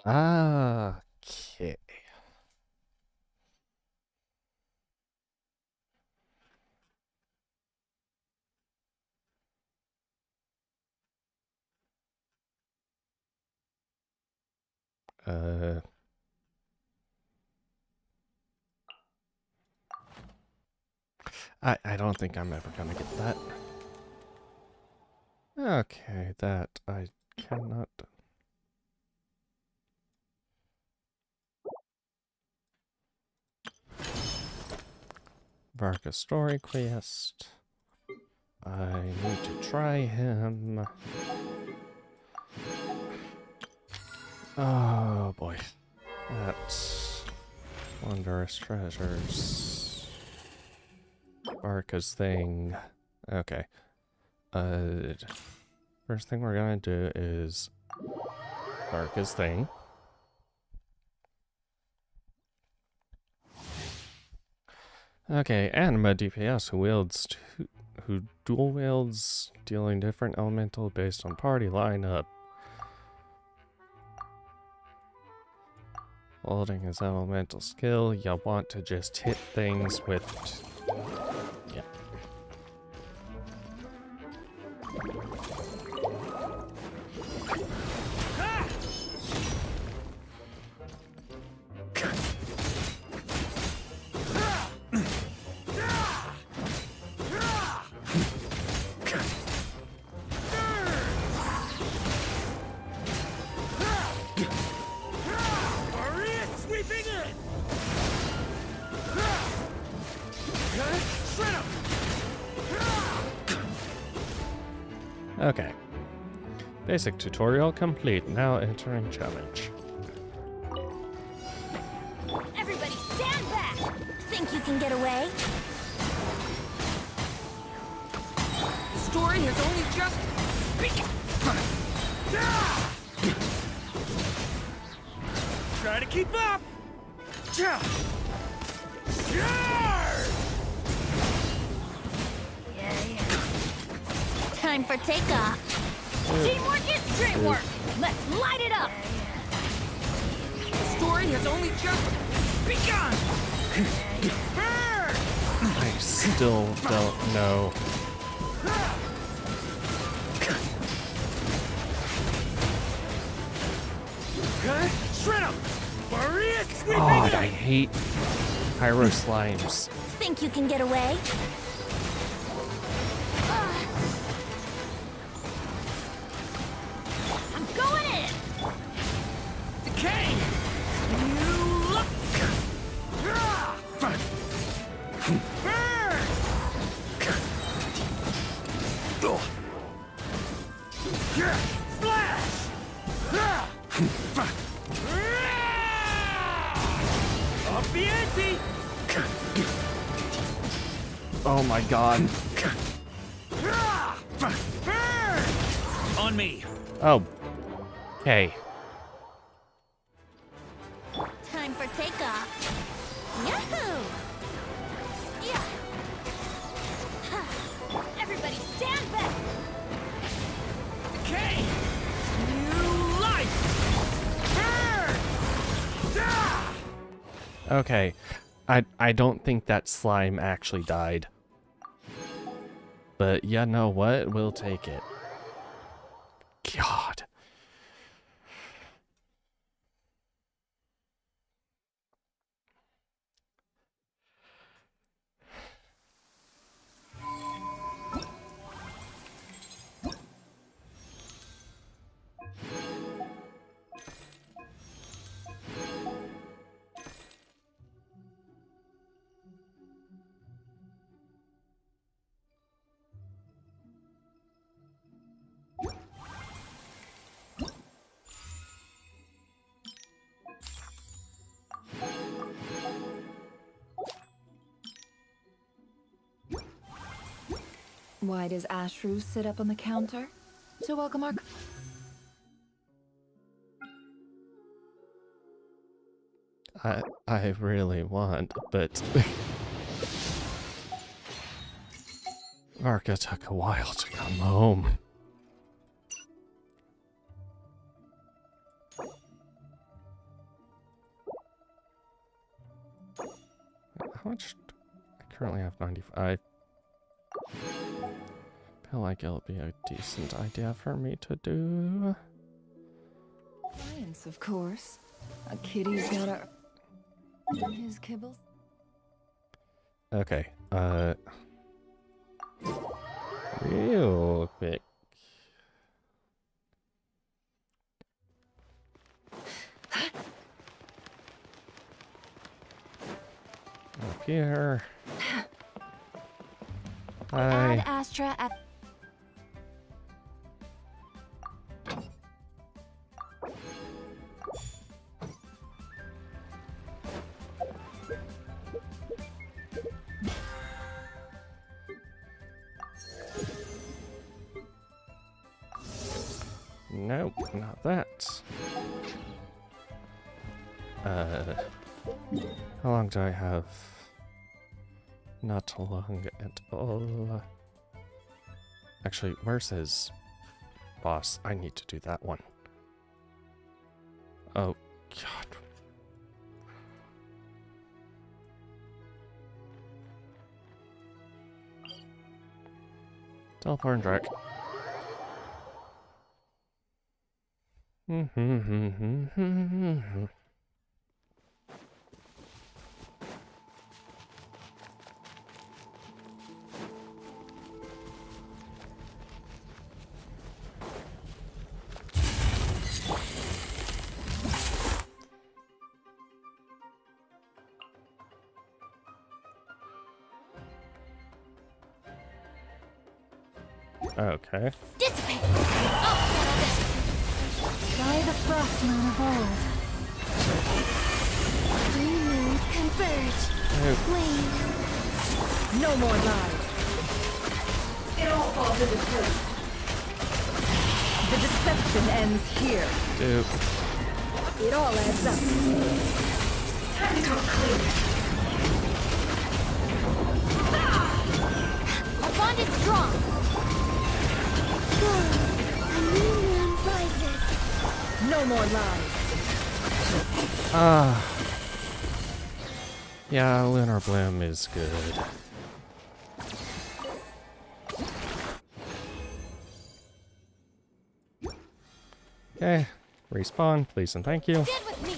Okay. Uh, I don't think I'm ever gonna get that. Okay, that I cannot. Varka'S story quest. I need to try him. Oh boy. That's wondrous treasures. Varka'S thing. Okay. First thing we're gonna do is Varka'S thing. Okay, anima DPS who dual wields, dealing different elemental based on party lineup. Holding his elemental skill, you'll want to just hit things with. Yep. Okay. Basic tutorial complete. Now entering challenge. Everybody stand back! Think you can get away? The story has only just begun. Try to keep up! Time for takeoff. Teamwork is great work! Let's light it up! The story has only just begun! Burn! I still don't know. Shred 'em! Maria, sweep God, I hate pyro slimes. Think you can get away? I'm going in! Decay! You look! Burn! Splash! Up the ante! Oh my god. Burn! On me! Oh. Okay. Time for takeoff. Yahoo! Yeah. Everybody stand back! Decay! New life! Burn! Okay. I don't think that slime actually died. But yeah, know what? We'll take it. God. Why does Ashru sit up on the counter? To welcome our... I really want, but Varka took a while to come home. much? I currently have 95. I feel like it'll be a decent idea for me to do. Science, of course. A kitty's gotta earn his kibbles. Okay, real quick. Up here. Add Hi. Astra at. Nope, not that. How long do I have? Not long at all. Actually, where's his boss? I need to do that one. Oh, God. Teleport and drag. Okay. Dissipate! I'll settle this! By the frostman of old. Three moons converge. Flame. No more lies. It all falls into place. The deception ends here. Dude. It all adds up. Time to come clean. Our bond is strong. A new moon rises. No more lies. Ah. Yeah, Lunar Bloom is good. Okay. Respawn, please and thank you. Stand with me.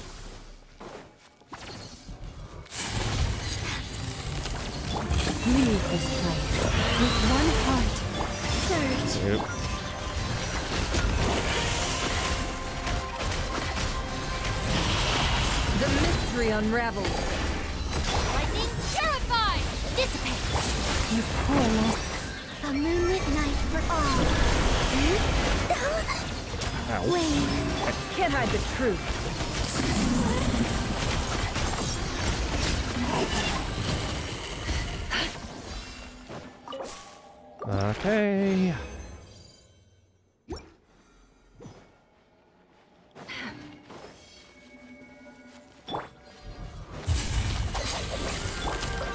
Leave this place with one heart. Surge. Nope. The mystery unravels. Lightning purified. Dissipate. You poor lost. A moonlit night for all. Ow. Flame. Can't hide the truth. Okay.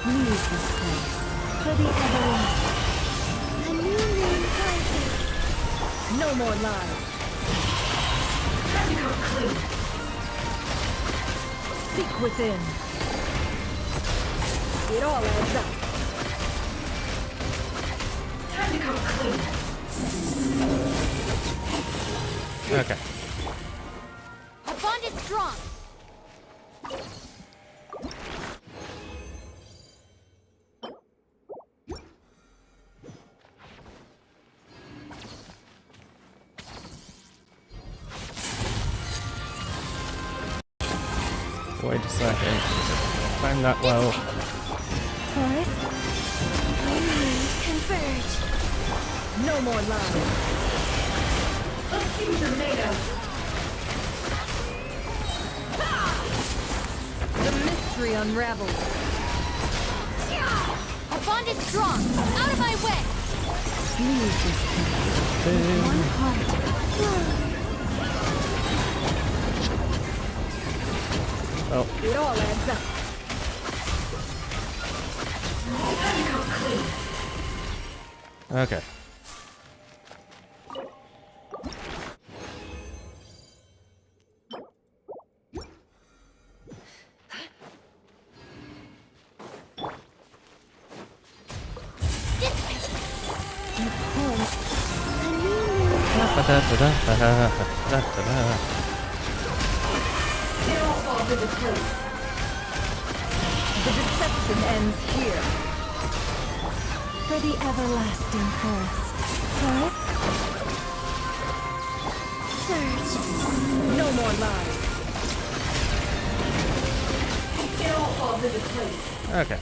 Leave this place for the everlasting. A new moon rises. No more lies. Seek within. It all adds up. Time to come clean. Okay. Our bond is strong. Wait a second. Time that low. Forest. Three moons converge. No more lies. Let's see what you're made of. The mystery unravels. Our bond is strong. Out of my way. Leave this place. One heart. Oh, It all adds up. okay. all falls into place. The deception ends here. For the everlasting thirst. Right? Search. No more lies. It all falls into place. Okay.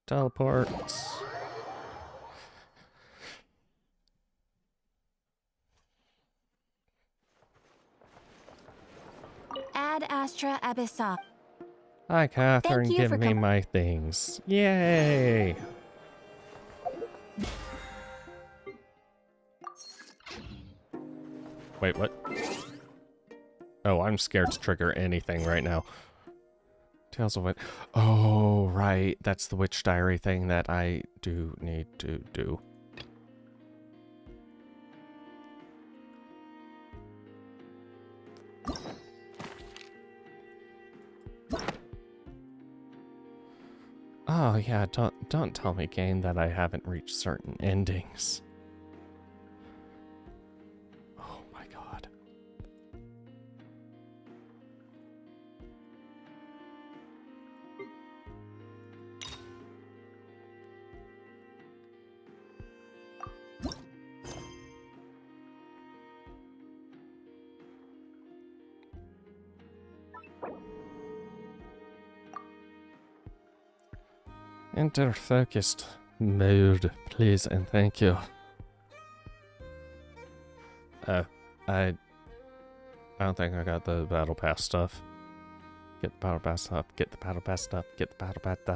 Teleports. Ad Astra Abyssop. Hi, Catherine. you Give for me my things. Yay! Wait, what? Oh, I'm scared to trigger anything right now. Tales of Witch. Oh, right. That's the Witch Diary thing that I do need to do. Oh yeah, don't tell me, game, that I haven't reached certain endings. Oh my god. Enter focused mode, please and thank you. I don't think I got the battle pass stuff. Get the battle pass stuff, get the battle pass stuff, get the battle pass stuff,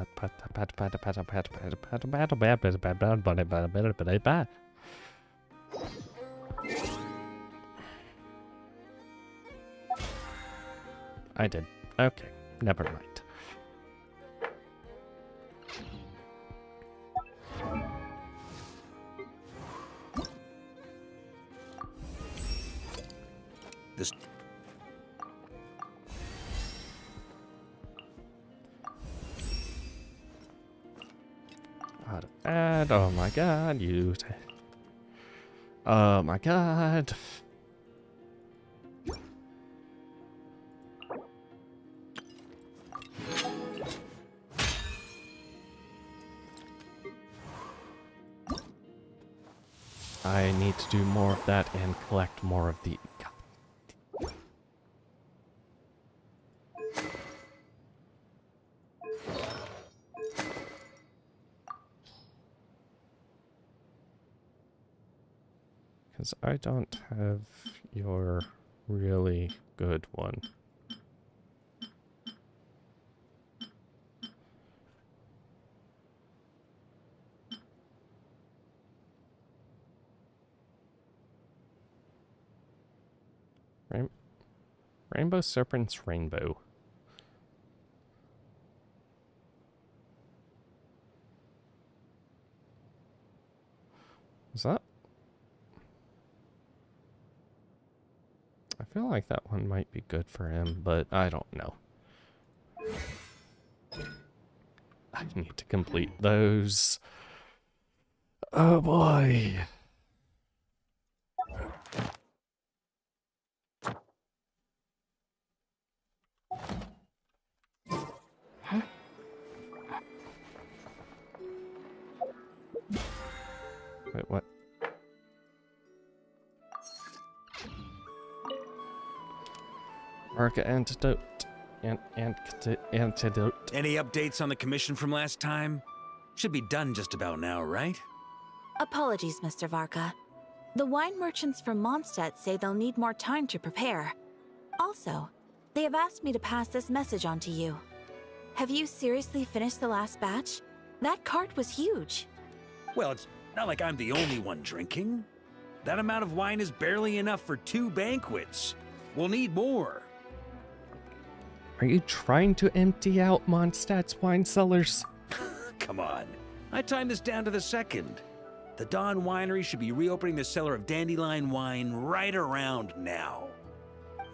I did. Okay, never mind. This Add, oh my god, you. Oh my god. I need to do more of that and collect more of the. Because I don't have your really good one. Rainbow Serpent's Rainbow. Is that? I feel like that one might be good for him, but I don't know. I need to complete those. Oh boy. Wait, what? Varka antidote. Antidote. Any updates on the commission from last time? Should be done just about now, right? Apologies, Mr. Varka. The wine merchants from Mondstadt say they'll need more time to prepare. Also, they have asked me to pass this message on to you. Have you seriously finished the last batch? That cart was huge. Well, it's not like I'm the only one drinking. That amount of wine is barely enough for 2 banquets. We'll need more. Are you trying to empty out Mondstadt's wine cellars? Come on. I timed this down to the second. The Dawn Winery should be reopening the cellar of Dandelion wine right around now.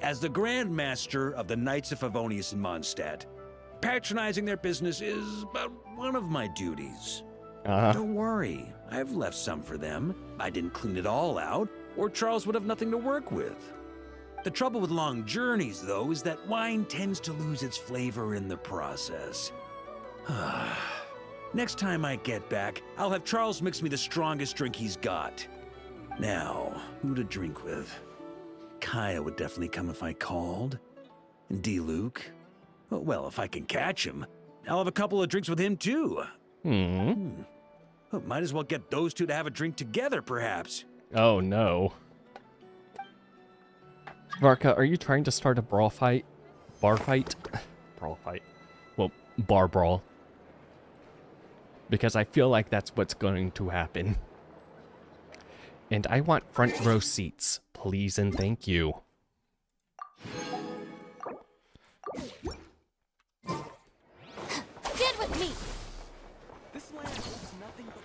As the Grand Master of the Knights of Favonius in Mondstadt, patronizing their business is about one of my duties. Don't worry, I've left some for them. I didn't clean it all out, or Charles would have nothing to work with. The trouble with long journeys, though, is that wine tends to lose its flavor in the process. Next time I get back, I'll have Charles mix me the strongest drink he's got. Now, who to drink with? Kaya would definitely come if I called. And D-Luke? Well, if I can catch him, I'll have a couple of drinks with him, too. Well, might as well get those two to have a drink together, perhaps. Oh, no. Varka, are you trying to start a brawl fight? Bar fight? Brawl fight. Well, bar brawl. Because I feel like that's what's going to happen. And I want front row seats, please and thank you. Get with me! This land holds nothing but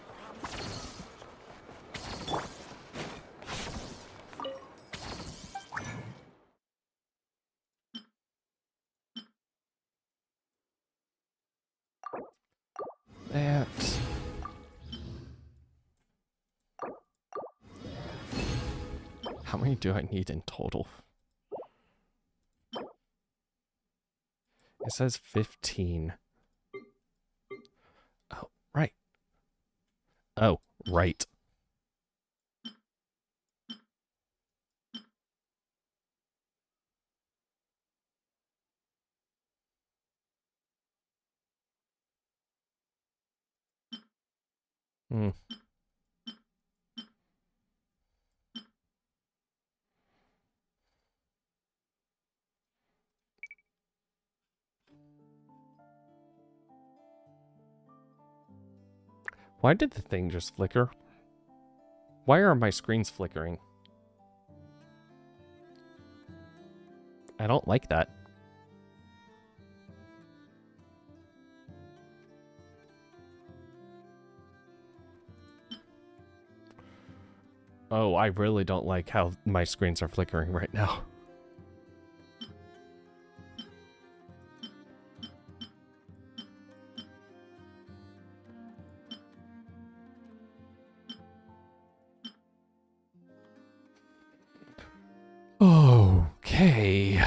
That. How many do I need in total? It says 15. Oh, right. Oh, right. Hmm. Why did the thing just flicker? Why are my screens flickering? I don't like that. Oh, I really don't like how my screens are flickering right now. Okay.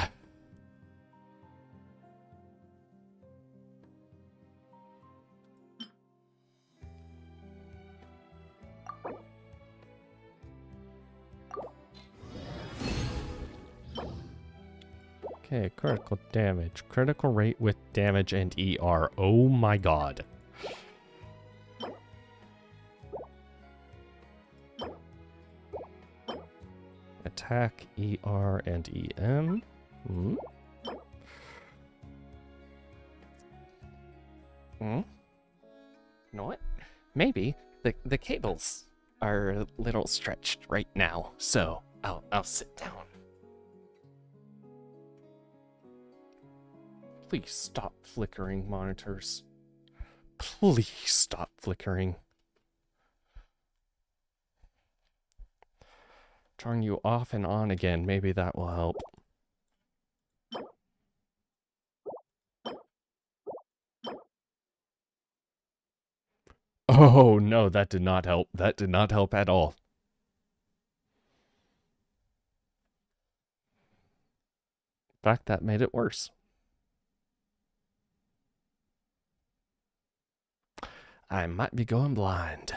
Okay, critical damage. Critical rate with damage and ER. Oh my god. Attack, ER, and EM. Hmm? Hmm? You know what? Maybe the cables are a little stretched right now, so I'll sit down. Please stop flickering, monitors. Please stop flickering. Turn you off and on again. Maybe that will help. Oh no, that did not help. That did not help at all. In fact, that made it worse. I might be going blind.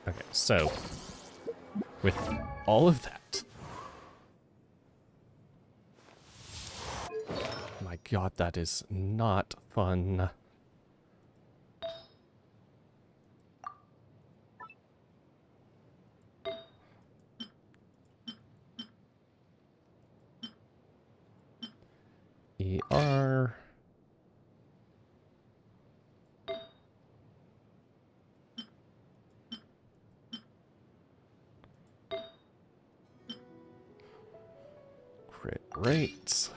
Okay, so with all of that, my god, that is not fun. ER. Crit rates.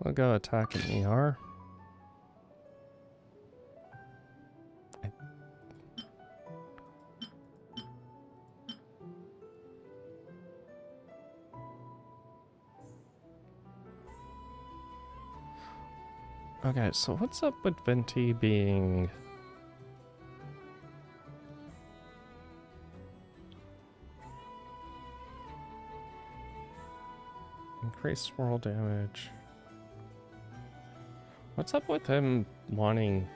I'll go attack an ER. Okay, so what's up with Venti being... Increased swirl damage. What's up with him wanting...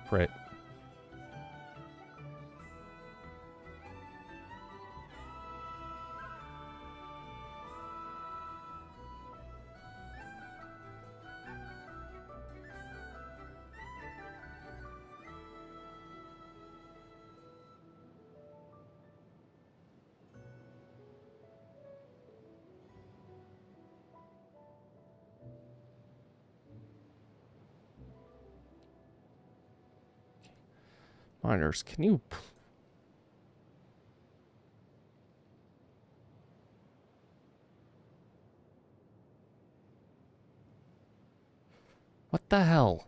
Crit. Miners, can you... What the hell?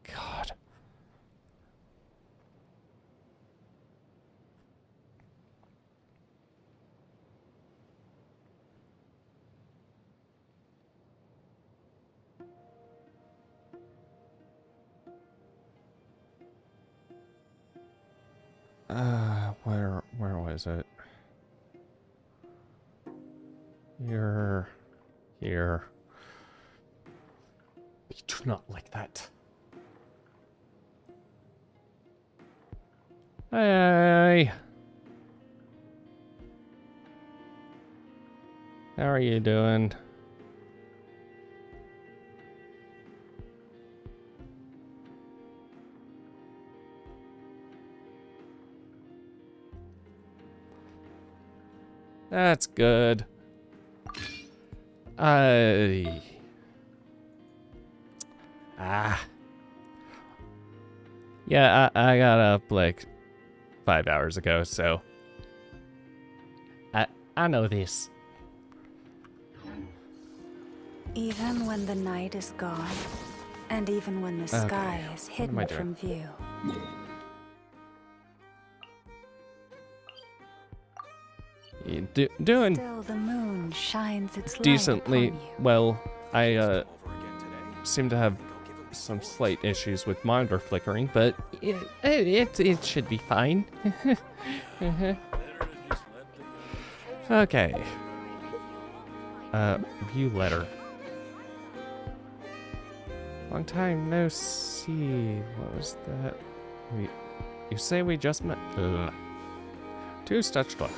God. Where was it? You're here. You do not like that. Hey. How are you doing? That's good. Yeah, I got up like 5 hours ago, so I know this. Even when the night is gone, and even when the sky is hidden from view. You doing Still the moon shines its decently light upon you. well. I seem to have some slight issues with monitor flickering, but it should be fine. Okay. View letter. Long time no see. What was that? You say we just met? Ugh. Two touched one.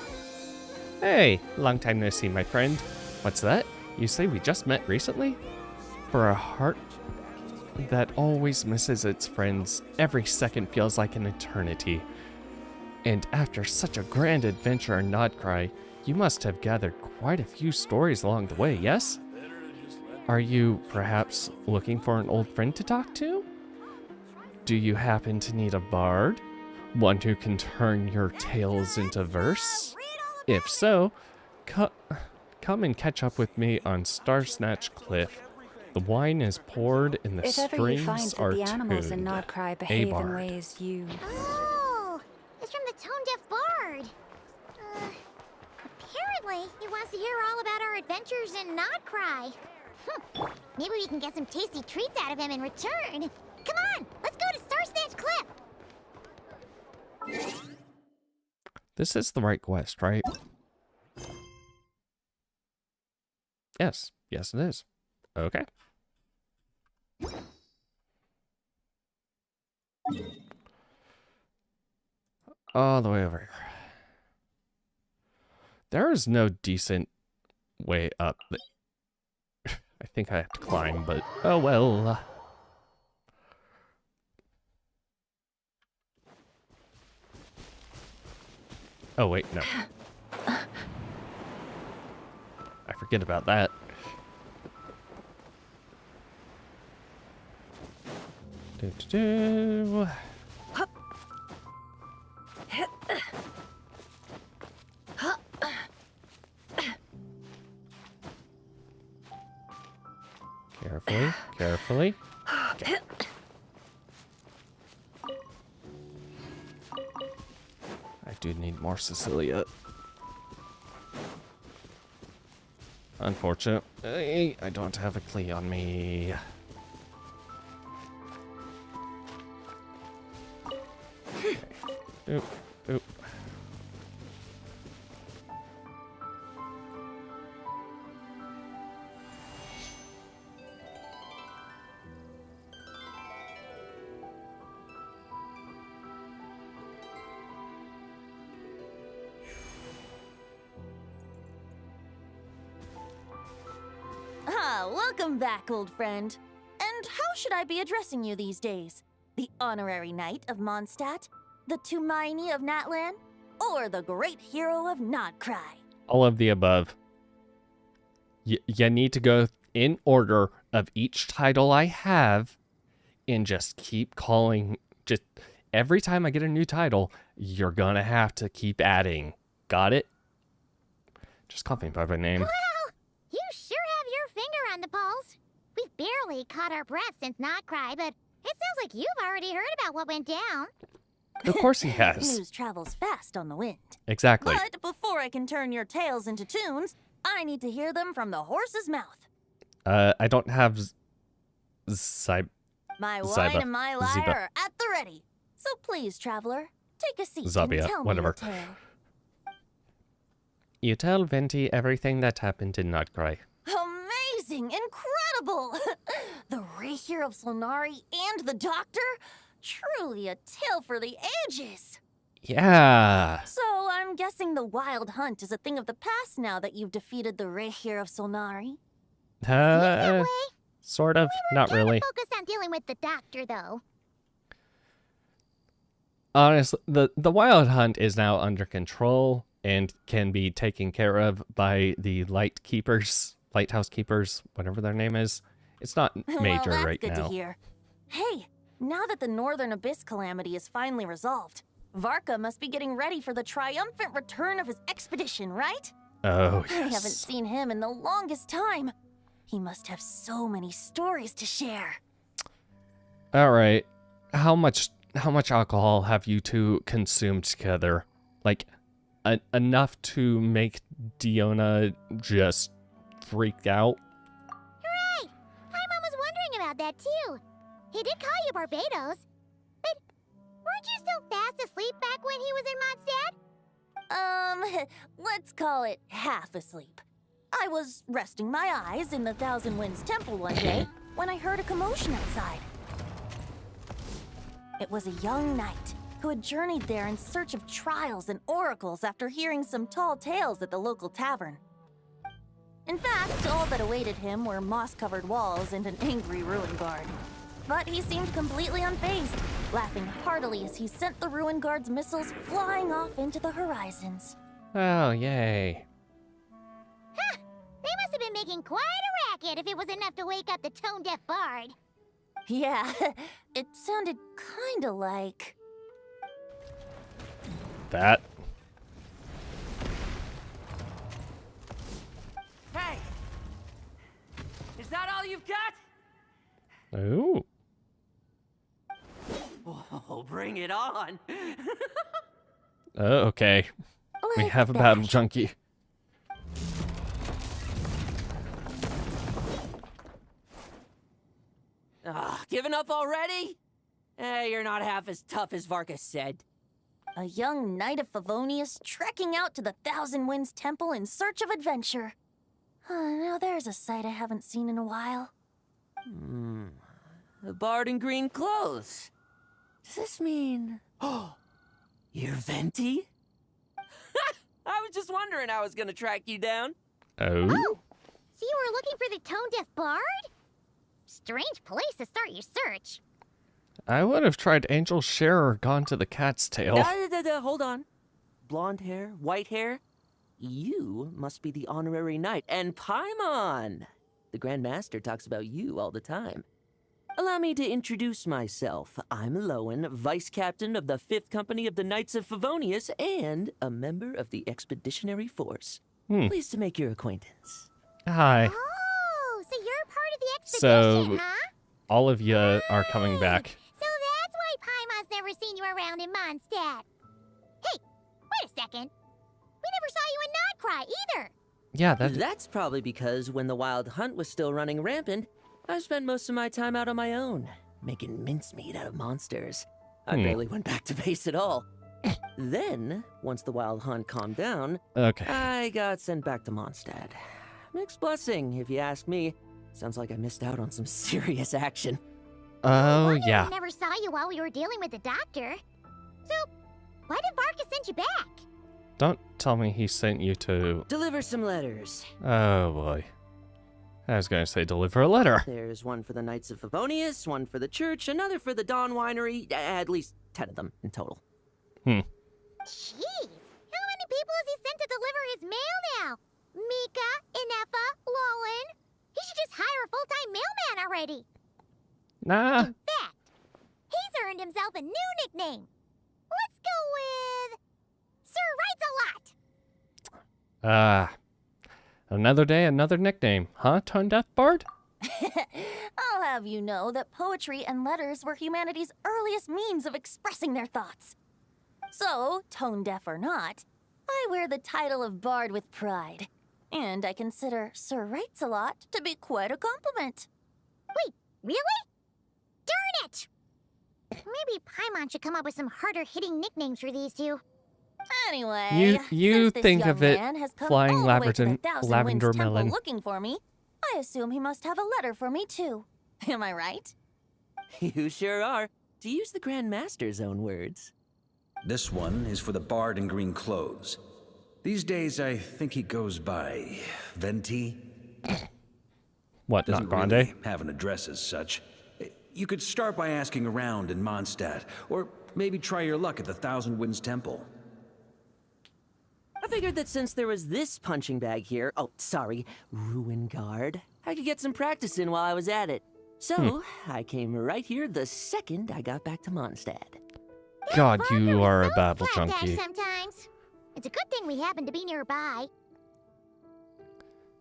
Hey, long time no see, my friend. What's that? You say we just met recently? For a heart that always misses its friends, every second feels like an eternity. And after such a grand adventure in Nodcry, you must have gathered quite a few stories along the way, yes? Are you perhaps looking for an old friend to talk to? Do you happen to need a bard? One who can turn your tales into verse? If so, come and catch up with me on Starsnatch Cliff. The wine is poured and the If ever you strings find are that the animals in tuned. Nodcry behave in bard. ways you... Oh, it's from the tone-deaf bard. Apparently, he wants to hear all about our adventures in Nodcry. Maybe we can get some tasty treats out of him in return. Come on, let's go to Starsnatch Cliff. This is the right quest, right? Yes. Yes, it is. Okay. All the way over here. There is no decent way up. I think I have to climb, but oh well. Oh, wait, no. I forget about that. Do. Carefully, carefully. Okay. I do need more Cecilia. Unfortunately, I don't have a Klee on me. Okay. Oop, oop. Welcome back, old friend. And how should I be addressing you these days? The honorary knight of Mondstadt? The Tumaini of Natlan? Or the great hero of Nodcry? All of the above. You need to go in order of each title I have and just keep calling. Just every time I get a new title, you're gonna have to keep adding. Got it? Just call me by my name. Wow! You sure have your finger on the pulse. We've barely caught our breath since Nodcry, but it sounds like you've already heard about what went down. Of course he has. News travels fast on the wind. Exactly. But before I can turn your tales into tunes, I need to hear them from the horse's mouth. I don't have My wine Zyba. and my lyre Ziba. are at the ready. So please, traveler, take a seat Zabia, and tell whatever. me your tale. You tell Venti everything that happened in Nodcry. Amazing! Incredible! The Rahier of Solnari and the Doctor? Truly a tale for the ages! Yeah. So I'm guessing the Wild Hunt is a thing of the past now that you've defeated the Rahier of Solnari? That way? Sort of. Not really. Focused on dealing with the Doctor, though. Honestly, the Wild Hunt is now under control and can be taken care of by the lighthouse keepers, whatever their name is. It's not major well, that's right good now. to hear. Hey, now that the Northern Abyss calamity is finally resolved, Varka must be getting ready for the triumphant return of his expedition, right? Oh, I haven't yes. seen him in the longest time. He must have so many stories to share. All right. How much alcohol have you two consumed together? Like, enough to make Diona just freak out? Hooray! Paimon was wondering about that, too. He did call you Barbados. But weren't you still fast asleep back when he was in Mondstadt? Let's call it half asleep. I was resting my eyes in the Thousand Winds Temple one day when I heard a commotion outside. It was a young knight who had journeyed there in search of trials and oracles after hearing some tall tales at the local tavern. In fact, all that awaited him were moss-covered walls and an angry ruin guard. But he seemed completely unfazed, laughing heartily as he sent the ruin guard's missiles flying off into the horizons. Oh, yay. Huh! They must have been making quite a racket if it was enough to wake up the tone-deaf bard. Yeah, it sounded kinda like... That. Hey! Is that all you've got? Ooh. Oh, bring it on! Oh, okay. We Like have a that. battle junkie. Giving up already? You're not half as tough as Varka said. A young knight of Favonius trekking out to the Thousand Winds Temple in search of adventure. Now there's a sight I haven't seen in a while. A bard in green clothes. Does this mean... Oh, you're Venti? I was just wondering how I was gonna track you down. Oh? So you were looking for the tone-deaf bard? Strange place to start your search. I would have tried Angel Share or gone to the Cat's Tail. Hold on. Blonde hair, white hair. You must be the honorary knight. And Paimon! The Grand Master talks about you all the time. Allow me to introduce myself. I'm Lowen, Vice Captain of the 5th Company of the Knights of Favonius and a member of the Expeditionary Force. Pleased to make your acquaintance. Hi. Oh, so you're part of the So, expedition, huh? all of you are coming back. So that's why Paimon's never seen you around in Mondstadt. Hey, wait a second. We never saw you in Nodcry either. Yeah, That's probably because when the Wild Hunt was still running rampant, I spent most of my time out on my own, making mincemeat out of monsters. I barely went back to base at all. Then, once the Wild Hunt calmed down, I got sent back to Mondstadt. Mixed blessing, if you ask me. Sounds like I missed out on some serious action. Oh, yeah. We never saw you while we were dealing with the doctor. So, why did Varka send you back? Don't tell me he sent you to... Deliver some letters. Oh, boy. I was going to say deliver a letter. There's one for the Knights of Favonius, one for the church, another for the Dawn Winery, at least 10 of them in total. Jeez, how many people has he sent to deliver his mail now? Mika, Inefa, Lowen. He should just hire a full-time mailman already. Nah. In fact, he's earned himself a new nickname. Let's go with Sir Writes-A-Lot. Another day, another nickname. Huh, Tone Deaf Bard? I'll have you know that poetry and letters were humanity's earliest means of expressing their thoughts. So, tone deaf or not, I wear the title of Bard with pride. And I consider Sir Writes-A-Lot to be quite a compliment. Wait, really? Darn it! Maybe Paimon should come up with some harder-hitting nicknames for these two. Anyway, you since this think young of it man has come flying all the way to the lavender Thousand Winds melon. Temple looking for me, I assume he must have a letter for me too. Am I right? You sure are. To use the Grand Master's own words. This one is for the bard in green clothes. These days, I think he goes by Venti. What, Doesn't not Grande? really have an address as such. You could start by asking around in Mondstadt, or maybe try your luck at the Thousand Winds Temple. I figured that since there was this punching bag here, Ruin Guard, I could get some practice in while I was at it. So, I came right here the second I got back to Mondstadt. God, Varka you was are a so babble slapdash junkie. sometimes. It's a good thing we happen to be nearby.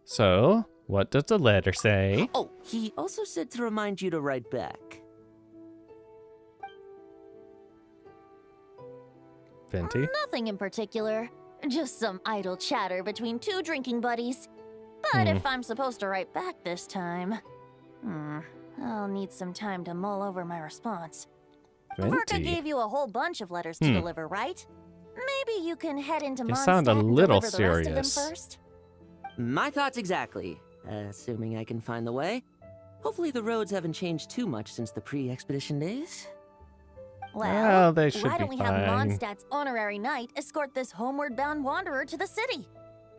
So, what does the letter say? Oh, he also said to remind you to write back. Venti? Nothing in particular. Just some idle chatter between two drinking buddies. But if I'm supposed to write back this time, I'll need some time to mull over my response. Varka Venti? gave you a whole bunch of letters to deliver, right? Maybe you can head into You Mondstadt sound a and little deliver the rest of them serious. first. My thoughts exactly. Assuming I can find the way. Hopefully the roads haven't changed too much since the pre-expedition days. Well, they should why don't be we have fine. Mondstadt's honorary knight escort this homeward-bound wanderer to the city?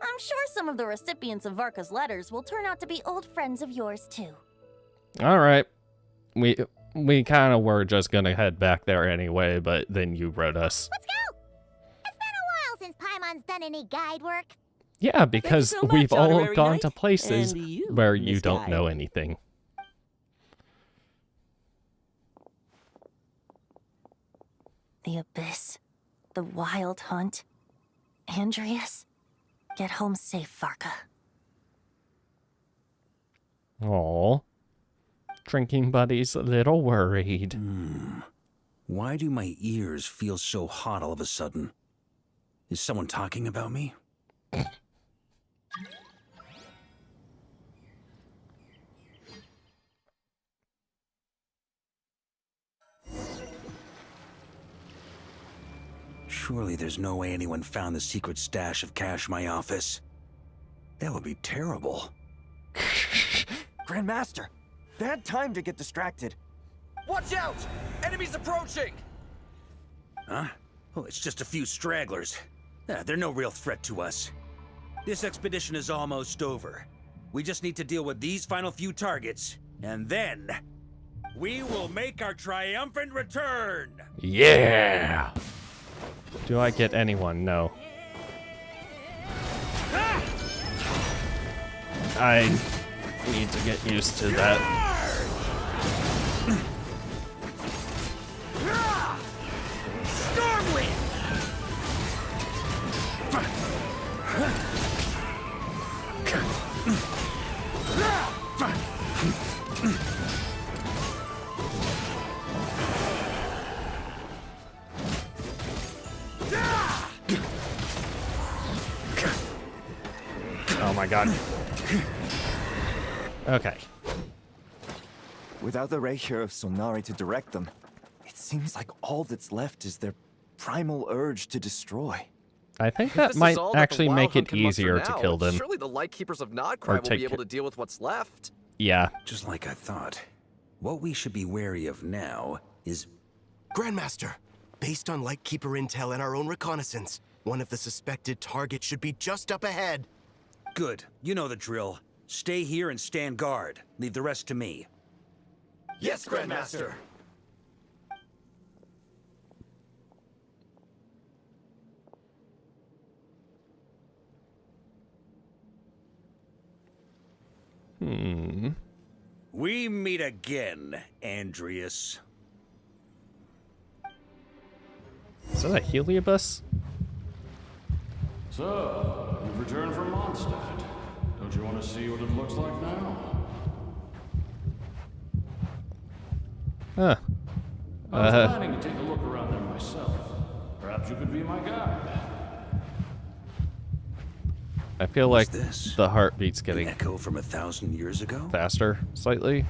I'm sure some of the recipients of Varka's letters will turn out to be old friends of yours, too. All right. We kind of were just going to head back there anyway, but then you wrote us. Let's go! It's been a while since Paimon's done any guide work. Yeah, because so much, we've all honorary gone knight. to places And you, where you Miss don't Guy. know anything. The Abyss, the Wild Hunt, Andreas. Get home safe, Varka. Aw. Drinking buddy's a little worried. Why do my ears feel so hot all of a sudden? Is someone talking about me? Surely there's no way anyone found the secret stash of cash in my office. That would be terrible. Grandmaster, bad time to get distracted. Watch out! Enemies approaching! Huh? Oh, it's just a few stragglers. They're no real threat to us. This expedition is almost over. We just need to deal with these final few targets, and then we will make our triumphant return! Yeah! Do I get anyone? No. I need to get used to that. Stormwind! Oh my god. Okay. Without the Reikir of Solnari to direct them, it seems like all that's left is their primal urge to destroy. I think If that this is might all that the actually Wild make Hunt it can muster easier to now, kill them. Surely the Lightkeepers of Nodcry will be able to deal with what's left. Yeah. Just like I thought. What we should be wary of now is... Grandmaster, based on Lightkeeper intel and our own reconnaissance, one of the suspected targets should be just up ahead. Good. You know the drill. Stay here and stand guard. Leave the rest to me. Yes, Grandmaster. We meet again, Andreas. Is that a heliobus? So, you've returned from Mondstadt. Don't you want to see what it looks like now? Huh. I was planning to take a look around there myself. Perhaps you could be my guide. I feel What's like this? the heartbeat's An getting echo from 1,000 years ago? faster, slightly.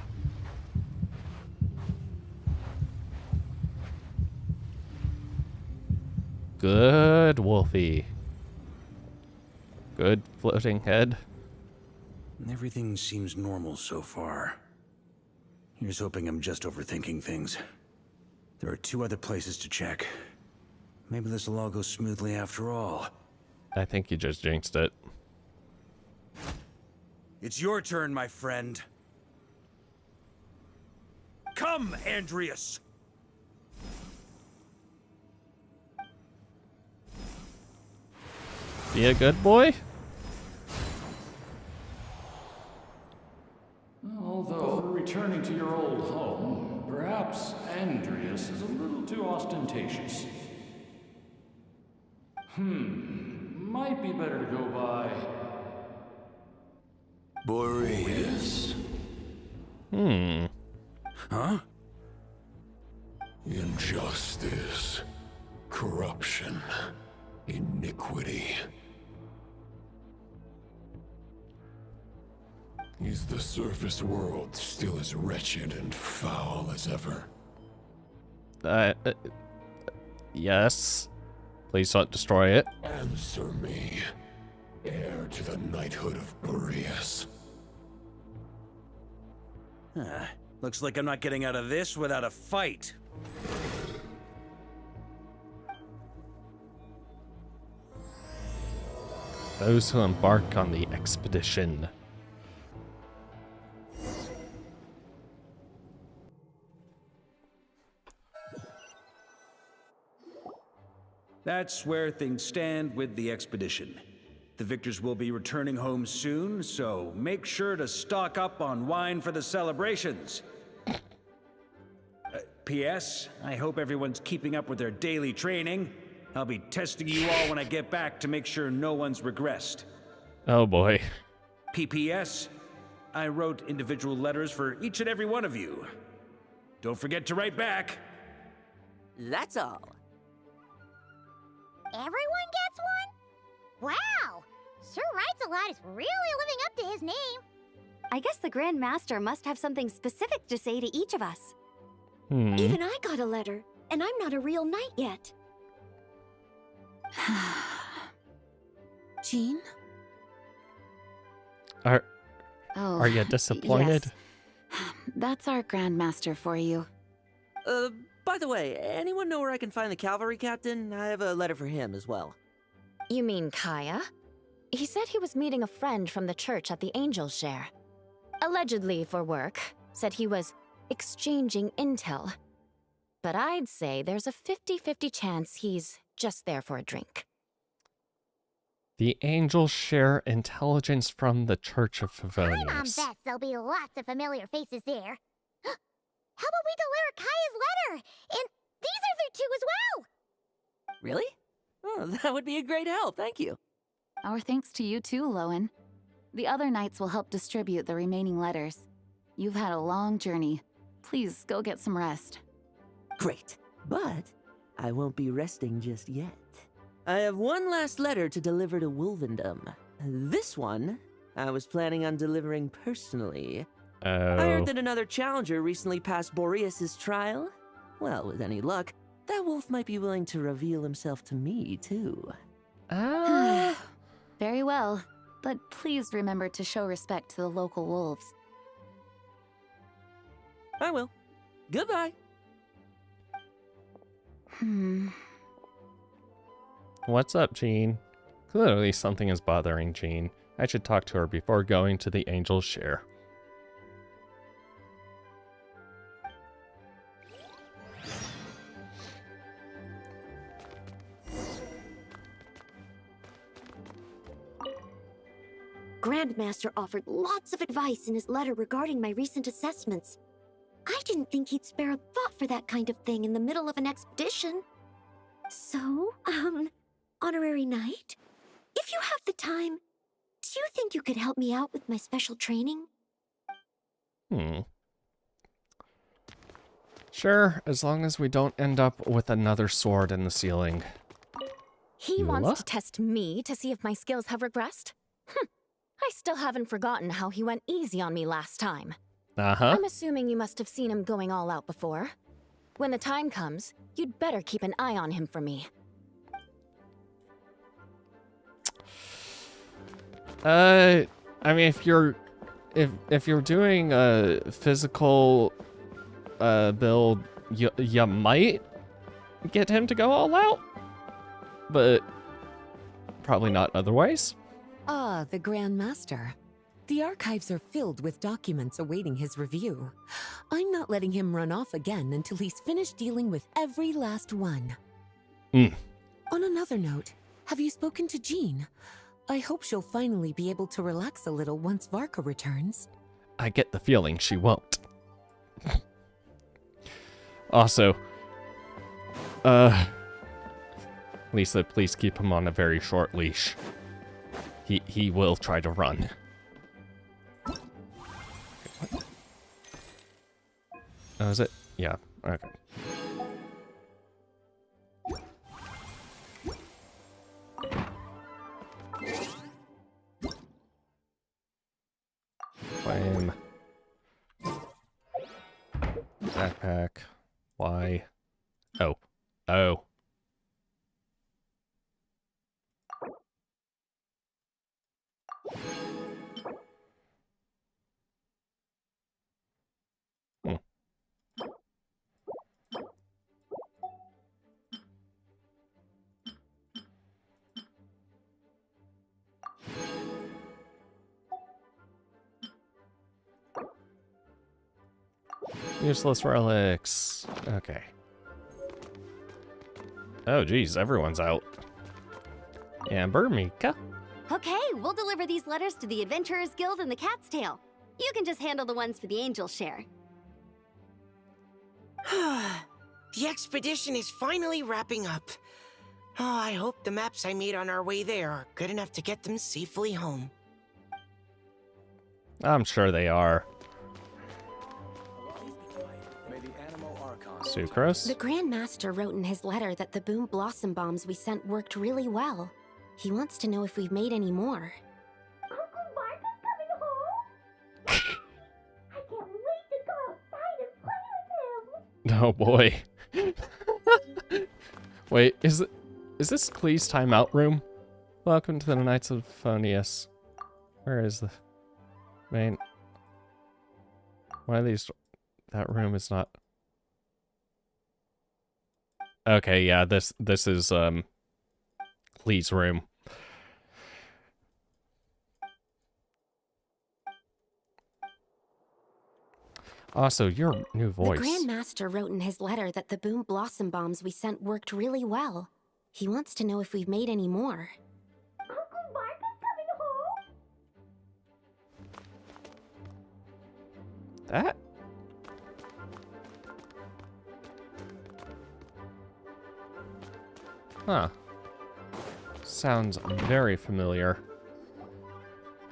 Good Wolfie. Good floating head. Everything seems normal so far. Here's hoping I'm just overthinking things. There are 2 other places to check. Maybe this will all go smoothly after all. I think you just jinxed it. It's your turn, my friend. Come, Andreas! Be a good boy? Although, for returning to your old home, perhaps Andreas is a little too ostentatious. Might be better to go by Boreas. Huh? Injustice. Corruption. Iniquity. Is the surface world still as wretched and foul as ever? Yes. Please don't destroy it. Answer me, heir to the knighthood of Boreas. Looks like I'm not getting out of this without a fight. Those who embark on the expedition. That's where things stand with the expedition. The victors will be returning home soon, so make sure to stock up on wine for the celebrations. P.S. I hope everyone's keeping up with their daily training. I'll be testing you all when I get back to make sure no one's regressed. Oh boy. P.P.S. I wrote individual letters for each and every one of you. Don't forget to write back. That's all. Everyone gets one? Wow! Sir Writes-A-Lot is really living up to his name. I guess the Grand Master must have something specific to say to each of us. Hmm. Even I got a letter, and I'm not a real knight yet. Jean? Oh, Are you disappointed? Yes. That's our Grandmaster for you. By the way, anyone know where I can find the cavalry captain? I have a letter for him as well. You mean Kaya? He said he was meeting a friend from the church at the Angel Share. Allegedly for work. Said he was exchanging intel. But I'd say there's a 50-50 chance he's just there for a drink. The angels share intelligence from the Church of Favonius. I'm best there'll be lots of familiar faces there. How about we deliver Kaya's letter? And these are there too as well! Really? Oh, that would be a great help, thank you. Our thanks to you too, Lowen. The other knights will help distribute the remaining letters. You've had a long journey. Please go get some rest. Great, but I won't be resting just yet. I have one last letter to deliver to Wolvendom. This one, I was planning on delivering personally. Oh. I heard that another challenger recently passed Boreas's trial. Well, with any luck, that wolf might be willing to reveal himself to me, too. Very well, but please remember to show respect to the local wolves. I will. Goodbye. What's up, Jean? Clearly something is bothering Jean. I should talk to her before going to the Angel's Share. Grandmaster offered lots of advice in his letter regarding my recent assessments. I didn't think he'd spare a thought for that kind of thing in the middle of an expedition. So, Honorary Knight, if you have the time, do you think you could help me out with my special training? Sure, as long as we don't end up with another sword in the ceiling. He wants to test me to see if my skills have regressed? I still haven't forgotten how he went easy on me last time. I'm assuming you must have seen him going all out before. When the time comes, you'd better keep an eye on him for me. I mean, if you're doing a physical build, you might get him to go all out, but probably not otherwise. Ah, the Grand Master. The archives are filled with documents awaiting his review. I'm not letting him run off again until he's finished dealing with every last one. On another note, have you spoken to Jean? I hope she'll finally be able to relax a little once Varka returns. I get the feeling she won't. Also, Lisa, please keep him on a very short leash. He will try to run. Oh, is it? Yeah, okay. Flame. Backpack. Why? Oh. Oh. Useless relics. Okay. Oh, geez, everyone's out. Amber, Mika. Okay, we'll deliver these letters to the Adventurers Guild and the Cat's Tail. You can just handle the ones for the Angel Share. The expedition is finally wrapping up. Oh, I hope the maps I made on our way there are good enough to get them safely home. I'm sure they are. Sucrose? The Grand Master wrote in his letter that the Boom Blossom bombs we sent worked really well. He wants to know if we've made any more. Uncle Mark is coming home! I can't wait to go outside and play with him! Oh boy. Wait, is this Klee's timeout room? Welcome to the Knights of Favonius. Where is the... I mean, one of these... That room is not... Okay, yeah, this is, Lee's room. Also, your new voice. The Grand Master wrote in his letter that the Boom Blossom bombs we sent worked really well. He wants to know if we've made any more. Uncle Varka'S coming home? That? Huh. Sounds very familiar.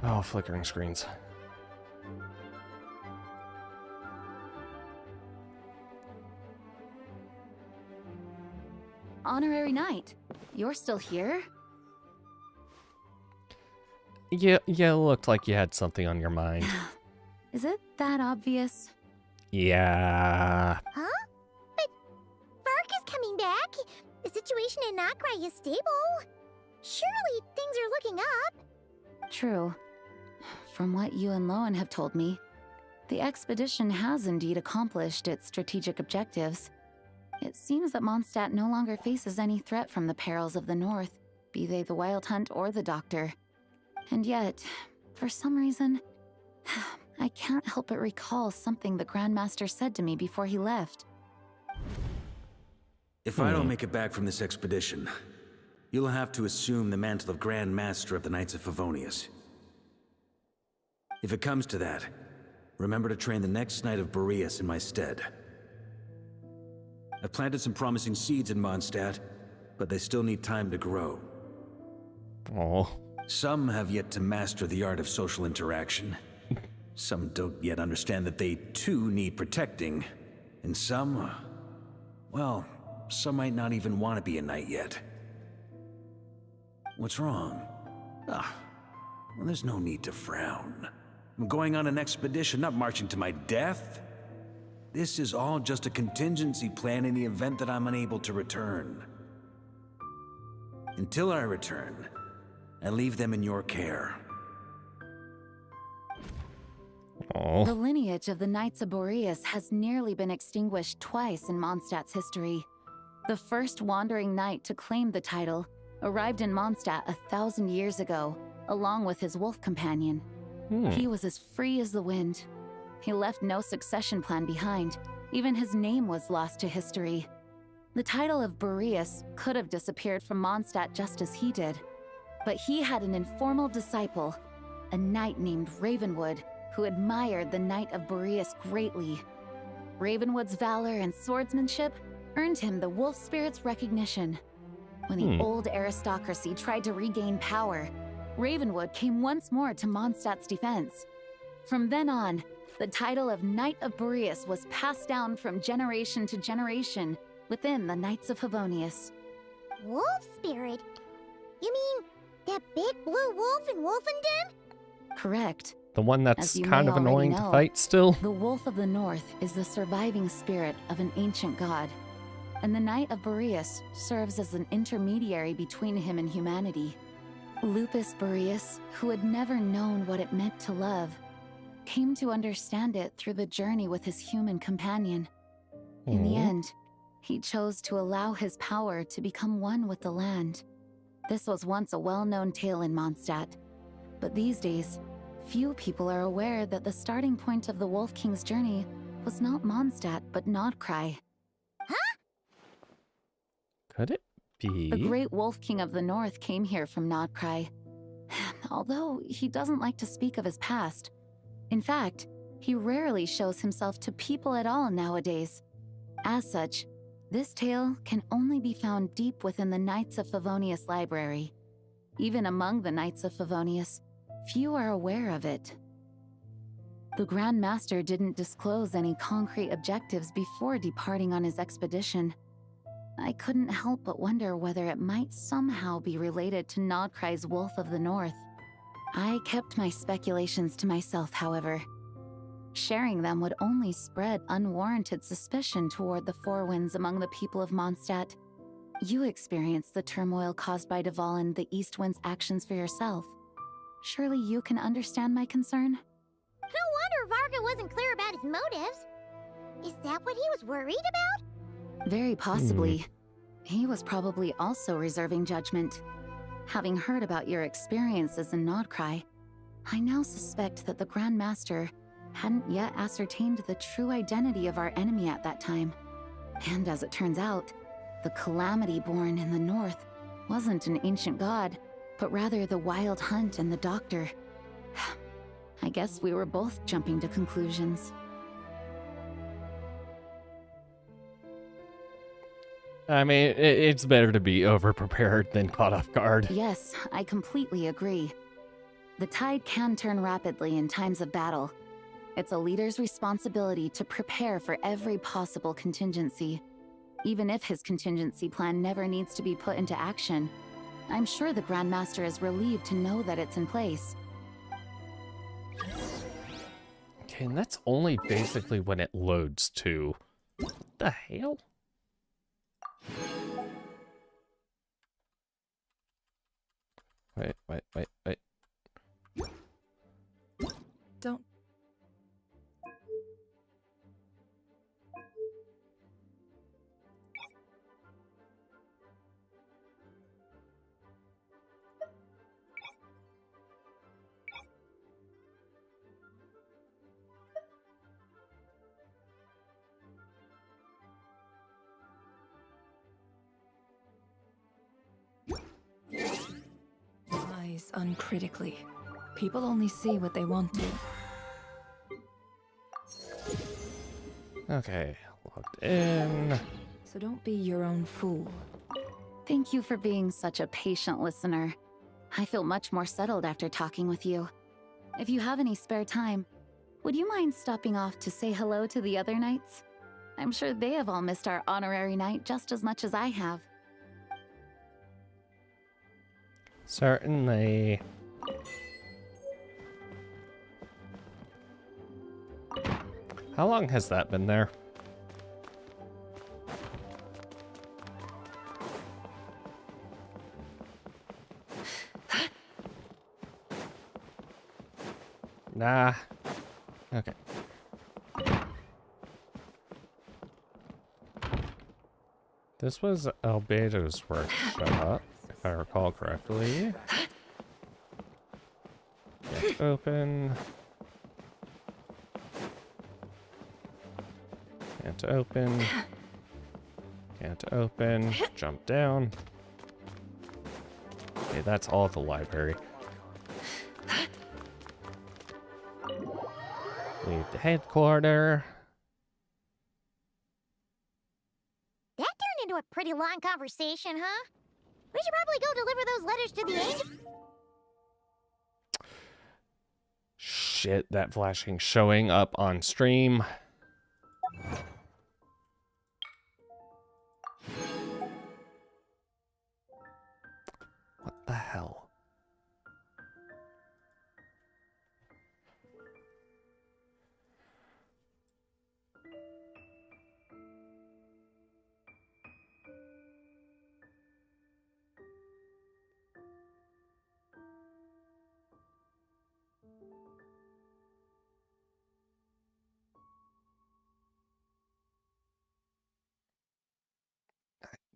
Oh, flickering screens. Honorary Knight, you're still here? Yeah, looked like you had something on your mind. Is it that obvious? Yeah. Huh? But Varka'S coming back. The situation in Notcry is stable. Surely things are looking up. True. From what you and Lowen have told me, the expedition has indeed accomplished its strategic objectives. It seems that Mondstadt no longer faces any threat from the perils of the North, be they the Wild Hunt or the Doctor. And yet, for some reason, I can't help but recall something the Grand Master said to me before he left. If I don't make it back from this expedition, you'll have to assume the mantle of Grand Master of the Knights of Favonius. If it comes to that, remember to train the next Knight of Boreas in my stead. I've planted some promising seeds in Mondstadt, but they still need time to grow. Oh. Some have yet to master the art of social interaction. Some don't yet understand that they too need protecting. And some, well, some might not even want to be a knight yet. What's wrong? Well, there's no need to frown. I'm going on an expedition, not marching to my death. This is all just a contingency plan in the event that I'm unable to return. Until I return, I leave them in your care. Oh. The lineage of the Knights of Boreas has nearly been extinguished twice in Mondstadt's history. The first wandering knight to claim the title arrived in Mondstadt 1,000 years ago, along with his wolf companion. He was as free as the wind. He left no succession plan behind. Even his name was lost to history. The title of Boreas could have disappeared from Mondstadt just as he did. But he had an informal disciple, a knight named Ravenwood, who admired the Knight of Boreas greatly. Ravenwood's valor and swordsmanship earned him the wolf spirit's recognition. When the old aristocracy tried to regain power, Ravenwood came once more to Mondstadt's defense. From then on, the title of Knight of Boreas was passed down from generation to generation within the Knights of Favonius. Wolf spirit? You mean that big blue wolf in Wolfenden? Correct. The one that's kind of annoying to know, fight still. The Wolf of the North is the surviving spirit of an ancient god, and the Knight of Boreas serves as an intermediary between him and humanity. Lupus Boreas, who had never known what it meant to love, came to understand it through the journey with his human companion. In the end, he chose to allow his power to become one with the land. This was once a well-known tale in Mondstadt, but these days, few people are aware that the starting point of the Wolf King's journey was not Mondstadt, but Notcry. Huh? Could it be? The great Wolf King of the North came here from Notcry. Although he doesn't like to speak of his past. In fact, he rarely shows himself to people at all nowadays. As such, this tale can only be found deep within the Knights of Favonius library. Even among the Knights of Favonius, few are aware of it. The Grand Master didn't disclose any concrete objectives before departing on his expedition. I couldn't help but wonder whether it might somehow be related to Notcry's Wolf of the North. I kept my speculations to myself, however. Sharing them would only spread unwarranted suspicion toward the Four Winds among the people of Mondstadt. You experienced the turmoil caused by Dvalin the East Wind's actions for yourself. Surely you can understand my concern? Mr. Varka wasn't clear about his motives. Is that what he was worried about? Very possibly. He was probably also reserving judgment. Having heard about your experiences in Nodcry, I now suspect that the Grand Master hadn't yet ascertained the true identity of our enemy at that time. And as it turns out, the Calamity born in the north wasn't an ancient god, but rather the Wild Hunt and the Doctor. I guess we were both jumping to conclusions. I mean, it's better to be overprepared than caught off guard. Yes, I completely agree. The tide can turn rapidly in times of battle. It's a leader's responsibility to prepare for every possible contingency. Even if his contingency plan never needs to be put into action, I'm sure the Grand Master is relieved to know that it's in place. Okay, and that's only basically when it loads too. What the hell? Wait. Don't. Eyes uncritically. People only see what they want to. Okay, logged in. So don't be your own fool. Thank you for being such a patient listener. I feel much more settled after talking with you. If you have any spare time, would you mind stopping off to say hello to the other knights? I'm sure they have all missed our honorary knight just as much as I have. Certainly. How long has that been there? Nah. Okay. This was Albedo's workshop, if I recall correctly. Get open. Can't open. Can't open. Jump down. Okay, that's all the library. Leave the headquarter. That turned into a pretty long conversation, huh? We should probably go deliver those letters to the agent. Shit, that flashing showing up on stream. What the hell?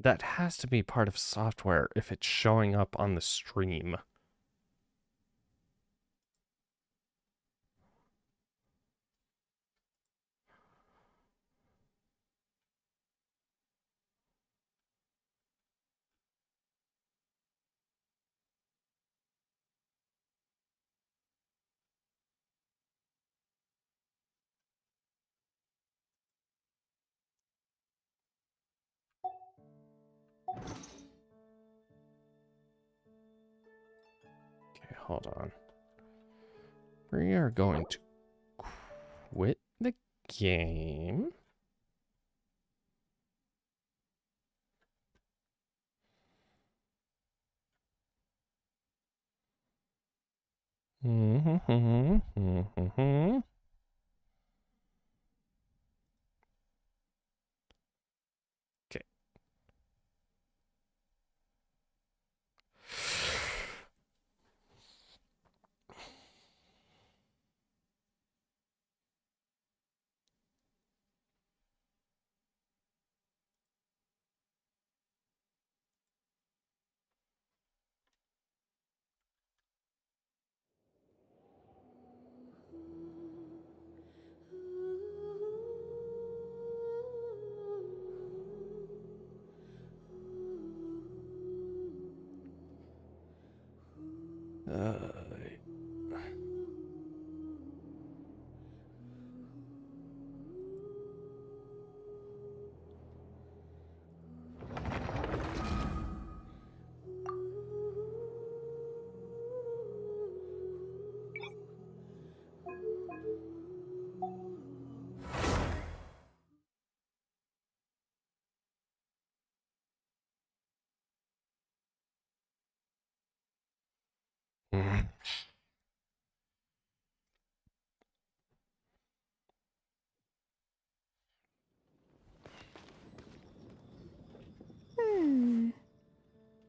That has to be part of software if it's showing up on the stream. Okay, hold on. We are going to quit the game. Okay.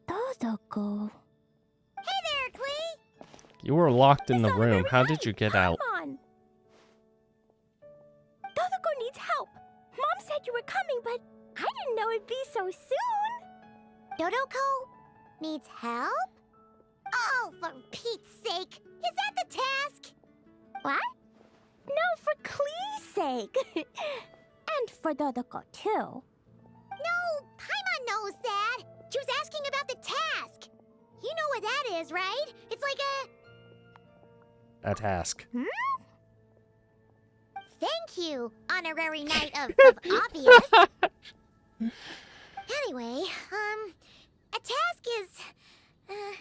Dodoko. Hey there, Klee! You were locked in the room. How did you get out? Come on. Dodoko needs help. Mom said you were coming, but I didn't know it'd be so soon. Dodoko needs help? Oh, for Pete's sake. Is that the task? What? No, for Klee's sake. And for Dodoko, too. No, Paimon knows that. She was asking about the task. You know what that is, right? It's like A task. Thank you, honorary knight of obvious. Anyway, a task is... why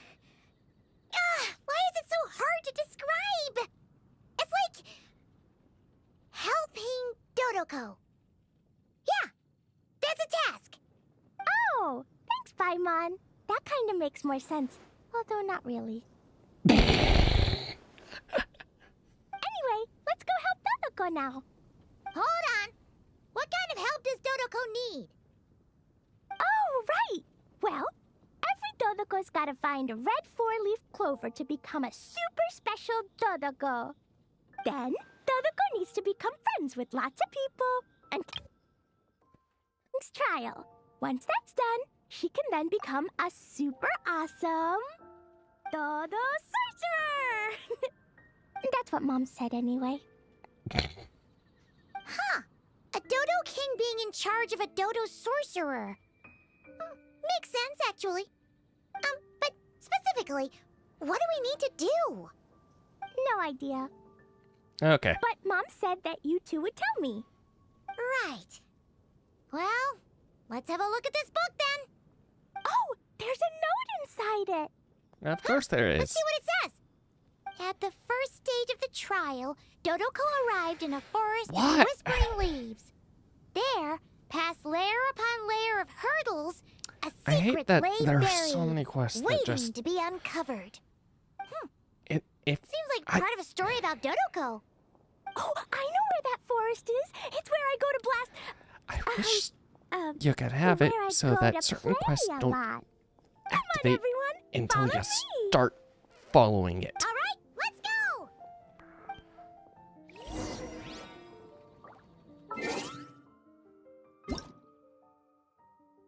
is it so hard to describe? It's like... helping Dodoko. Yeah, that's a task. Oh, thanks, Paimon. That kind of makes more sense, although not really. Anyway, let's go help Dodoko now. Hold on. What kind of help does Dodoko need? Oh, right. Well, every Dodoko's gotta find a red 4-leaf clover to become a super special Dodoko. Then, Dodoko needs to become friends with lots of people and trial. Once that's done, she can then become a super awesome Dodo Sorcerer! That's what Mom said anyway. Huh. A Dodo King being in charge of a Dodo Sorcerer. Makes sense, actually. But specifically, what do we need to do? No idea. Okay. But Mom said that you two would tell me. Right. Well, let's have a look at this book then. Oh, there's a note inside it. Of course there is. Let's see what it says. At the first stage of the trial, Dodoko arrived in a forest of whispering leaves. There, past layer upon layer of hurdles, a I hate secret that lay there are buried, so many quests that waiting just... to be uncovered. Seems like part of a story about Dodoko. Oh, I know where that forest is. It's where I go to blast... I wish you could have it so that certain quests don't activate until you start following it. All right, let's go.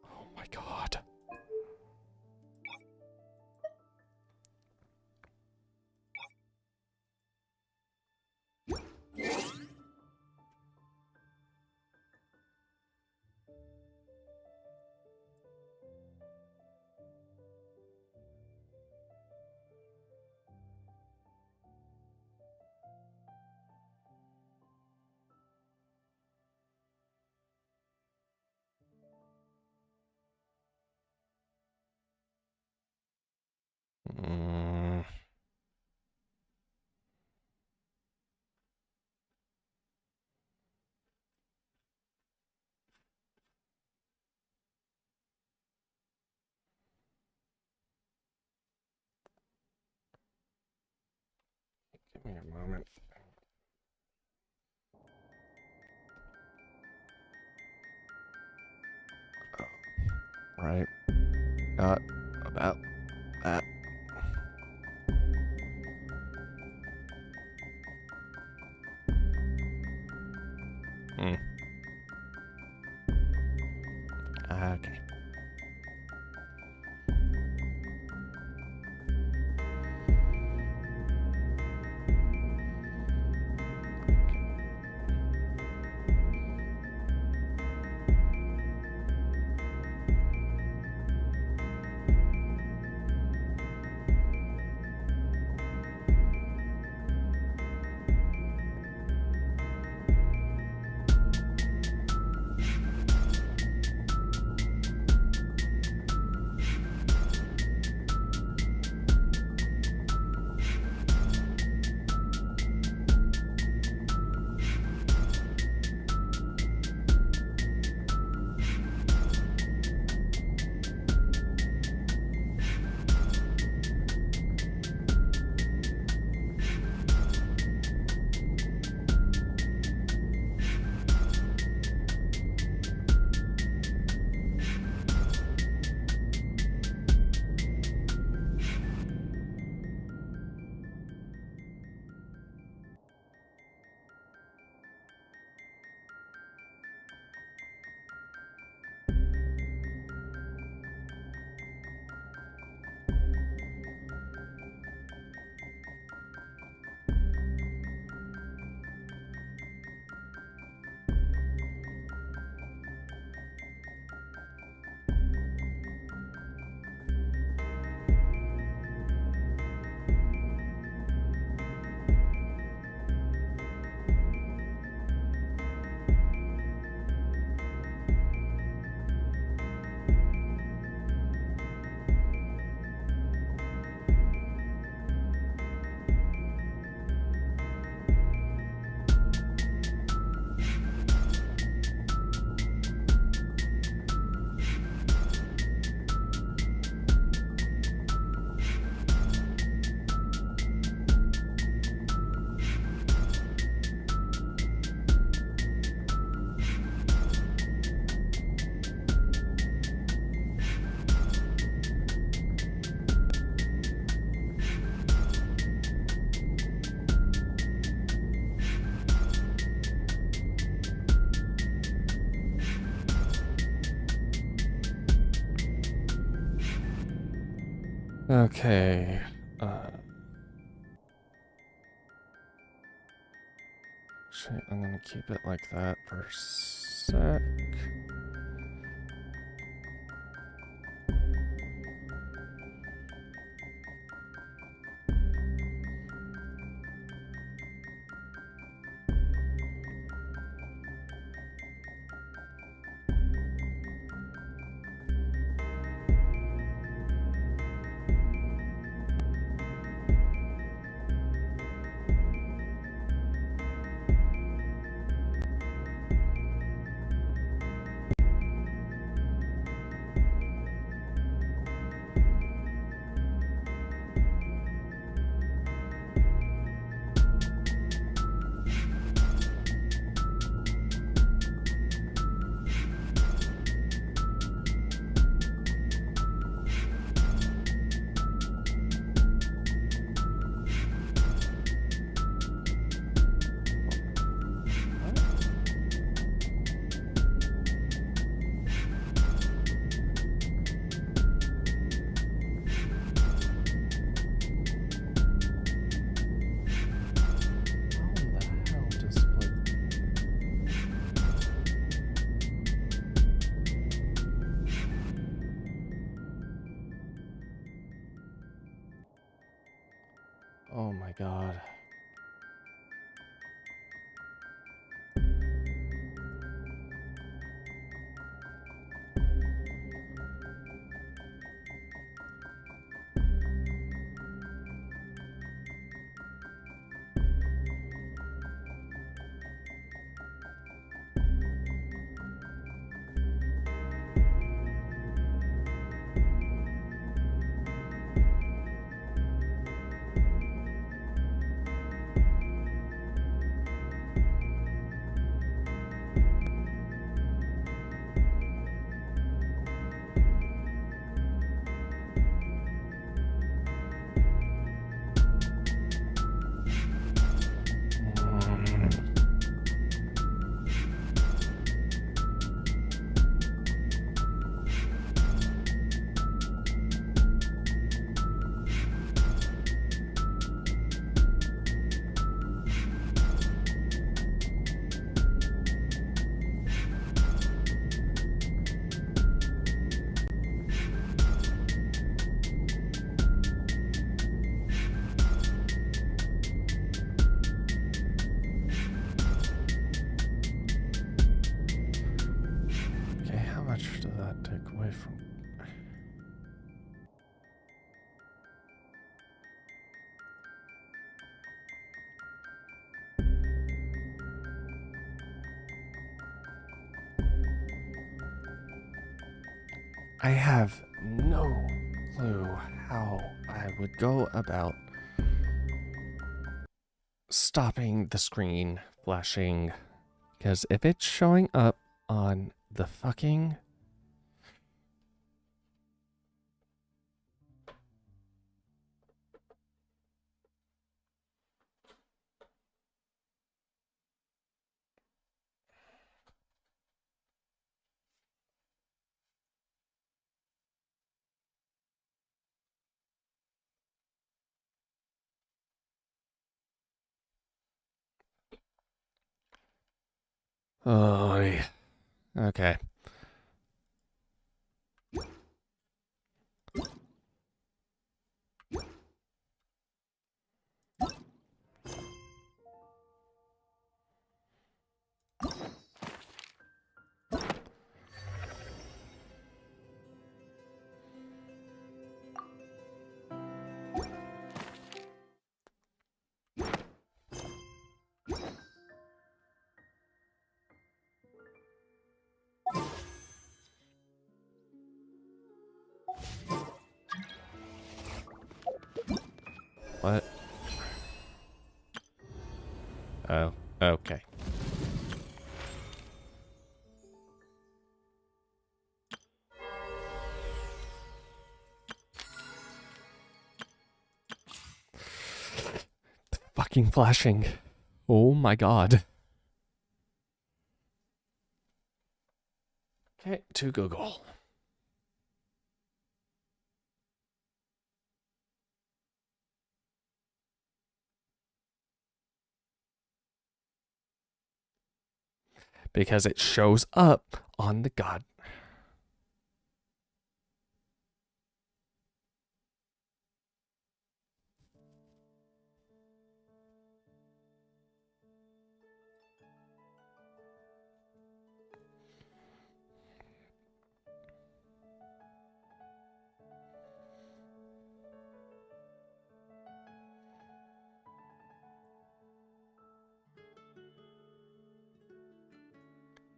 Oh my god. Give me a moment. Oh, right. About that. Okay. Okay. Actually, I'm gonna keep it like that for a sec. Oh my god. I have no clue how I would go about stopping the screen flashing, because if it's showing up on the fucking oh, yeah. Okay. What? Oh, okay. Fucking flashing. Oh my god. Okay, to Google. because it shows up on the god.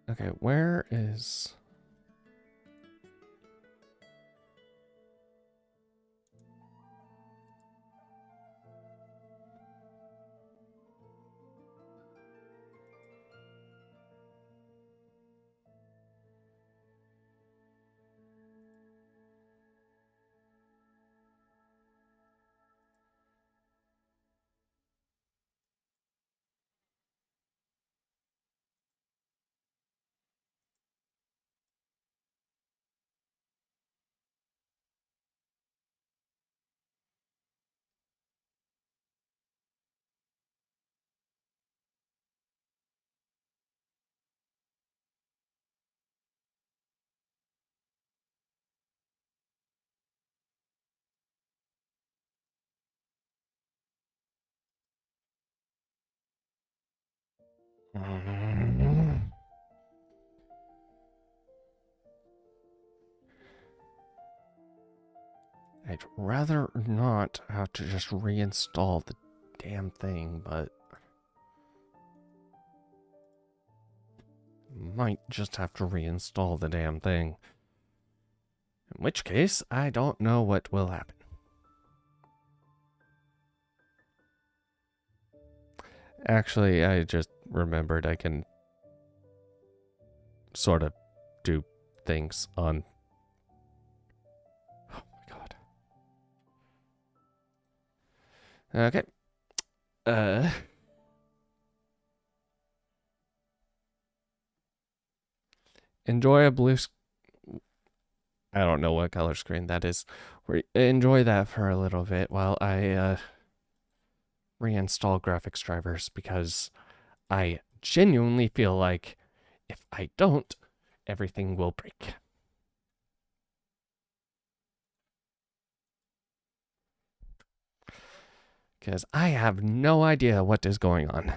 Okay, where is... I'd rather not have to just reinstall the damn thing, but might just have to reinstall the damn thing. In which case, I don't know what will happen. Actually, I just remembered I can sort of do things on... Oh my god. Okay. Enjoy a blue... I don't know what color screen that is. Enjoy that for a little bit while I reinstall graphics drivers, because I genuinely feel like if I don't, everything will break. Because I have no idea what is going on.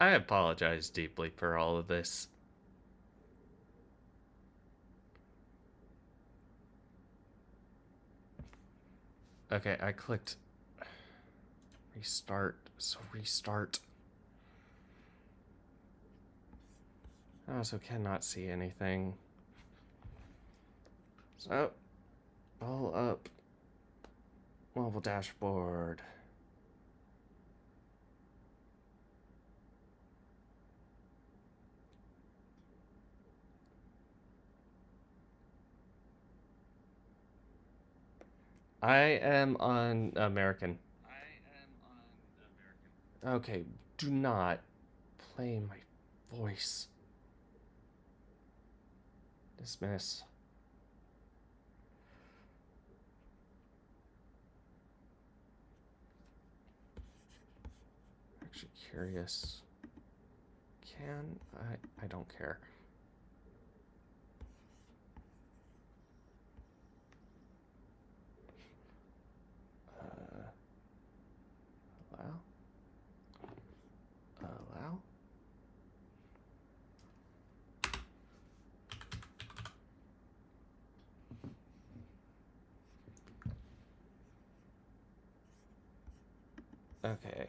I apologize deeply for all of this. Okay, I clicked restart, so restart. I also cannot see anything. So, pull up mobile dashboard. I am on American. Okay, do not play my voice. Dismiss. Actually curious. can. I don't care. Allow. Allow. Okay.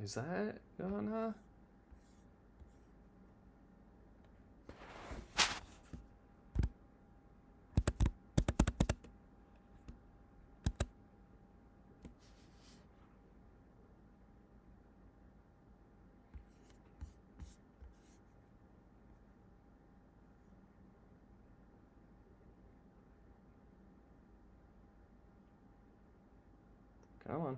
Is that gonna? Come on.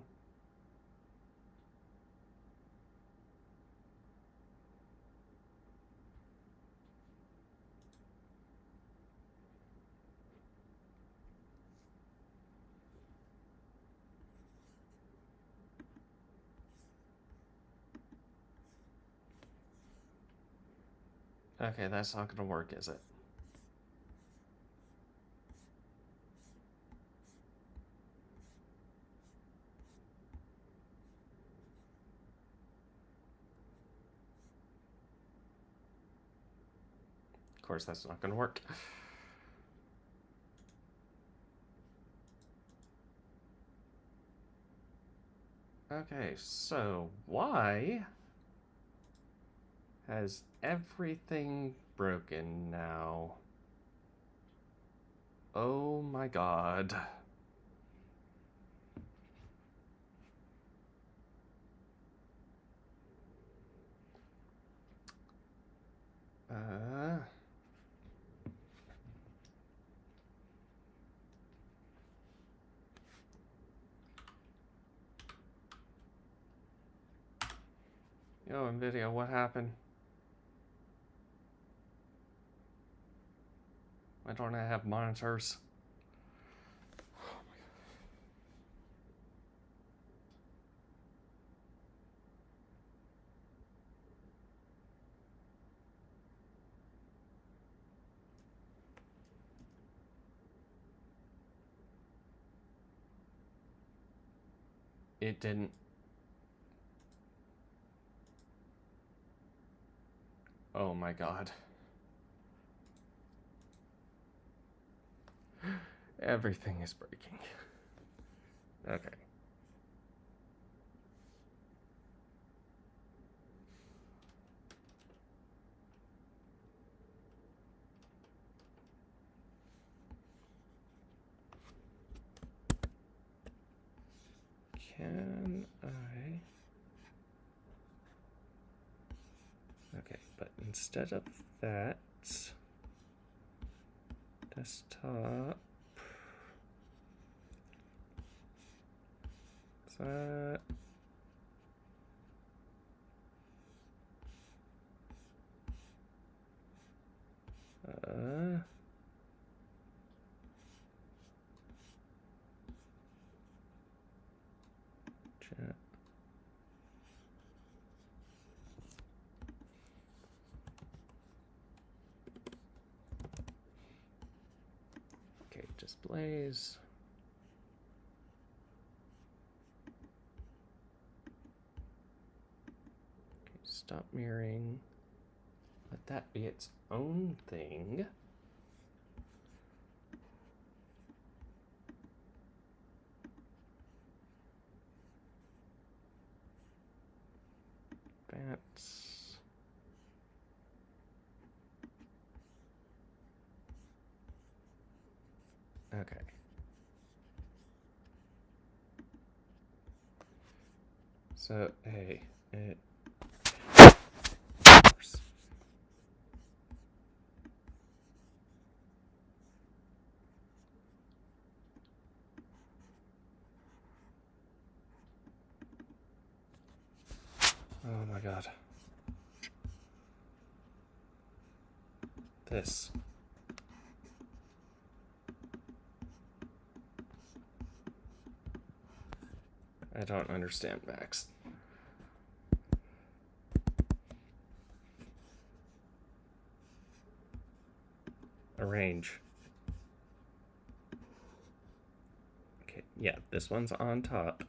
Okay, that's not gonna work, is it? Of course, that's not gonna work. Okay, so why has everything broken now? Oh my god. Yo, NVIDIA, what happened? Why don't I have monitors? It didn't. Oh my god. Everything is breaking. Okay. Can I? Okay, but instead of that, desktop, that, chat. Okay, displays. Okay, stop mirroring. Let that be its own thing. That's okay. So, hey, it... Oh my god. This. I don't understand, Max. Arrange. Okay, yeah, this one's on top.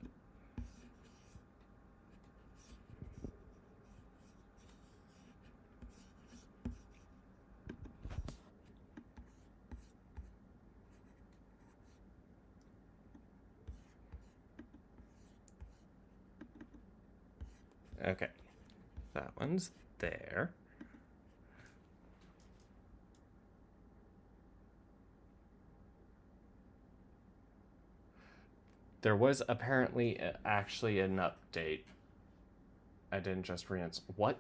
Okay, that one's there. There was apparently actually an update. I didn't just reinstall. What?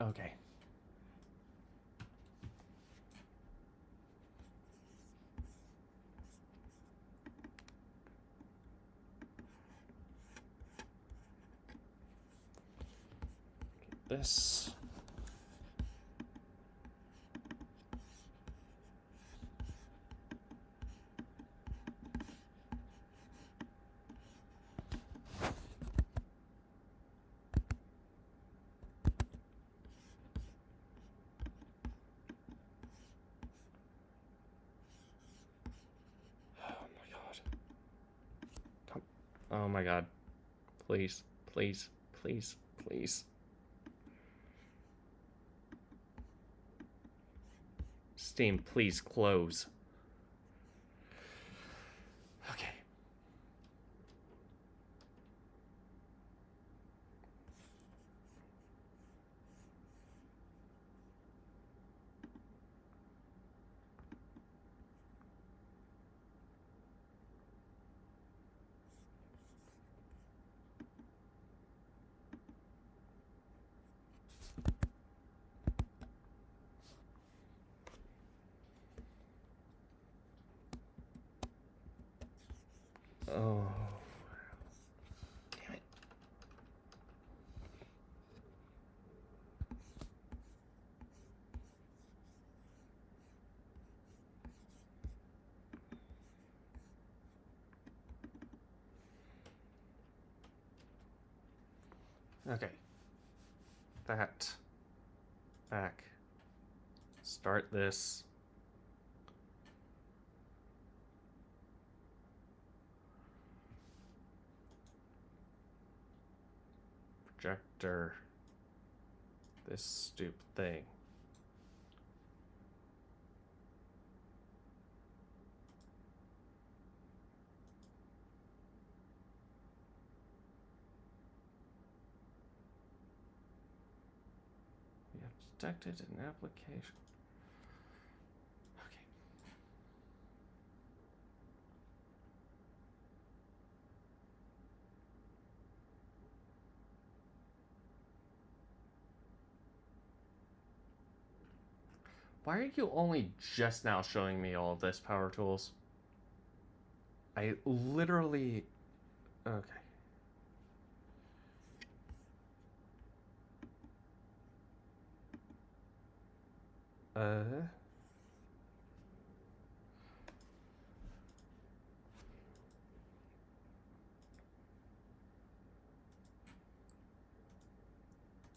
Okay. This. Oh my god. Please, please, please, please. Steam, please close. Okay. Oh. Damn it. Okay. That. Back. Start this. Projector. This stupid thing. We have detected an application. Okay. Why are you only just now showing me all of this, Power Tools? I literally... Okay.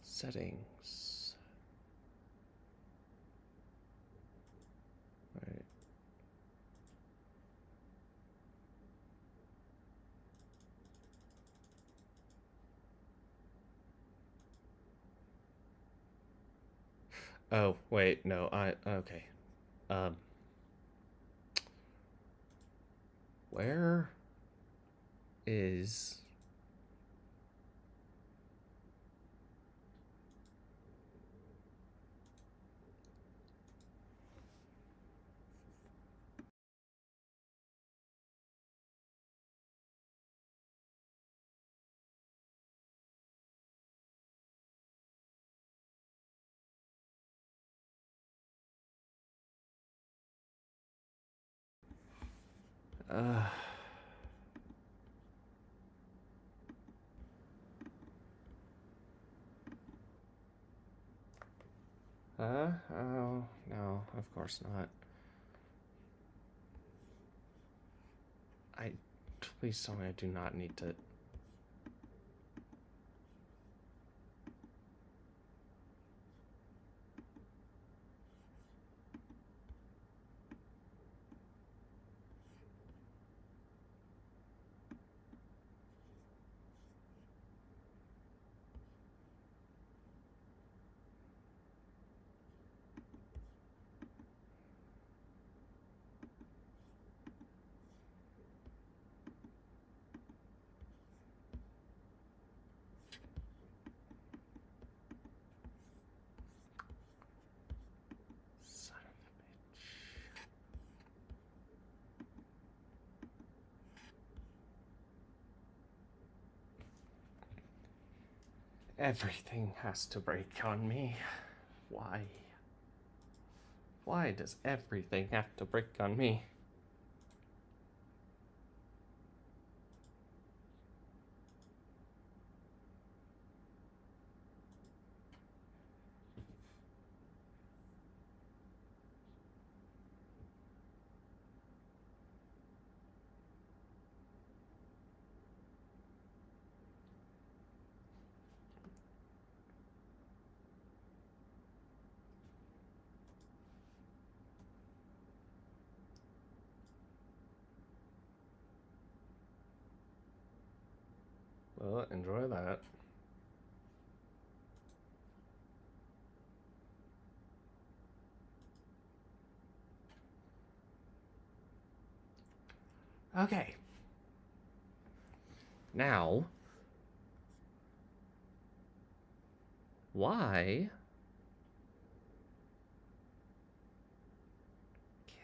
Settings. Right. Oh, wait, no, okay. Where is... Oh, no, of course not. Please tell me I do not need to... Everything has to break on me. Why? Why does everything have to break on me? Well, enjoy that. Okay. Now, why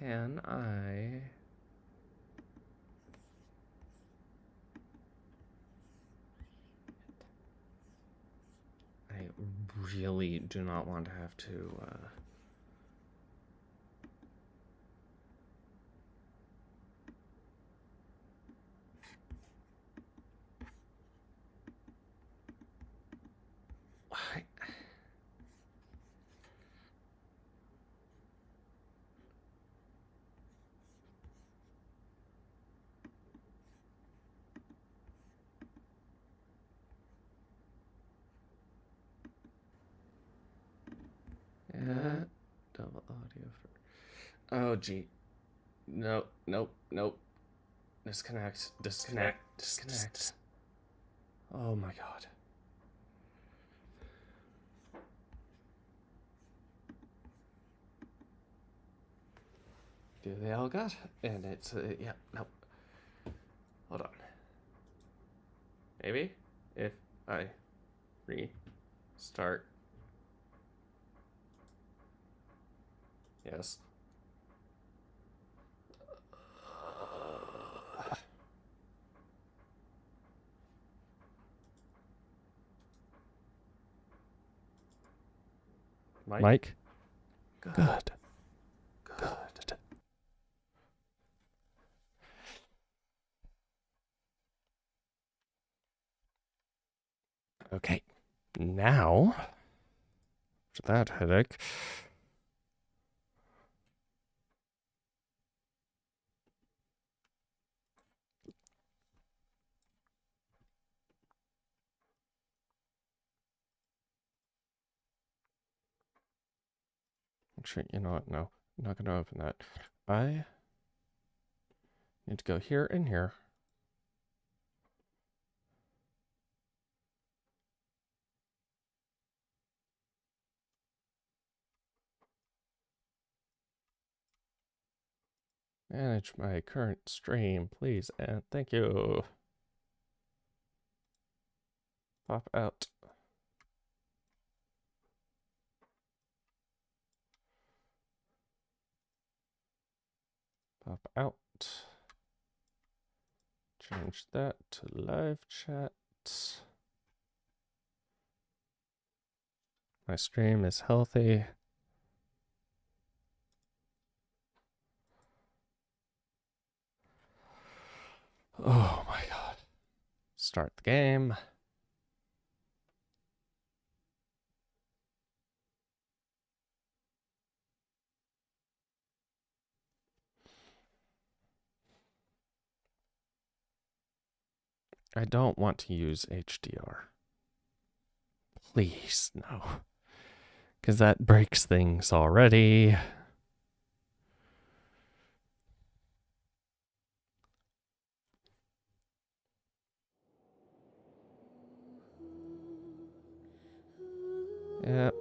can I really do not want to have to why? Double audio for... Oh, gee. No, nope, nope. Disconnect, disconnect, disconnect. Oh my god. Do they all got? And it's, yeah, nope. Hold on. Maybe if I restart. Yes. Mike? Good. Good. Okay. Now, after that headache, actually, you know what? No, I'm not going to open that. I need to go here and here. Manage my current stream, please, and thank you. Pop out. Pop out. Change that to live chat. My stream is healthy. start the game. I don't want to use HDR. Please, no. Because that breaks things already.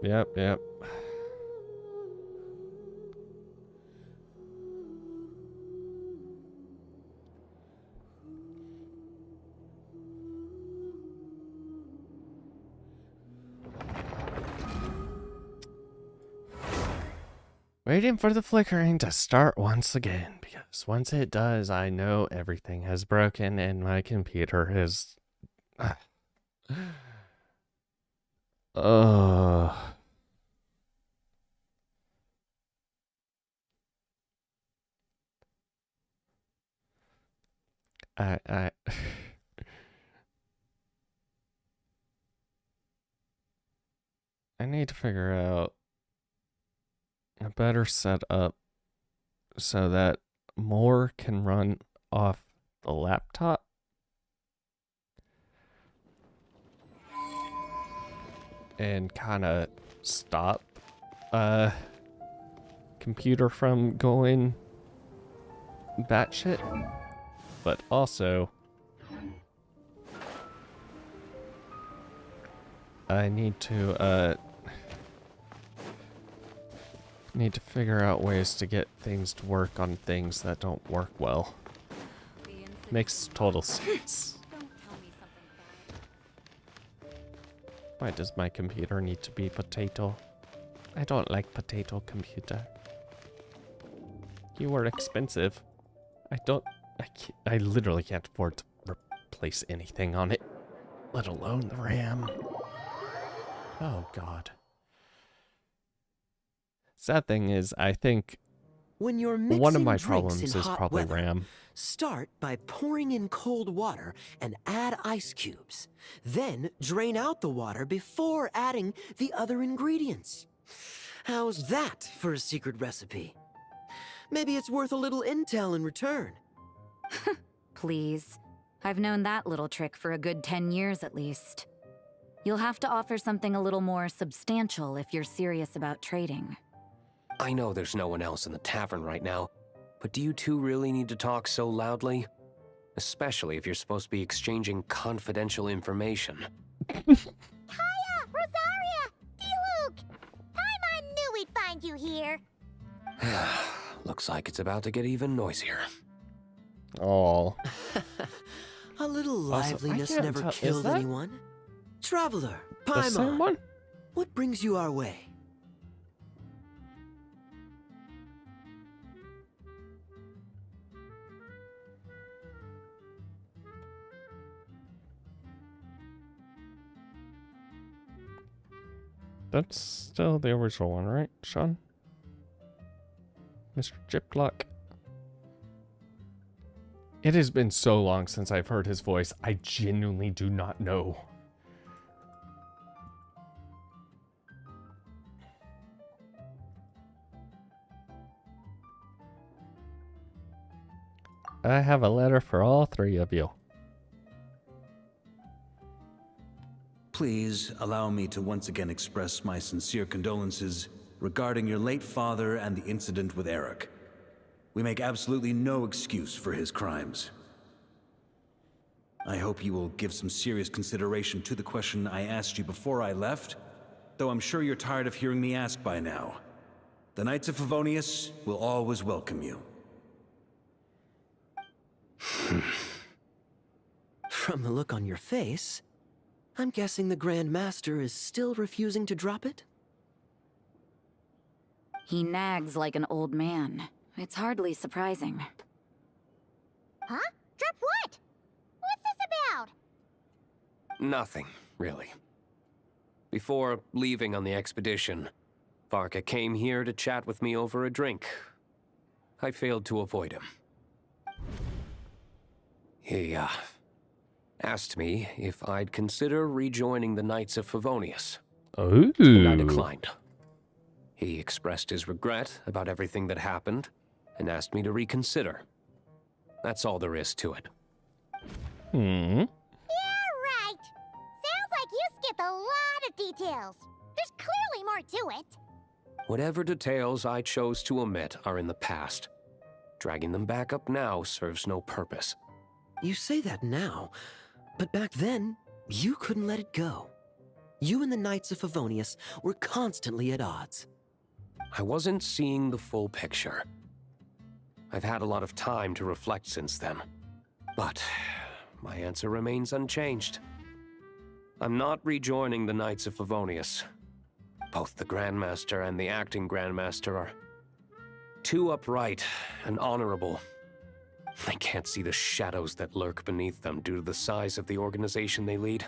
Yep. Waiting for the flickering to start once again, because once it does, I know everything has broken and my computer is... I need to figure out a better setup so that more can run off the laptop. And kind of stop computer from going batshit. But also, I need to figure out ways to get things to work on things that don't work well. Makes total sense. Why does my computer need to be potato? I don't like potato computer. You are expensive. I literally can't afford to replace anything on it, let alone the RAM. Oh God. Sad thing is, I think when you're one of my mixing problems drinks in is hot probably weather, RAM. Start by pouring in cold water and add ice cubes. Then drain out the water before adding the other ingredients. How's that for a secret recipe? Maybe it's worth a little intel in return. Please. I've known that little trick for a good 10 years at least. You'll have to offer something a little more substantial if you're serious about trading. I know there's no one else in the tavern right now, but do you two really need to talk so loudly? Especially if you're supposed to be exchanging confidential information. Kaya! Rosaria! D-Luke! I knew we'd find you here. Looks like it's about to get even noisier. Oh. A little liveliness never killed anyone. Traveler, Paimon, the same one? What brings you our way? That's still the original one, right, Sean? Mr. Gyplock. It has been so long since I've heard his voice, I genuinely do not know. I have a letter for all three of you. Please allow me to once again express my sincere condolences regarding your late father and the incident with Eric. We make absolutely no excuse for his crimes. I hope you will give some serious consideration to the question I asked you before I left, though I'm sure you're tired of hearing me ask by now. The Knights of Favonius will always welcome you. From the look on your face, I'm guessing the Grand Master is still refusing to drop it? He nags like an old man. It's hardly surprising. Huh? Drop what? What's this about? Nothing, really. Before leaving on the expedition, Varka came here to chat with me over a drink. I failed to avoid him. He, asked me if I'd consider rejoining the Knights of Favonius. Ooh. And I declined. He expressed his regret about everything that happened and asked me to reconsider. That's all there is to it. Yeah, right. Sounds like you skipped a lot of details. There's clearly more to it. Whatever details I chose to omit are in the past. Dragging them back up now serves no purpose. You say that now, but back then, you couldn't let it go. You and the Knights of Favonius were constantly at odds. I wasn't seeing the full picture. I've had a lot of time to reflect since then. But my answer remains unchanged. I'm not rejoining the Knights of Favonius. Both the Grandmaster and the acting Grandmaster are too upright and honorable. I can't see the shadows that lurk beneath them due to the size of the organization they lead.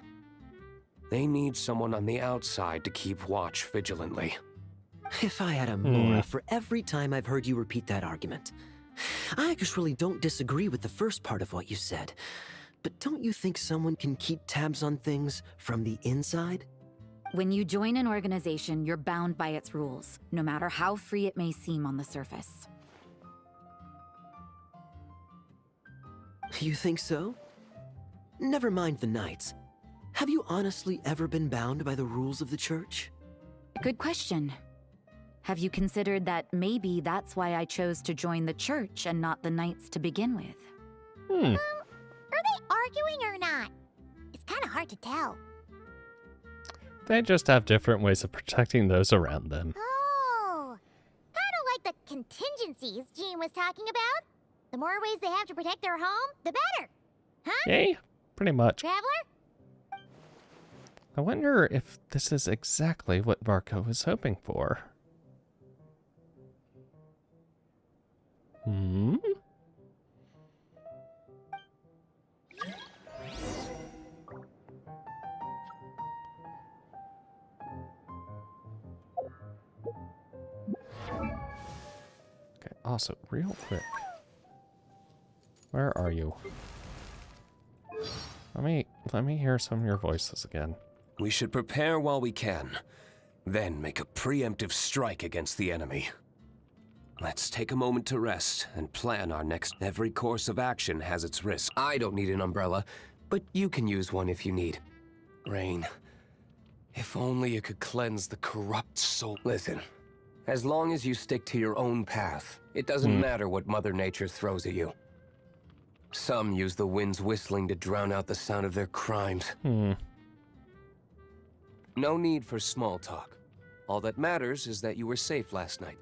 They need someone on the outside to keep watch vigilantly. If I had a Mora for every time I've heard you repeat that argument. I actually don't disagree with the first part of what you said. But don't you think someone can keep tabs on things from the inside? When you join an organization, you're bound by its rules, no matter how free it may seem on the surface. You think so? Never mind the Knights. Have you honestly ever been bound by the rules of the Church? Good question. Have you considered that maybe that's why I chose to join the Church and not the Knights to begin with? Are they arguing or not? It's kind of hard to tell. They just have different ways of protecting those around them. Oh, kind of like the contingencies Jean was talking about. The more ways they have to protect their home, the better. Huh? Yay, pretty much. Traveler? I wonder if this is exactly what Varka was hoping for. Okay, also, real quick. Where are you? Let me hear some of your voices again. We should prepare while we can, then make a preemptive strike against the enemy. Let's take a moment to rest and plan our next. Every course of action has its risks. I don't need an umbrella, but you can use one if you need. Rain, if only you could cleanse the corrupt soul. Listen, as long as you stick to your own path, it doesn't matter what Mother Nature throws at you. Some use the wind's whistling to drown out the sound of their crimes. No need for small talk. All that matters is that you were safe last night.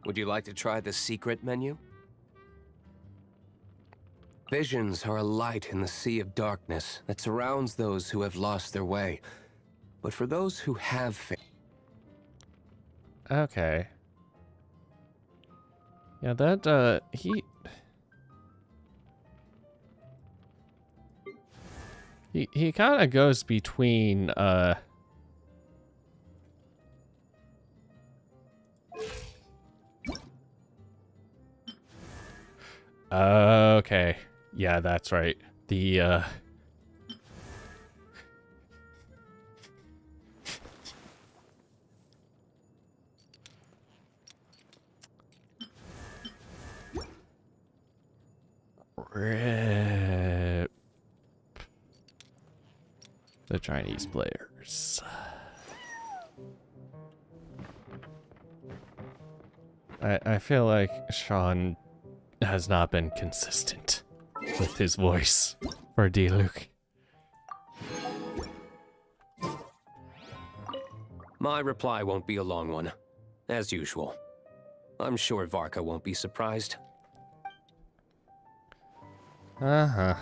Would you like to try the secret menu? Visions are a light in the sea of darkness that surrounds those who have lost their way. But for those who have faith... Okay. Yeah, that, He kind of goes between, okay. Yeah, that's right. The, Rip the Chinese players. I feel like Sean has not been consistent with his voice for D-Luke. My reply won't be a long one, as usual. I'm sure Varka won't be surprised. Uh-huh.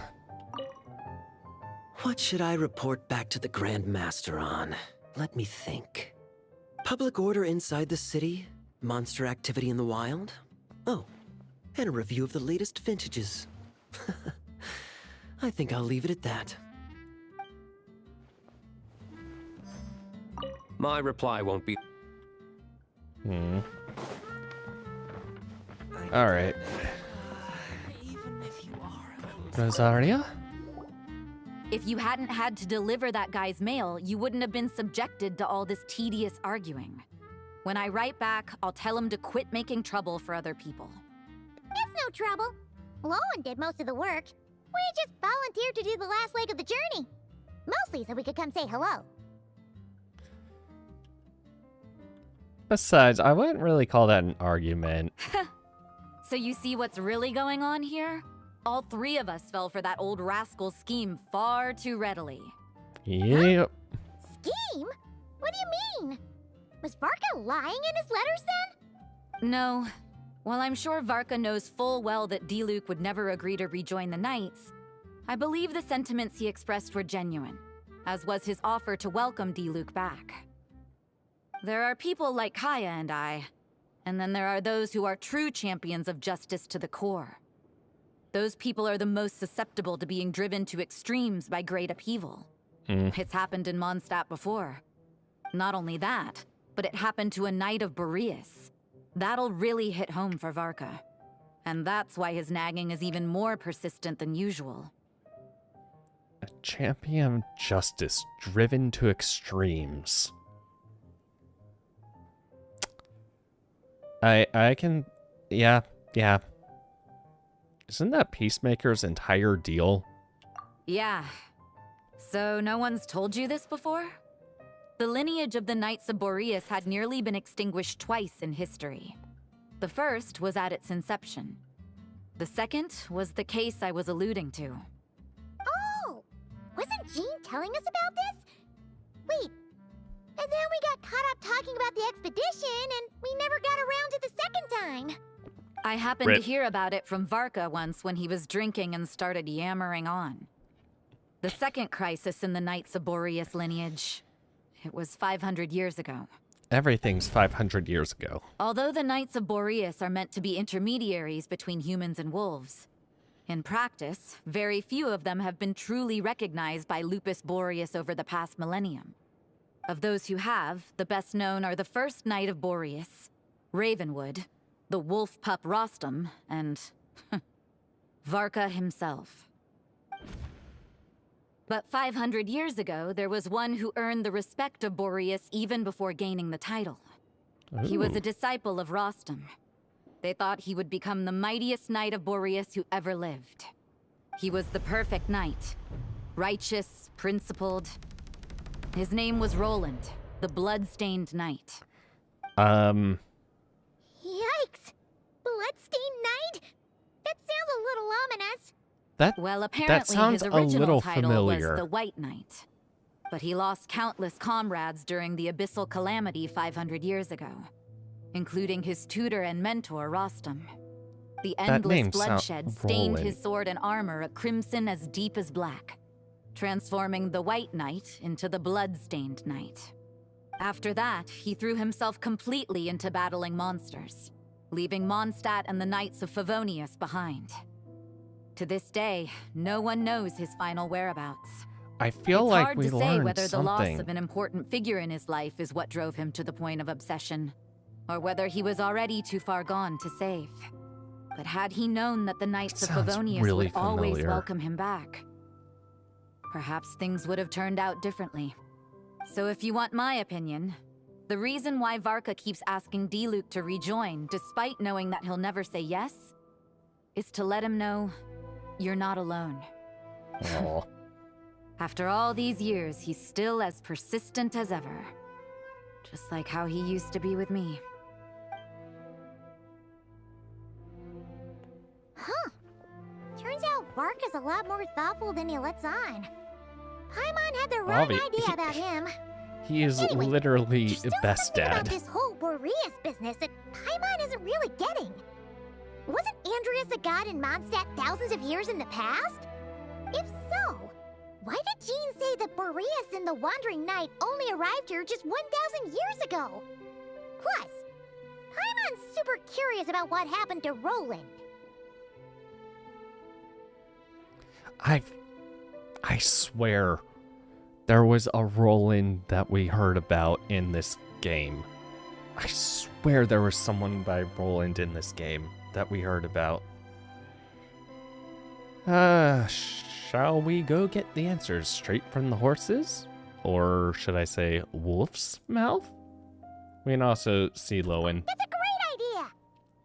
What should I report back to the Grand Master on? Let me think. Public order inside the city? Monster activity in the wild? Oh, and a review of the latest vintages. I think I'll leave it at that. My reply won't be... Alright. Rosaria? If you hadn't had to deliver that guy's mail, you wouldn't have been subjected to all this tedious arguing. When I write back, I'll tell him to quit making trouble for other people. It's no trouble. Lowen did most of the work. We just volunteered to do the last leg of the journey. Mostly so we could come say hello. Besides, I wouldn't really call that an argument. So you see what's really going on here? All three of us fell for that old rascal's scheme far too readily. Yep. Scheme? What do you mean? Was Varka lying in his letters then? No. While I'm sure Varka knows full well that Diluc would never agree to rejoin the Knights, I believe the sentiments he expressed were genuine, as was his offer to welcome Diluc back. There are people like Kaya and I, and then there are those who are true champions of justice to the core. Those people are the most susceptible to being driven to extremes by great upheaval. It's happened in Mondstadt before. Not only that, but it happened to a Knight of Boreas. That'll really hit home for Varka. And that's why his nagging is even more persistent than usual. A champion of justice driven to extremes. I can... Yeah. Isn't that Peacemaker's entire deal? Yeah. So no one's told you this before? The lineage of the Knights of Boreas had nearly been extinguished twice in history. The first was at its inception. The second was the case I was alluding to. Oh! Wasn't Jean telling us about this? Wait. And then we got caught up talking about the expedition, and we never got around to the second time. I happened to hear about it from Varka once when he was drinking and started yammering on. The second crisis in the Knights of Boreas lineage. It was 500 years ago. Everything's 500 years ago. Although the Knights of Boreas are meant to be intermediaries between humans and wolves, in practice, very few of them have been truly recognized by Lupus Boreas over the past millennium. Of those who have, the best known are the first Knight of Boreas, Ravenwood, the wolf pup Rostam, and Varka himself. But 500 years ago, there was one who earned the respect of Boreas even before gaining the title. Ooh. He was a disciple of Rostam. They thought he would become the mightiest Knight of Boreas who ever lived. He was the perfect knight. Righteous, principled. His name was Roland, the blood-stained knight. Yikes! Bloodstained Knight? That sounds a little ominous. Well, apparently his original title was the White Knight. But he lost countless comrades during the Abyssal Calamity 500 years ago, including his tutor and mentor, Rostam. The endless bloodshed stained his sword and armor a crimson as deep as black, transforming the White Knight into the Blood-Stained Knight. After that, he threw himself completely into battling monsters, leaving Mondstadt and the Knights of Favonius behind. To this day, no one knows his final whereabouts. I feel like we learned something. It's hard to say whether the loss of an important figure in his life is what drove him to the point of obsession, or whether he was already too far gone to save. But had he known that the Knights of Favonius would always welcome him back, perhaps things would have turned out differently. So if you want my opinion, the reason why Varka keeps asking Diluc to rejoin, despite knowing that he'll never say yes, is to let him know you're not alone. Oh. After all these years, he's still as persistent as ever. Just like how he used to be with me. Huh. Turns out Varka's a lot more thoughtful than he lets on. Paimon had the wrong idea about him. He is literally best dad. About this whole Boreas business that Paimon isn't really getting. Wasn't Andreas a god in Mondstadt thousands of years in the past? If so, why did Jean say that Boreas and the Wandering Knight only arrived here just 1,000 years ago? Plus, Paimon's super curious about what happened to Roland. I swear, there was a Roland that we heard about in this game. I swear there was someone by Roland in this game that we heard about. shall we go get the answers straight from the horses? Or should I say wolf's mouth? We can also see Lowen. That's a great idea!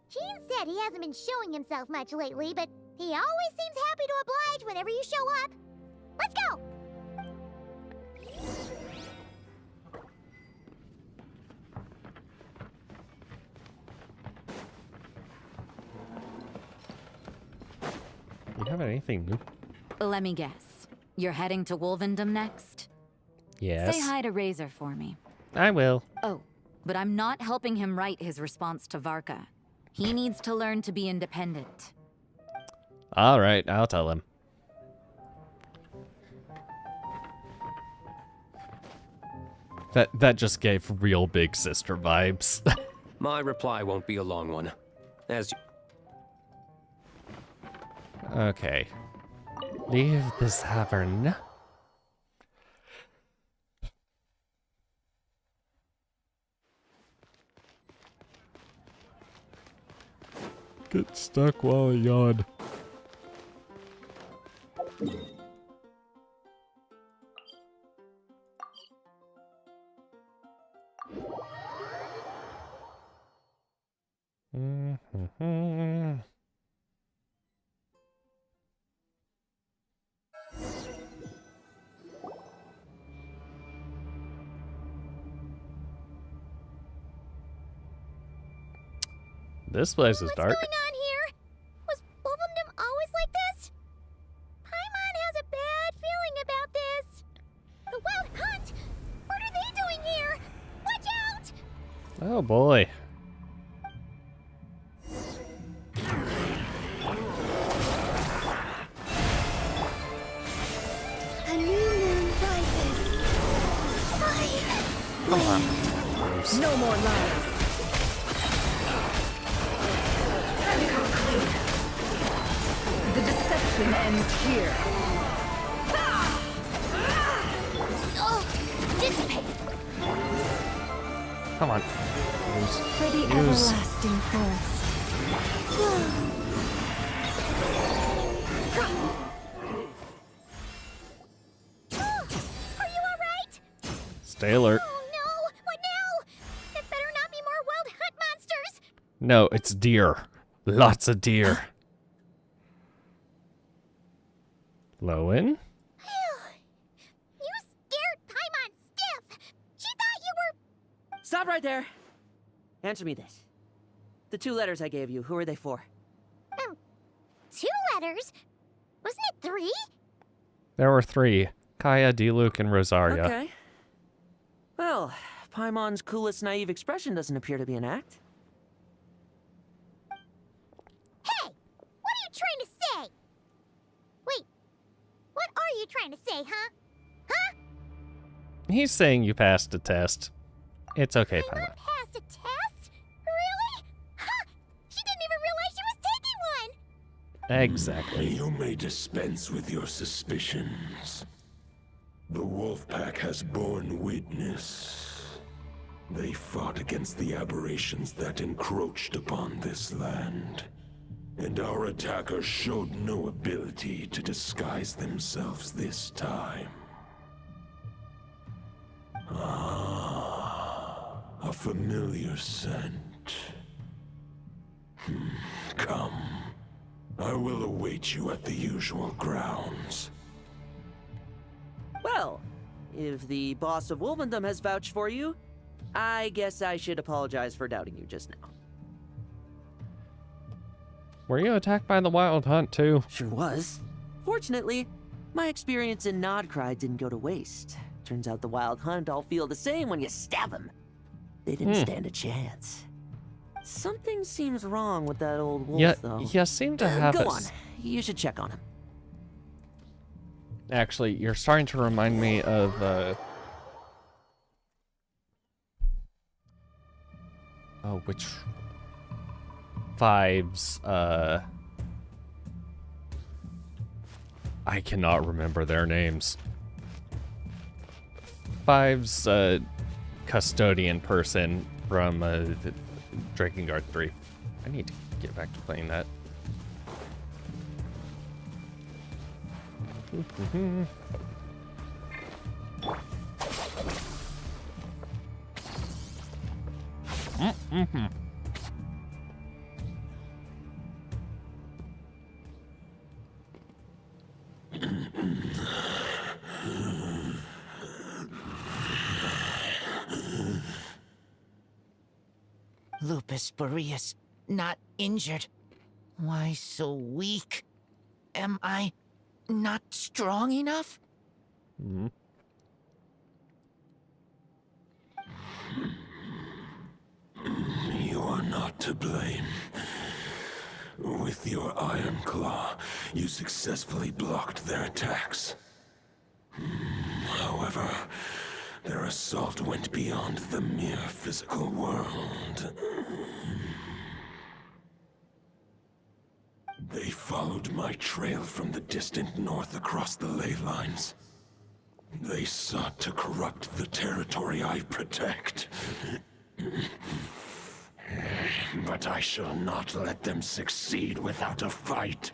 Gene said he hasn't been showing himself much lately, but he always seems happy to oblige whenever you show up. Let's go! Do you have anything new? Let me guess. You're heading to Wolvendom next? Yes. Say hi to Razor for me. I will. Oh, but I'm not helping him write his response to Varka. He needs to learn to be independent. All right, I'll tell him. That just gave real big sister vibes. My reply won't be a long one. As you... Okay. Leave the tavern. Get stuck while I yawn. This place is dark. What's going on here? Was Wolvendom always like this? Paimon has a bad feeling about this. The Wild Hunt? What are they doing here? Watch out! Oh boy. A new moon rises. Come on. No more lies. The deception ends here. Oh, dissipate. Come on. For the everlasting forest. Are you alright? Stay alert. Oh no! What now? It better not be more wild hunt monsters! No, it's deer. Lots of deer. Lowen? You scared Paimon stiff! She thought you were... Stop right there! Answer me this. The 2 letters I gave you, who are they for? 2 letters? Wasn't it 3? There were 3. Kaya, Diluc, and Rosaria. Okay. Well, Paimon's coolest naive expression doesn't appear to be an act. Hey! What are you trying to say? Wait, what are you trying to say, huh? Huh? He's saying you passed a test. It's okay, Paimon. Passed a test? Really? Huh! She didn't even realize she was taking one! Exactly. You may dispense with your suspicions. The wolf pack has borne witness. They fought against the aberrations that encroached upon this land. And our attackers showed no ability to disguise themselves this time. Ah, a familiar scent. Come. I will await you at the usual grounds. Well, if the boss of Wolvendom has vouched for you, I guess I should apologize for doubting you just now. Were you attacked by the Wild Hunt, too? Sure was. Fortunately, my experience in Nodcry didn't go to waste. Turns out the Wild Hunt all feel the same when you stab them. They didn't stand a chance. Something seems wrong with that old wolf, though. You seem to have Go on. You should check on him. Actually, you're starting to remind me of, oh, which... 5's, I cannot remember their names. 5's, custodian person from, Drakengard 3. I need to get back to playing that. Lupus Boreas, not injured. Why so weak? Am I not strong enough? You are not to blame. With your Iron Claw, you successfully blocked their attacks. However, their assault went beyond the mere physical world. They followed my trail from the distant north across the ley lines. They sought to corrupt the territory I protect. But I shall not let them succeed without a fight.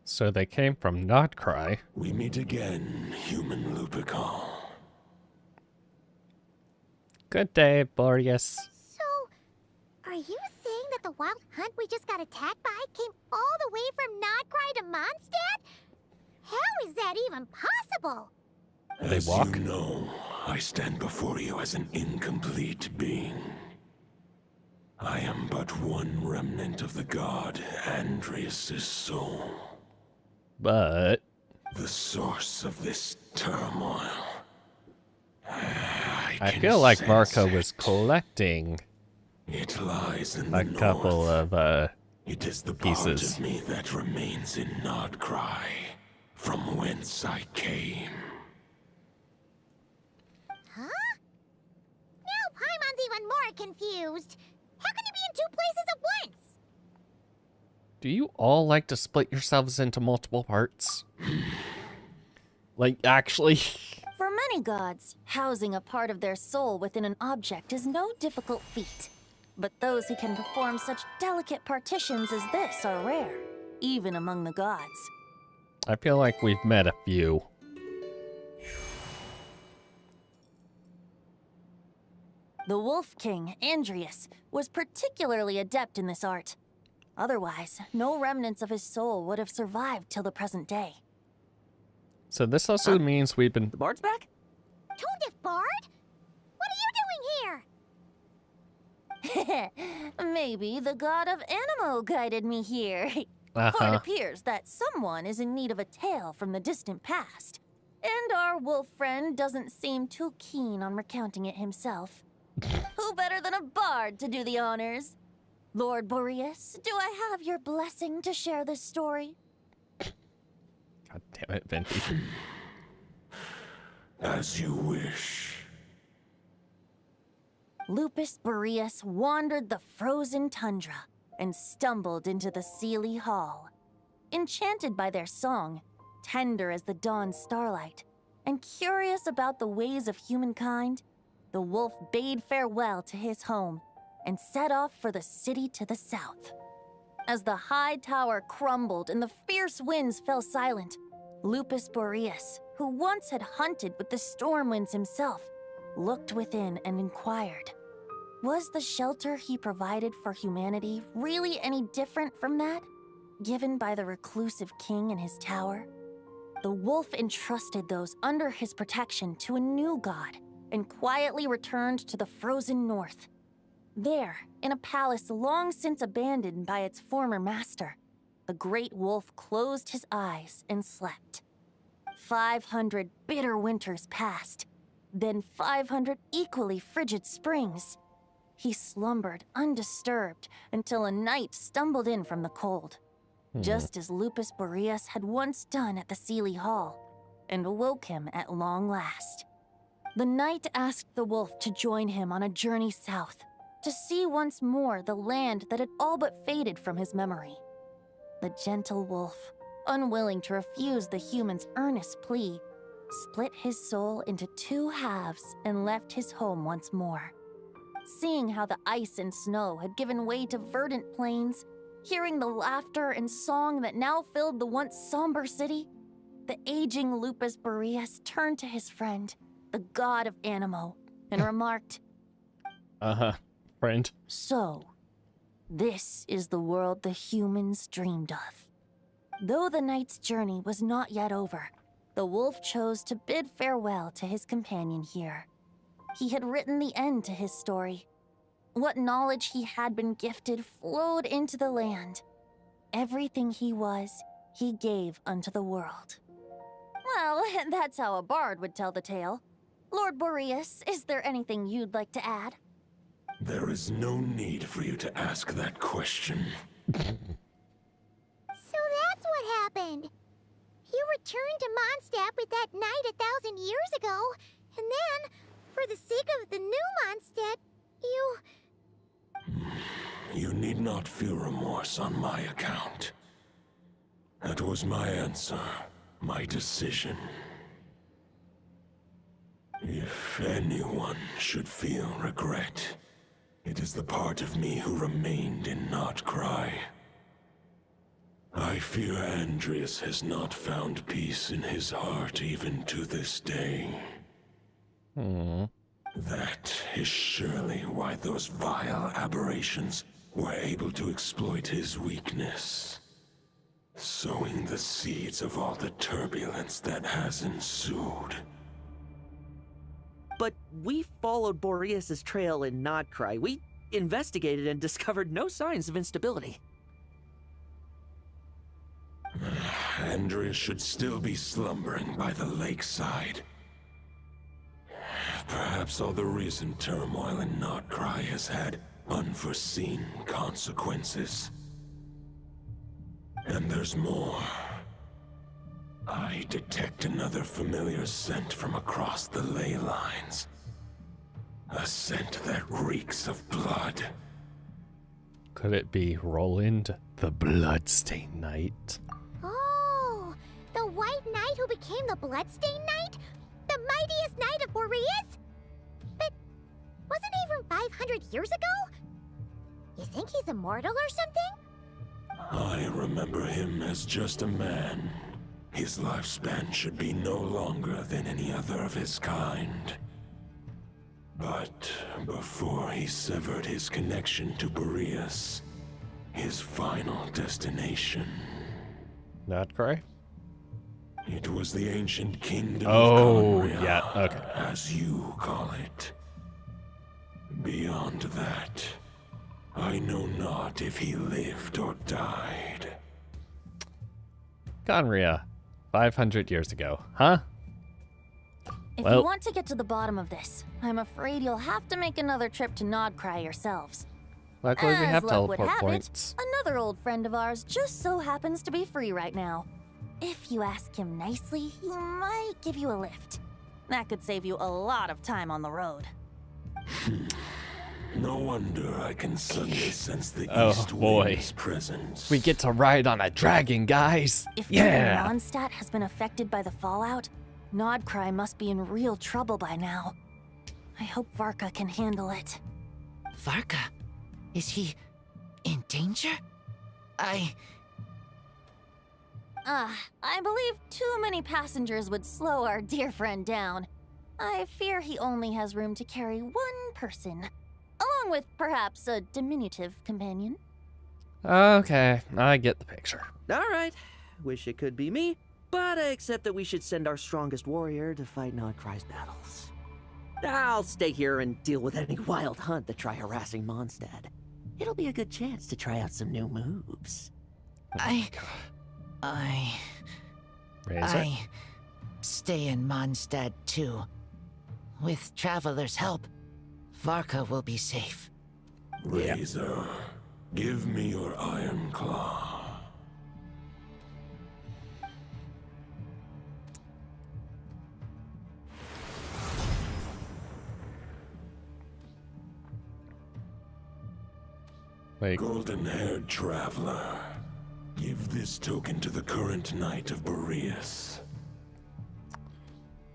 So they came from Notcry. We meet again, human Lupical. Good day, Boreas. So, are you saying that the wild hunt we just got attacked by came all the way from Notcry to Mondstadt? How is that even possible? As you know, I stand before you as an incomplete being. I am but one remnant of the god Andreas' soul. But the source of this turmoil. I feel like Varka was collecting it lies in a couple of it is the pieces. Part of me that remains in Notcry, from whence I came. Huh? Now Paimon's even more confused. How can you be in two places at once? Do you all like to split yourselves into multiple parts? Like, actually? For many gods, housing a part of their soul within an object is no difficult feat. But those who can perform such delicate partitions as this are rare, even among the gods. I feel like we've met a few. The Wolf King, Andreas, was particularly adept in this art. Otherwise, no remnants of his soul would have survived till the present day. So this also means we've been... The Bard's back? Tone-deaf Bard? What are you doing here? Maybe the god of Animo guided me here. For it appears that someone is in need of a tale from the distant past. And our wolf friend doesn't seem too keen on recounting it himself. Who better than a bard to do the honors? Lord Boreas, do I have your blessing to share this story? God damn it, Venti. As you wish. Lupus Boreas wandered the frozen tundra and stumbled into the Sealy Hall. Enchanted by their song, tender as the dawn's starlight, and curious about the ways of humankind, the wolf bade farewell to his home and set off for the city to the south. As the high tower crumbled and the fierce winds fell silent, Lupus Boreas, who once had hunted with the storm winds himself, looked within and inquired, was the shelter he provided for humanity really any different from that given by the reclusive king in his tower? The wolf entrusted those under his protection to a new god and quietly returned to the frozen north. There, in a palace long since abandoned by its former master, the great wolf closed his eyes and slept. 500 bitter winters passed, then 500 equally frigid springs. He slumbered undisturbed until a night stumbled in from the cold, just as Lupus Boreas had once done at the Sealy Hall, and awoke him at long last. The night asked the wolf to join him on a journey south, to see once more the land that had all but faded from his memory. The gentle wolf, unwilling to refuse the human's earnest plea, split his soul into two halves and left his home once more. Seeing how the ice and snow had given way to verdant plains, hearing the laughter and song that now filled the once somber city, the aging Lupus Boreas turned to his friend, the god of Animo, and remarked, friend. "So, this is the world the humans dreamed of." Though the knight's journey was not yet over, the wolf chose to bid farewell to his companion here. He had written the end to his story. What knowledge he had been gifted flowed into the land. Everything he was, he gave unto the world. Well, that's how a bard would tell the tale. Lord Boreas, is there anything you'd like to add? There is no need for you to ask that question. So that's what happened. You returned to Mondstadt with that knight 1,000 years ago, and then, for the sake of the new Mondstadt, you... You need not feel remorse on my account. That was my answer, my decision. If anyone should feel regret, it is the part of me who remained in Notcry. I fear Andreas has not found peace in his heart even to this day. That is surely why those vile aberrations were able to exploit his weakness, sowing the seeds of all the turbulence that has ensued. But we followed Boreas' trail in Notcry. We investigated and discovered no signs of instability. Andreas should still be slumbering by the lakeside. Perhaps all the recent turmoil in Notcry has had unforeseen consequences. And there's more. I detect another familiar scent from across the ley lines. A scent that reeks of blood. Could it be Roland, the Bloodstained Knight? Oh, the White Knight who became the Bloodstained Knight? The mightiest knight of Boreas? But wasn't he from 500 years ago? You think he's immortal or something? I remember him as just a man. His lifespan should be no longer than any other of his kind. But before he severed his connection to Boreas, his final destination... Notcry? It was the ancient kingdom of Conria, yeah, okay. as you call it. Beyond that, I know not if he lived or died. Conria, 500 years ago, huh? If you want to get to the bottom of this, I'm afraid you'll have to make another trip to Nodcry yourselves. Luckily, we have teleport points. Another old friend of ours just so happens to be free right now. If you ask him nicely, he might give you a lift. That could save you a lot of time on the road. No wonder I can suddenly sense the east wind's presence. We get to ride on a dragon, guys! If yeah! Mondstadt has been affected by the fallout, Nodcry must be in real trouble by now. I hope Varka can handle it. Varka? Is he in danger? I believe too many passengers would slow our dear friend down. I fear he only has room to carry one person, along with perhaps a diminutive companion. Okay, I get the picture. Alright, wish it could be me, but I accept that we should send our strongest warrior to fight Nodcry's battles. I'll stay here and deal with any wild hunt that try harassing Mondstadt. It'll be a good chance to try out some new moves. I stay in Mondstadt too. With Traveler's help, Varka will be safe. Razor, give me your iron claw. Golden-haired traveler, give this token to the current knight of Boreas.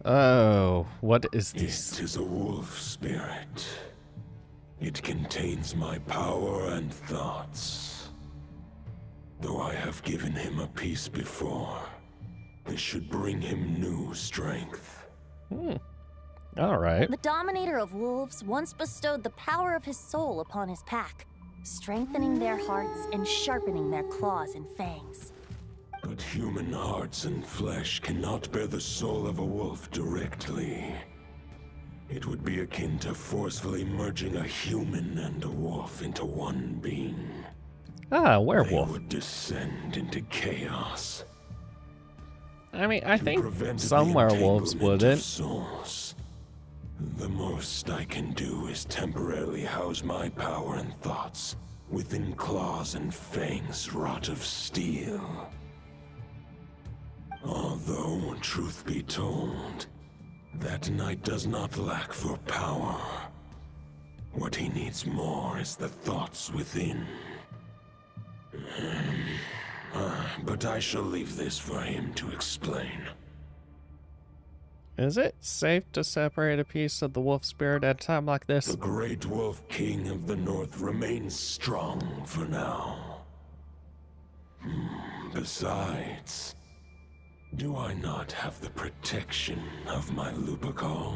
Oh, what is this? It is a wolf spirit. It contains my power and thoughts. Though I have given him a piece before, This should bring him new strength. All right. The Dominator of Wolves once bestowed the power of his soul upon his pack, strengthening their hearts and sharpening their claws and fangs. But human hearts and flesh cannot bear the soul of a wolf directly. It would be akin to forcefully merging a human and a wolf into one being. Ah, werewolf. They would descend into chaos. I mean, I think prevent some the werewolves entanglement wouldn't. of souls. The most I can do is temporarily house my power and thoughts within claws and fangs wrought of steel. Although, truth be told, that knight does not lack for power. What he needs more is the thoughts within. But I shall leave this for him to explain. Is it safe to separate a piece of the wolf spirit at a time like this? The great wolf king of the north remains strong for now. Besides, do I not have the protection of my Lupacol?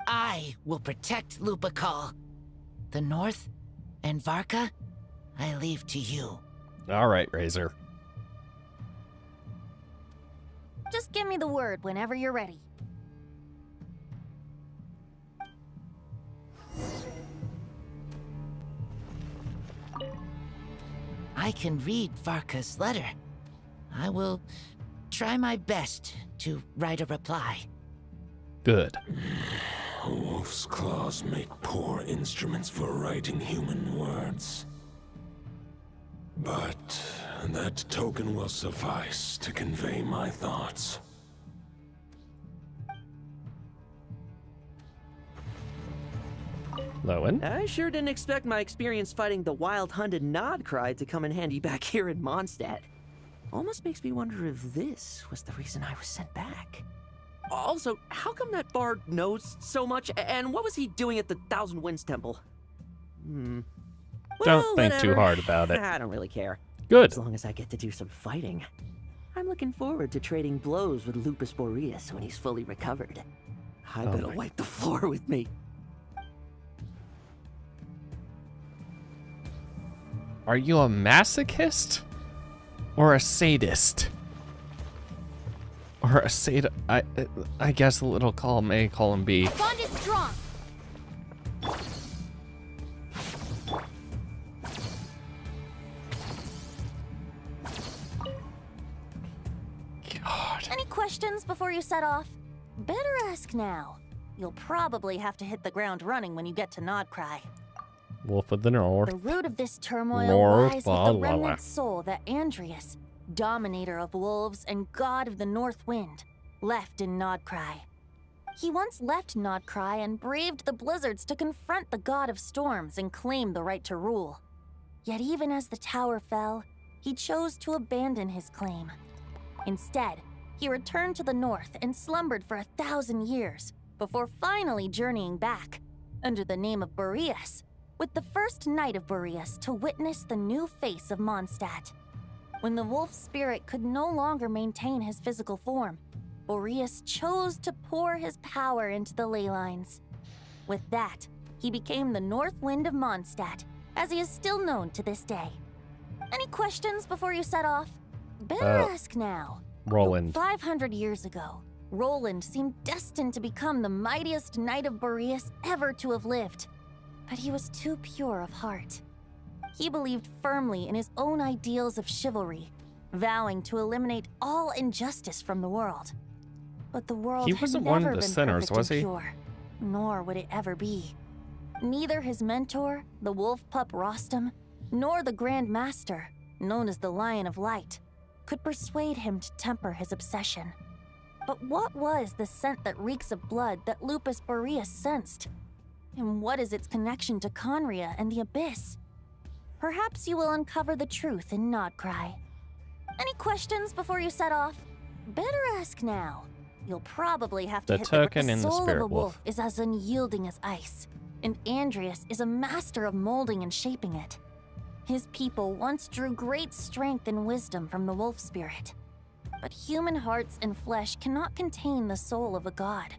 I will protect Lupacol. The North and Varka, I leave to you. All right, Razor. Just give me the word whenever you're ready. I can read Varka's letter. I will try my best to write a reply. Good. A wolf's claws make poor instruments for writing human words. But that token will suffice to convey my thoughts. Lowen? I sure didn't expect my experience fighting the wild-hunted Nodcry to come in handy back here in Mondstadt. Almost makes me wonder if this was the reason I was sent back. Also, how come that bard knows so much, and what was he doing at the Thousand Winds Temple? Don't Well, think too whatever. hard about it. I don't really care. Good. As long as I get to do some fighting. I'm looking forward to trading blows with Lupus Boreas when he's fully recovered. I bet he'll wipe the floor with me. Are you a masochist? Or a sadist? Or a sadist? I guess a little column A, column B. Bond is strong. God. Any questions before you set off? Better ask now. You'll probably have to hit the ground running when you get to Nodcry. Wolf of the North. The root of this turmoil North, lies blah, with the blah, blah. remnant soul that Andreas, Dominator of Wolves and God of the North Wind, left in Nodcry. He once left Nodcry and braved the blizzards to confront the God of Storms and claim the right to rule. Yet even as the tower fell, he chose to abandon his claim. Instead, he returned to the north and slumbered for 1,000 years before finally journeying back, under the name of Boreas, with the first Knight of Boreas to witness the new face of Mondstadt. When the wolf spirit could no longer maintain his physical form, Boreas chose to pour his power into the ley lines. With that, he became the North Wind of Mondstadt, as he is still known to this day. Any questions before you set off? Better ask now. Roland. 500 years ago, Roland seemed destined to become the mightiest Knight of Boreas ever to have lived. But he was too pure of heart. He believed firmly in his own ideals of chivalry, vowing to eliminate all injustice from the world. But the world He had wasn't never one of the been sinners, perfect was and he? pure, nor would it ever be. Neither his mentor, the wolf pup Rostam, nor the Grand Master, known as the Lion of Light, could persuade him to temper his obsession. But what was the scent that reeks of blood that Lupus Boreas sensed? And what is its connection to Conria and the Abyss? Perhaps you will uncover the truth in Nodcry. Any questions before you set off? Better ask now. You'll probably have to The hit token the in the soul spirit of a wolf. wolf is as unyielding as ice, and Andreas is a master of molding and shaping it. His people once drew great strength and wisdom from the wolf spirit, But human hearts and flesh cannot contain the soul of a god.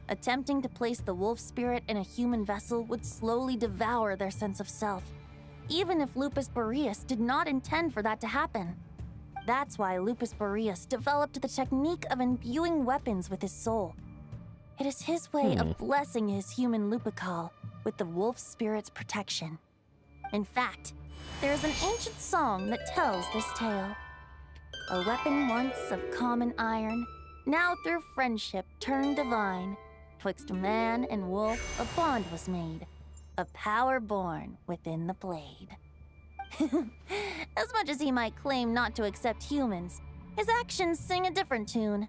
Attempting to place the wolf spirit in a human vessel would slowly devour their sense of self, even if Lupus Boreas did not intend for that to happen. That's why Lupus Boreas developed the technique of imbuing weapons with his soul. It is his way of blessing his human Lupical with the wolf spirit's protection. In fact, there is an ancient song that tells this tale. A weapon once of common iron, now through friendship turned divine. Twixt man and wolf a bond was made, a power born within the blade. As much as he might claim not to accept humans, his actions sing a different tune.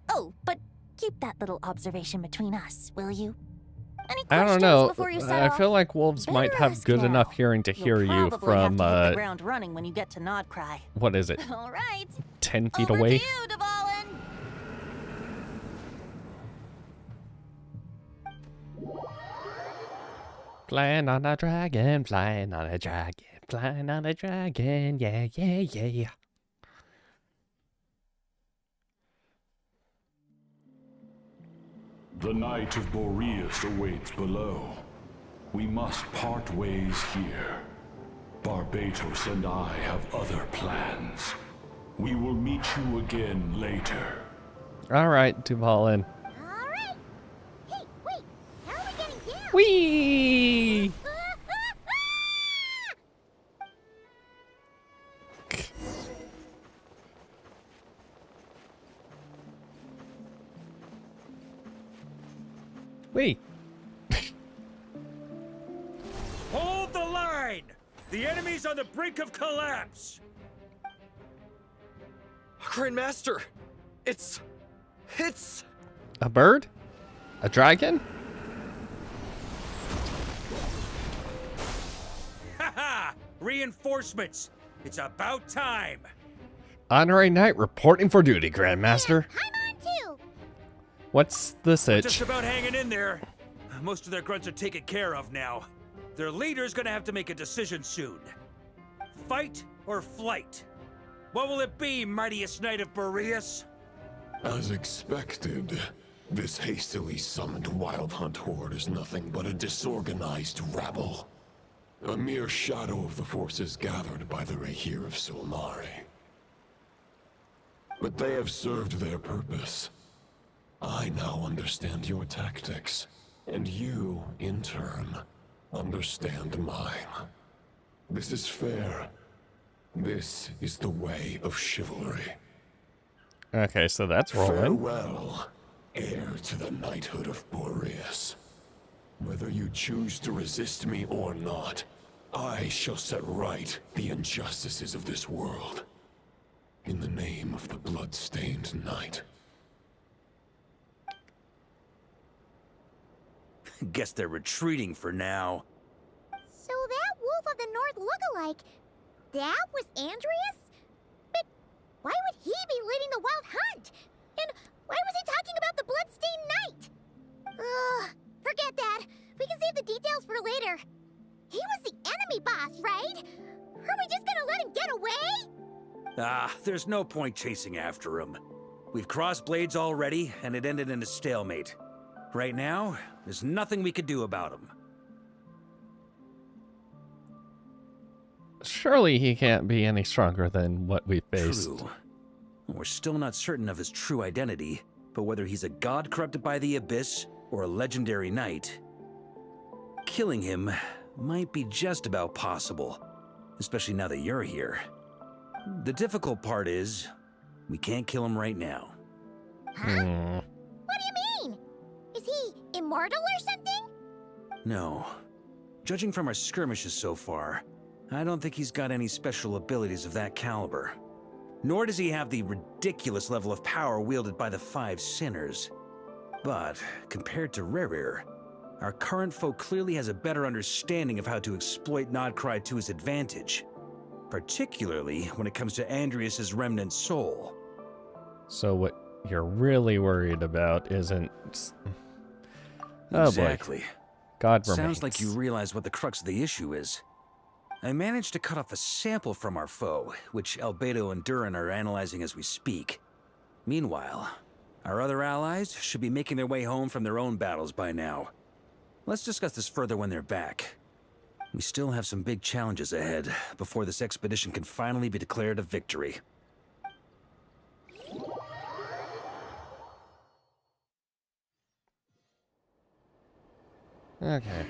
Oh, but keep that little observation between us, will you? Any I don't questions know. before you set I off? feel like wolves might Better have ask good now. enough hearing to hear You'll you probably from, have to hit the ground running when you get to Nodcry. what is it? All right. 10 feet Over away? to you, Dvalin. Flying on a dragon, flying on a dragon, flying on a dragon, yeah, yeah, yeah. The Knight of Boreas awaits below. We must part ways here. Barbatos and I have other plans. We will meet you again later. Alright, Dvalin. Alright! Hey, wait! How are we getting down? Whee! Wait. Hold the line! The enemy's on the brink of collapse! Grandmaster! It's... A bird? A dragon? Haha! Reinforcements! It's about time! Honorary Knight reporting for duty, Grandmaster. I'm on too! What's the sitch? Just about hanging in there. Most of their grunts are taken care of now. Their leader's gonna have to make a decision soon. Fight or flight? What will it be, mightiest Knight of Boreas? As expected, this hastily summoned Wild Hunt horde is nothing but a disorganized rabble. A mere shadow of the forces gathered by the Rahir of Solmari. But they have served their purpose. I now understand your tactics, and you, in turn, understand mine. This is fair. This is the way of chivalry. Okay, so that's rolling. Farewell, heir to the knighthood of Boreas. Whether you choose to resist me or not, I shall set right the injustices of this world. In the name of the blood-stained knight. Guess they're retreating for now. So that Wolf of the North lookalike, that was Andreas? But why would he be leading the Wild Hunt? And why was he talking about the Bloodstained Knight? Ugh, forget that. We can save the details for later. He was the enemy boss, right? Are we just gonna let him get away? Ah, there's no point chasing after him. We've crossed blades already, and it ended in a stalemate. Right now, there's nothing we could do about him. Surely he can't be any stronger than what we faced. True. We're still not certain of his true identity, but whether he's a god corrupted by the Abyss or a legendary knight, killing him might be just about possible, especially now that you're here. The difficult part is, we can't kill him right now. What do you mean? Is he immortal or something? No. Judging from our skirmishes so far, I don't think he's got any special abilities of that caliber. Nor does he have the ridiculous level of power wielded by the 5 sinners. But, compared to Rerir, our current foe clearly has a better understanding of how to exploit Nodcry to his advantage. Particularly when it comes to Andreas' remnant soul. So what you're really worried about isn't... Oh exactly. boy. God remains. Sounds like you realize what the crux of the issue is. I managed to cut off a sample from our foe, which Albedo and Durin are analyzing as we speak. Meanwhile, our other allies should be making their way home from their own battles by now. Let's discuss this further when they're back. We still have some big challenges ahead before this expedition can finally be declared a victory. Okay.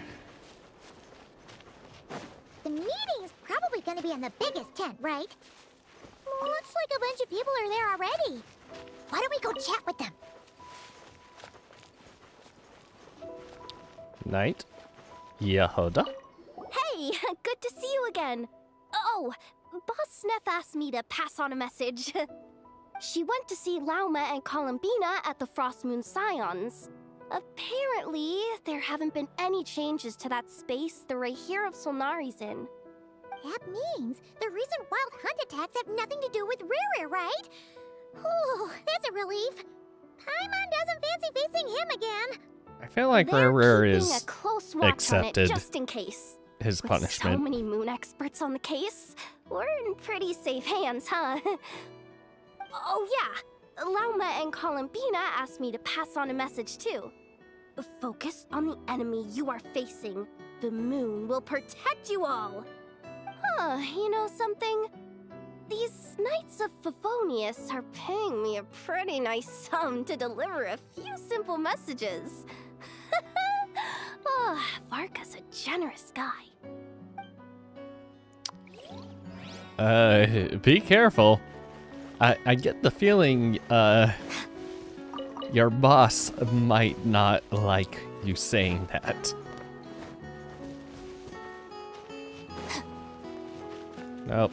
The meeting's probably gonna be in the biggest tent, right? Looks like a bunch of people are there already. Why don't we go chat with them? Knight Yehuda. Hey, good to see you again. Oh, Boss Sneff asked me to pass on a message. She went to see Lauma and Columbina at the Frost Moon Scions. Apparently, there haven't been any changes to that space the Rahir of Solnari's in. That means the recent wild hunt attacks have nothing to do with Riri, right? Whew, that's a relief. Paimon doesn't fancy facing him again. I feel like Rare is A close watch accepted on it just in case. his With punishment. so many moon experts on the case, we're in pretty safe hands, huh? Oh yeah, Lauma and Columbina asked me to pass on a message too. Focus on the enemy you are facing. The moon will protect you all. Huh, you know something? These Knights of Favonius are paying me a pretty nice sum to deliver a few simple messages. Oh, Varka''s a generous guy. Be careful. I get the feeling, your boss might not like you saying that. Nope.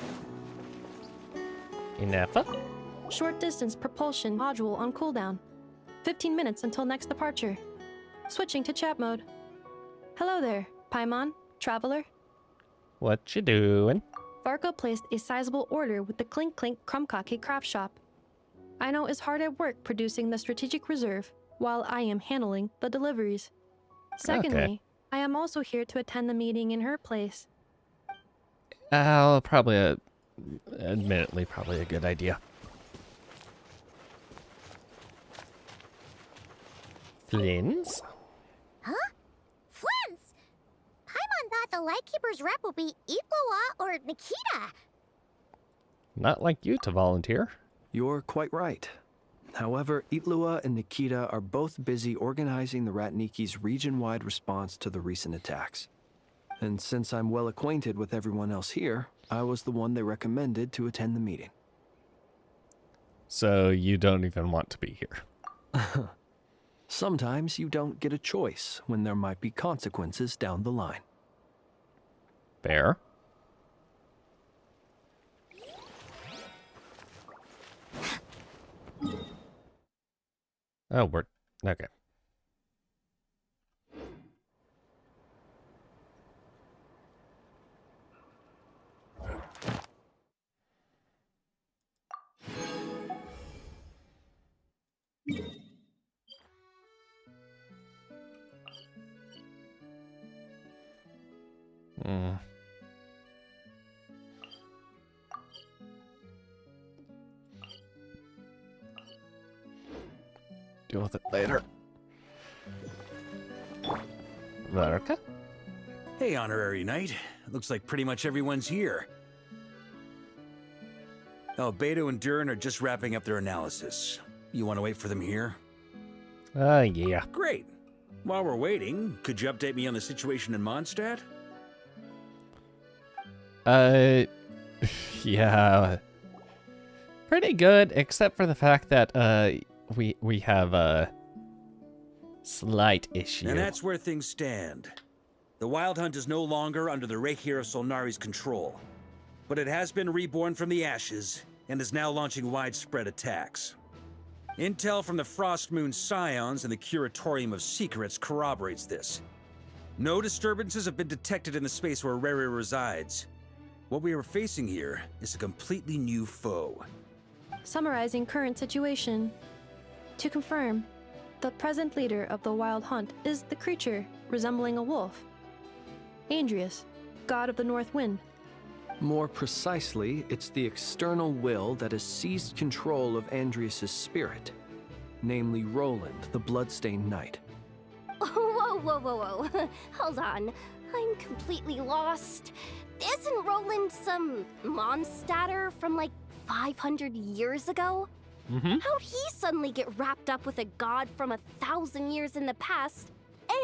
Enough. Short distance propulsion module on cooldown. 15 minutes until next departure. Switching to chat mode. Hello there, Paimon, traveler. What you doing? Varka placed a sizable order with the Clink Clink Krumkake craft shop. Ino is hard at work producing the strategic reserve, while I am handling the deliveries. Secondly, Okay. I am also here to attend the meeting in her place. Probably admittedly, probably a good idea. Flins? Huh? Flins! Paimon thought the Lightkeeper's rep would be Ellot or Nikita. Not like you to volunteer. You're quite right. However, Itlua and Nikita are both busy organizing the Ratniki's region-wide response to the recent attacks. And since I'm well acquainted with everyone else here, I was the one they recommended to attend the meeting. So you don't even want to be here. Sometimes you don't get a choice when there might be consequences down the line. Fair. Oh, we're... okay. Deal with it later. Varka? Hey, Honorary Knight. Looks like pretty much everyone's here. Oh, Beto and Durin are just wrapping up their analysis. You want to wait for them here? Yeah. Great. While we're waiting, could you update me on the situation in Mondstadt? Yeah. Pretty good, except for the fact that, we have a slight issue. And that's where things stand. The Wild Hunt is no longer under the Rahir of Solnari's control, but it has been reborn from the ashes and is now launching widespread attacks. Intel from the Frost Moon Scions and the Curatorium of Secrets corroborates this. No disturbances have been detected in the space where Riri resides. What we are facing here is a completely new foe. Summarizing current situation. To confirm, the present leader of the Wild Hunt is the creature resembling a wolf. Andrius, god of the North Wind. More precisely, it's the external will that has seized control of Andrias' spirit, namely Roland, the bloodstained knight. Whoa. Hold on. I'm completely lost. Isn't Roland some Mondstadter from like 500 years ago? How'd he suddenly get wrapped up with a god from 1,000 years in the past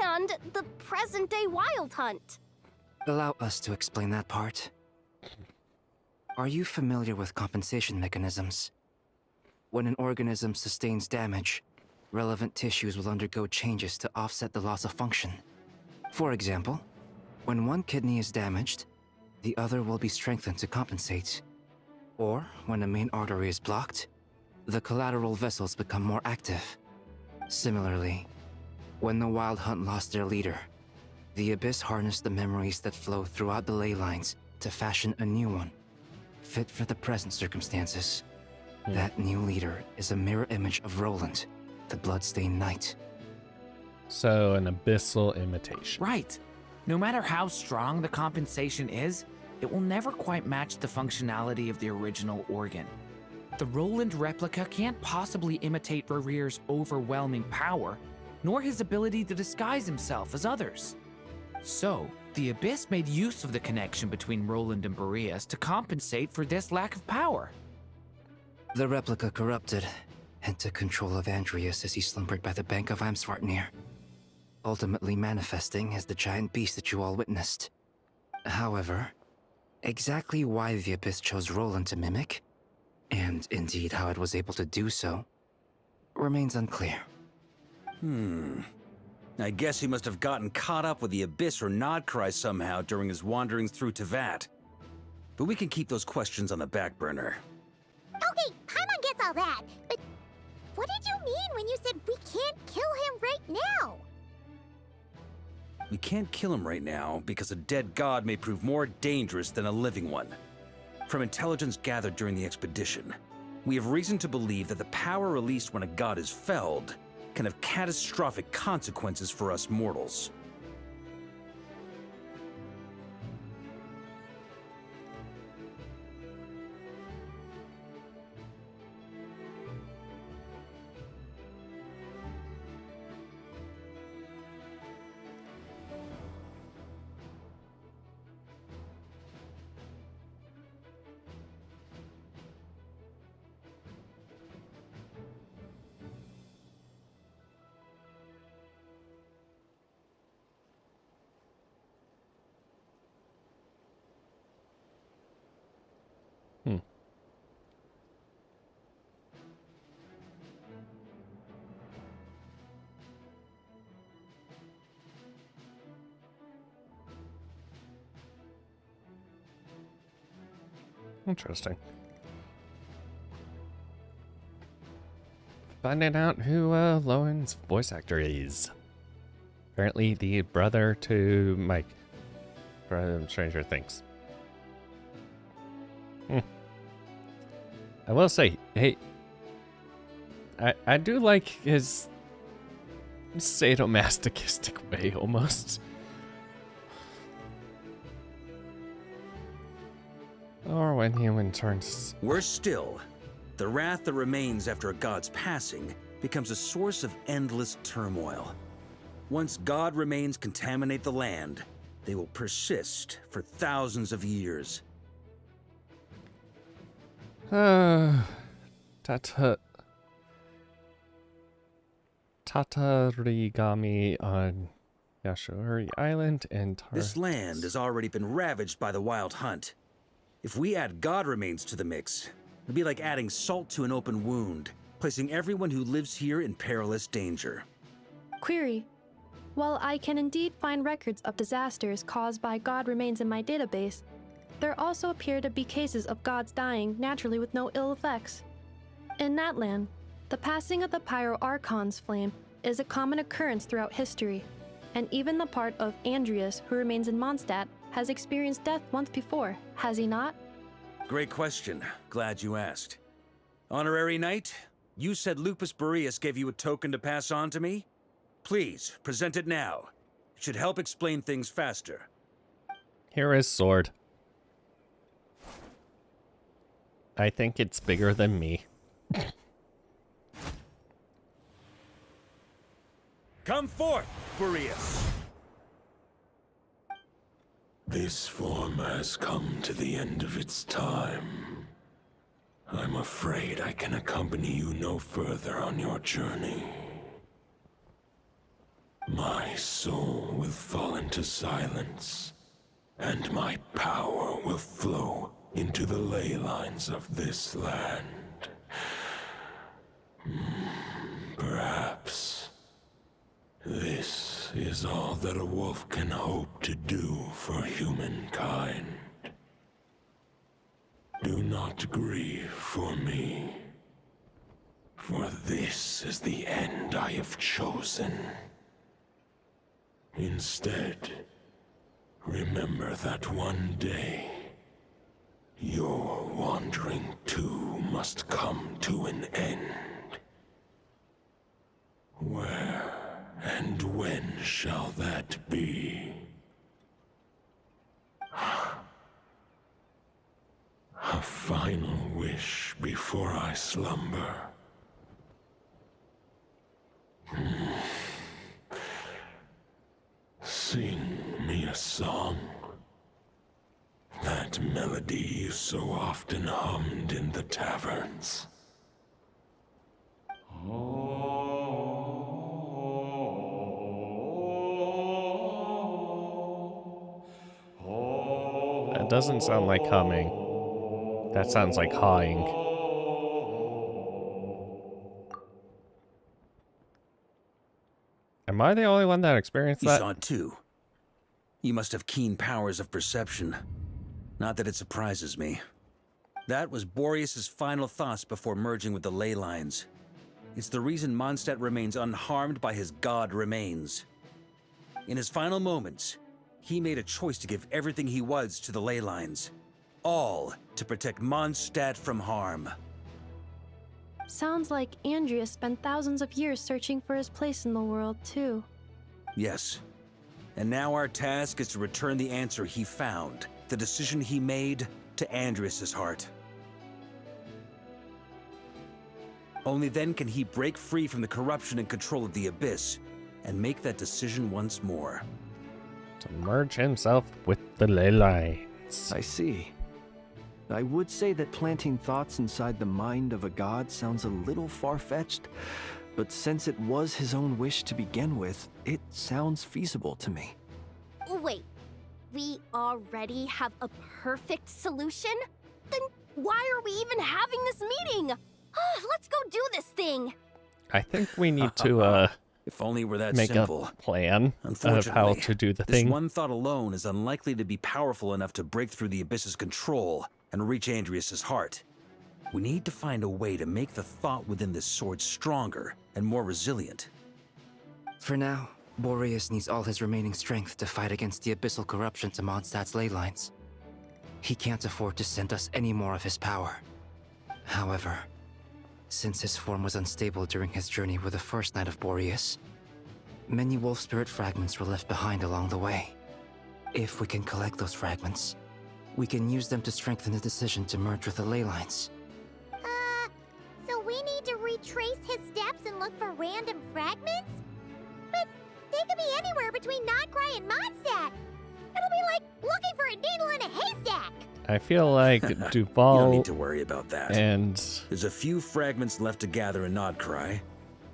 and the present-day Wild Hunt? Allow us to explain that part. Are you familiar with compensation mechanisms? When an organism sustains damage, relevant tissues will undergo changes to offset the loss of function. For example, when one kidney is damaged, the other will be strengthened to compensate. Or, when a main artery is blocked, the collateral vessels become more active. Similarly, when the Wild Hunt lost their leader, the Abyss harnessed the memories that flow throughout the ley lines to fashion a new one, fit for the present circumstances. That new leader is a mirror image of Roland, the bloodstained knight. So, an abyssal imitation. Right. No matter how strong the compensation is, it will never quite match the functionality of the original organ. The Roland replica can't possibly imitate Rerir's overwhelming power, nor his ability to disguise himself as others. So, the Abyss made use of the connection between Roland and Boreas to compensate for this lack of power. The replica corrupted and took control of Andrias as he slumbered by the bank of Amsvartnir, ultimately manifesting as the giant beast that you all witnessed. However, exactly why the Abyss chose Roland to mimic, and indeed how it was able to do so, remains unclear. I guess he must have gotten caught up with the Abyss or Nodcry somehow during his wanderings through Teyvat. But we can keep those questions on the back burner. Okay, Paimon gets all that, but what did you mean when you said we can't kill him right now? We can't kill him right now because a dead god may prove more dangerous than a living one. From intelligence gathered during the expedition, we have reason to believe that the power released when a god is felled can have catastrophic consequences for us mortals. Interesting. Finding out who Lowen's voice actor is. Apparently the brother to Mike from Stranger Things. I will say, hey, I do like his sadomasochistic way, almost. Or when human turns... Worse still, the wrath that remains after a god's passing becomes a source of endless turmoil. Once god remains contaminate the land, they will persist for thousands of years. Tatarigami on Yashori Island and This land has already been ravaged by the Wild Hunt. If we add god remains to the mix, it'd be like adding salt to an open wound, placing everyone who lives here in perilous danger. Query. While I can indeed find records of disasters caused by god remains in my database, there also appear to be cases of gods dying naturally with no ill effects. In that land, the passing of the Pyro-Archon's flame is a common occurrence throughout history, and even the part of Andrias who remains in Mondstadt has experienced death once before, has he not? Great question. Glad you asked. Honorary Knight, you said Lupus Boreas gave you a token to pass on to me? Please, present it now. It should help explain things faster. Here is sword. I think it's bigger than me. Come forth, Boreas. This form has come to the end of its time. I'm afraid I can accompany you no further on your journey. My soul will fall into silence, and my power will flow into the ley lines of this land. Perhaps this is all that a wolf can hope to do for humankind. Do not grieve for me, for this is the end I have chosen. Instead, remember that one day, your wandering too must come to an end. Where and when shall that be? A final wish before I slumber. Sing me a song. That melody you so often hummed in the taverns. That doesn't sound like humming. That sounds like hawing. Am I the only one that experienced that? You saw it too. You must have keen powers of perception. Not that it surprises me. That was Boreas' final thoughts before merging with the ley lines. It's the reason Mondstadt remains unharmed by his god remains. In his final moments, he made a choice to give everything he was to the ley lines. All to protect Mondstadt from harm. Sounds like Andreas spent thousands of years searching for his place in the world, too. Yes. And now our task is to return the answer he found, the decision he made, to Andreas' heart. Only then can he break free from the corruption and control of the Abyss, and make that decision once more. To merge himself with the ley lines. I see. I would say that planting thoughts inside the mind of a god sounds a little far-fetched, but since it was his own wish to begin with, it sounds feasible to me. Wait, we already have a perfect solution? Then why are we even having this meeting? Let's go do this thing! I think we need to, if only we're that make simple. a plan of how to do the thing. This one thought alone is unlikely to be powerful enough to break through the Abyss's control and reach Andreas' heart. We need to find a way to make the thought within this sword stronger and more resilient. For now, Boreas needs all his remaining strength to fight against the abyssal corruption to Mondstadt's ley lines. He can't afford to send us any more of his power. However, since his form was unstable during his journey with the first Knight of Boreas, many wolf spirit fragments were left behind along the way. If we can collect those fragments, we can use them to strengthen the decision to merge with the ley lines. So we need to retrace his steps and look for random fragments? But they could be anywhere between Nodcry and Mondstadt. It'll be like looking for a needle in a haystack. I feel like Duval. You don't need to worry about that. And there's a few fragments left to gather in Nodcry,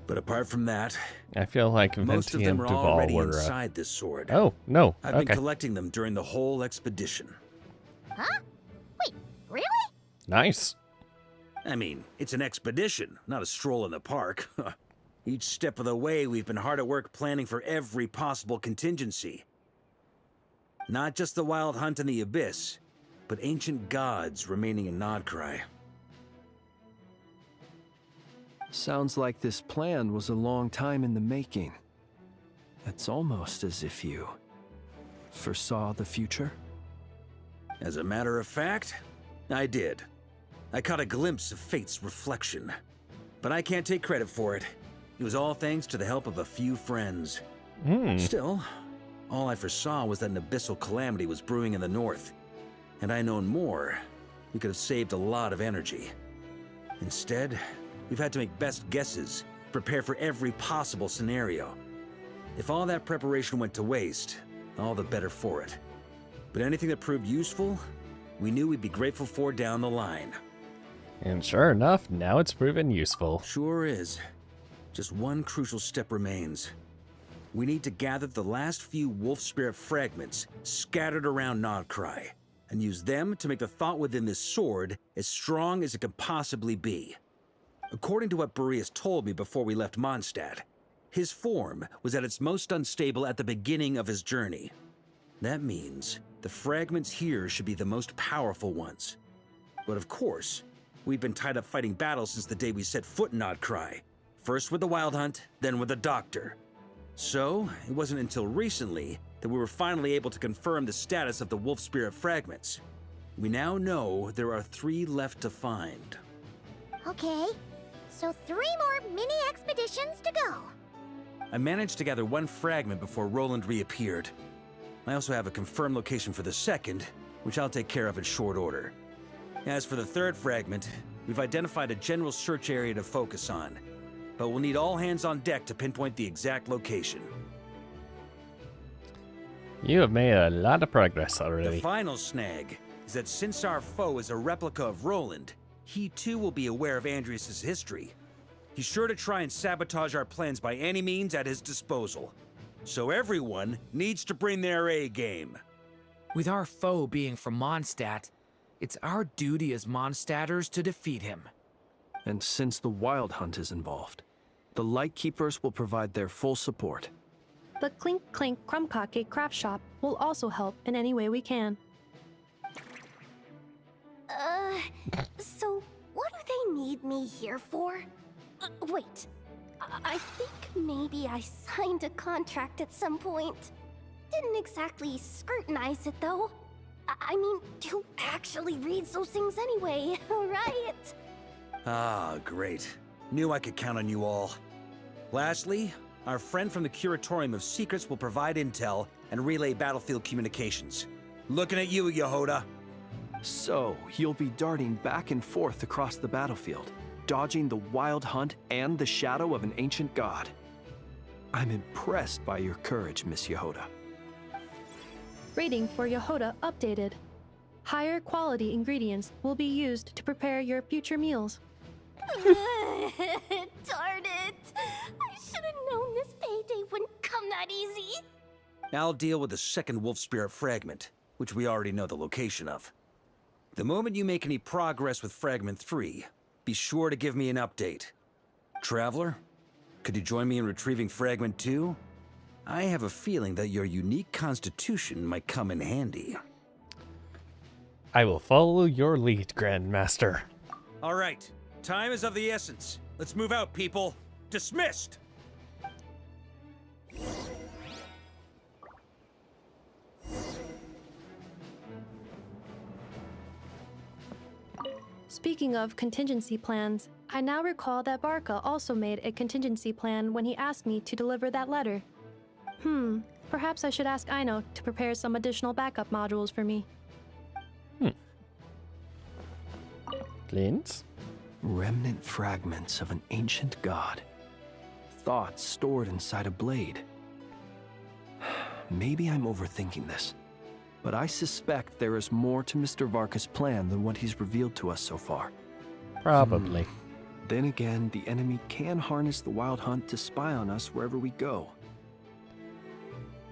but apart from that, I feel like most of Venti them and are Duval already were. inside this sword. Oh no! I've been collecting them during the whole expedition. Huh? Wait, really? Nice. I mean, it's an expedition, not a stroll in the park. Each step of the way, we've been hard at work planning for every possible contingency. Not just the wild hunt in the Abyss, but ancient gods remaining in Nodcry. Sounds like this plan was a long time in the making. It's almost as if you foresaw the future. As a matter of fact, I did. I caught a glimpse of fate's reflection. But I can't take credit for it. It was all thanks to the help of a few friends. Still, all I foresaw was that an abyssal calamity was brewing in the north. Had I known more, We could have saved a lot of energy. Instead, we've had to make best guesses, prepare for every possible scenario. If all that preparation went to waste, all the better for it. But anything that proved useful, we knew we'd be grateful for down the line. And sure enough, now it's proven useful. Sure is. Just one crucial step remains. We need to gather the last few wolf spirit fragments scattered around Nodcry, and use them to make the thought within this sword as strong as it can possibly be. According to what Boreas told me before we left Mondstadt, his form was at its most unstable at the beginning of his journey. That means the fragments here should be the most powerful ones. But of course, we've been tied up fighting battles since the day we set foot in Nodcry. First with the Wild Hunt, then with the Doctor. So, it wasn't until recently that we were finally able to confirm the status of the wolf spirit fragments. We now know there are 3 left to find. Okay, so 3 more mini expeditions to go. I managed to gather 1 fragment before Roland reappeared. I also have a confirmed location for the second, which I'll take care of in short order. As for the 3rd fragment, we've identified a general search area to focus on, but we'll need all hands on deck to pinpoint the exact location. You have made a lot of progress already. The final snag is that since our foe is a replica of Roland, he too will be aware of Andrias' history. He's sure to try and sabotage our plans by any means at his disposal. So everyone needs to bring their A game. With our foe being from Mondstadt, it's our duty as Mondstadters to defeat him. And since the Wild Hunt is involved, the Lightkeepers will provide their full support. The Clink Clink Krumkake craft shop will also help in any way we can. So what do they need me here for? Wait, I think maybe I signed a contract at some point. Didn't exactly scrutinize it though. I mean, who actually reads those things anyway, right? Ah, great. Knew I could count on you all. Lastly, our friend from the Curatorium of Secrets will provide intel and relay battlefield communications. Looking at you, Yehoda. So, you'll be darting back and forth across the battlefield, dodging the Wild Hunt and the shadow of an ancient god. I'm impressed by your courage, Miss Yehoda. Rating for Yehoda updated. Higher quality ingredients will be used to prepare your future meals. Darn it! I should have known this payday wouldn't come that easy. I'll deal with the second wolf spirit fragment, which we already know the location of. The moment you make any progress with Fragment 3, be sure to give me an update. Traveler, could you join me in retrieving Fragment 2? I have a feeling that your unique constitution might come in handy. I will follow your lead, Grandmaster. All right, time is of the essence. Let's move out, people. Dismissed! Speaking of contingency plans, I now recall that Varka also made a contingency plan when he asked me to deliver that letter. Perhaps I should ask Aino to prepare some additional backup modules for me. Clint? Remnant fragments of an ancient god. Thoughts stored inside a blade. Maybe I'm overthinking this, but I suspect there is more to Mr. Varka''s plan than what he's revealed to us so far. Probably. Then again, the enemy can harness the Wild Hunt to spy on us wherever we go.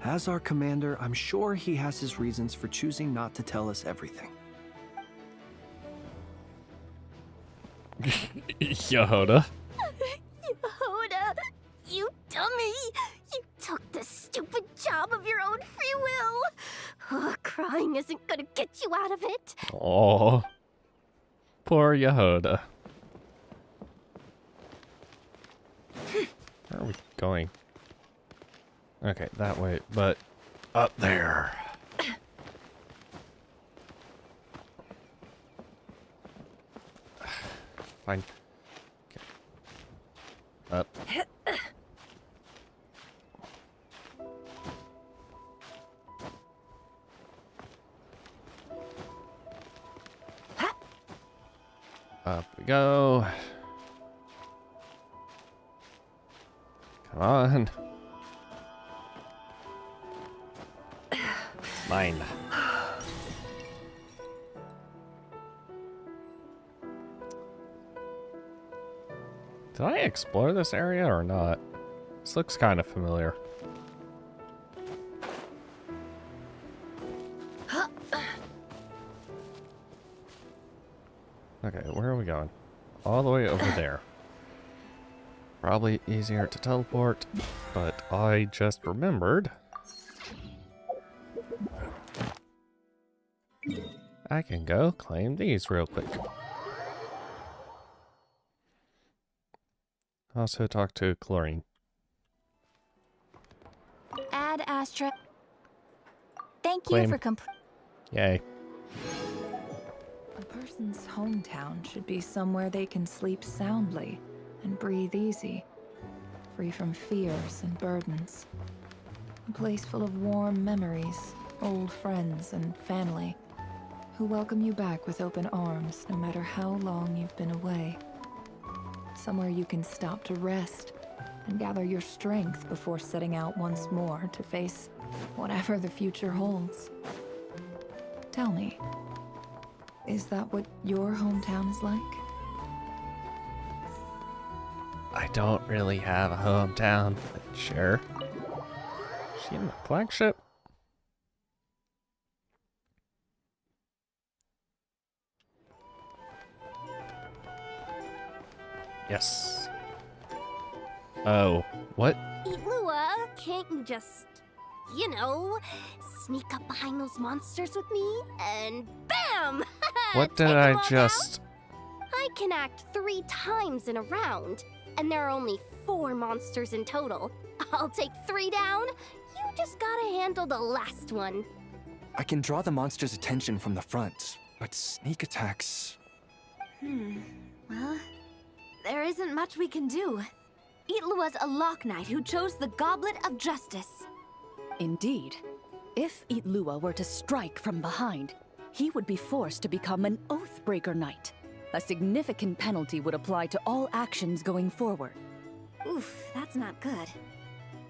As our commander, I'm sure he has his reasons for choosing not to tell us everything. Yehoda. Yehoda, you dummy! You took the stupid job of your own free will! Oh, crying isn't gonna get you out of it! Oh, poor Yehoda. Where are we going? Okay, that way, but up there. Fine. Okay. Up. go. Come on. Mine. Did I explore this area or not? This looks kind of familiar. Okay, where are we going? All the way over there. Probably easier to teleport, but I just remembered. I can go claim these real quick. Also talk to Chlorine. Add Astra. Thank Claim. you for Yay. A person's hometown should be somewhere they can sleep soundly and breathe easy, free from fears and burdens. A place full of warm memories, old friends and family, who welcome you back with open arms no matter how long you've been away. Somewhere you can stop to rest and gather your strength before setting out once more to face whatever the future holds. Tell me, is that what your hometown is like? I don't really have a hometown, but sure. Is she in the flagship? Yes. Oh, what? Lua, can't you just, you know, sneak up behind those monsters with me and BAM! What did I just... I can act 3 times in a round, and there are only 4 monsters in total. I'll take 3 down. You just gotta handle the last one. I can draw the monster's attention from the front, but sneak attacks... Well, there isn't much we can do. Itlua's a Lock Knight who chose the Goblet of Justice. Indeed. If Itlua were to strike from behind, he would be forced to become an Oathbreaker Knight. A significant penalty would apply to all actions going forward. Oof, that's not good.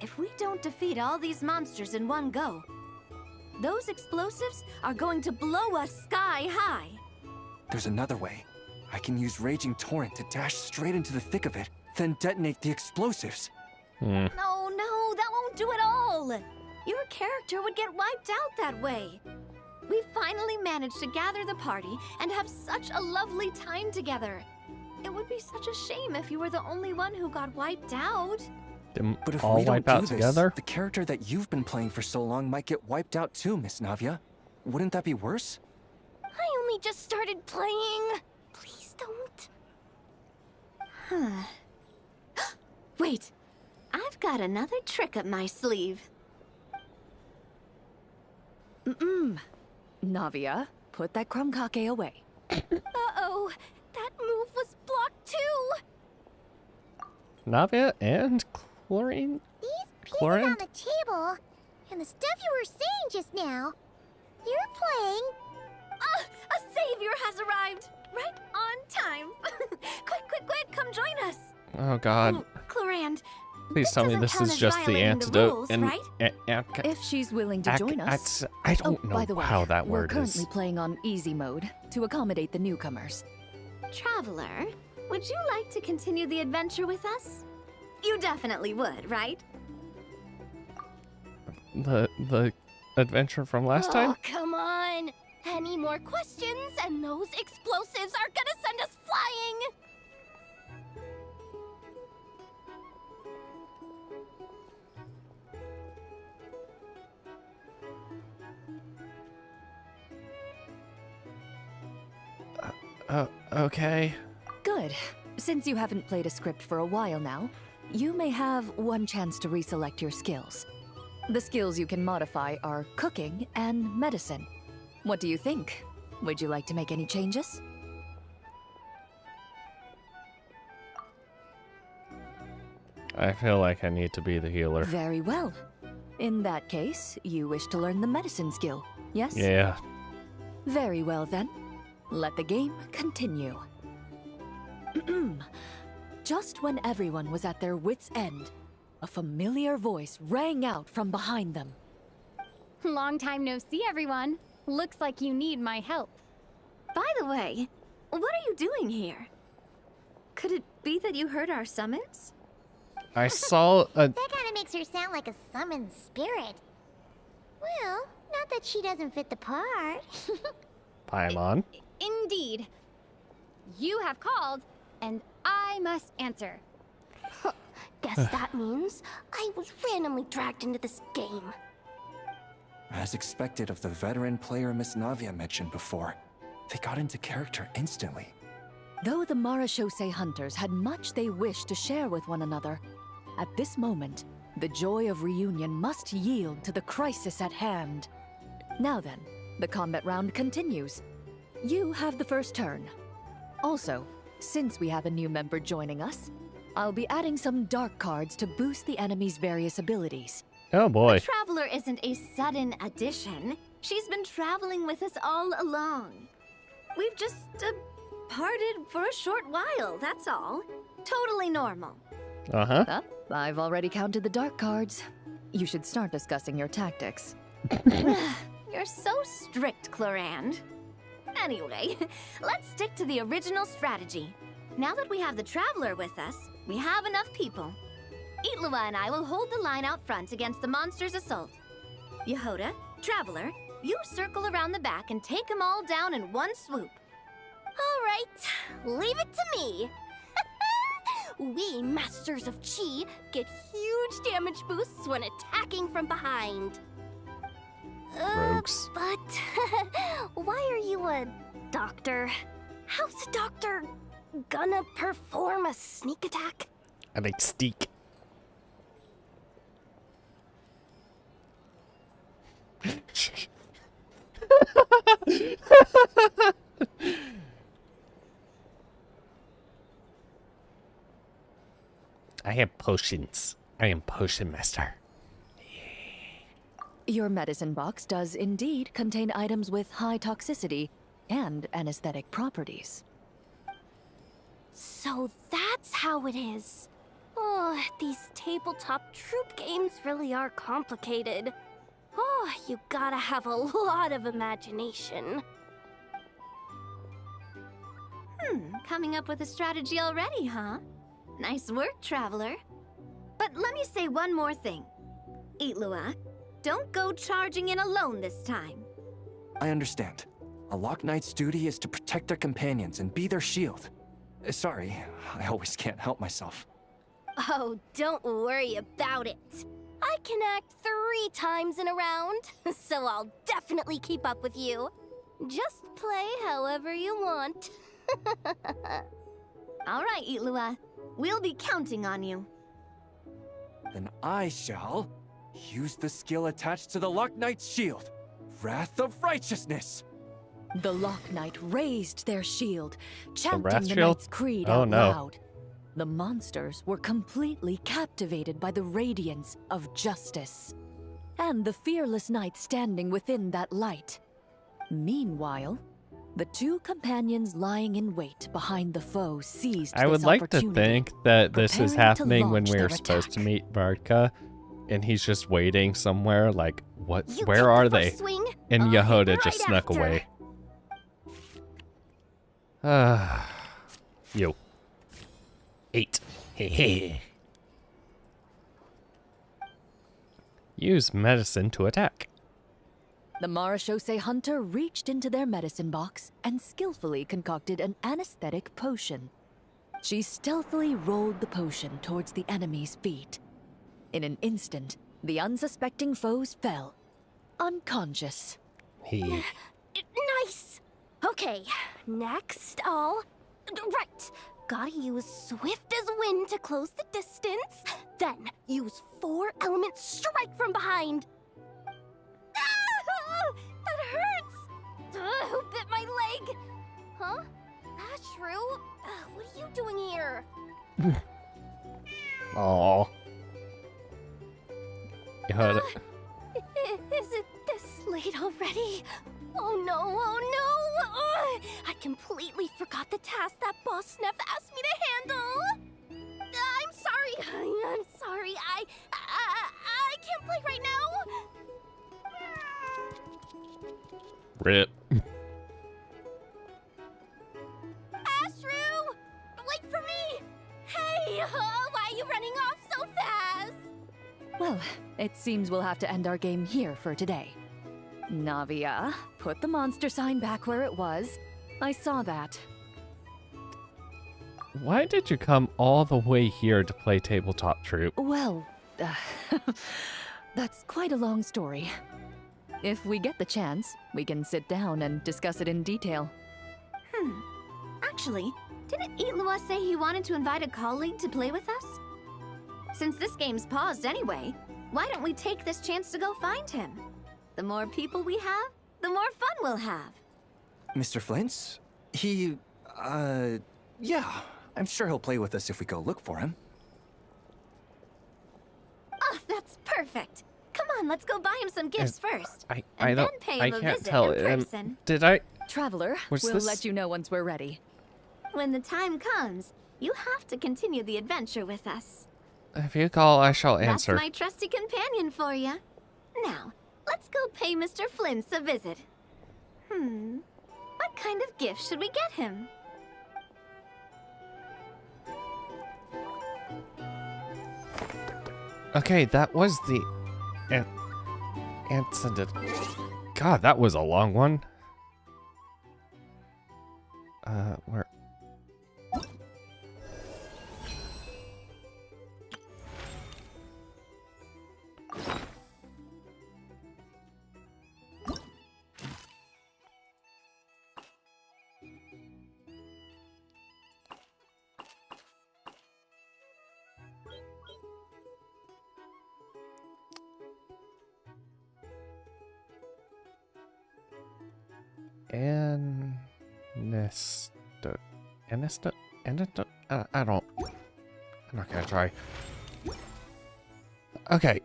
If we don't defeat all these monsters in one go, those explosives are going to blow us sky high. There's another way. I can use Raging Torrent to dash straight into the thick of it, then detonate the explosives. No, that won't do it all. Your character would get wiped out that way. We finally managed to gather the party and have such a lovely time together. It would be such a shame if you were the only one who got wiped out. But if all we don't wipe out do this, together? the character that you've been playing for so long might get wiped out too, Miss Navia. Wouldn't that be worse? I only just started playing. Please don't. Wait, I've got another trick up my sleeve. Navia, put that crumb-cake away. Uh-oh, that move was blocked too. Navia and Chlorine? These pieces on the table, and the stuff you were saying just now, you're playing... A savior has arrived! Right on time! Quick, come join us! Oh god. Chlorand, Please tell me this count is as just the violating the antidote. rules, And right? If she's willing to join us. I don't By know the way, how that we're word currently is. playing on easy mode to accommodate the newcomers. Traveler, would you like to continue the adventure with us? You definitely would, right? The adventure from last time? Oh, come on. Any more questions and those explosives are gonna send us flying. Okay. Good. Since you haven't played a script for a while now, you may have one chance to reselect your skills. The skills you can modify are cooking and medicine. What do you think? Would you like to make any changes? I feel like I need to be the healer. Very well. In that case, you wish to learn the medicine skill, yes? Yeah. Very well then. Let the game continue. Just when everyone was at their wits' end, a familiar voice rang out from behind them. Long time no see, everyone. Looks like you need my help. By the way, what are you doing here? Could it be that you heard our summons? I saw a... That kind of makes her sound like a summoned spirit. Well, not that she doesn't fit the part. Paimon. Indeed. You have called, and I must answer. Guess that means I was randomly dragged into this game. As expected of the veteran player Miss Navia mentioned before, they got into character instantly. Though the Marachose hunters had much they wished to share with one another, at this moment, the joy of reunion must yield to the crisis at hand. Now then, the combat round continues. You have the first turn. Also, since we have a new member joining us, I'll be adding some dark cards to boost the enemy's various abilities. Oh boy. The Traveler isn't a sudden addition. She's been traveling with us all along. We've just parted for a short while, that's all. Totally normal. Uh-huh. I've already counted the dark cards. You should start discussing your tactics. You're so strict, Clorand. Anyway, let's stick to the original strategy. Now that we have the Traveler with us, we have enough people. Itlua and I will hold the line out front against the monster's assault. Yehoda, Traveler, you circle around the back and take them all down in one swoop. All right, leave it to me. We Masters of Chi get huge damage boosts when attacking from behind. Rogues. But why are you a doctor? How's a doctor gonna perform a sneak attack? I like steak. I have potions. I am potion master. Your medicine box does indeed contain items with high toxicity and anesthetic properties. So that's how it is. Oh, these tabletop troop games really are complicated. Oh, you gotta have a lot of imagination. Coming up with a strategy already, huh? Nice work, Traveler. But let me say one more thing. Itlua, don't go charging in alone this time. I understand. A Lock Knight's duty is to protect their companions and be their shield. Sorry, I always can't help myself. Oh, don't worry about it. I can act 3 times in a round, so I'll definitely keep up with you. Just play however you want. All right, Itlua. We'll be counting on you. Then I shall use the skill attached to the Lock Knight's shield, Wrath of Righteousness. The Lock Knight raised their shield, chanting Wrath the shield? Knight's creed Oh, out no. loud. The monsters were completely captivated by the radiance of justice, and the fearless knight standing within that light. Meanwhile, the 2 companions lying in wait behind the foe seized I would this like to opportunity, think that this is preparing to happening when launch we their are supposed to meet Varka, and he's just waiting somewhere, like, what? You Where take the are first they? swing, And I'll hit Yehoda right just snuck after. away. You. 8. Hehe. Use medicine to attack. The Marachose hunter reached into their medicine box and skillfully concocted an anesthetic potion. She stealthily rolled the potion towards the enemy's feet. In an instant, the unsuspecting foes fell, unconscious. Nice! Okay, next I'll... Right! Gotta use swift as wind to close the distance, then use 4 element strike from behind. Ah! That hurts! Who bit my leg? Huh? Ashru? What are you doing here? Aww. Yehoda. Is it this late already? Oh no, oh no! I completely forgot the task that Boss Neff asked me to handle. I'm sorry. I'm sorry. I can't play right now. Rip. Ashru! Wait for me! Hey, why are you running off so fast? Well, it seems we'll have to end our game here for today. Navia, put the monster sign back where it was. I saw that. Why did you come all the way here to play Tabletop Troop? Well, that's quite a long story. If we get the chance, we can sit down and discuss it in detail. Actually, didn't Ellot say he wanted to invite a colleague to play with us? Since this game's paused anyway, why don't we take this chance to go find him? The more people we have, the more fun we'll have. Mr. Flint's? Yeah, I'm sure he'll play with us if we go look for him. Oh, that's perfect. Come on, let's go buy him some gifts first. I and don't. then pay I him a can't visit tell. in person. Did I? Traveler, Was we'll this- let you know once we're ready. When the time comes, you have to continue the adventure with us. If you call, I shall answer. That's my trusty companion for you. Now, let's go pay Mr. Flint's a visit. What kind of gift should we get him? Okay, that was the incident. God, that was a long one. Where? I don't. I'm not gonna try. Okay.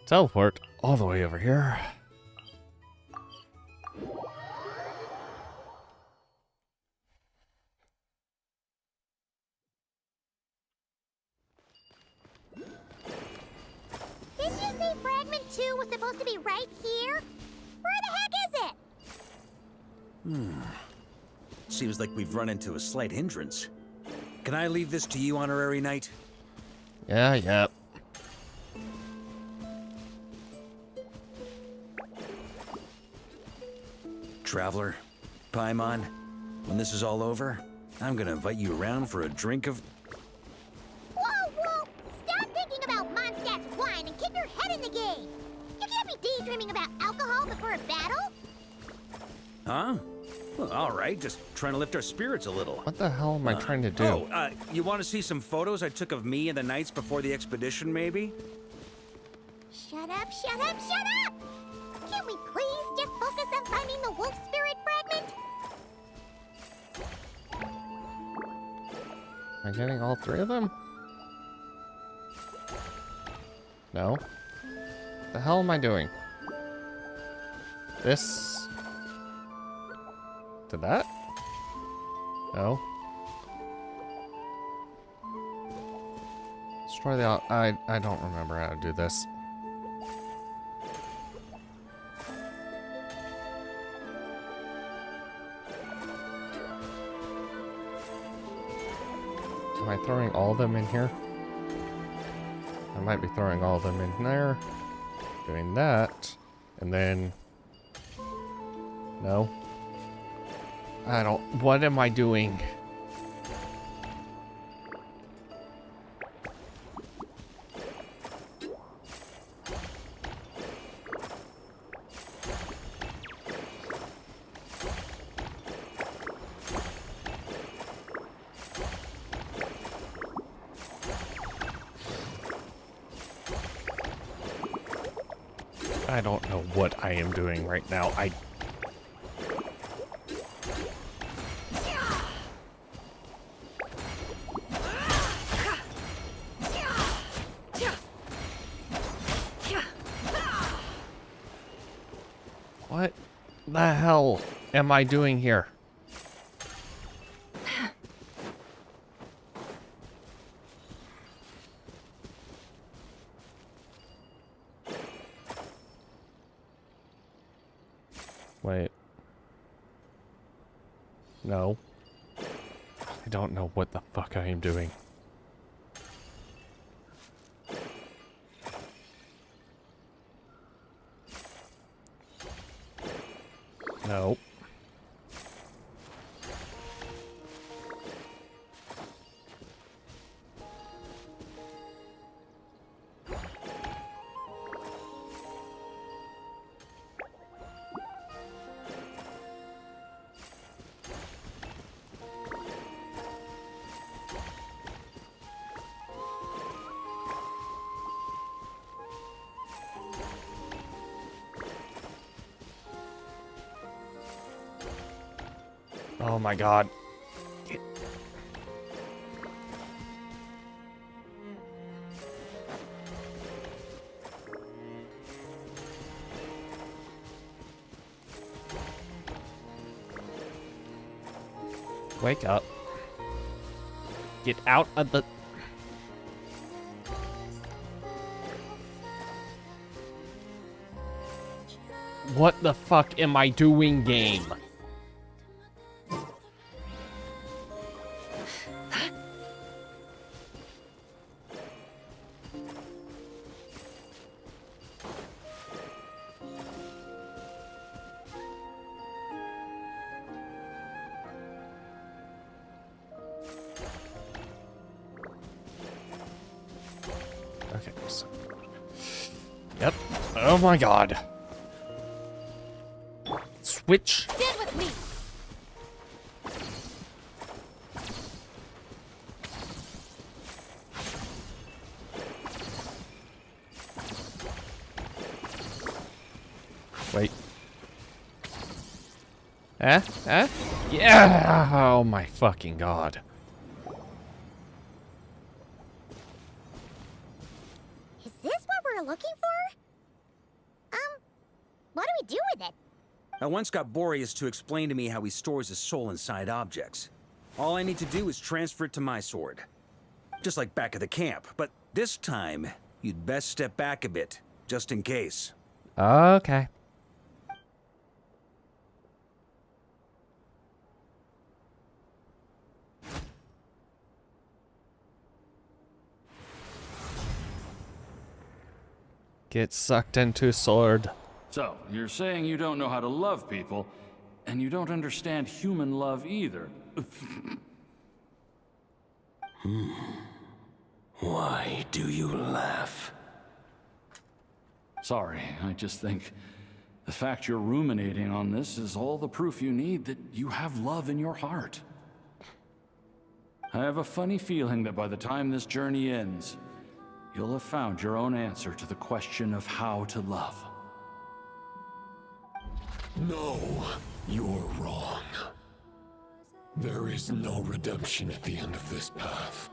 Teleport all the way over here. Didn't you say Fragment 2 was supposed to be right here? Where the heck is it? Seems like we've run into a slight hindrance. Can I leave this to you, Honorary Knight? Yeah. Traveler, Paimon, when this is all over, I'm gonna invite you around for a drink of... Whoa! Stop thinking about Mondstadt's wine and keep your head in the game! You can't be daydreaming about alcohol before a battle! Huh? Well, all right, just trying to lift our spirits a little. What the hell am I trying to do? You want to see some photos I took of me and the knights before the expedition, maybe? Shut up! Can we please just focus on finding the wolf spirit fragment? Am I getting all three of them? No. The hell am I doing? This... To that? No. Destroy the... I don't remember how to do this. Am I throwing all of them in here? I might be throwing all of them in there. Doing that. And then... No. I don't... What am I doing? I don't know what I am doing right now. What the hell am I doing here? Wait. No. I don't know what the fuck I am doing. No. Oh my god. Wake up. Get out of the... What the fuck am I doing, game? Okay, so... Yep. Oh my god. Switch. Stand with me. Wait. Yeah! Oh my fucking god. Is this what we're looking for? What do we do with it? I once got Boreas to explain to me how he stores his soul inside objects. All I need to do is transfer it to my sword. Just like back at the camp, but this time, you'd best step back a bit, just in case. Okay. Get sucked into sword. So, you're saying you don't know how to love people, and you don't understand human love either. Why do you laugh? Sorry, I just think the fact you're ruminating on this is all the proof you need that you have love in your heart. I have a funny feeling that by the time this journey ends, you'll have found your own answer to the question of how to love. No, you're wrong. There is no redemption at the end of this path.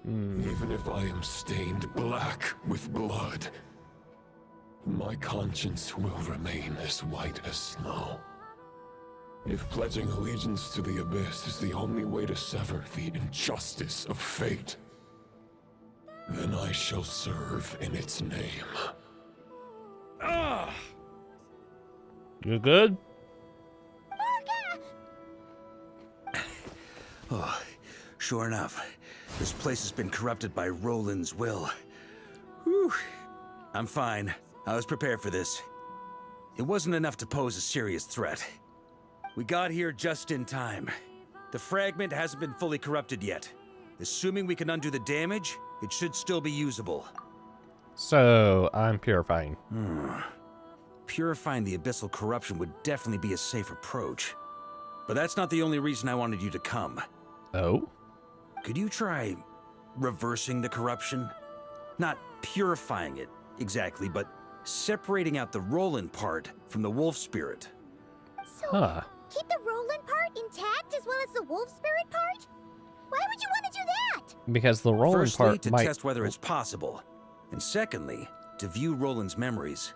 Even if I am stained black with blood, my conscience will remain as white as snow. If pledging allegiance to the Abyss is the only way to sever the injustice of fate, then I shall serve in its name. You good? Oh, sure enough. This place has been corrupted by Roland's will. Whew. I'm fine. I was prepared for this. It wasn't enough to pose a serious threat. We got here just in time. The fragment hasn't been fully corrupted yet. Assuming we can undo the damage, it should still be usable. So, I'm purifying. Purifying the abyssal corruption would definitely be a safe approach. But that's not the only reason I wanted you to come. Oh? Could you try reversing the corruption? Not purifying it, exactly, but separating out the Roland part from the wolf spirit. So, keep the Roland part intact as well as the wolf spirit part? Why would you want to do that? Because the Roland Firstly, part to might... test whether it's possible. And secondly, to view Roland's memories.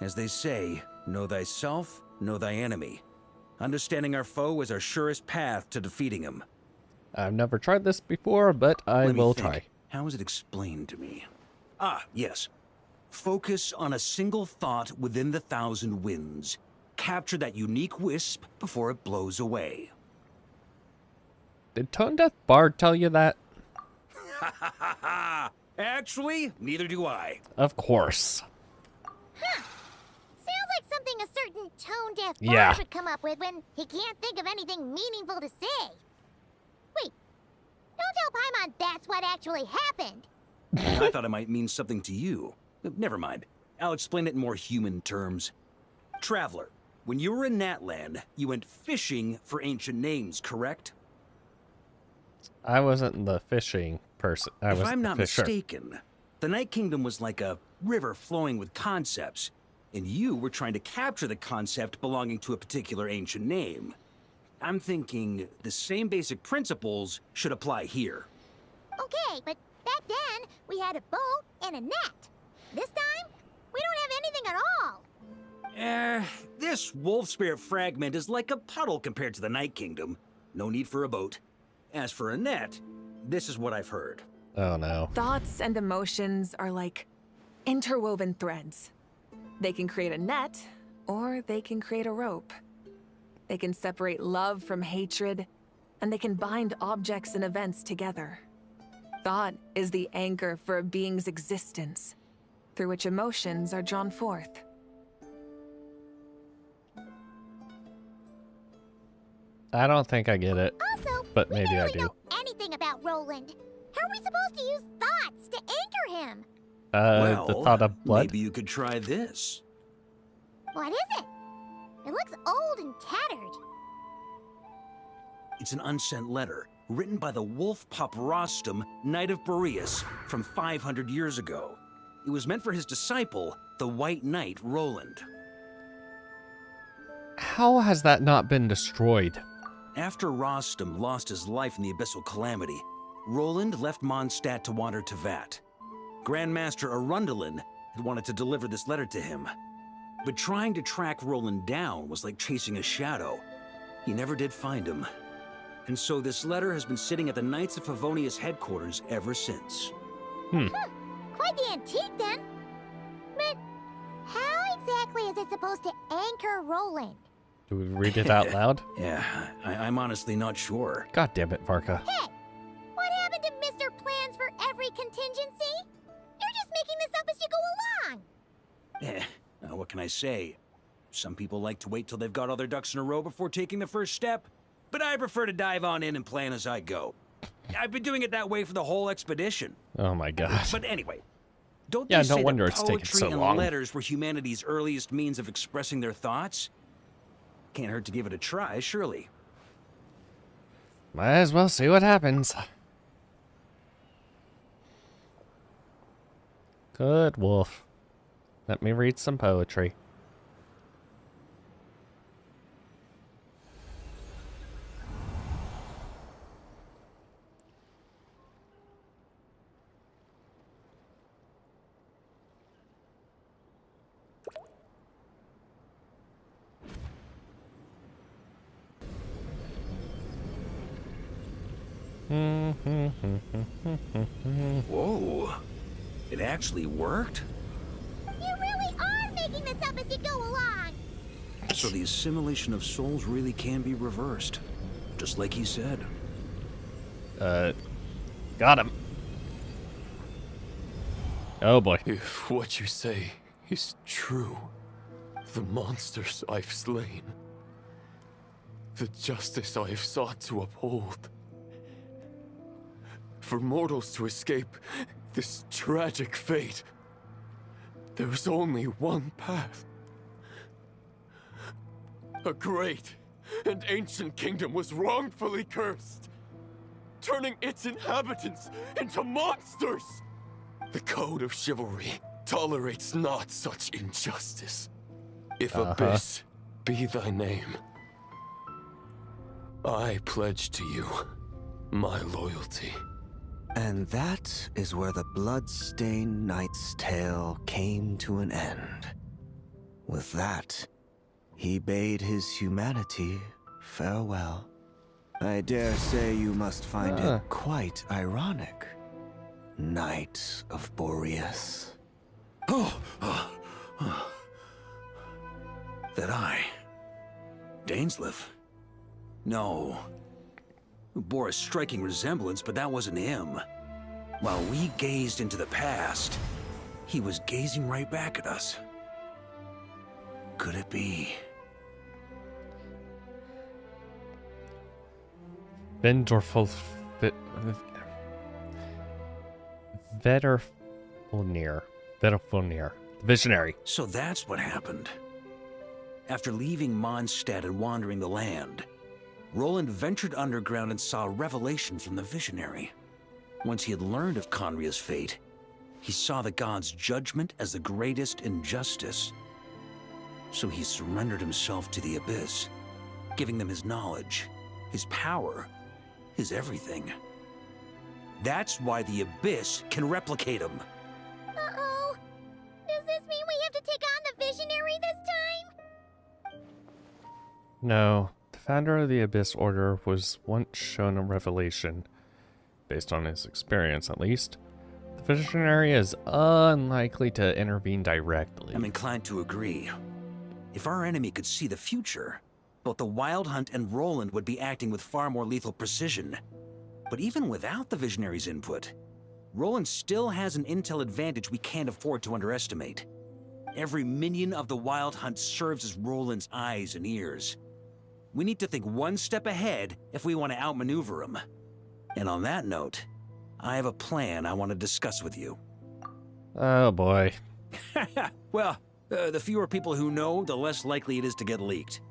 As they say, know thyself know thy enemy. Understanding our foe is our surest path to defeating him. I've never tried this before, but I will try. How is it explained to me? Ah, yes. Focus on a single thought within the 1,000 winds. Capture that unique wisp before it blows away. Did Tone Deaf Bard tell you that? Ha ha ha ha! Actually, neither do I. Of course. Huh. Sounds like something a certain tone-deaf Yeah. bard would come up with when he can't think of anything meaningful to say. Wait, don't tell Paimon that's what actually happened. I thought it might mean something to you. Never mind. I'll explain it in more human terms. Traveler, when you were in Natland, you went fishing for ancient names, correct? I wasn't the fishing person. If I'm not mistaken, the Night Kingdom was like a river flowing with concepts, and you were trying to capture the concept belonging to a particular ancient name. I'm thinking the same basic principles should apply here. Okay, but back then, we had a boat and a net. This time, we don't have anything at all. This wolf spirit fragment is like a puddle compared to the Night Kingdom. No need for a boat. As for a net, this is what I've heard. Oh no. Thoughts and emotions are like interwoven threads. They can create a net, or they can create a rope. They can separate love from hatred, and they can bind objects and events together. Thought is the anchor for a being's existence, through which emotions are drawn forth. I don't think I get it. Also, but maybe I do. Know anything about Roland? How are we supposed to use thoughts to anchor him? Well, the thought of blood? Maybe you could try this. What is it? It looks old and tattered. It's an unsent letter, written by the wolf pup Rostam, Knight of Boreas, from 500 years ago. It was meant for his disciple, the White Knight Roland. How has that not been destroyed? After Rostam lost his life in the Abyssal Calamity, Roland left Mondstadt to wander to Vat. Grandmaster Arundelen had wanted to deliver this letter to him. But trying to track Roland down was like chasing a shadow. He never did find him. And so this letter has been sitting at the Knights of Favonius headquarters ever since. Quite the antique then. But how exactly is it supposed to anchor Roland? Do we read it out loud? Yeah, I'm honestly not sure. God damn it, Varka. Hey, what happened to Mr. Plans for every contingency? You're just making this up as you go along. What can I say? Some people like to wait till they've got all their ducks in a row before taking the first step, but I prefer to dive on in and plan as I go. I've been doing it that way for the whole expedition. Oh my god. But anyway, don't yeah, they no say wonder that it's taken poetry so and long. letters were humanity's earliest means of expressing their thoughts? Can't hurt to give it a try, surely. Might as well see what happens. Good wolf. Let me read some poetry. Whoa. It actually worked? You really are making this up as you go along. So the assimilation of souls really can be reversed. Just like he said. Got him. Oh boy. If what you say is true, the monsters I've slain, the justice I have sought to uphold, for mortals to escape this tragic fate, there is only one path. A great and ancient kingdom was wrongfully cursed, turning its inhabitants into monsters. The code of chivalry tolerates not such injustice. If Abyss be thy name, I pledge to you my loyalty. And that is where the blood-stained knight's tale came to an end. With that, He bade his humanity farewell. I dare say you must find it quite ironic, Knight of Boreas. That I... Dainsleif? No. Bore a striking resemblance, but that wasn't him. While we gazed into the past, he was gazing right back at us. Could it be? Vendorful... Vetterfulnir. Vetterfulnir. Visionary. So that's what happened. After leaving Mondstadt and wandering the land, Roland ventured underground and saw a revelation from the Visionary. Once he had learned of Conria's fate, he saw the gods' judgment as the greatest injustice. So he surrendered himself to the Abyss, giving them his knowledge, his power, his everything. That's why the Abyss can replicate him. Uh-oh. Does this mean we have to take on the Visionary this time? No. The founder of the Abyss Order was once shown a revelation, based on his experience at least. The Visionary is unlikely to intervene directly. I'm inclined to agree. If our enemy could see the future, both the Wild Hunt and Roland would be acting with far more lethal precision. But even without the Visionary's input, Roland still has an intel advantage we can't afford to underestimate. Every minion of the Wild Hunt serves as Roland's eyes and ears. We need to think one step ahead if we want to outmaneuver him. And on that note, I have a plan I want to discuss with you. Oh boy. Well, the fewer people who know, the less likely it is to get leaked.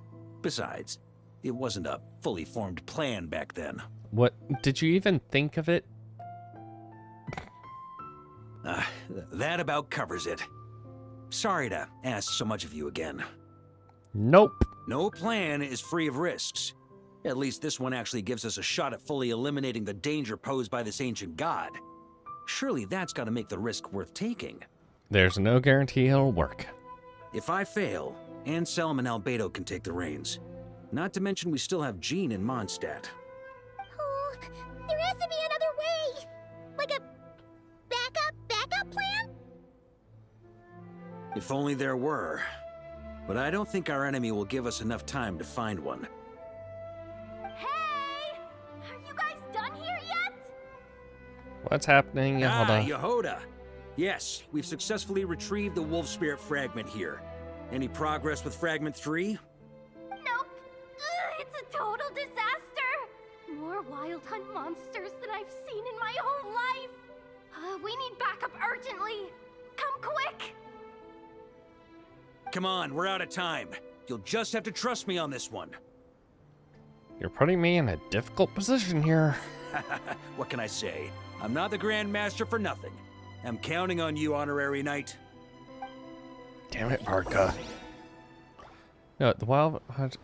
Besides, it wasn't a fully formed plan back then. What? Did you even think of it? That about covers it. Sorry to ask so much of you again. Nope. No plan is free of risks. At least this one actually gives us a shot at fully eliminating the danger posed by this ancient god. Surely that's got to make the risk worth taking. There's no guarantee it'll work. If I fail, Anselm and Albedo can take the reins. Not to mention we still have Jean in Mondstadt. Oh, there has to be another way! Like a backup plan? If only there were. But I don't think our enemy will give us enough time to find one. Hey! Are you guys done here yet? What's happening, Yehoda? Yehoda! Yes, we've successfully retrieved the Wolf Spirit fragment here. Any progress with Fragment 3? Nope. It's a total disaster! More Wild Hunt monsters than I've seen in my whole life! We need backup urgently! Come quick! Come on, we're out of time. You'll just have to trust me on this one. You're putting me in a difficult position here. What can I say? I'm not the Grand Master for nothing. I'm counting on you, Honorary Knight. Damn it, Varka. No, the Wild Hunt...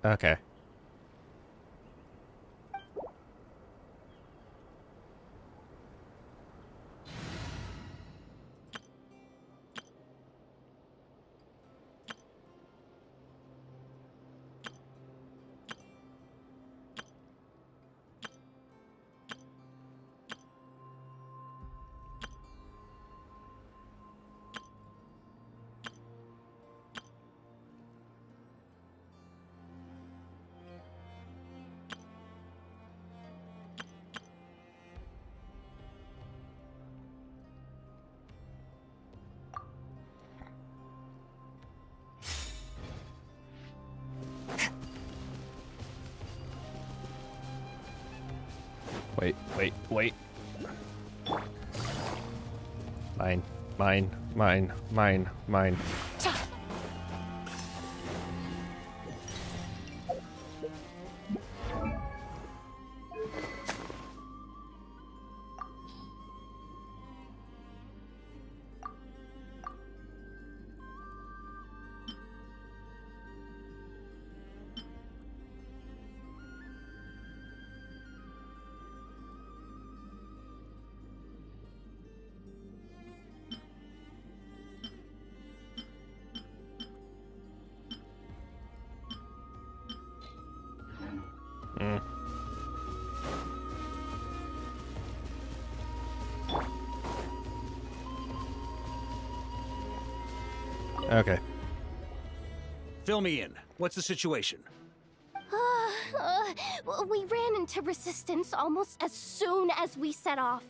Okay. Wait. Mine. Okay. Fill me in. What's the situation? We ran into resistance almost as soon as we set off.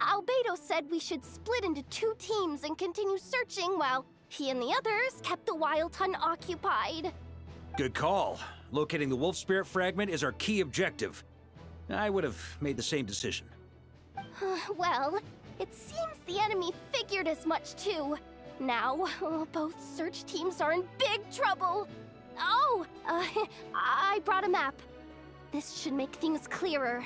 Albedo said we should split into 2 teams and continue searching while he and the others kept the Wild Hunt occupied. Good call. Locating the wolf spirit fragment is our key objective. I would have made the same decision. Well, it seems the enemy figured as much too. Now, both search teams are in big trouble. Oh, I brought a map. This should make things clearer.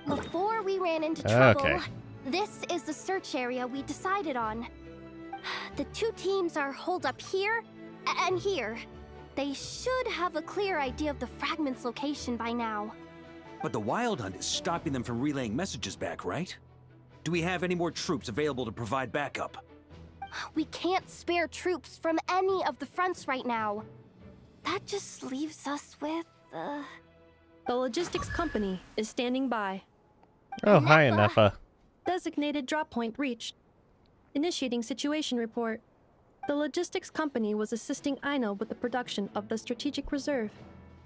Before we ran into trouble, this is the search area we decided on. The 2 teams are holed up here and here. They should have a clear idea of the fragment's location by now. But the Wild Hunt is stopping them from relaying messages back, right? Do we have any more troops available to provide backup? We can't spare troops from any of the fronts right now. That just leaves us with, The logistics company is standing by. Oh, hi, Anefa. Designated drop point reached. Initiating situation report. The logistics company was assisting Aino with the production of the strategic reserve.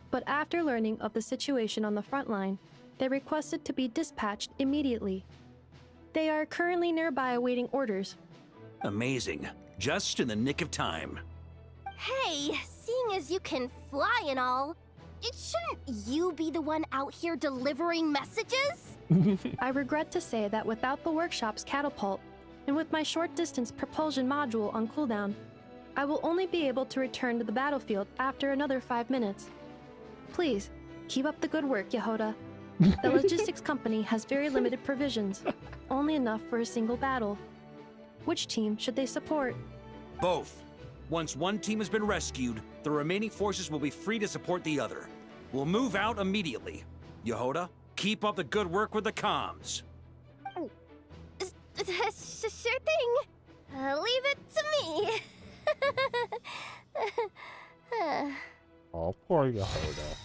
But after learning of the situation on the front line, they requested to be dispatched immediately. They are currently nearby awaiting orders. Amazing. Just in the nick of time. Hey, seeing as you can fly and all, shouldn't you be the one out here delivering messages? I regret to say that without the workshop's catapult, and with my short-distance propulsion module on cooldown, I will only be able to return to the battlefield after another 5 minutes. Please, keep up the good work, Yehoda. The logistics company has very limited provisions, only enough for a single battle. Which team should they support? Both. Once one team has been rescued, the remaining forces will be free to support the other. We'll move out immediately. Yehoda, keep up the good work with the comms. Sure thing. Leave it to me. Oh, poor Yehoda.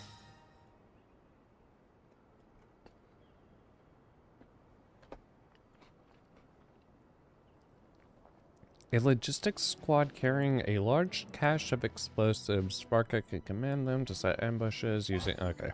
A logistics squad carrying a large cache of explosives. Varka can command them to set ambushes using... Okay.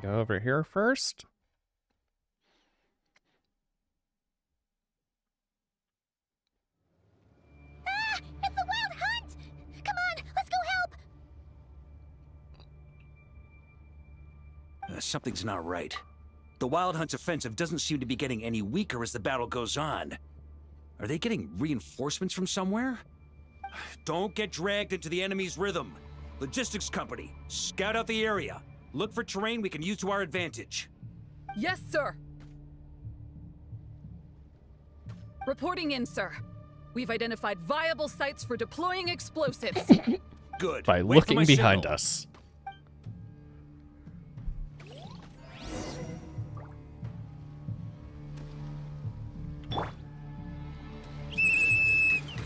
Go over here first. Ah! It's the Wild Hunt! Come on, let's go help! Something's not right. The Wild Hunt's offensive doesn't seem to be getting any weaker as the battle goes on. Are they getting reinforcements from somewhere? Don't get dragged into the enemy's rhythm. Logistics company, scout out the area. Look for terrain we can use to our advantage. Yes, sir. Reporting in, sir. We've identified viable sites for deploying explosives. Good. By Wait for looking my behind signal. us.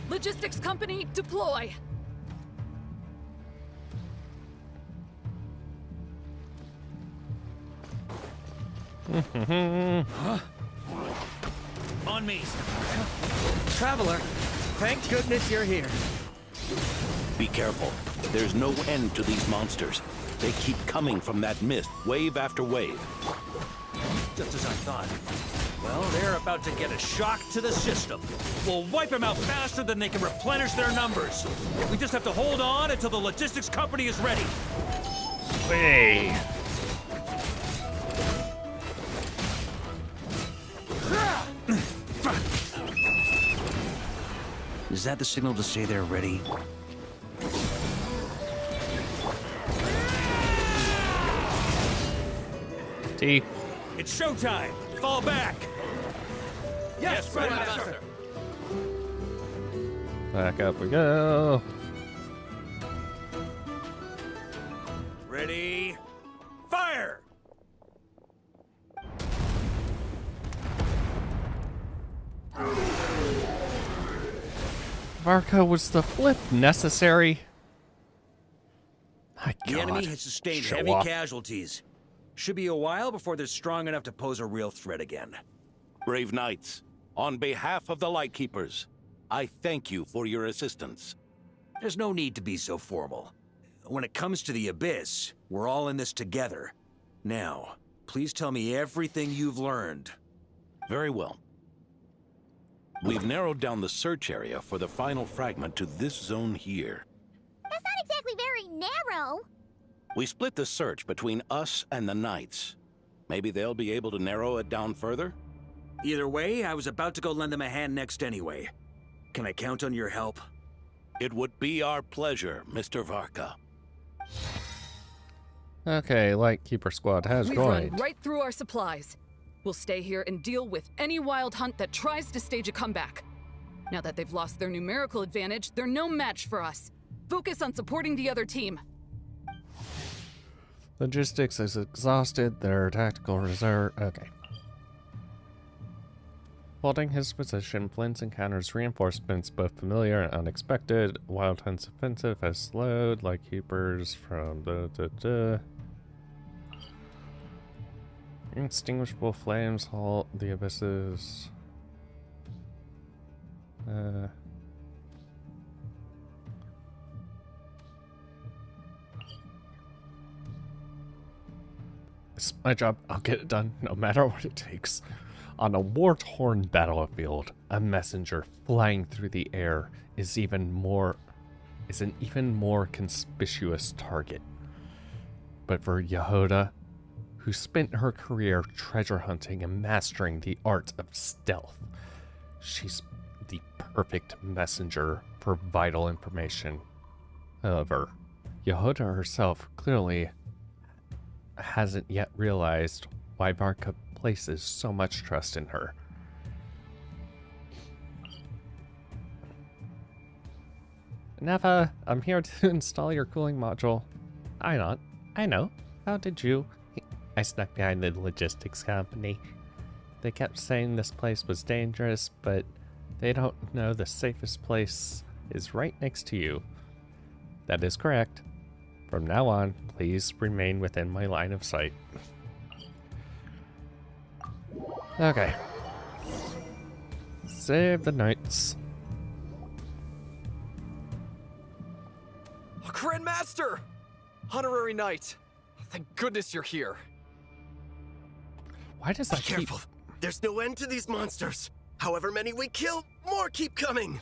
Logistics company, deploy. Huh? On me. Traveler, thank goodness you're here. Be careful. There's no end to these monsters. They keep coming from that mist, wave after wave. Just as I thought. Well, they're about to get a shock to the system. We'll wipe them out faster than they can replenish their numbers. We just have to hold on until the logistics company is ready. Hey. Is that the signal to say they're ready? T. It's showtime! Fall back! Yes, Grandmaster! Grandmaster. Back up we go. Ready? Fire! Varka, was the flip necessary? My The God. enemy has sustained Show heavy off. casualties. Should be a while before they're strong enough to pose a real threat again. Brave knights, on behalf of the Lightkeepers, I thank you for your assistance. There's no need to be so formal. When it comes to the Abyss, we're all in this together. Now, please tell me everything you've learned. Very well. We've narrowed down the search area for the final fragment to this zone here. That's not exactly very narrow. We split the search between us and the Knights. Maybe they'll be able to narrow it down further? Either way, I was about to go lend them a hand next anyway. Can I count on your help? It would be our pleasure, Mr. Varka. Okay, Lightkeeper Squad has We've joined. run right through our supplies. We'll stay here and deal with any wild hunt that tries to stage a comeback. Now that they've lost their numerical advantage, they're no match for us. Focus on supporting the other team. Logistics is exhausted. Their tactical reserve. Okay. Holding his position, Flint's encounters reinforcements both familiar and unexpected. Wild Hunt's offensive has slowed. Lightkeepers from Inextinguishable flames halt the abysses. It's my job. I'll get it done, no matter what it takes. On a war-torn battlefield, a messenger flying through the air is an even more conspicuous target. But for Yehuda, who spent her career treasure hunting and mastering the art of stealth, she's the perfect messenger for vital information. However, Yehuda herself clearly hasn't yet realized why Varka places so much trust in her. Neva, I'm here to install your cooling module. I know. How did you? I snuck behind the logistics company. They kept saying this place was dangerous, but they don't know the safest place is right next to you. That is correct. From now on, please remain within my line of sight. Okay. Save the knights. Grandmaster! Honorary Knight! Thank goodness you're here. Why does that keep... Careful. There's no end to these monsters. However many we kill, more keep coming.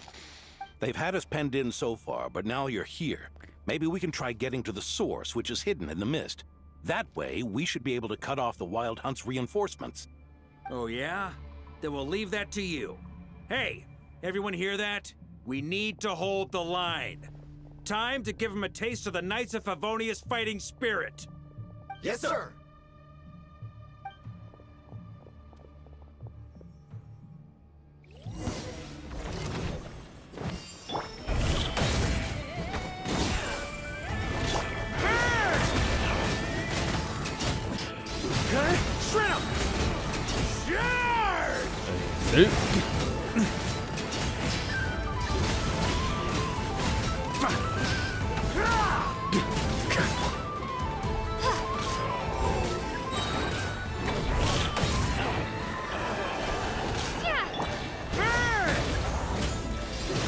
They've had us penned in so far, but now you're here. Maybe we can try getting to the source, which is hidden in the mist. That way, we should be able to cut off the Wild Hunt's reinforcements. Oh yeah? Then we'll leave that to you. Hey, everyone hear that? We need to hold the line. Time to give them a taste of the Knights of Favonius fighting spirit. Yes, sir. Shred 'em!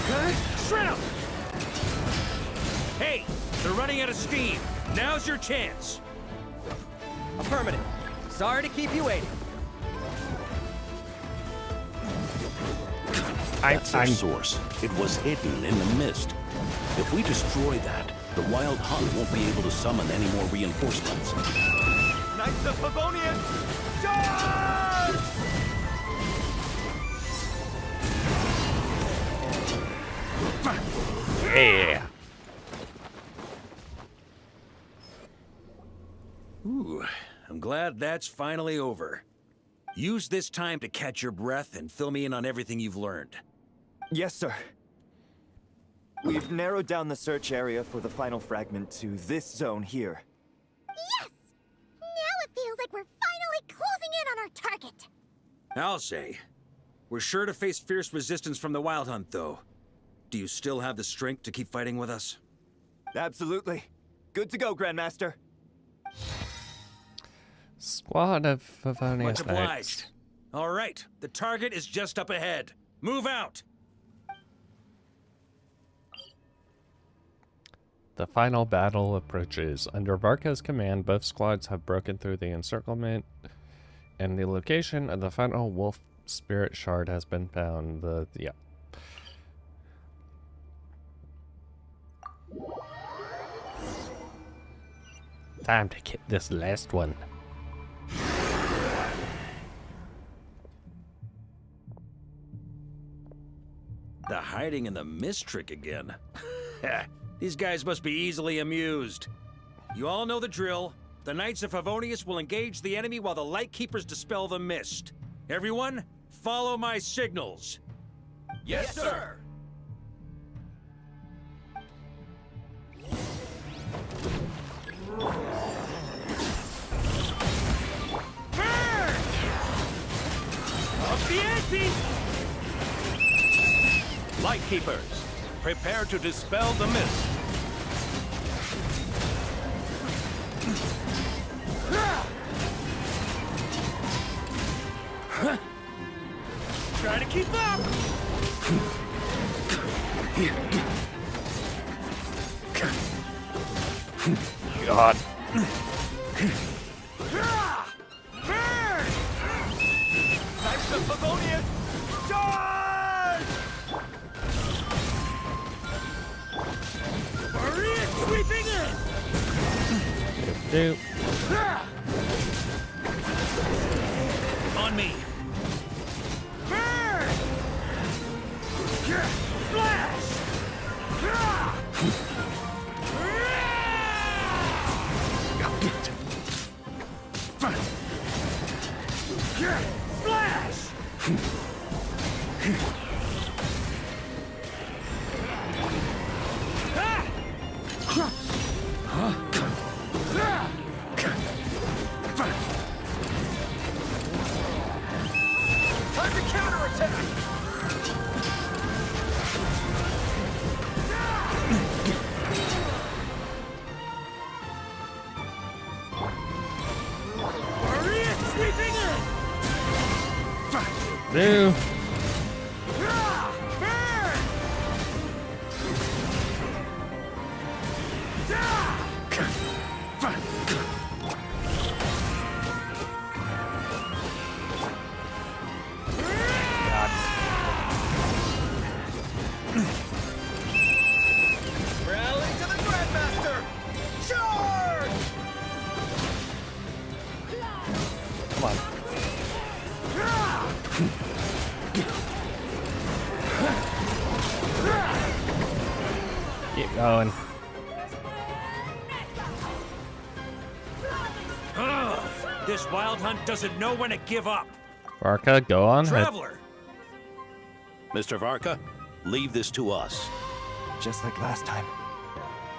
Charge! Shred 'em! Hey, they're running out of steam. Now's your chance. Affirmative. Sorry to keep you waiting. That's our source. It was hidden in the mist. If we destroy that, the Wild Hunt won't be able to summon any more reinforcements. Knights of Favonius, charge! Yeah. Ooh, I'm glad that's finally over. Use this time to catch your breath and fill me in on everything you've learned. Yes, sir. We've narrowed down the search area for the final fragment to this zone here. Yes! Now it feels like we're finally closing in on our target. I'll say. We're sure to face fierce resistance from the Wild Hunt, though. Do you still have the strength to keep fighting with us? Absolutely. Good to go, Grandmaster. Squad of Favonius Much obliged. Knights. All right, the target is just up ahead. Move out! The final battle approaches. Under Varka'S command, both squads have broken through the encirclement, and the location of the final wolf spirit shard has been found. Yeah. Time to get this last one. The hiding in the mist trick again. These guys must be easily amused. You all know the drill. The Knights of Favonius will engage the enemy while the Lightkeepers dispel the mist. Everyone, follow my signals. Yes, sir! Burn! Up the ante! Lightkeepers, prepare to dispel the mist. Try to keep up! God. Burn! Knights of Favonius, charge! Maria sweeping in! On me! Burn! Flash! Flash! Time to counterattack! Maria sweeping in! No. Rally to the Grandmaster! Charge! Come on. Keep going. This Wild Hunt doesn't know when to give up. Varka, go on ahead. Traveler! Mr. Varka, leave this to us. Just like last time.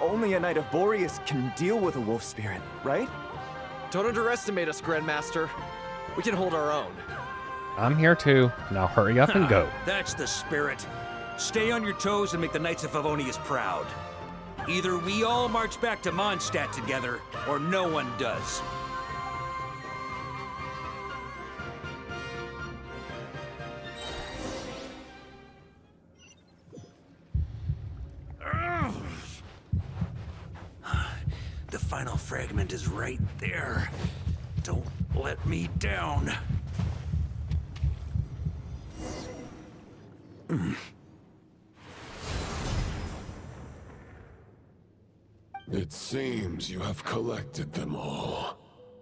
Only a Knight of Boreas can deal with a wolf spirit, right? Don't underestimate us, Grandmaster. We can hold our own. I'm here too. Now hurry up and go. That's the spirit. Stay on your toes and make the Knights of Favonius proud. Either we all march back to Mondstadt together, or no one does. The final fragment is right there. Don't let me down. It seems you have collected them all.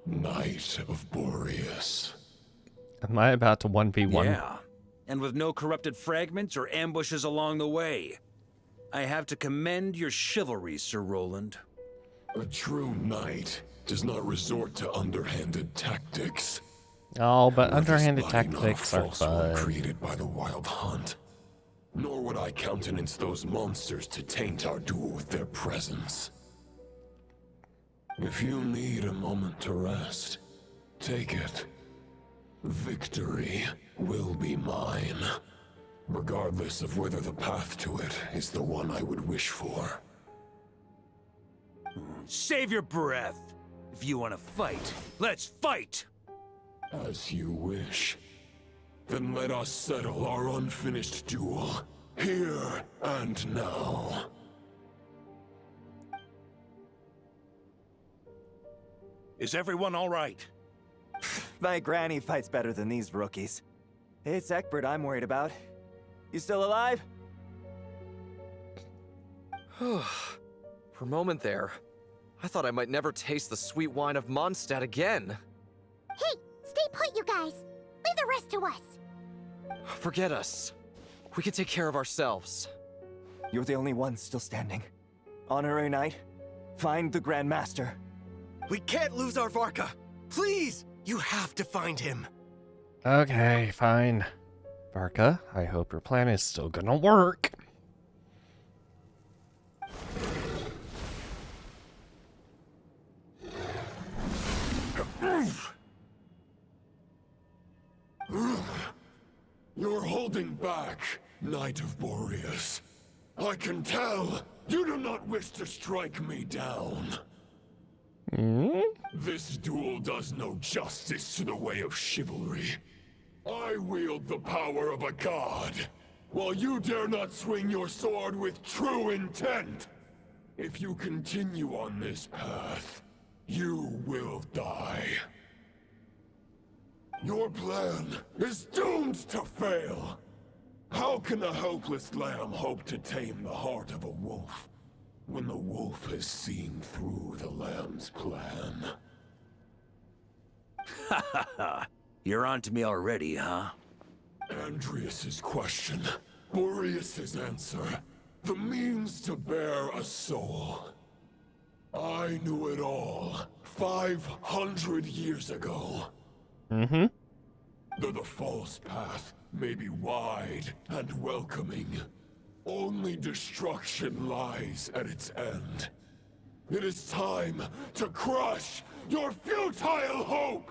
Knight of Boreas. Am I about to 1v1? Yeah, and with no corrupted fragments or ambushes along the way. I have to commend your chivalry, Sir Roland. A true knight does not resort to underhanded tactics. Oh, but Or underhanded spying on a tactics are false one fun. created by the Wild Hunt. nor would I countenance those monsters to taint our duel with their presence. If you need a moment to rest, take it. Victory will be mine, regardless of whether the path to it is the one I would wish for. Save your breath. If you want to fight, let's fight! As you wish. Then let us settle our unfinished duel, here and now. Is everyone all right? My granny fights better than these rookies. It's Egbert I'm worried about. You still alive? For a moment there, I thought I might never taste the sweet wine of Mondstadt again. Hey, stay put, you guys. Leave the rest to us. Forget us. We can take care of ourselves. You're the only one still standing. Honorary Knight, find the Grand Master. We can't lose our Varka. Please, you have to find him. Okay, fine. Varka, I hope your plan is still gonna work. You're holding back, Knight of Boreas. I can tell you do not wish to strike me down. This duel does no justice to the way of chivalry. I wield the power of a god, while you dare not swing your sword with true intent. If you continue on this path, you will die. Your plan is doomed to fail. How can a helpless lamb hope to tame the heart of a wolf, when the wolf has seen through the lamb's plan? Ha ha ha! You're on to me already, huh? Andreas's question, Boreas's answer, the means to bear a soul. I knew it all 500 years ago. Though the false path may be wide and welcoming, only destruction lies at its end. It is time to crush your futile hope!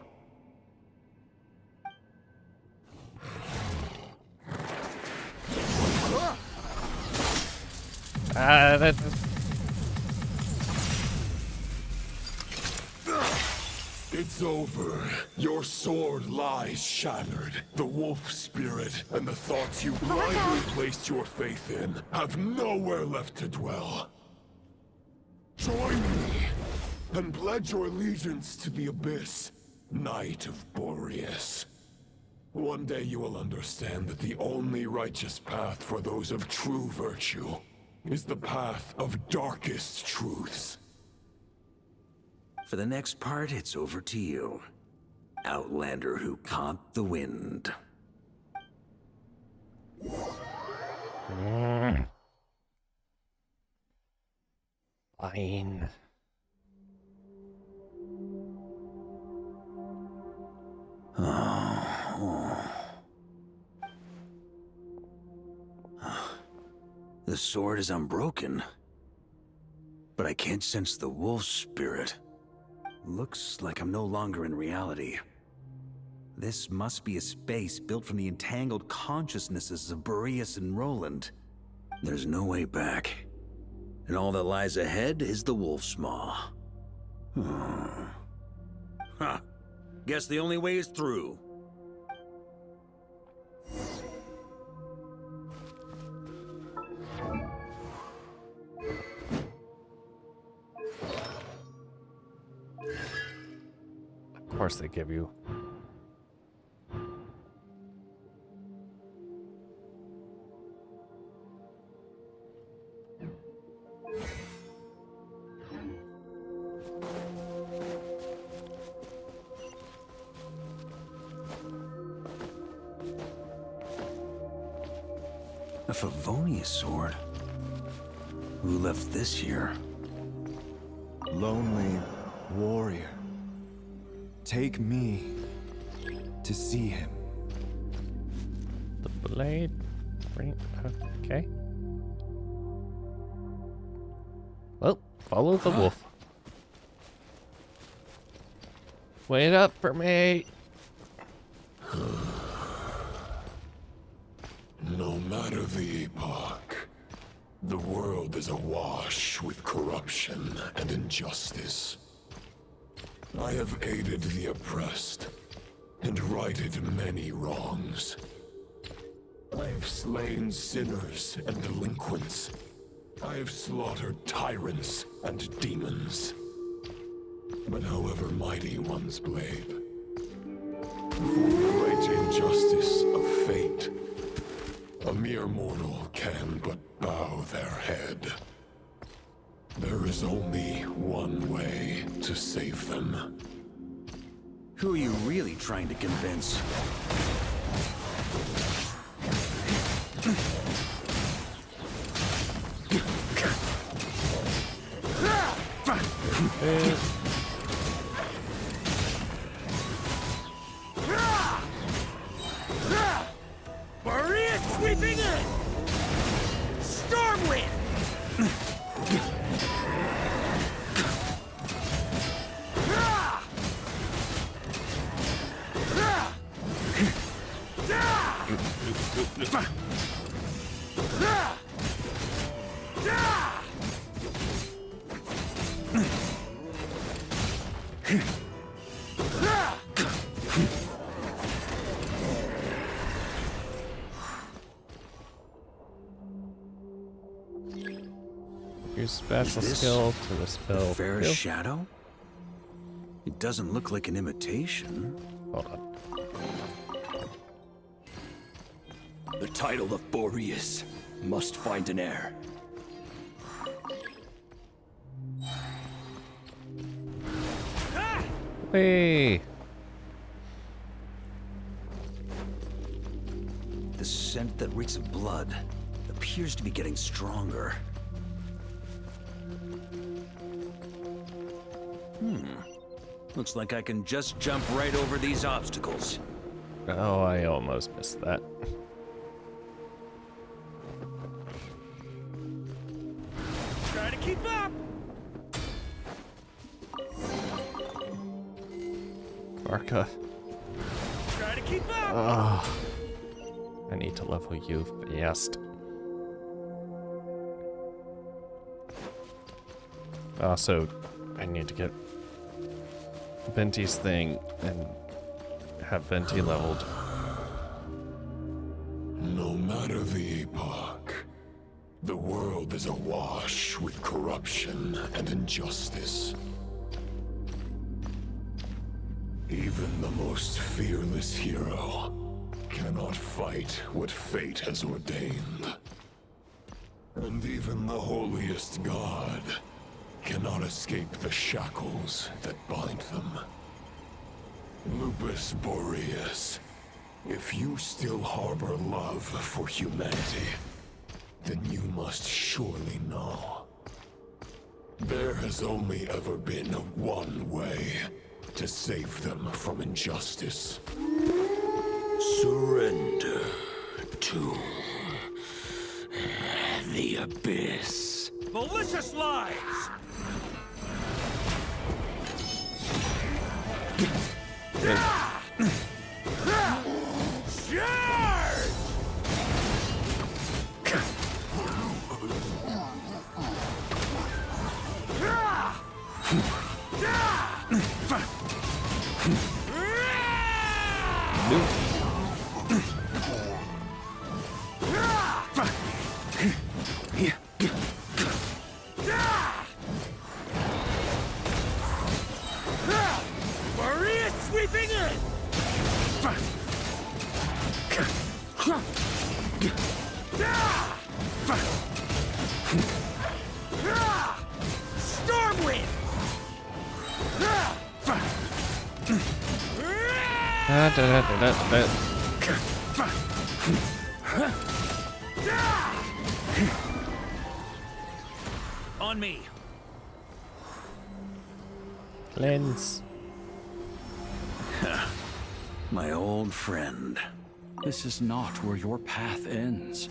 It's over. Your sword lies shattered. The wolf spirit and the thoughts you blindly placed your faith in have nowhere left to dwell. Join me and pledge your allegiance to the abyss, Knight of Boreas. One day you will understand that the only righteous path for those of true virtue is the path of darkest truths. For the next part, it's over to you. Outlander who caught the wind. Fine. The sword is unbroken, but I can't sense the wolf spirit. Looks like I'm no longer in reality. This must be a space built from the entangled consciousnesses of Boreas and Roland. There's no way back. And all that lies ahead is the wolf's maw. Huh. Guess the only way is through. Of course they give you. A Favonius sword? Who left this here? Lonely warrior. Take me to see him. The blade. Right, okay. Well, follow the wolf. Wait up for me. No matter the epoch, the world is awash with corruption and injustice. I have aided the oppressed and righted many wrongs. I have slain sinners and delinquents. I have slaughtered tyrants and demons. But however mighty one's blade, before the great injustice of fate, a mere mortal can but bow their head. There is only one way to save them. Who are you really trying to convince? Maria sweeping in! Stormwind! Use special skill to the spell. The fairest shadow? It doesn't look like an imitation. Hold on. The title of Boreas must find an heir. Hey. The scent that reeks of blood appears to be getting stronger. Looks like I can just jump right over these obstacles. Oh, I almost missed that. Try to keep up! Varka. Try to keep up! Oh, I need to level you fast. Also, I need to get Venti's thing and have Venti leveled. No matter the epoch, the world is awash with corruption and injustice. Even the most fearless hero cannot fight what fate has ordained. And even the holiest god cannot escape the shackles that bind them. Lupus Boreas, if you still harbor love for humanity, then you must surely know. There has only ever been one way to save them from injustice. Surrender to the abyss. Malicious lies! Charge! Maria sweeping in! Stormwind! On me. Cleanse. My old friend. This is not where your path ends.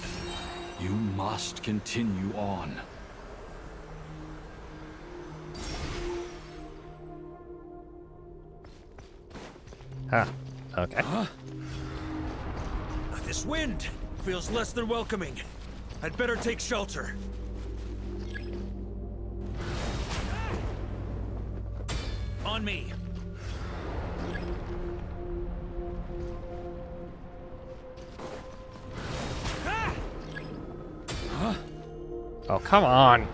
You must continue on. Huh. Okay. Huh? This wind feels less than welcoming. I'd better take shelter. On me. Huh? Oh, come on.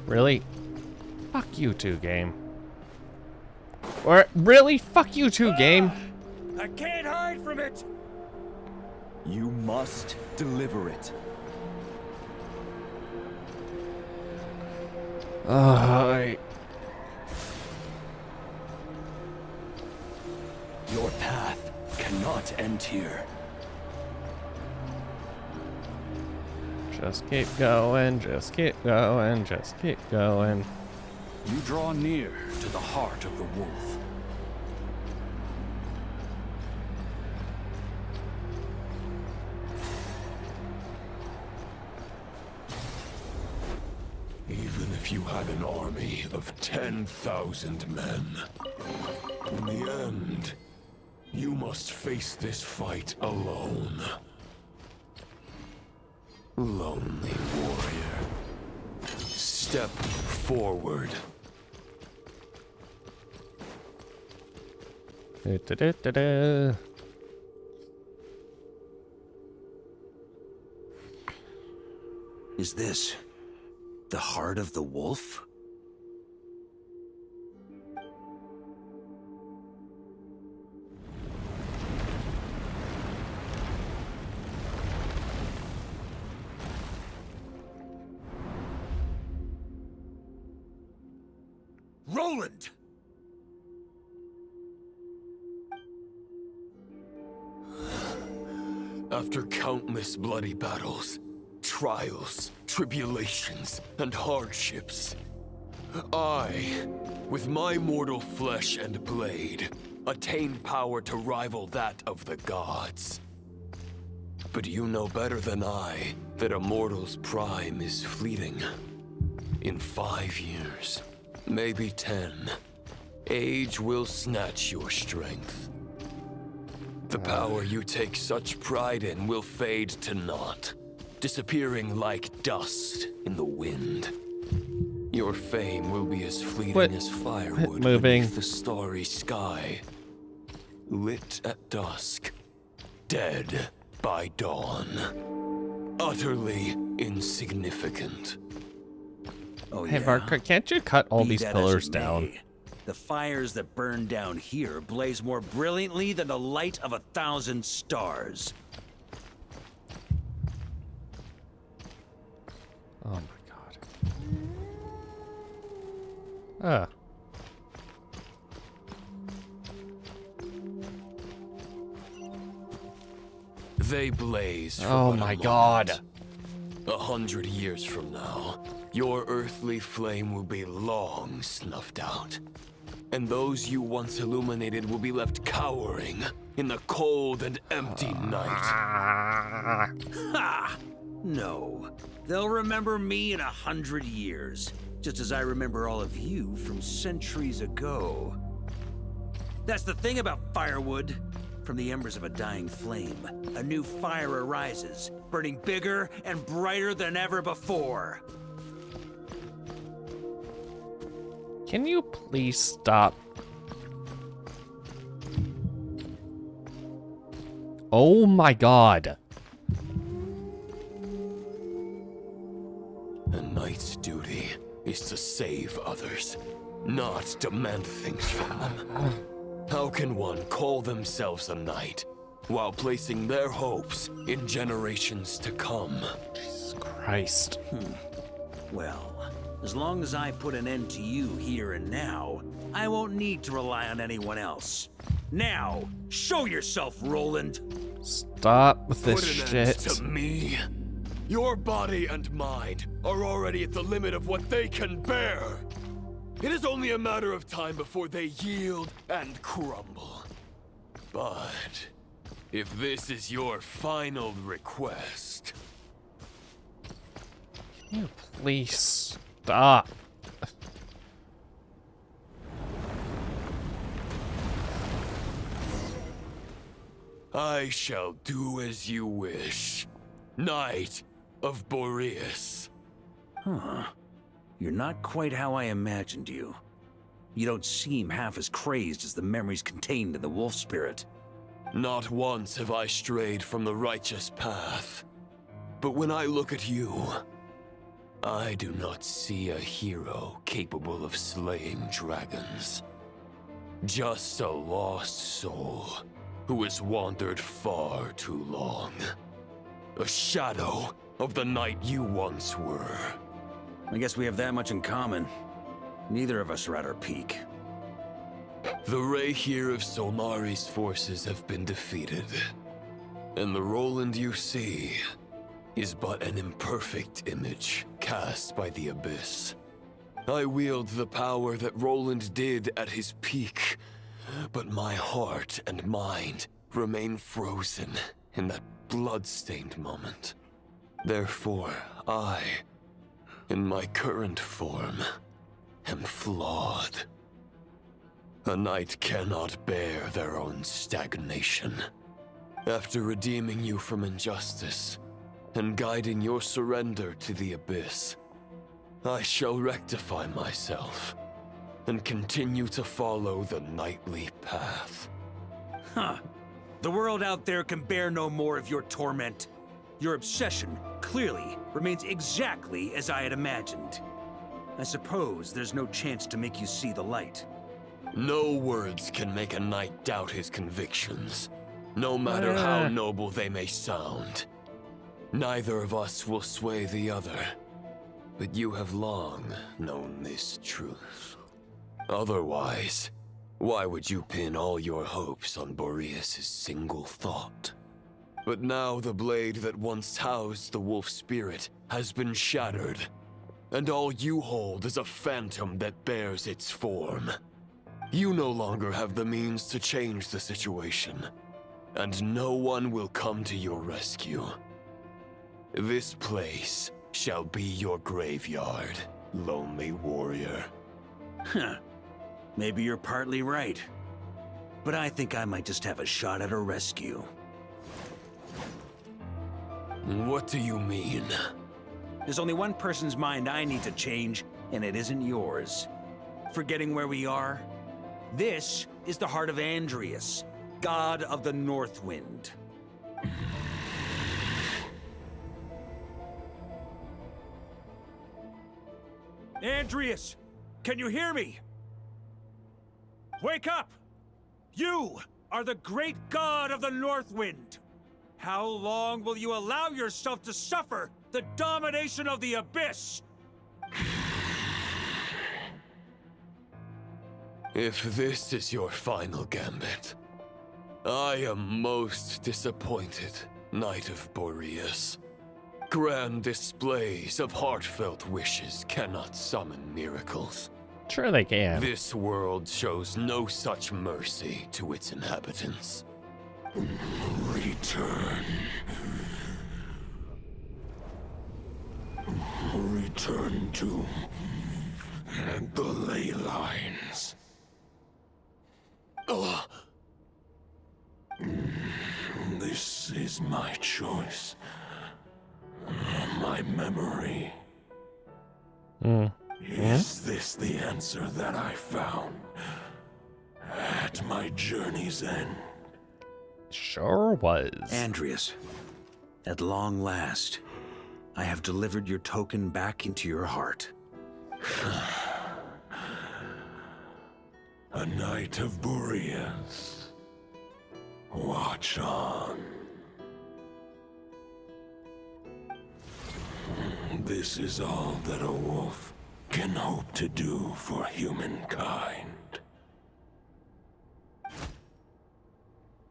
Really? Fuck you two, game. Or really? Fuck you two, game. I can't hide from it. You must deliver it. Your path cannot end here. Just keep going, just keep going, just keep going. You draw near to the heart of the wolf. Even if you had an army of 10,000 men, in the end, you must face this fight alone. Lonely warrior. Step forward. Da-da-da-da-da. Is this the heart of the wolf? Roland! After countless bloody battles, trials, tribulations, and hardships, I, with my mortal flesh and blade, attained power to rival that of the gods. But you know better than I that a mortal's prime is fleeting. In 5 years, maybe 10, age will snatch your strength. The power you take such pride in will fade to naught, disappearing like dust in the wind. Your fame will be as fleeting as firewood beneath the starry sky, lit at dusk, dead by dawn, utterly insignificant. Oh, Hey, yeah? Varka, can't you cut all Be these that as pillars it down? may, the fires that burn down here blaze more brilliantly than the light of 1,000 stars. Oh my god. Ah. They blaze for Oh but a my moment. god. 100 years from now, your earthly flame will be long snuffed out. And those you once illuminated will be left cowering in the cold and empty night. Ha! No. They'll remember me in 100 years, just as I remember all of you from centuries ago. That's the thing about firewood. From the embers of a dying flame, a new fire arises, burning bigger and brighter than ever before. Can you please stop? Oh my god. A knight's duty is to save others, not demand things from them. How can one call themselves a knight while placing their hopes in generations to come? Jesus Christ. Well, as long as I put an end to you here and now, I won't need to rely on anyone else. Now, show yourself, Roland. Stop with this Put an end shit. to me. Your body and mind are already at the limit of what they can bear. It is only a matter of time before they yield and crumble. But if this is your final request... Can you please stop? I shall do as you wish, Knight of Boreas. Huh. You're not quite how I imagined you. You don't seem half as crazed as the memories contained in the wolf spirit. Not once have I strayed from the righteous path. But when I look at you, I do not see a hero capable of slaying dragons. Just a lost soul who has wandered far too long. A shadow of the knight you once were. I guess we have that much in common. Neither of us are at our peak. The Rayhir of Solmari's forces have been defeated. And the Roland you see is but an imperfect image cast by the Abyss. I wield the power that Roland did at his peak, but my heart and mind remain frozen in that blood-stained moment. Therefore, I, in my current form, am flawed. A knight cannot bear their own stagnation. After redeeming you from injustice and guiding your surrender to the Abyss, I shall rectify myself and continue to follow the knightly path. Huh. The world out there can bear no more of your torment. Your obsession, clearly, remains exactly as I had imagined. I suppose there's no chance to make you see the light. No words can make a knight doubt his convictions, no matter how noble they may sound. Neither of us will sway the other, but you have long known this truth. Otherwise, why would you pin all your hopes on Boreas' single thought? But now the blade that once housed the wolf spirit has been shattered, and all you hold is a phantom that bears its form. You no longer have the means to change the situation, and no one will come to your rescue. This place shall be your graveyard, lonely warrior. Huh. Maybe you're partly right. But I think I might just have a shot at a rescue. What do you mean? There's only one person's mind I need to change, and it isn't yours. Forgetting where we are? This is the heart of Andrias, god of the North Wind. Andrias, can you hear me? Wake up! You are the great god of the North Wind. How long will you allow yourself to suffer the domination of the Abyss? If this is your final gambit, I am most disappointed, Knight of Boreas. Grand displays of heartfelt wishes cannot summon miracles. Sure they can. This world shows no such mercy to its inhabitants. Return. Return to the ley lines. This is my choice. My memory. Is this the answer that I found at my journey's end? Sure was. Andrias, at long last, I have delivered your token back into your heart. A knight of Boreas. Watch on. This is all that a wolf can hope to do for humankind.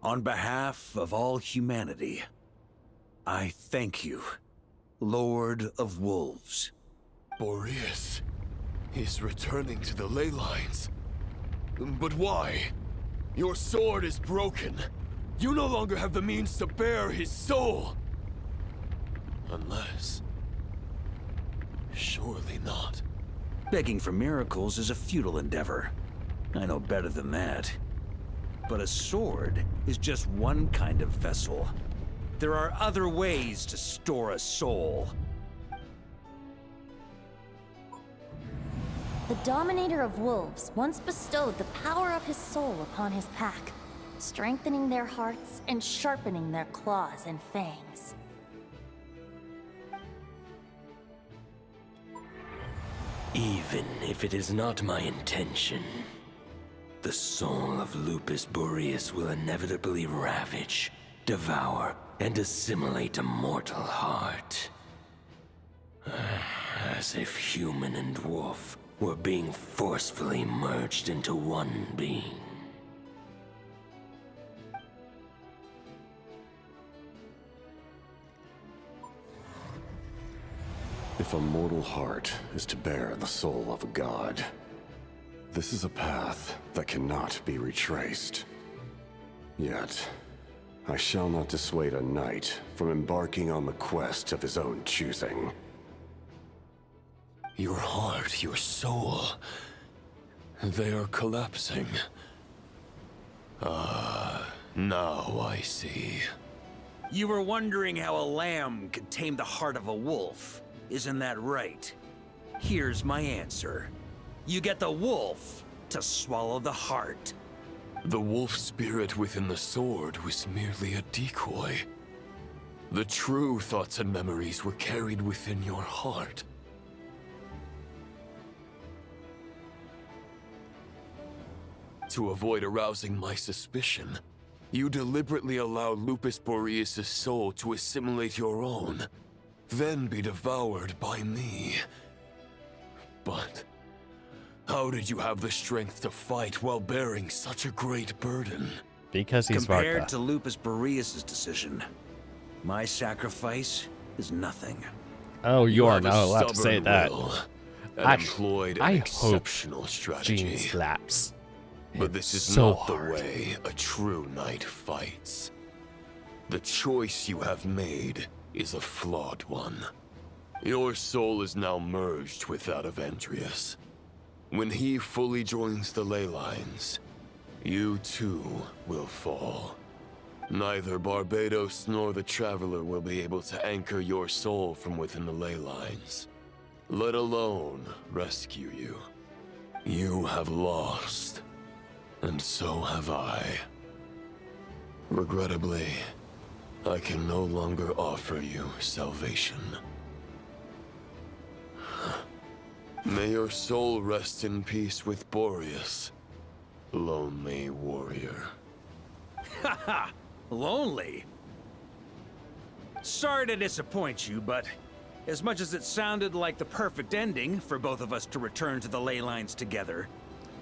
On behalf of all humanity, I thank you, Lord of Wolves. Boreas is returning to the ley lines. But why? Your sword is broken. You no longer have the means to bear his soul. Unless... surely not. Begging for miracles is a futile endeavor. I know better than that. But a sword is just one kind of vessel. There are other ways to store a soul. The Dominator of Wolves once bestowed the power of his soul upon his pack, strengthening their hearts and sharpening their claws and fangs. Even if it is not my intention, the soul of Lupus Boreas will inevitably ravage, devour, and assimilate a mortal heart. As if human and wolf were being forcefully merged into one being. If a mortal heart is to bear the soul of a god, this is a path that cannot be retraced. Yet, I shall not dissuade a knight from embarking on the quest of his own choosing. Your heart, your soul... they are collapsing. Now I see. You were wondering how a lamb could tame the heart of a wolf. Isn't that right? Here's my answer. You get the wolf to swallow the heart. The wolf spirit within the sword was merely a decoy. The true thoughts and memories were carried within your heart. To avoid arousing my suspicion, you deliberately allowed Lupus Boreas' soul to assimilate your own, then be devoured by me. But how did you have the strength to fight while bearing such a great burden? Because he's Compared Varka. to Lupus Boreas' decision, my sacrifice is nothing. Oh, you are not allowed to say that. And employed an exceptional hope strategy. Gene slaps. But this is so not hard. the way a true knight fights. The choice you have made is a flawed one. Your soul is now merged with that of Andreas. When he fully joins the ley lines, you too will fall. Neither Barbados nor the Traveler will be able to anchor your soul from within the ley lines, let alone rescue you. You have lost, and so have I. Regrettably, I can no longer offer you salvation. May your soul rest in peace with Boreas, lonely warrior. Haha, lonely? Sorry to disappoint you, but as much as it sounded like the perfect ending for both of us to return to the ley lines together,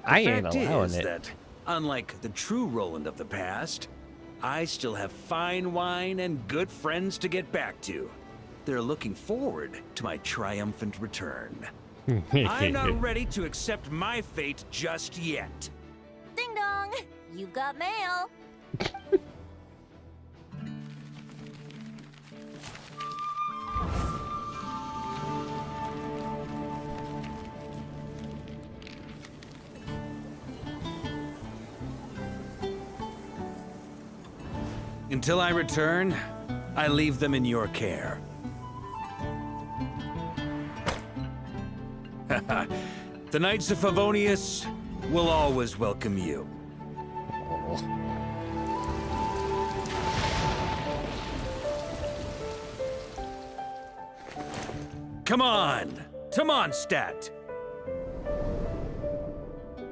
I the ain't fact allowing is it. that, unlike the true Roland of the past, I still have fine wine and good friends to get back to. They're looking forward to my triumphant return. I'm not ready to accept my fate just yet. Ding dong! You've got mail! Until I return, I leave them in your care. The Knights of Favonius will always welcome you. Come on, to Mondstadt.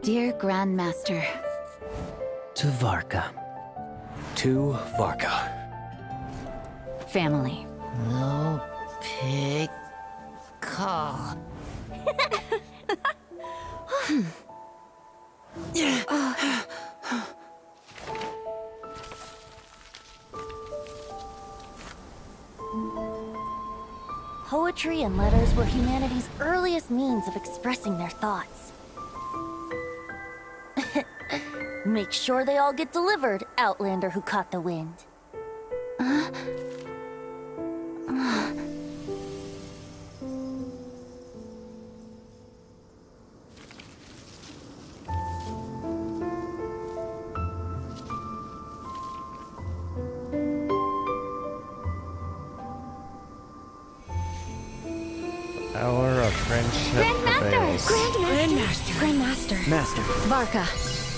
Dear Grandmaster. To Varka. To Varka. Family. No pig call. Poetry and letters were humanity's earliest means of expressing their thoughts. Make sure they all get delivered, Outlander who caught the wind. Hour of friendship prevails. Grandmaster. Master. Varka.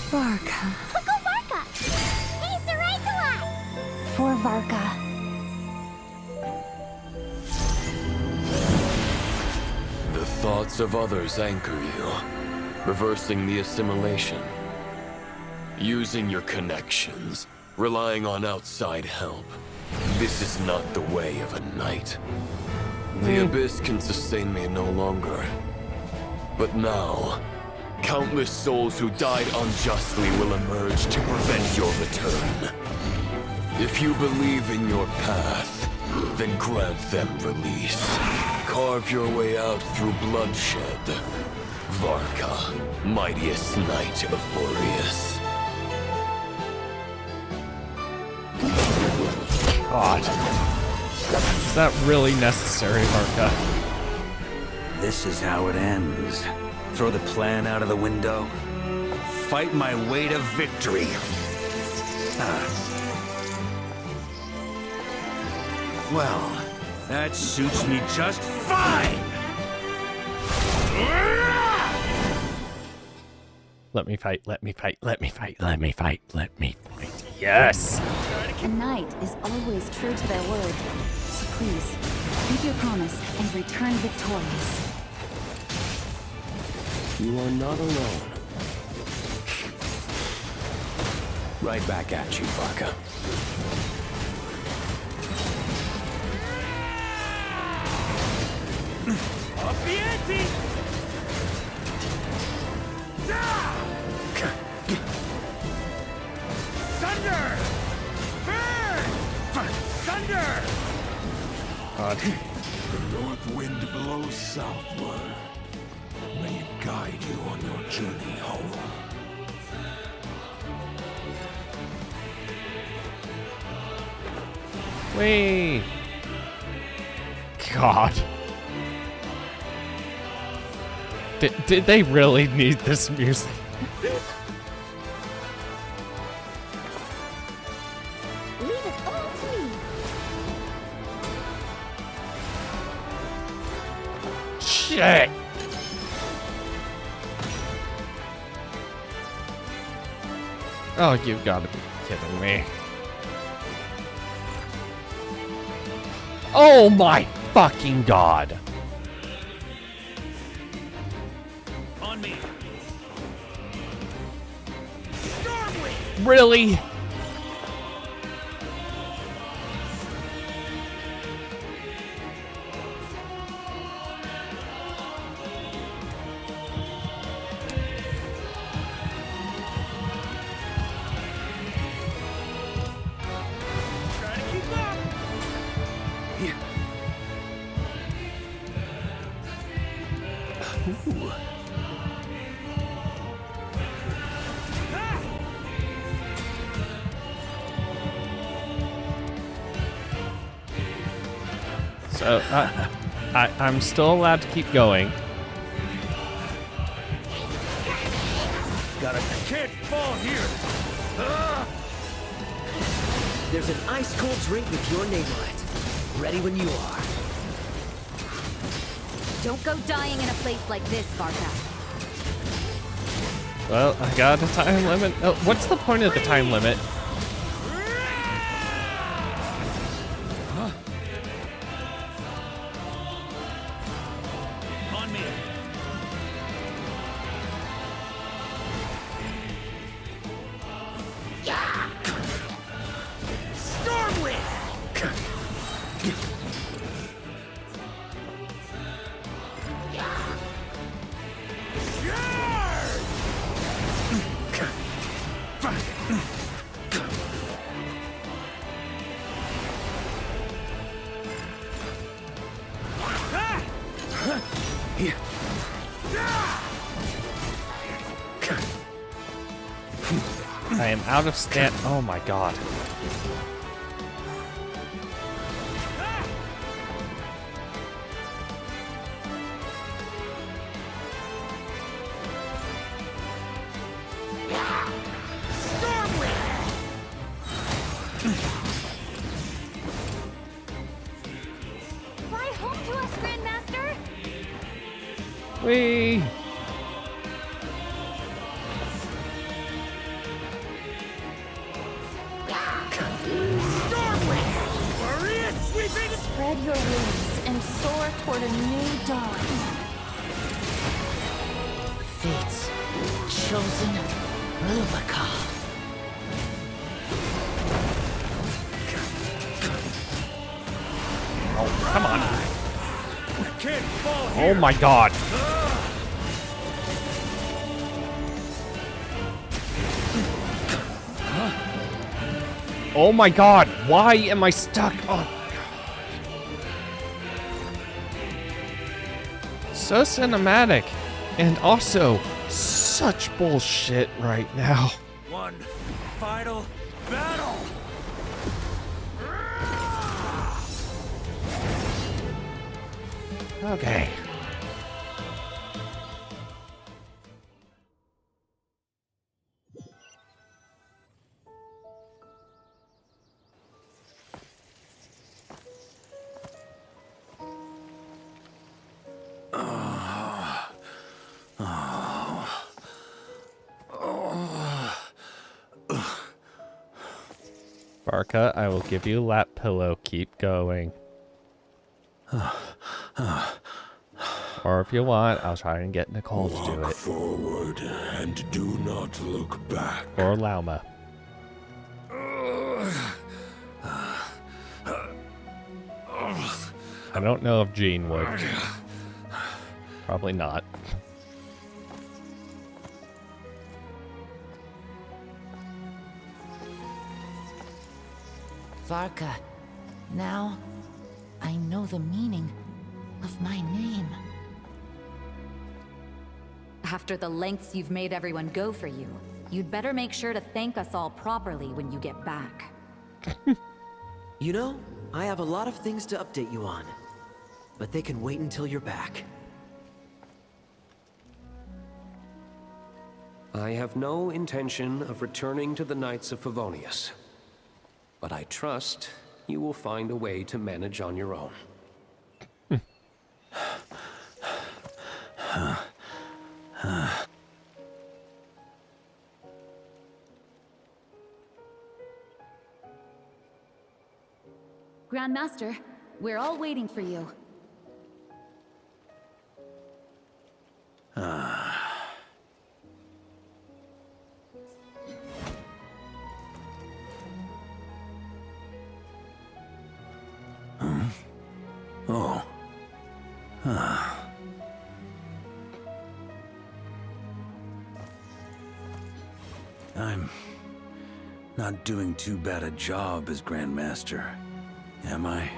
Uncle Varka! He's the right one! For Varka. The thoughts of others anchor you, reversing the assimilation. Using your connections, relying on outside help. This is not the way of a knight. The abyss can sustain me no longer. But now, countless souls who died unjustly will emerge to prevent your return. If you believe in your path, then grant them release. Carve your way out through bloodshed. Varka, mightiest knight of Boreas. God. Is that really necessary, Varka? This is how it ends. Throw the plan out of the window. Fight my way to victory. Well, that suits me just fine! Let me fight, let me fight, let me fight, let me fight, let me fight. Yes! A knight is always true to their word. So please, keep your promise and return victorious. You are not alone. Right back at you, Varka. Up the ante! Thunder! Burn! Thunder! God. The north wind blows southward. May it guide you on your journey home. Wait. God. Did they really need this music? Leave it all to me. Shit. Oh, you've got to be kidding me. Oh my fucking God. On me. Really? So, I'm still allowed to keep going. Can't fall here. There's an ice-cold drink with your name on it. Ready when you are. Don't go dying in a place like this, Varka. Well, I got a time limit. Oh, what's the point of the time limit? On me. Stormwind! I am out of stat. Oh my god. Fly home to us, Grandmaster! Whee! Spread your wings and soar toward a new dawn. Fate's chosen Lupica. Oh, come on. We can't fall Oh my god. Oh my god. Why am I stuck? Oh. So cinematic. And also, such bullshit right now. One final battle! Okay. Varka, I will give you a lap pillow. Keep going. Or if you want, I'll try and get Nicole to do Walk it. forward and do not look back. Or Lauma. I don't know if Jean would. Probably not. Varka, now I know the meaning of my name. After the lengths you've made everyone go for you, you'd better make sure to thank us all properly when you get back. You know, I have a lot of things to update you on, but they can wait until you're back. I have no intention of returning to the Knights of Favonius, but I trust you will find a way to manage on your own. Grandmaster, we're all waiting for you. Oh. I'm not doing too bad a job as Grandmaster, am I?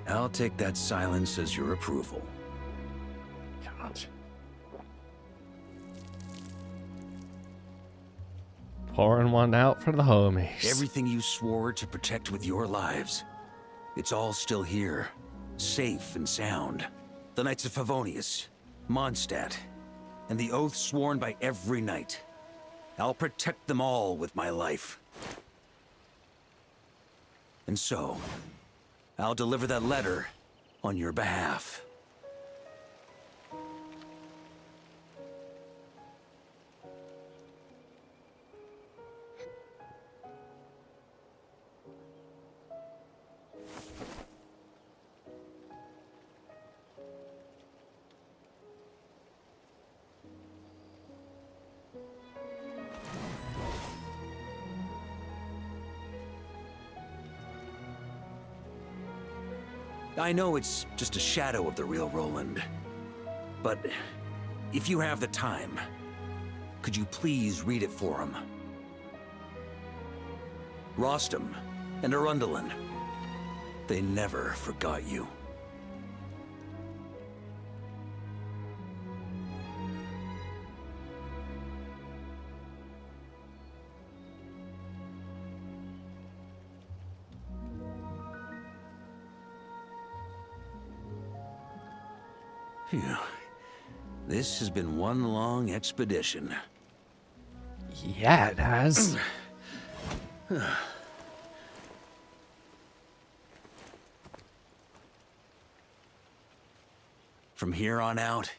I'll take that silence as your approval. God. Pouring one out for the homies. Everything you swore to protect with your lives, it's all still here, safe and sound. The Knights of Favonius, Mondstadt, and the oath sworn by every knight. I'll protect them all with my life. And so, I'll deliver that letter on your behalf. I know it's just a shadow of the real Roland, but if you have the time, could you please read it for him? Rostam and Arundelen, they never forgot you. Phew. This has been one long expedition. Yeah, it has. From here on out,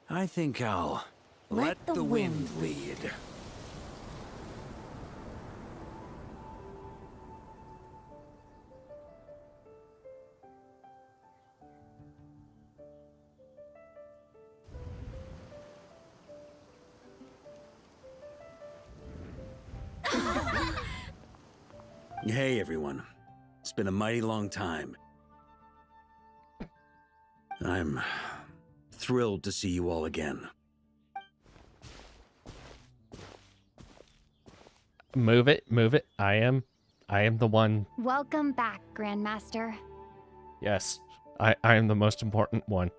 I think I'll let the wind lead. Hey everyone, it's been a mighty long time. I'm thrilled to see you all again. Move it, move it. I am the one. Welcome back, Grandmaster. Yes, I am the most important one.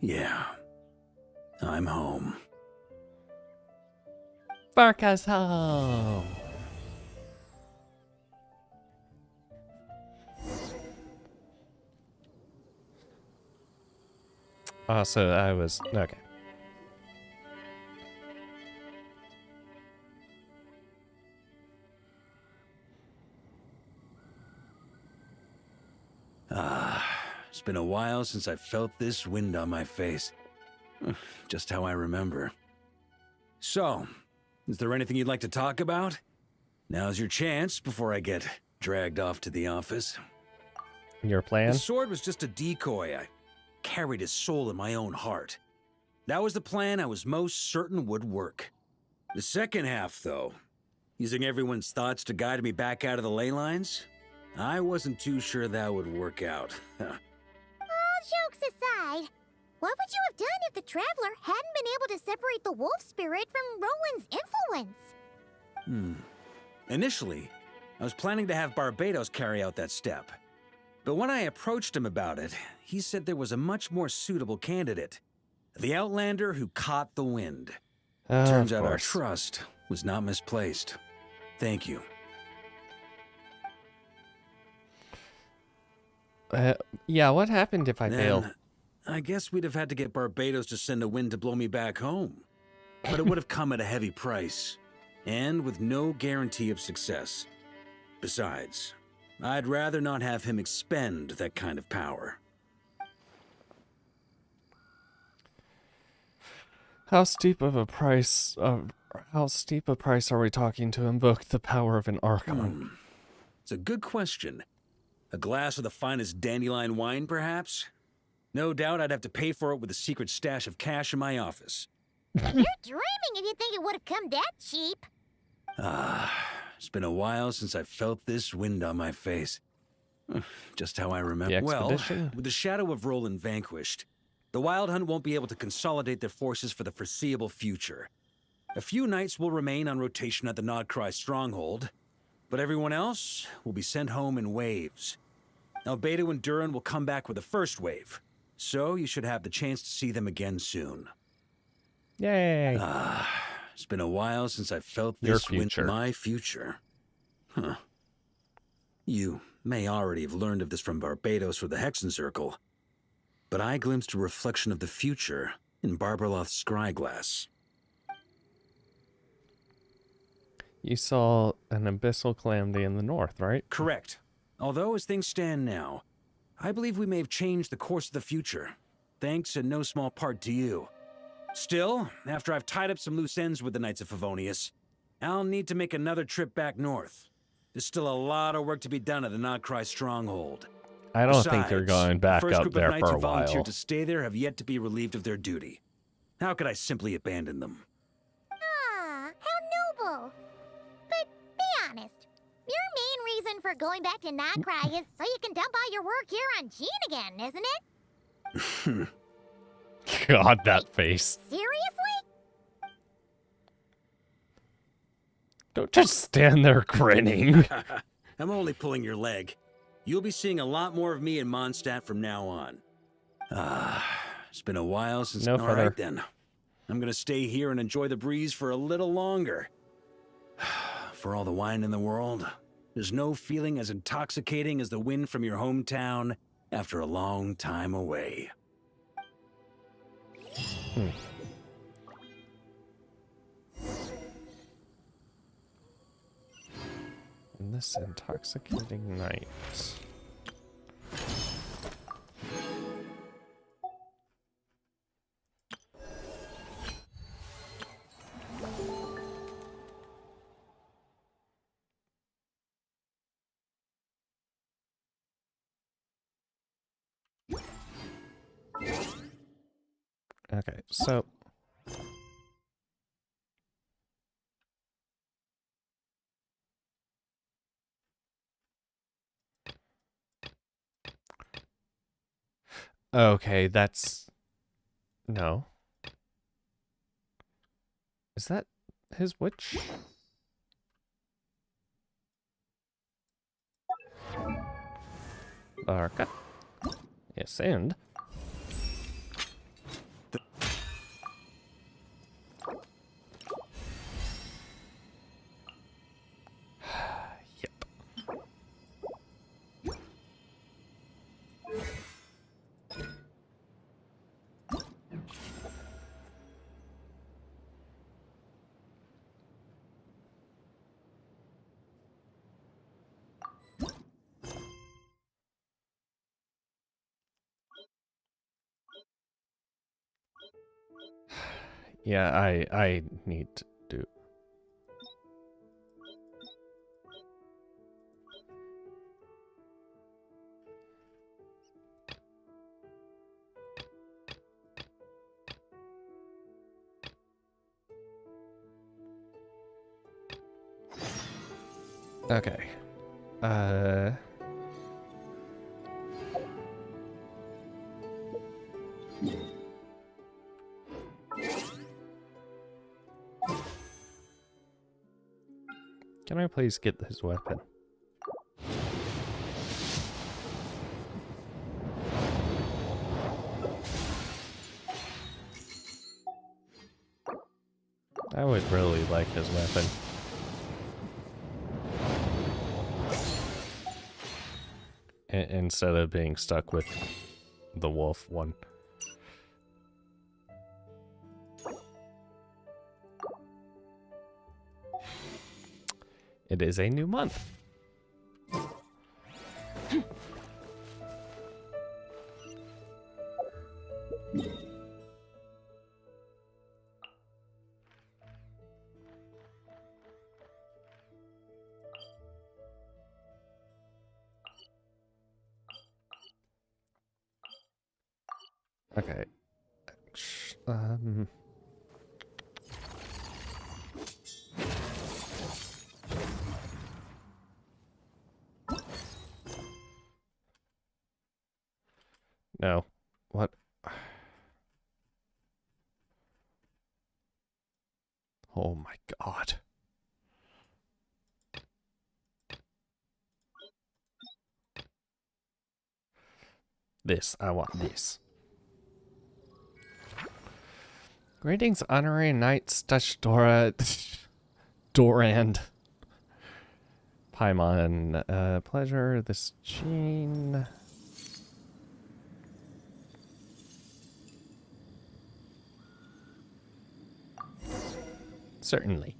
Yeah, I'm home. Varka'S Home. Oh, so I was okay. It's been a while since I felt this wind on my face. Just how I remember. So, is there anything you'd like to talk about? Now's your chance before I get dragged off to the office. Your plan? The sword was just a decoy. I carried his soul in my own heart. That was the plan I was most certain would work. The second half, though, using everyone's thoughts to guide me back out of the ley lines, I wasn't too sure that would work out. All jokes aside, what would you have done if the Traveler hadn't been able to separate the wolf spirit from Roland's influence? Initially, I was planning to have Barbados carry out that step. But when I approached him about it, he said there was a much more suitable candidate. The Outlander who caught the wind. Turns out our trust was not misplaced. Thank you. Yeah, what happened if I failed? I guess we'd have had to get Barbados to send a wind to blow me back home. But it would have come at a heavy price, and with no guarantee of success. Besides, I'd rather not have him expend that kind of power. How steep a price are we talking to invoke the power of an Archon? It's a good question. A glass of the finest dandelion wine, perhaps? No doubt I'd have to pay for it with a secret stash of cash in my office. You're dreaming if you think it would have come that cheap. It's been a while since I felt this wind on my face. Just how I remember. Well, with the shadow of Roland vanquished, the Wild Hunt won't be able to consolidate their forces for the foreseeable future. A few knights will remain on rotation at the Nodcry stronghold, but everyone else will be sent home in waves. Albedo and Duran will come back with the first wave, so you should have the chance to see them again soon. Yay! It's been a while since I felt this wind. My future. Huh. You may already have learned of this from Barbados or the Hexen Circle, but I glimpsed a reflection of the future in Barberloth's scryglass. You saw an abyssal calamity in the north, right? Correct. Although, as things stand now, I believe we may have changed the course of the future, thanks in no small part to you. Still, after I've tied up some loose ends with the Knights of Favonius, I'll need to make another trip back north. There's still a lot of work to be done at the Nodcry stronghold. I don't think they're going back the first up group there of knights for a who volunteered while. to stay there have yet to be relieved of their duty. How could I simply abandon them? Ah, how noble. But be honest, your main reason for going back to Nodcry is so you can dump all your work here on Jean again, isn't it? God, that face. Seriously? Don't just stand there grinning. I'm only pulling your leg. You'll be seeing a lot more of me in Mondstadt from now on. It's been a while since... No All further. right, then. I'm gonna stay here and enjoy the breeze for a little longer. For all the wine in the world, there's no feeling as intoxicating as the wind from your hometown after a long time away. In this intoxicating night. Okay, so okay, that's no. Is that his witch? Varka. Yes, and yep. Yeah, I need to do. Okay. Can I please get his weapon? I would really like his weapon. Instead of being stuck with the wolf one. It is a new month. Okay. No. What? Oh my god. This. I want this. Greetings, honorary knights, Dora, Dorand, Paimon, pleasure, this Jean. Certainly.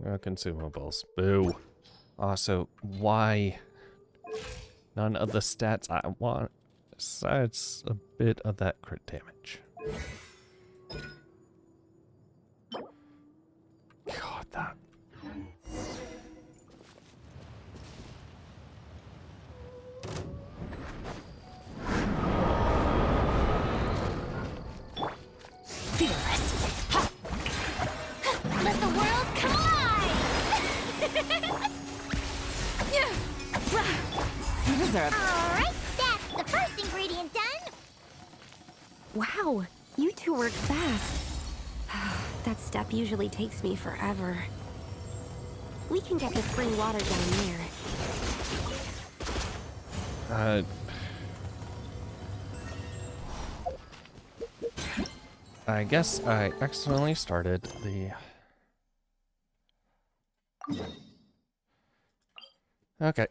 No consumables. Boo. Also, why none of the stats I want besides a bit of that crit damage? there. Alright, that's the first ingredient done. Wow, you two work fast. That step usually takes me forever. We can get the spring water down there. I guess I accidentally started the... Okay.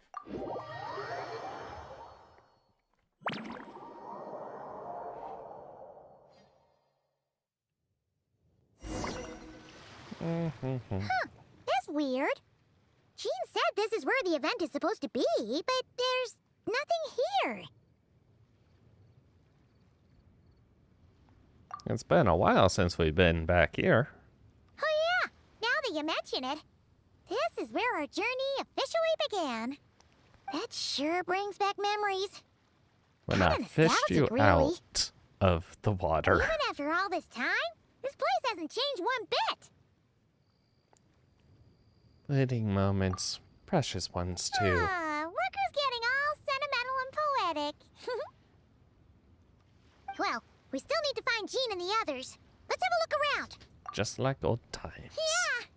That's weird. Jean said this is where the event is supposed to be, but there's nothing here. It's been a while since we've been back here. Oh yeah, now that you mention it, this is where our journey officially began. That sure brings back memories. When I fished you nostalgic, really. out of the water. Even after all this time, this place hasn't changed one bit. Fleeting moments, precious ones too. Looker's getting all sentimental and poetic. Well, we still need to find Jean and the others. Let's have a look around. Just like old times. Yeah.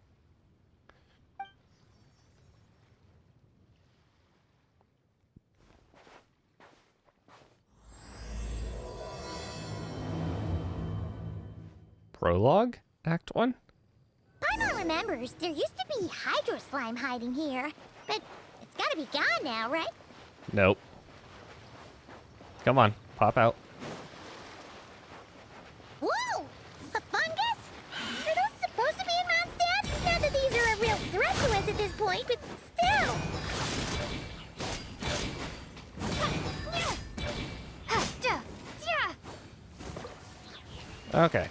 Prologue? Act 1? Paimon remembers there used to be hydro slime hiding here, but it's gotta be gone now, right? Nope. Come on, pop out. Whoa! A fungus? Are those supposed to be in Mondstadt? Not that these are a real threat to us at this point, but still! Okay.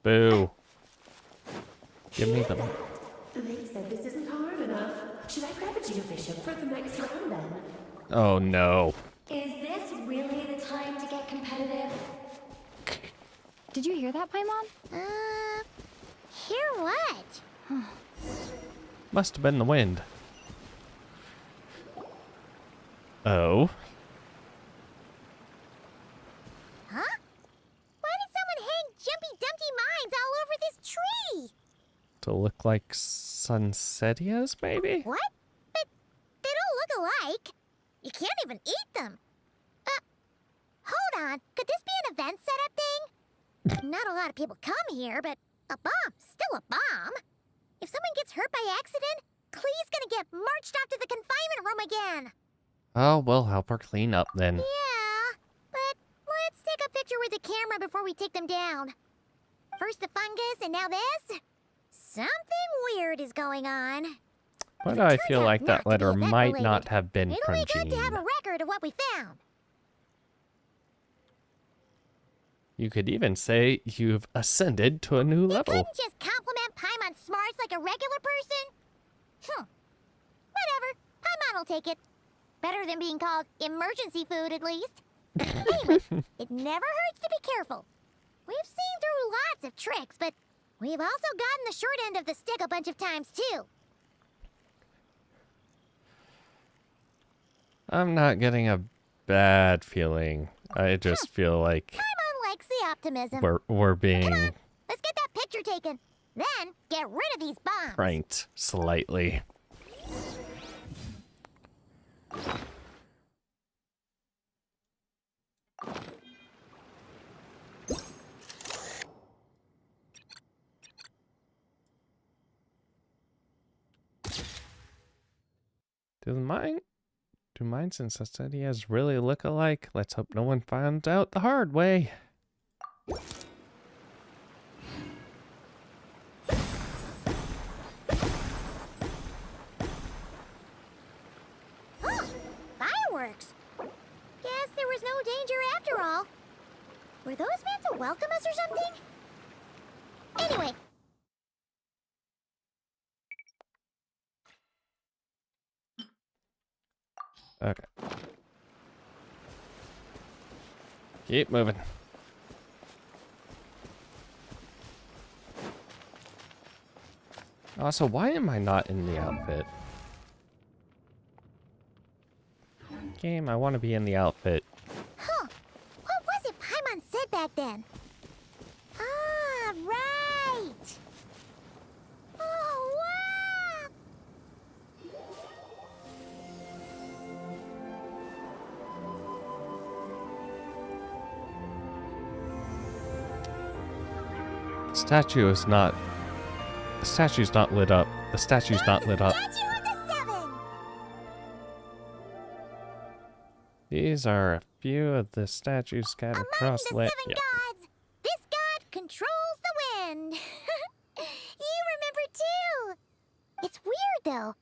Boo. Give me them. They said this isn't hard enough. Should I grab a geobishop for the next round then? Oh no. Is this really the time to get competitive? Did you hear that, Paimon? Hear what? Must have been the wind. Oh. Huh? Why did someone hang Jumpy Dumpty mines all over this tree? To look like Sunsetias, maybe? What? But they don't look alike. You can't even eat them. Hold on. Could this be an event setup thing? Not a lot of people come here, but a bomb's still a bomb. If someone gets hurt by accident, Clee's gonna get marched off to the confinement room again. Oh, we'll help her clean up then. Yeah, but let's take a picture with the camera before we take them down. First the fungus, and now this? Something weird is going on. Why do I feel like that letter might related, not have been It'll from be good to have Jean? a record of what we found. You could even say you've ascended to a new level. Couldn't just compliment Paimon's smarts like a regular person? Whatever. Paimon will take it. Better than being called emergency food, at least. Anyway, it never hurts to be careful. We've seen through lots of tricks, but we've also gotten the short end of the stick a bunch of times, too. I'm not getting a bad feeling. I just feel like Paimon likes the optimism. we're being Let's get that picture taken. Then, get rid of these bombs. pranked slightly. Do mines and Sunsetias really look alike? Let's hope no one finds out the hard way. Oh, fireworks. Guess there was no danger after all. Were those meant to welcome us or something? Anyway. Okay. Keep moving. Also, why am I not in the outfit? Game, I want to be in the outfit. Huh. What was it Paimon said back then? Ah, right! Oh, wow! The statue's not lit up. The statue's not lit up. These are a few of the statues scattered across the land. Yep. Gods, this god controls the wind. You remember too. It's weird though.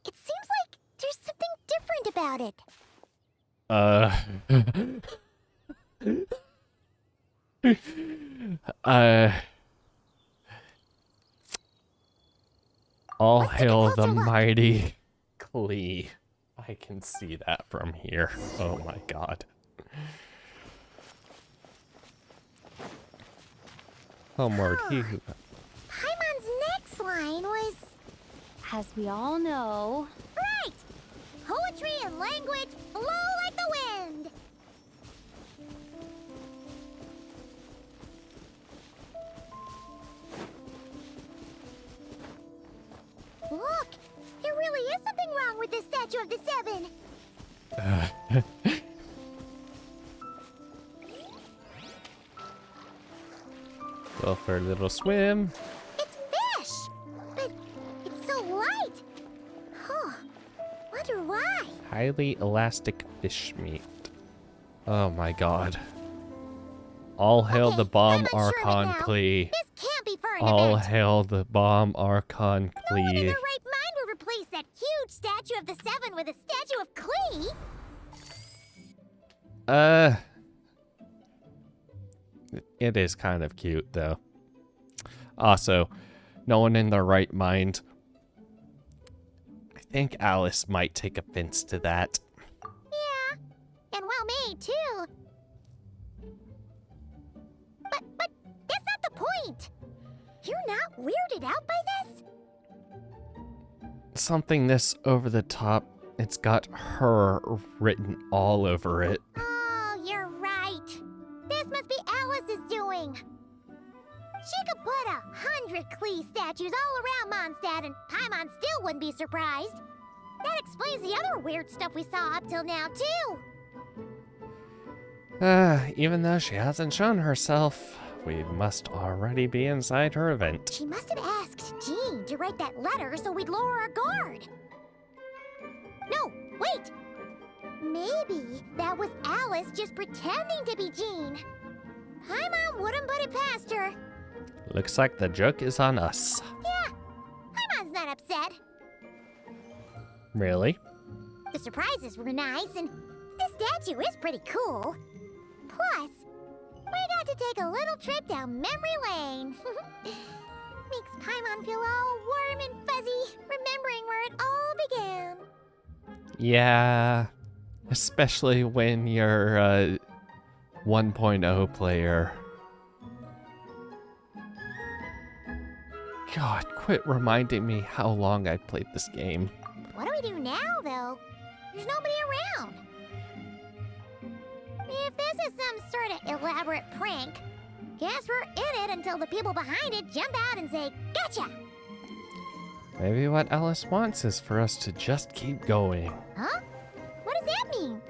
It seems like there's something different about it. All hail the mighty Klee. I can see that from here. Oh my god. Homeward, he who... Paimon's next line was... As we all know... Right! Poetry and language flow like the wind! Look! There really is something wrong with this statue of the Seven! Go for a little swim. It's fish! But it's so light! Huh. Wonder why? Highly elastic fish meat. Oh my god. All hail the bomb Archon Klee. This can't be for an All event. hail the bomb Archon No one in Klee. their right mind would replace that huge statue of the Seven with a statue of Klee. It is kind of cute, though. Also, no one in their right mind. I think Alice might take offense to that. Yeah, and well made too. But that's not the point. You're not weirded out by this? Something this over the top. It's got her written all over it. Oh, you're right. This must be Alice's doing. She could put 100 Klee statues all around Mondstadt and Paimon still wouldn't be surprised. That explains the other weird stuff we saw up till now, too. Even though she hasn't shown herself, we must already be inside her event. She must have asked Jean to write that letter so we'd lower our guard. No, wait! Maybe that was Alice just pretending to be Jean. Paimon wouldn't put it past her. Looks like the joke is on us. Yeah, Paimon's not upset. Really? The surprises were nice, and this statue is pretty cool. Plus, we got to take a little trip down memory lane. Makes Paimon feel all warm and fuzzy, remembering where it all began. Yeah, especially when you're a 1.0 player. God, quit reminding me how long I played this game. What do we do now, though? There's nobody around. If this is some sort of elaborate prank, guess we're in it until the people behind it jump out and say, "Gotcha!" Maybe what Alice wants is for us to just keep going. Huh? What does that mean?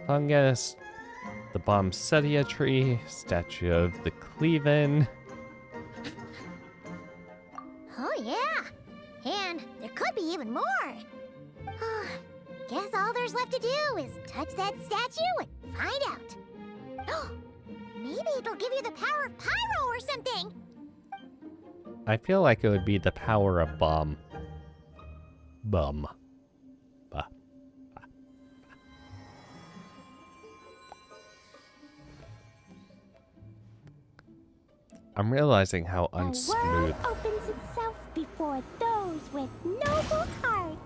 Fungus, the Bombsetia tree, statue of the Cleaven. Oh, yeah. And there could be even more. Guess all there's left to do is touch that statue and find out. Maybe it'll give you the power of pyro or something. I feel like it would be the power of bomb. Bum. Bah. I'm realizing how unsmooth. The world opens itself before those with noble hearts.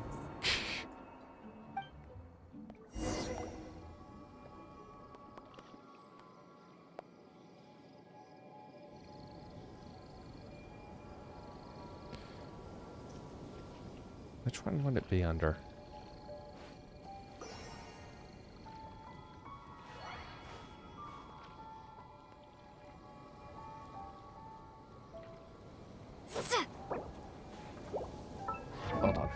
Which one would it be under? Hold on.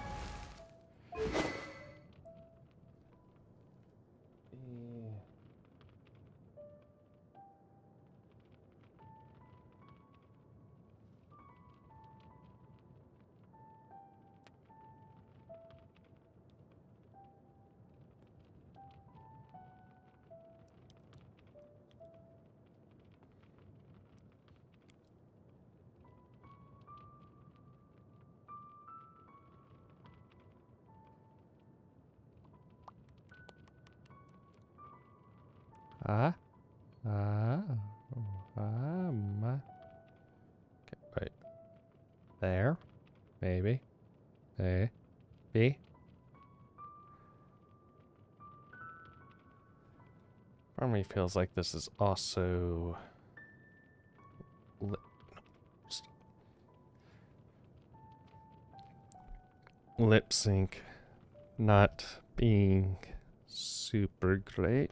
Okay, wait. There. Maybe. A. B. Part of me feels like this is also... lip sync not being super great.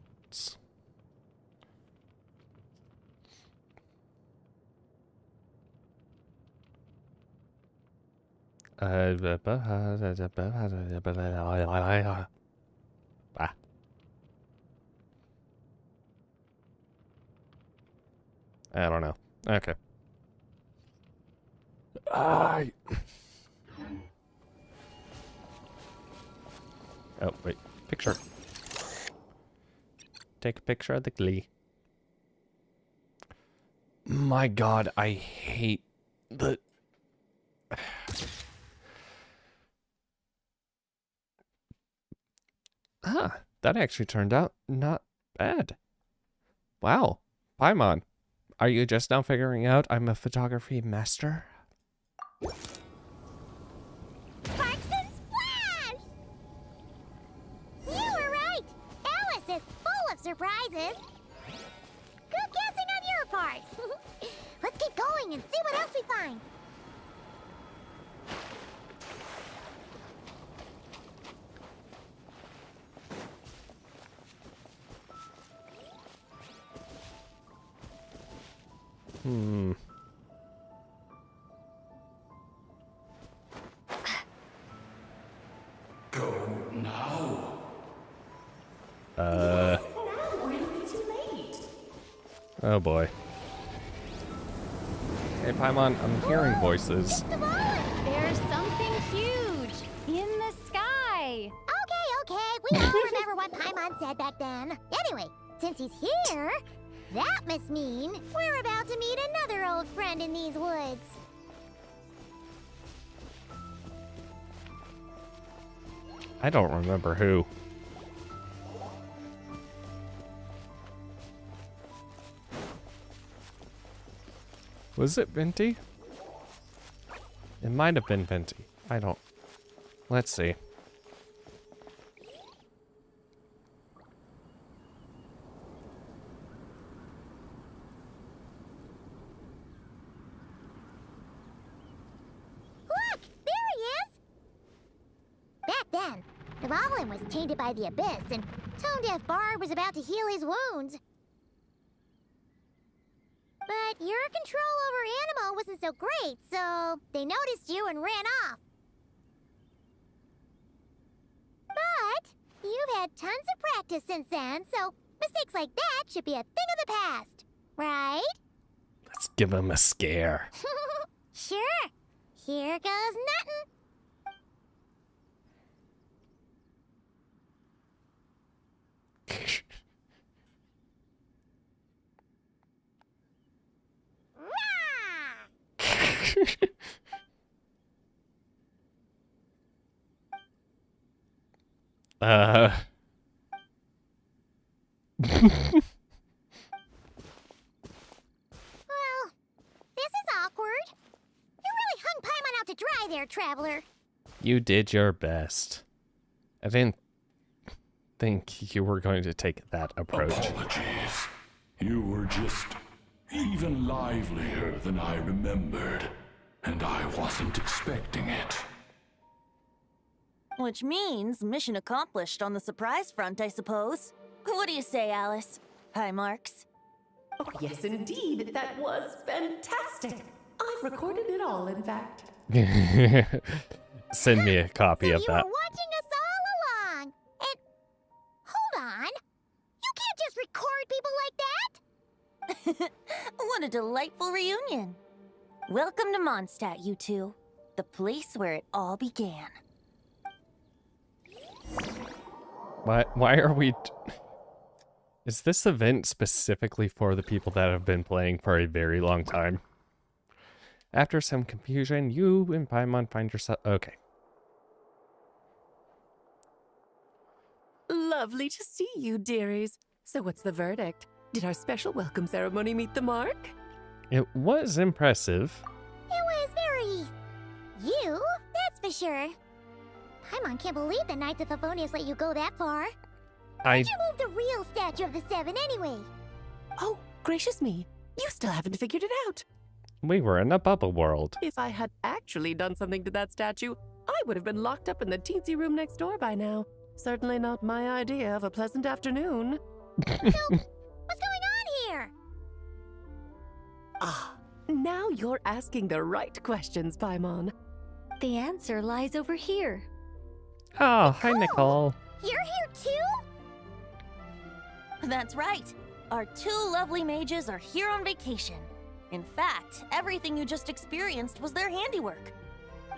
Ah. I don't know. Okay. Oh, wait. Picture. Take a picture of the glee. My god, I hate the... that actually turned out not bad. Wow. Paimon, are you just now figuring out I'm a photography master? Clarkson's Flash! You were right! Alice is full of surprises! Good guessing on your part! Let's keep going and see what else we find! Go now. Oh boy. Hey Paimon, I'm hearing voices. There's something huge in the sky. Okay, we all remember what Paimon said back then. Anyway, since he's here, that must mean we're about to meet another old friend in these woods. I don't remember who. Was it Venti? It might have been Venti. I don't... Let's see. Look! There he is! Back then, the Goblin was tainted by the Abyss, and Tone-Deaf Bard was about to heal his wounds. But your control over Animo wasn't so great, so they noticed you and ran off. But you've had tons of practice since then, so mistakes like that should be a thing of the past, right? Let's give him a scare. Sure. Here goes nothing. Well, this is awkward. You really hung Paimon out to dry there, Traveler. You did your best. I didn't think you were going to take that approach. Apologies. You were just even livelier than I remembered, and I wasn't expecting it. Which means mission accomplished on the surprise front, I suppose. What do you say, Alice? Hi, Marks. Oh, yes, indeed. That was fantastic. I've recorded it all, in fact. Send me a copy of that. You were watching us all along. And hold on. You can't just record people like that. What a delightful reunion. Welcome to Mondstadt, you two. The place where it all began. Why are we... Is this event specifically for the people that have been playing for a very long time? After some confusion, you and Paimon find yourself... Okay. Lovely to see you, dearies. So what's the verdict? Did our special welcome ceremony meet the mark? It was impressive. It was very... you, that's for sure. Paimon can't believe the Knights of Favonius let you go that far. Why'd you move the real statue of the Seven anyway? Oh, gracious me. You still haven't figured it out. We were in a bubble world. If I had actually done something to that statue, I would have been locked up in the teensy room next door by now. Certainly not my idea of a pleasant afternoon. So, what's going on here? Ah, now you're asking the right questions, Paimon. The answer lies over here. Oh, hi, Nicole. You're here too? That's right. Our two lovely mages are here on vacation. In fact, everything you just experienced was their handiwork.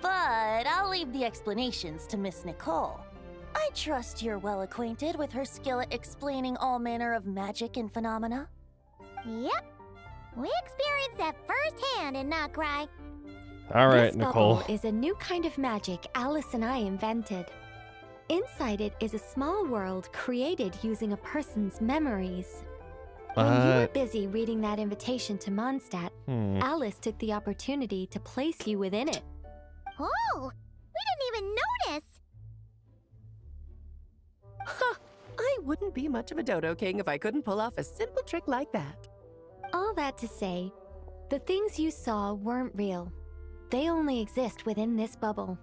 But I'll leave the explanations to Miss Nicole. I trust you're well acquainted with her skill at explaining all manner of magic and phenomena. Yep. We experienced that firsthand in Notcry. All right, this Nicole. Bubble is a new kind of magic Alice and I invented. Inside it is a small world created using a person's memories. When you were busy reading that invitation to Mondstadt, Alice took the opportunity to place you within it. Oh, we didn't even notice. Ha! I wouldn't be much of a Dodo King if I couldn't pull off a simple trick like that. All that to say, the things you saw weren't real. They only exist within this bubble.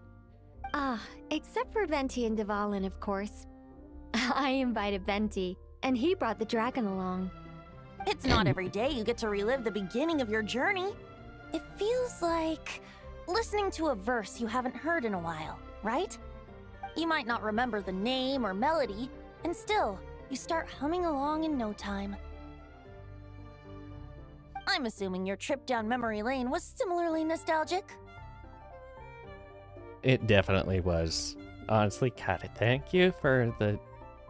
Ah, except for Venti and Dvalin, of course. I invited Venti, and he brought the dragon along. It's not every day you get to relive the beginning of your journey. It feels like listening to a verse you haven't heard in a while, right? You might not remember the name or melody, and still, you start humming along in no time. I'm assuming your trip down memory lane was similarly nostalgic. It definitely was. Honestly, Kata, thank you for the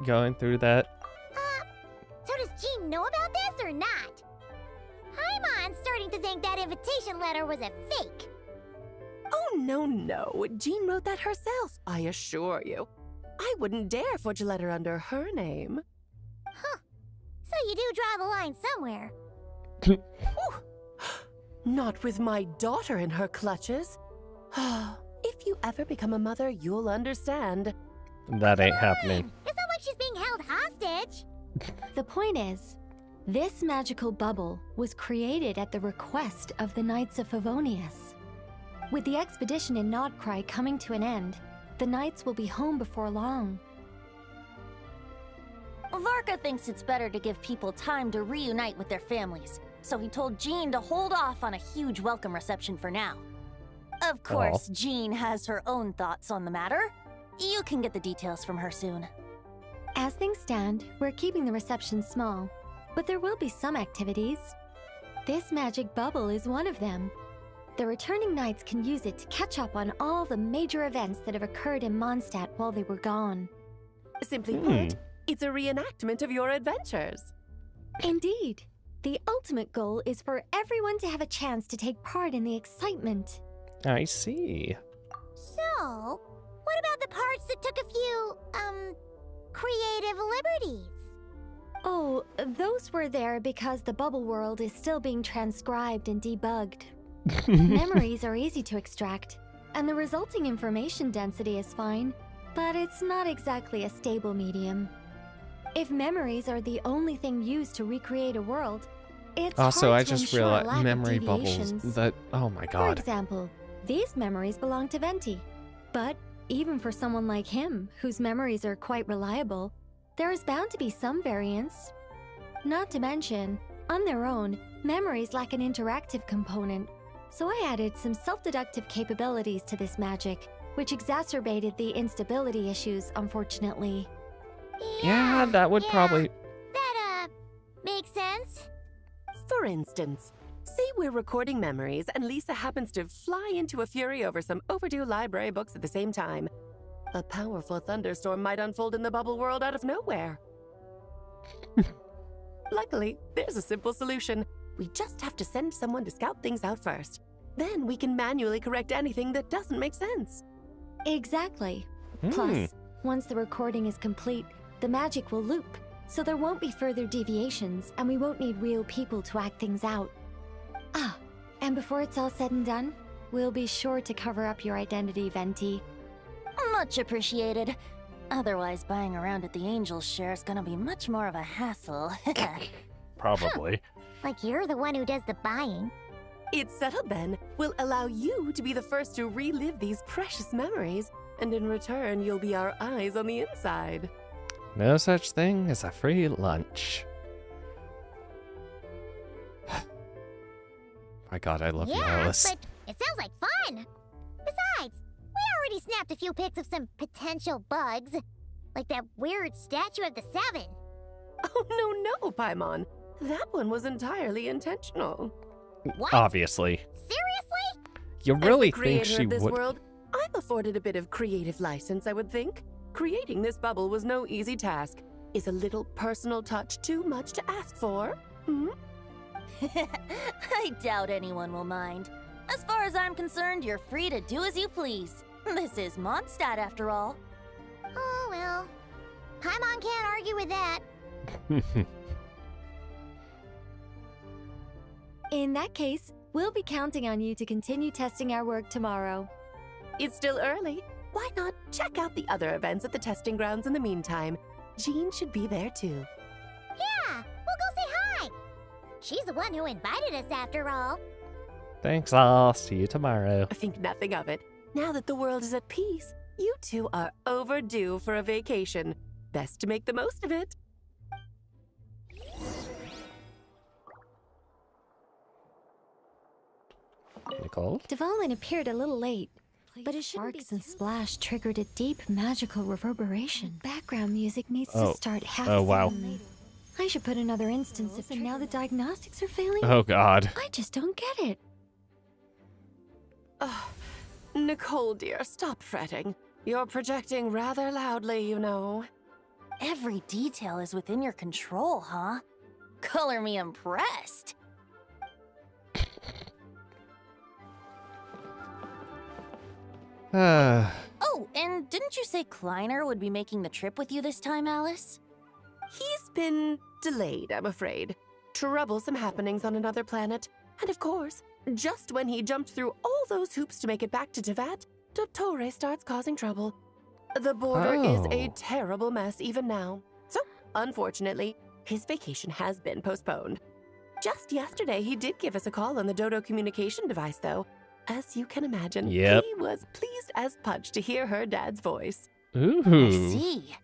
going through that. So does Jean know about this or not? Paimon's starting to think that invitation letter was a fake. Oh, no. Jean wrote that herself, I assure you. I wouldn't dare forge a letter under her name. Huh. So you do draw the line somewhere. Not with my daughter in her clutches. If you ever become a mother, you'll understand. That ain't happening. It's not like she's being held hostage. The point is, this magical bubble was created at the request of the Knights of Favonius. With the expedition in Notcry coming to an end, the Knights will be home before long. Varka thinks it's better to give people time to reunite with their families, so he told Jean to hold off on a huge welcome reception for now. Of course, Jean has her own thoughts on the matter. You can get the details from her soon. As things stand, we're keeping the reception small, but there will be some activities. This magic bubble is one of them. The returning Knights can use it to catch up on all the major events that have occurred in Mondstadt while they were gone. Simply put, it's a reenactment of your adventures. Indeed. The ultimate goal is for everyone to have a chance to take part in the excitement. I see. So, what about the parts that took a few, creative liberties? Oh, those were there because the bubble world is still being transcribed and debugged. Memories are easy to extract, and the resulting information density is fine, but it's not exactly a stable medium. If memories are the only thing used to recreate a world, it's also, hard I to just ensure a lack realized of memory bubbles deviations. that, oh my For god. example, these memories belong to Venti, but even for someone like him, whose memories are quite reliable, there is bound to be some variance. Not to mention, on their own, memories lack an interactive component, so I added some self-deductive capabilities to this magic, which exacerbated the instability issues, unfortunately. Yeah, that would probably... That, makes sense. For instance, say we're recording memories and Lisa happens to fly into a fury over some overdue library books at the same time. A powerful thunderstorm might unfold in the bubble world out of nowhere. Luckily, there's a simple solution. We just have to send someone to scout things out first. Then we can manually correct anything that doesn't make sense. Exactly. Plus, once the recording is complete, the magic will loop, so there won't be further deviations, and we won't need real people to act things out. Ah, and before it's all said and done, we'll be sure to cover up your identity, Venti. Much appreciated. Otherwise, buying around at the Angel's share is gonna be much more of a hassle. Probably. Like you're the one who does the buying. It's settled then. We'll allow you to be the first to relive these precious memories, and in return, you'll be our eyes on the inside. No such thing as a free lunch. My god, I love you, Alice. But it sounds like fun. Besides, we already snapped a few pics of some potential bugs. Like that weird statue of the Seven. Oh, no, Paimon. That one was entirely intentional. What? Obviously. Seriously? You really As the think creator she of this would... world, I'm afforded a bit of creative license, I would think. Creating this bubble was no easy task. Is a little personal touch too much to ask for? Hmm? I doubt anyone will mind. As far as I'm concerned, you're free to do as you please. This is Mondstadt, after all. Oh, well. Paimon can't argue with that. In that case, we'll be counting on you to continue testing our work tomorrow. It's still early. Why not check out the other events at the testing grounds in the meantime? Jean should be there too. Yeah, we'll go say hi. She's the one who invited us after all. Thanks all. See you tomorrow. I think nothing of it. Now that the world is at peace, you two are overdue for a vacation. Best to make the most of it. Nicole? Devolin appeared a little late, but his sparks and splash triggered a deep magical reverberation. Background music needs to start half wow. suddenly. I should put another instance if and now the diagnostics are failing. Oh god. I just don't get it. Oh, Nicole, dear, stop fretting. You're projecting rather loudly, you know. Every detail is within your control, huh? Color me impressed. Oh, and didn't you say Kleiner would be making the trip with you this time, Alice? He's been delayed, I'm afraid. Troublesome happenings on another planet. And of course, just when he jumped through all those hoops to make it back to Tevat, Dottore starts causing trouble. The border is a terrible mess even now. So, unfortunately, his vacation has been postponed. Just yesterday, he did give us a call on the Dodo communication device, though. As you can imagine, he was pleased as punch to hear her dad's voice. Ooh. I see.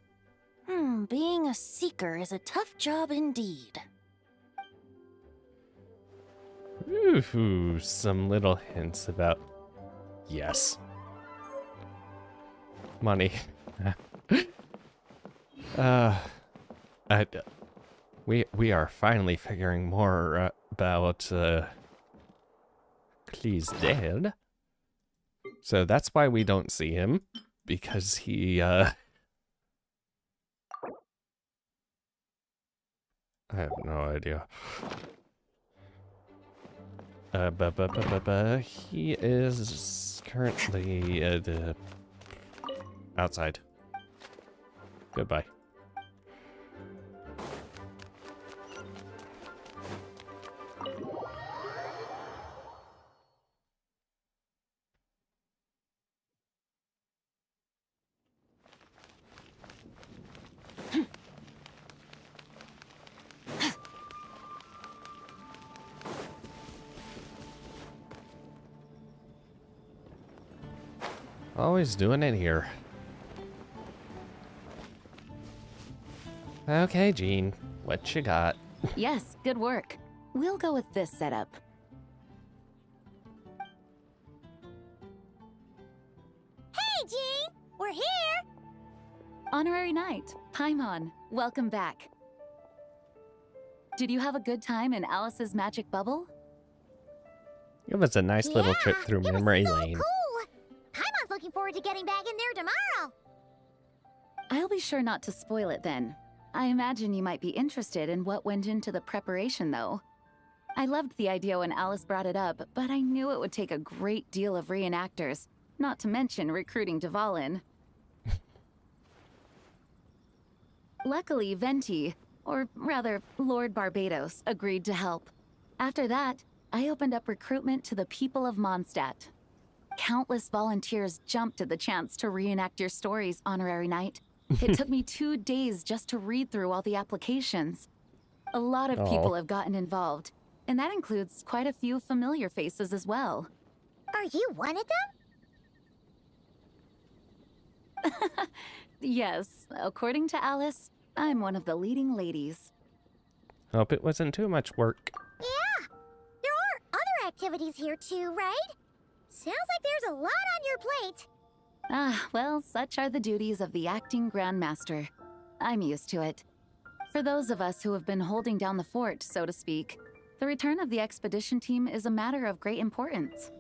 Being a seeker is a tough job indeed. Ooh, some little hints about... Yes. Money. We are finally figuring more about Clee's dad. So that's why we don't see him, because he I have no idea. He is currently outside. Goodbye. Always doing it here. Okay, Jean, what you got? Yes, good work. We'll go with this setup. Hey, Jean! We're here! Honorary Knight, Paimon, welcome back. Did you have a good time in Alice's magic bubble? It was a nice little trip through memory lane. Cool! Paimon's looking forward to getting back in there tomorrow. I'll be sure not to spoil it then. I imagine you might be interested in what went into the preparation, though. I loved the idea when Alice brought it up, but I knew it would take a great deal of reenactors, not to mention recruiting Dvalin. Luckily, Venti, or rather, Lord Barbados, agreed to help. After that, I opened up recruitment to the people of Mondstadt. Countless volunteers jumped at the chance to reenact your stories, Honorary Knight. It took me 2 days just to read through all the applications. A lot of people have gotten involved, and that includes quite a few familiar faces as well. Are you one of them? Yes, according to Alice, I'm one of the leading ladies. Hope it wasn't too much work. Yeah! There are other activities here too, right? Sounds like there's a lot on your plate. Ah, well, such are the duties of the acting Grandmaster. I'm used to it. For those of us who have been holding down the fort, so to speak, the return of the expedition team is a matter of great importance.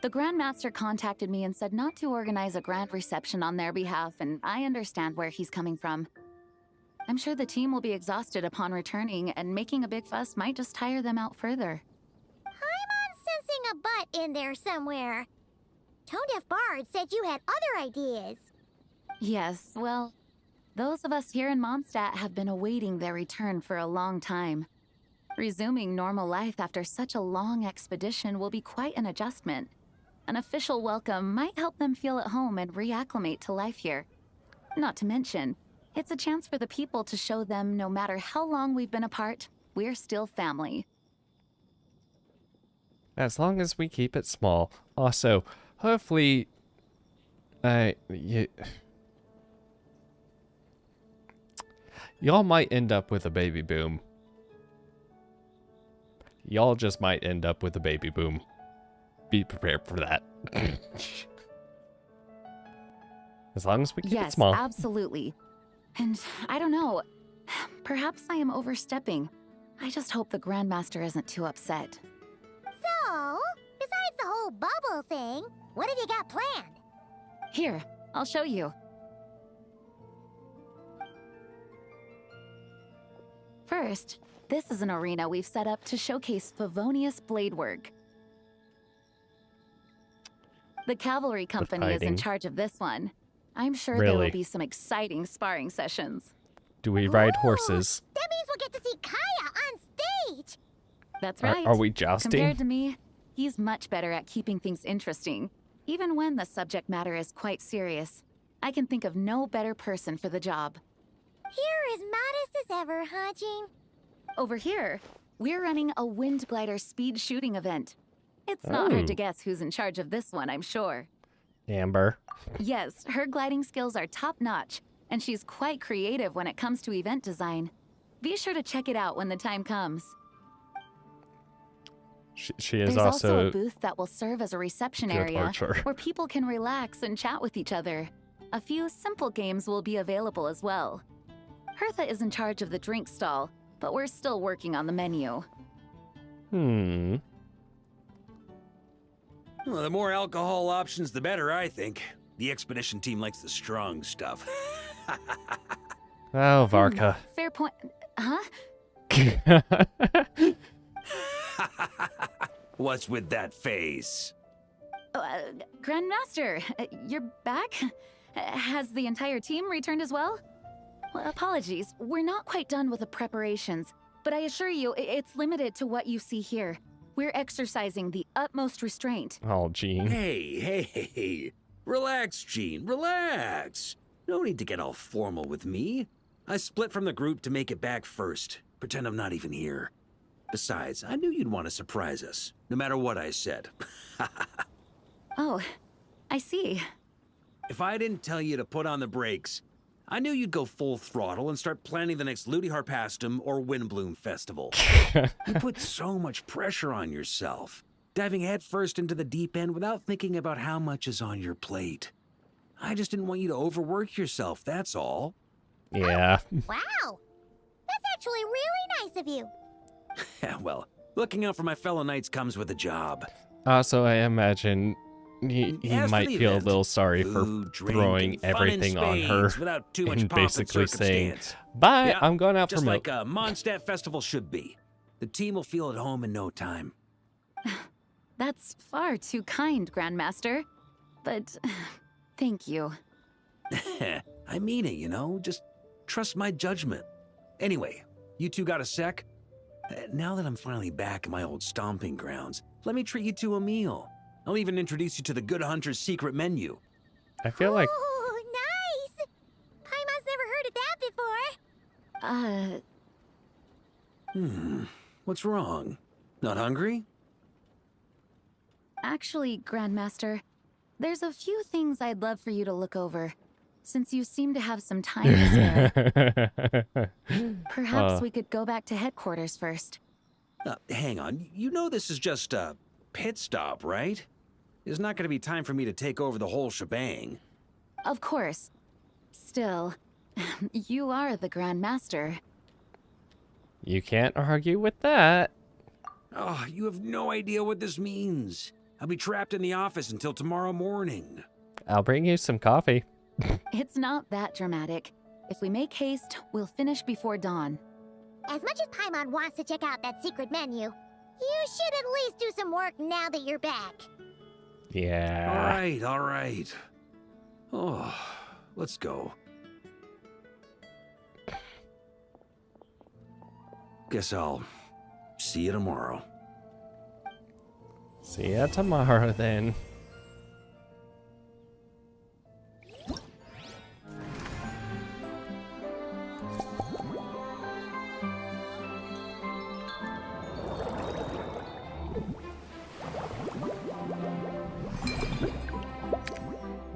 The Grandmaster contacted me and said not to organize a grand reception on their behalf, and I understand where he's coming from. I'm sure the team will be exhausted upon returning, and making a big fuss might just tire them out further. I'm sensing a butt in there somewhere. Tone-deaf Bard said you had other ideas. Yes, well, those of us here in Mondstadt have been awaiting their return for a long time. Resuming normal life after such a long expedition will be quite an adjustment. An official welcome might help them feel at home and reacclimate to life here. Not to mention, it's a chance for the people to show them no matter how long we've been apart, we're still family. As long as we keep it small. Also, hopefully, y'all might end up with a baby boom. Y'all just might end up with a baby boom. Be prepared for that. As long as we keep it small. Yes, absolutely. And I don't know, perhaps I am overstepping. I just hope the Grandmaster isn't too upset. So, besides the whole bubble thing, what have you got planned? Here, I'll show you. First, this is an arena we've set up to showcase Favonius blade work. The cavalry company is in charge of this one. I'm sure there will be some exciting sparring sessions. Do we ride horses? That means we'll get to see Kaya on stage! That's right. Are we jousting? Compared to me, he's much better at keeping things interesting, even when the subject matter is quite serious. I can think of no better person for the job. You're as modest as ever, huh, Jean? Over here, we're running a wind glider speed shooting event. It's not hard to guess who's in charge of this one, I'm sure. Amber. Yes, her gliding skills are top-notch, and she's quite creative when it comes to event design. Be sure to check it out when the time comes. She is There's also a booth that will serve as a reception good area archer. where people can relax and chat with each other. A few simple games will be available as well. Hertha is in charge of the drink stall, but we're still working on the menu. Well, the more alcohol options, the better, I think. The expedition team likes the strong stuff. Oh, Varka. Fair point. Huh? What's with that face? Grandmaster, you're back? Has the entire team returned as well? Well, apologies, we're not quite done with the preparations, but I assure you, it's limited to what you see here. We're exercising the utmost restraint. Oh, Jean. Hey. Relax, Jean, relax. No need to get all formal with me. I split from the group to make it back first. Pretend I'm not even here. Besides, I knew you'd want to surprise us, no matter what I said. Oh, I see. if I didn't tell you to put on the brakes, I knew you'd go full throttle and start planning the next Ludi Harpastum or Windbloom Festival. You put so much pressure on yourself, diving headfirst into the deep end without thinking about how much is on your plate. I just didn't want you to overwork yourself, that's all. Yeah. Wow! That's actually really nice of you. Well, looking out for my fellow knights comes with a job. Also, I imagine he As for might the feel a event, little sorry for food, drink, throwing and fun in everything on her spades without too much and pomp and basically saying, circumstance. bye, Yeah, I'm going out for just milk. like a Mondstadt festival should be. The team will feel at home in no time. That's far too kind, Grandmaster. But thank you. I mean it, you know? Just trust my judgment. Anyway, you two got a sec? Now that I'm finally back in my old stomping grounds, let me treat you to a meal. I'll even introduce you to the Good Hunter's secret menu. I feel like... Oh, nice! Paimon's never heard of that before. What's wrong? Not hungry? Actually, Grandmaster, there's a few things I'd love for you to look over, since you seem to have some time to spare. Perhaps we could go back to headquarters first. Hang on. You know this is just a pit stop, right? There's not going to be time for me to take over the whole shebang. Of course. Still, you are the Grandmaster. You can't argue with that. Oh, you have no idea what this means. I'll be trapped in the office until tomorrow morning. I'll bring you some coffee. It's not that dramatic. If we make haste, we'll finish before dawn. As much as Paimon wants to check out that secret menu, you should at least do some work now that you're back. Yeah. All right. Oh, let's go. Guess I'll see you tomorrow. See ya tomorrow, then.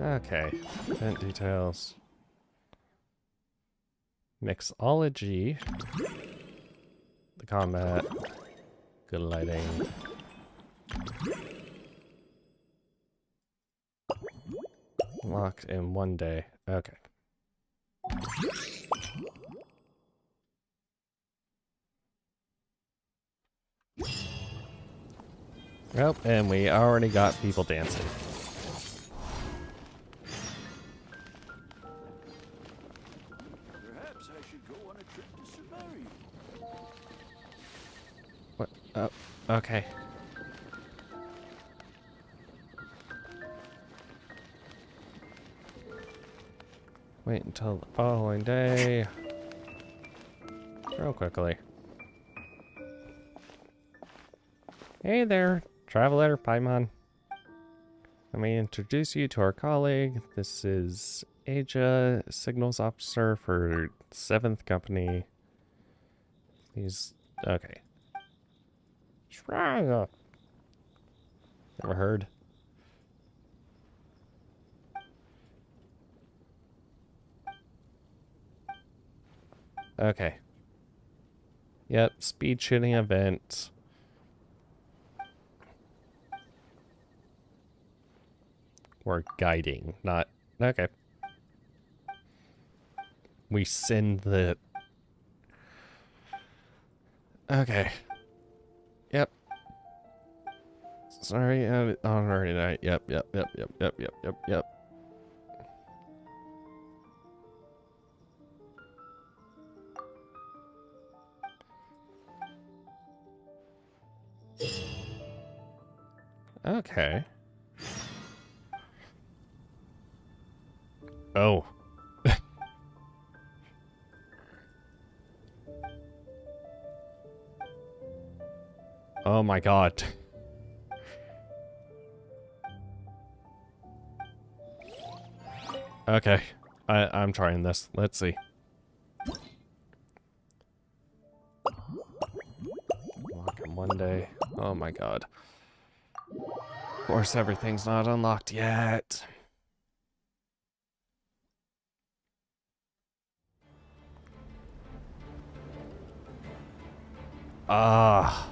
Okay, event details. Mixology. The combat. Good lighting. Locked in 1 day. Okay. Well, and we already got people dancing. Perhaps I should go on a trip to Samaria. What? Oh, okay. Wait until the following day. Real quickly. Hey there, Traveler Paimon. Let me introduce you to our colleague. This is Aja, Signals Officer for 7th Company. He's... okay. Never heard. Okay. Yep, speed shooting event. We're guiding, not... okay. We send the... okay. Yep. Sorry, honorary night. Yep. Okay. Oh. Oh my god. Okay. I'm trying this. Let's see. Lock in 1 day. Oh my god. Of course everything's not unlocked yet. Ah.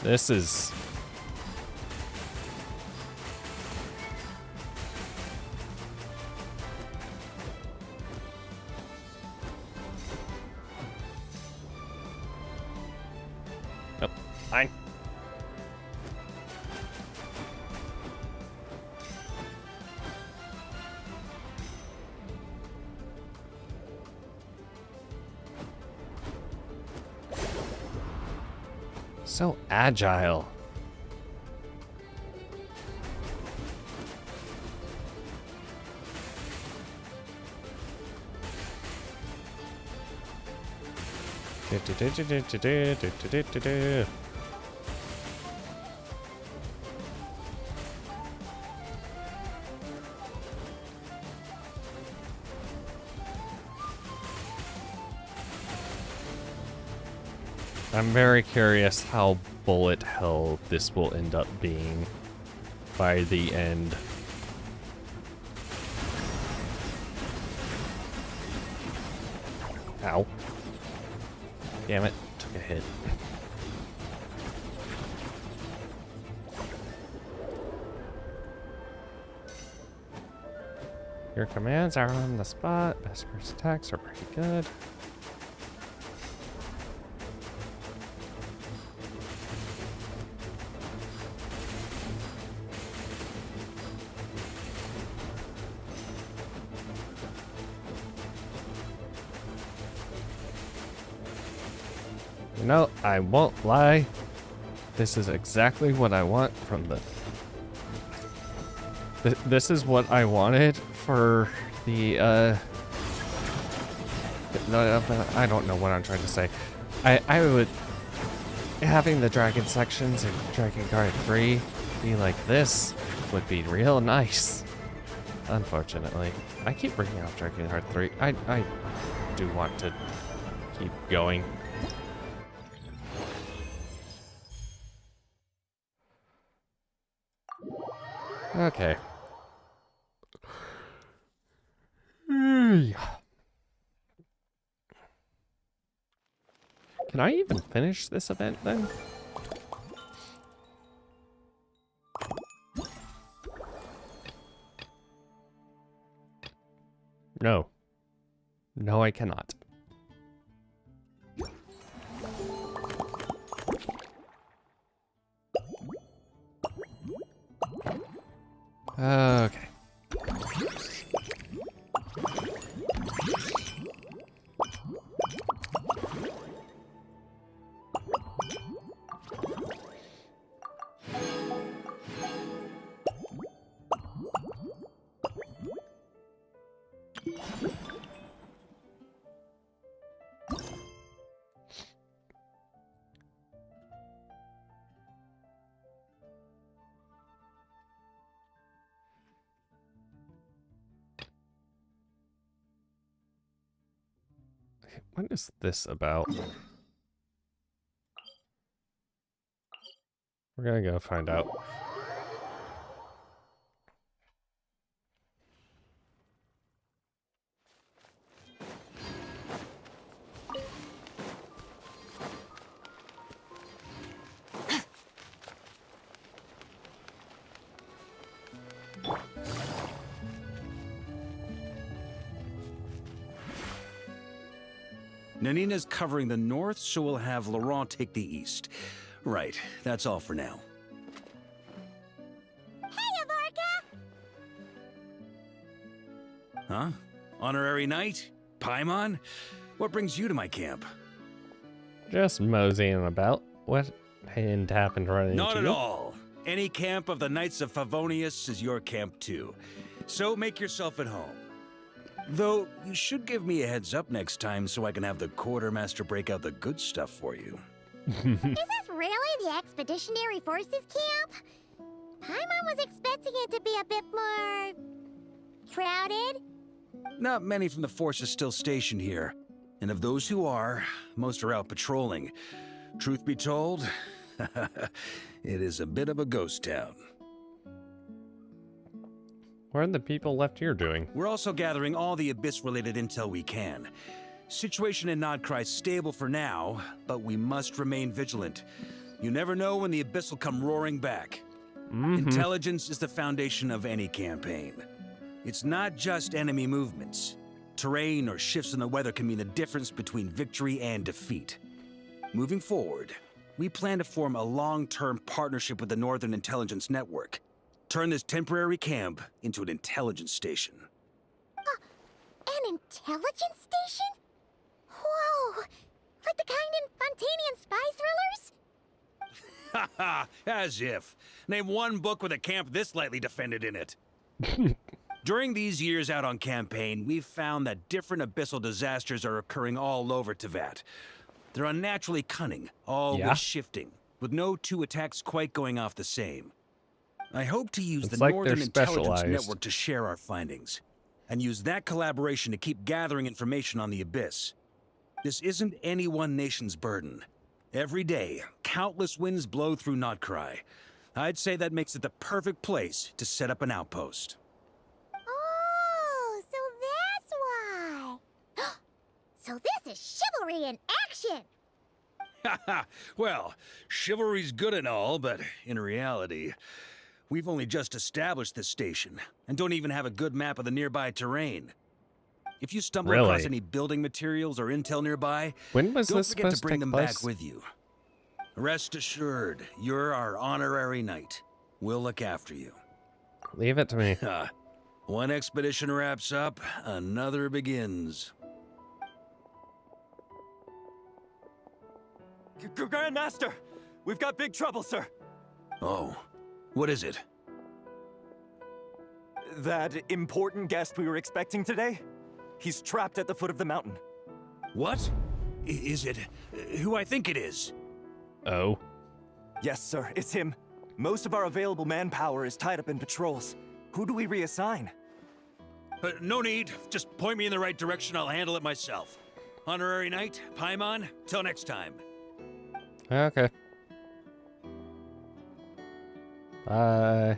This is... Nope, fine. So agile. I'm very curious how bullet hell this will end up being by the end. Ow. Damn it, took a hit. Your commands are on the spot. Best first attacks are pretty good. No, I won't lie. This is exactly what I want from the... This is what I wanted for the, No, I don't know what I'm trying to say. I would... Having the dragon sections in Dragon Guard 3 be like this would be real nice. Unfortunately. I keep bringing up Dragon Guard 3. I do want to keep going. Okay. Can I even finish this event then? No. No, I cannot. Okay. What is this about? We're gonna go find out. Nanina's covering the north, so we'll have Laurent take the east. Right, that's all for now. Hey, Varka! Huh? Honorary knight? Paimon? What brings you to my camp? Just moseying about. What happened to run into you? Not at all. Any camp of the Knights of Favonius is your camp too. So make yourself at home. Though, you should give me a heads up next time so I can have the quartermaster break out the good stuff for you. Is this really the Expeditionary Forces camp? Paimon was expecting it to be a bit more... crowded? Not many from the force are still stationed here. And of those who are, most are out patrolling. Truth be told, it is a bit of a ghost town. What are the people left here doing? We're also gathering all the Abyss-related intel we can. Situation in Nodcry's stable for now, but we must remain vigilant. You never know when the Abyss will come roaring back. Intelligence is the foundation of any campaign. It's not just enemy movements. Terrain or shifts in the weather can mean the difference between victory and defeat. Moving forward, we plan to form a long-term partnership with the Northern Intelligence Network. Turn this temporary camp into an intelligence station. An intelligence station? Whoa! Like the kind in Fontanian spy thrillers? Haha, as if. Name one book with a camp this lightly defended in it. During these years out on campaign, we've found that different abyssal disasters are occurring all over Teyvat. They're unnaturally cunning, always shifting, with no two attacks quite going off the same. I hope to use the Northern Intelligence Network to share our findings, and use that collaboration to keep gathering information on the Abyss. This isn't any one nation's burden. Every day, countless winds blow through Nodcry. I'd say that makes it the perfect place to set up an outpost. Oh, so that's why. So this is chivalry in action! Haha, well, chivalry's good and all, but in reality, we've only just established this station, and don't even have a good map of the nearby terrain. If you stumble across any building materials or intel nearby, when was don't this forget to supposed to bring take them place? back with you. Rest assured, you're our honorary knight. We'll look after you. Leave it to me. One expedition wraps up, another begins. Grandmaster! We've got big trouble, sir! Oh, what is it? That important guest we were expecting today? He's trapped at the foot of the mountain. What? Is it who I think it is? Oh. Yes, sir, it's him. Most of our available manpower is tied up in patrols. Who do we reassign? No need. Just point me in the right direction. I'll handle it myself. Honorary Knight, Paimon, till next time. Okay. Bye.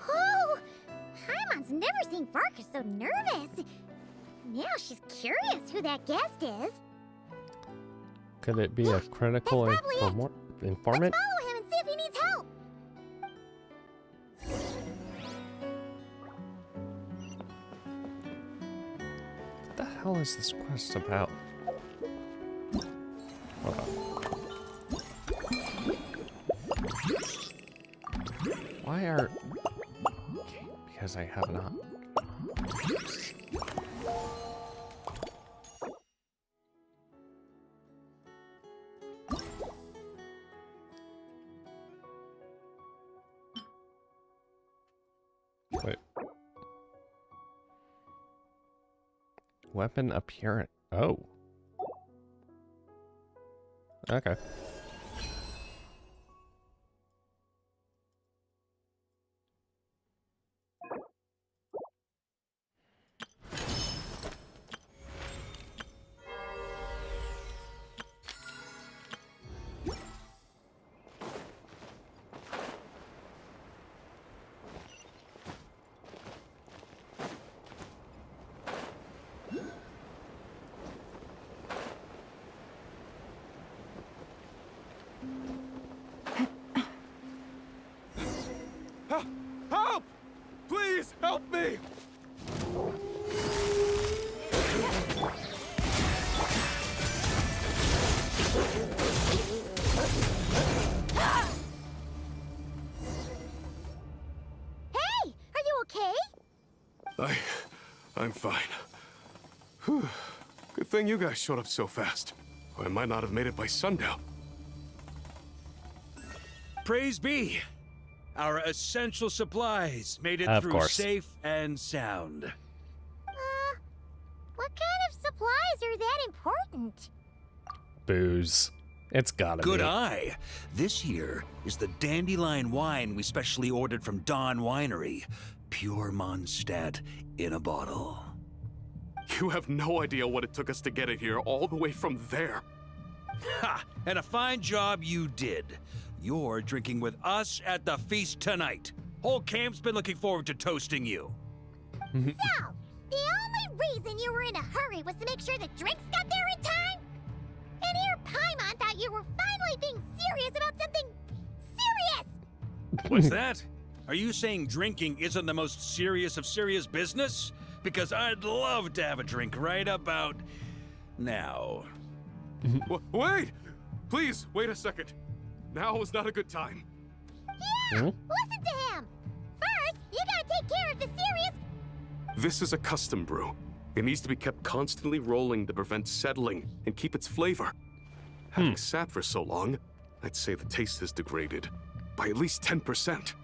Oh, Paimon's never seen Varka so nervous. Now she's curious who that guest is. Could it be a critical informant? Let's follow him and see if he needs help. What the hell is this quest about? Hold on. Why are... Okay, because I have not. Wait. Weapon appearance. Oh. Okay. Help! Please help me! Hey, are you okay? I'm fine. Whew. Good thing you guys showed up so fast. Or I might not have made it by sundown. Praise be! Our essential supplies made it through safe and sound. What kind of supplies are that important? Booze. It's gotta be. Good eye. This here is the dandelion wine we specially ordered from Dawn Winery. Pure Mondstadt in a bottle. You have no idea what it took us to get it here, all the way from there. Ha! And a fine job you did. You're drinking with us at the feast tonight. Whole camp's been looking forward to toasting you. So, the only reason you were in a hurry was to make sure the drinks got there in time? And here Paimon thought you were finally being serious about something serious! What's that? Are you saying drinking isn't the most serious of serious business? Because I'd love to have a drink right about now. Wait! Please, wait a second. Now is not a good time. Yeah! Listen to him! First, you gotta take care of the serious... This is a custom brew. It needs to be kept constantly rolling to prevent settling and keep its flavor. Having sat for so long, I'd say the taste is degraded by at least 10%.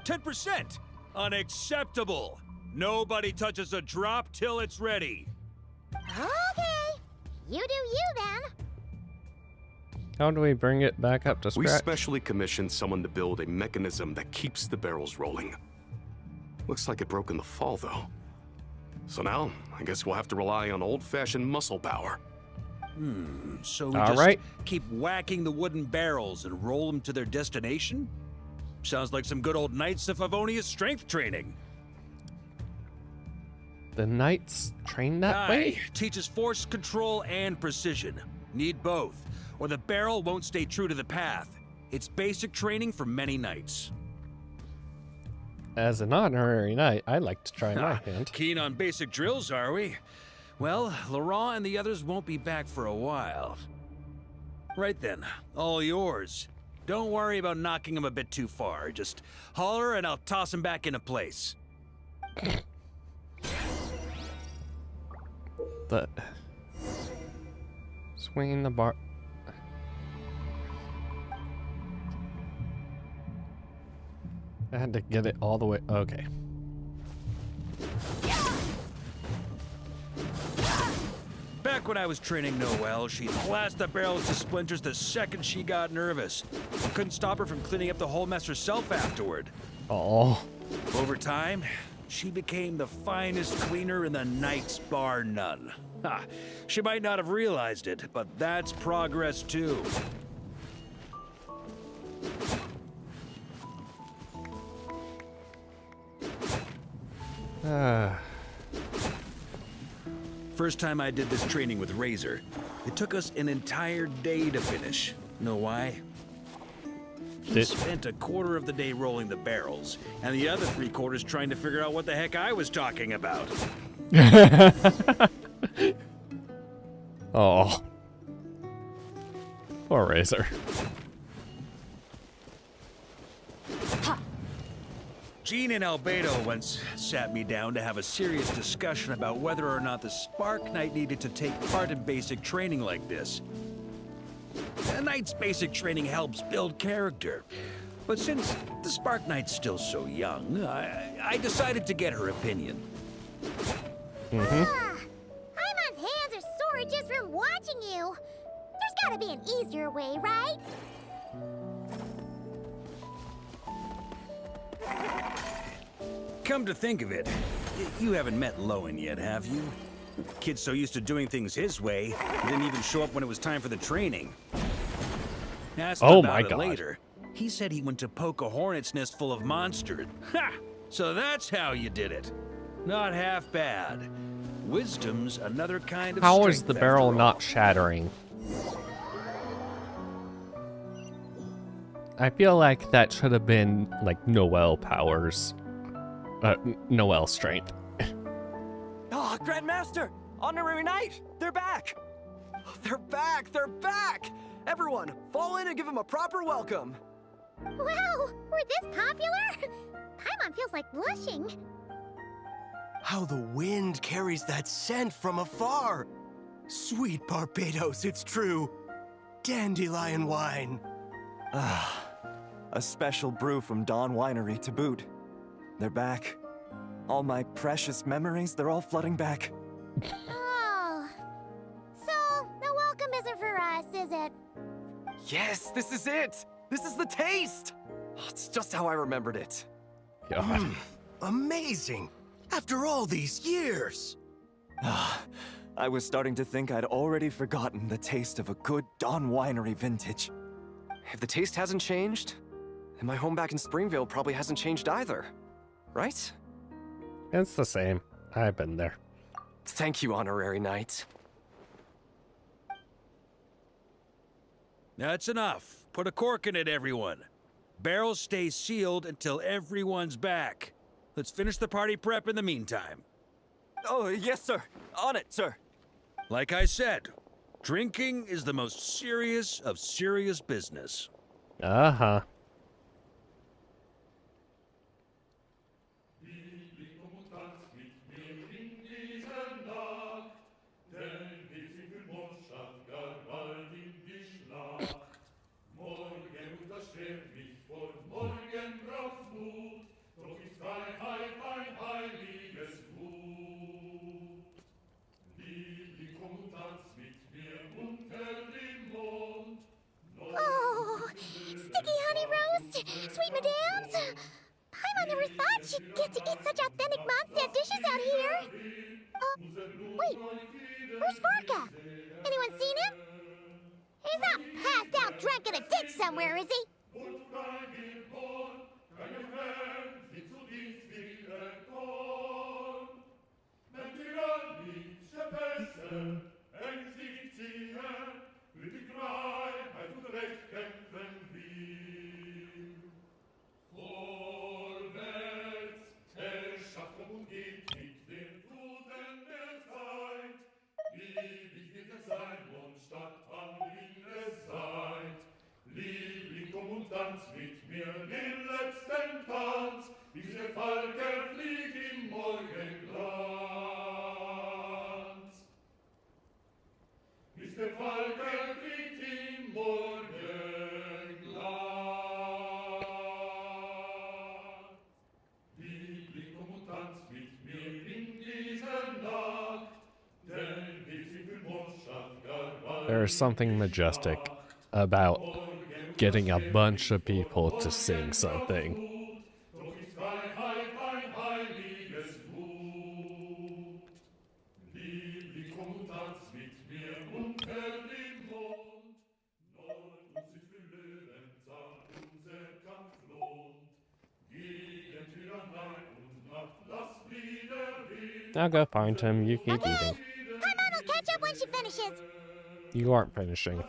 10%? Unacceptable! Nobody touches a drop till it's ready. Okay. You do you then. How do we bring it back up to scratch? We specially commissioned someone to build a mechanism that keeps the barrels rolling. Looks like it broke in the fall, though. So now, I guess we'll have to rely on old-fashioned muscle power. So we just keep whacking the wooden barrels and roll them to their destination? Sounds like some good old Knights of Favonius strength training. The knights train that way? Teaches force control and precision. Need both, or the barrel won't stay true to the path. It's basic training for many knights. As an honorary knight, I like to try my hand. Keen on basic drills, are we? Well, Laurent and the others won't be back for a while. Right then, all yours. Don't worry about knocking him a bit too far. Just holler and I'll toss him back into place. The swinging the bar. I had to get it all the way. Okay. Back when I was training Noelle, she'd blast the barrels to splinters the second she got nervous. Couldn't stop her from cleaning up the whole mess herself afterward. Oh. Over time, she became the finest cleaner in the Knights, bar none. Ha! She might not have realized it, but that's progress too. First time I did this training with Razor, it took us an entire day to finish. Know why? He spent a quarter of the day rolling the barrels, and the other 3/4 trying to figure out what the heck I was talking about. Oh. Poor Razor. Jean and Albedo once sat me down to have a serious discussion about whether or not the Spark Knight needed to take part in basic training like this. A Knight's basic training helps build character. But since the Spark Knight's still so young, I decided to get her opinion. Paimon's hands are sore just from watching you. There's gotta be an easier way, right? Come to think of it, you haven't met Lowen yet, have you? Kid's so used to doing things his way, he didn't even show up when it was time for the training. Asked him about it later. He said he went to poke a hornet's nest full of monsters. Ha! So that's how you did it. Not half bad. Wisdom's another kind of How strength is the barrel not shattering? I feel like that should have been like Noelle powers. Noelle strength. Oh, Grandmaster! Honorary Knight! They're back! They're back! They're back! Everyone, fall in and give them a proper welcome! Wow, we're this popular? Paimon feels like blushing. How the wind carries that scent from afar! Sweet Barbados, it's true! Dandelion wine! Ah, a special brew from Dawn Winery to boot. They're back. All my precious memories, they're all flooding back. Oh. So, the welcome isn't for us, is it? Yes, this is it! This is the taste! Oh, it's just how I remembered it. God. Amazing! After all these years! I was starting to think I'd already forgotten the taste of a good Dawn Winery vintage. If the taste hasn't changed, And my home back in Springville probably hasn't changed either. Right? It's the same. I've been there. Thank you, honorary knight. That's enough. Put a cork in it, everyone. Barrels stay sealed until everyone's back. Let's finish the party prep in the meantime. Oh, yes, sir. On it, sir. Like I said, drinking is the most serious of serious business. Uh-huh. Oh, sticky honey roast, sweet madams. Paimon never thought she'd get to eat such authentic Mondstadt dishes out here. Wait, where's Varka? Anyone seen him? He's not passed out drunk in a ditch somewhere, is he? There's something majestic about getting a bunch of people to sing something. I'll go find him. You keep eating. Paimon will catch up when she finishes. You aren't finishing. One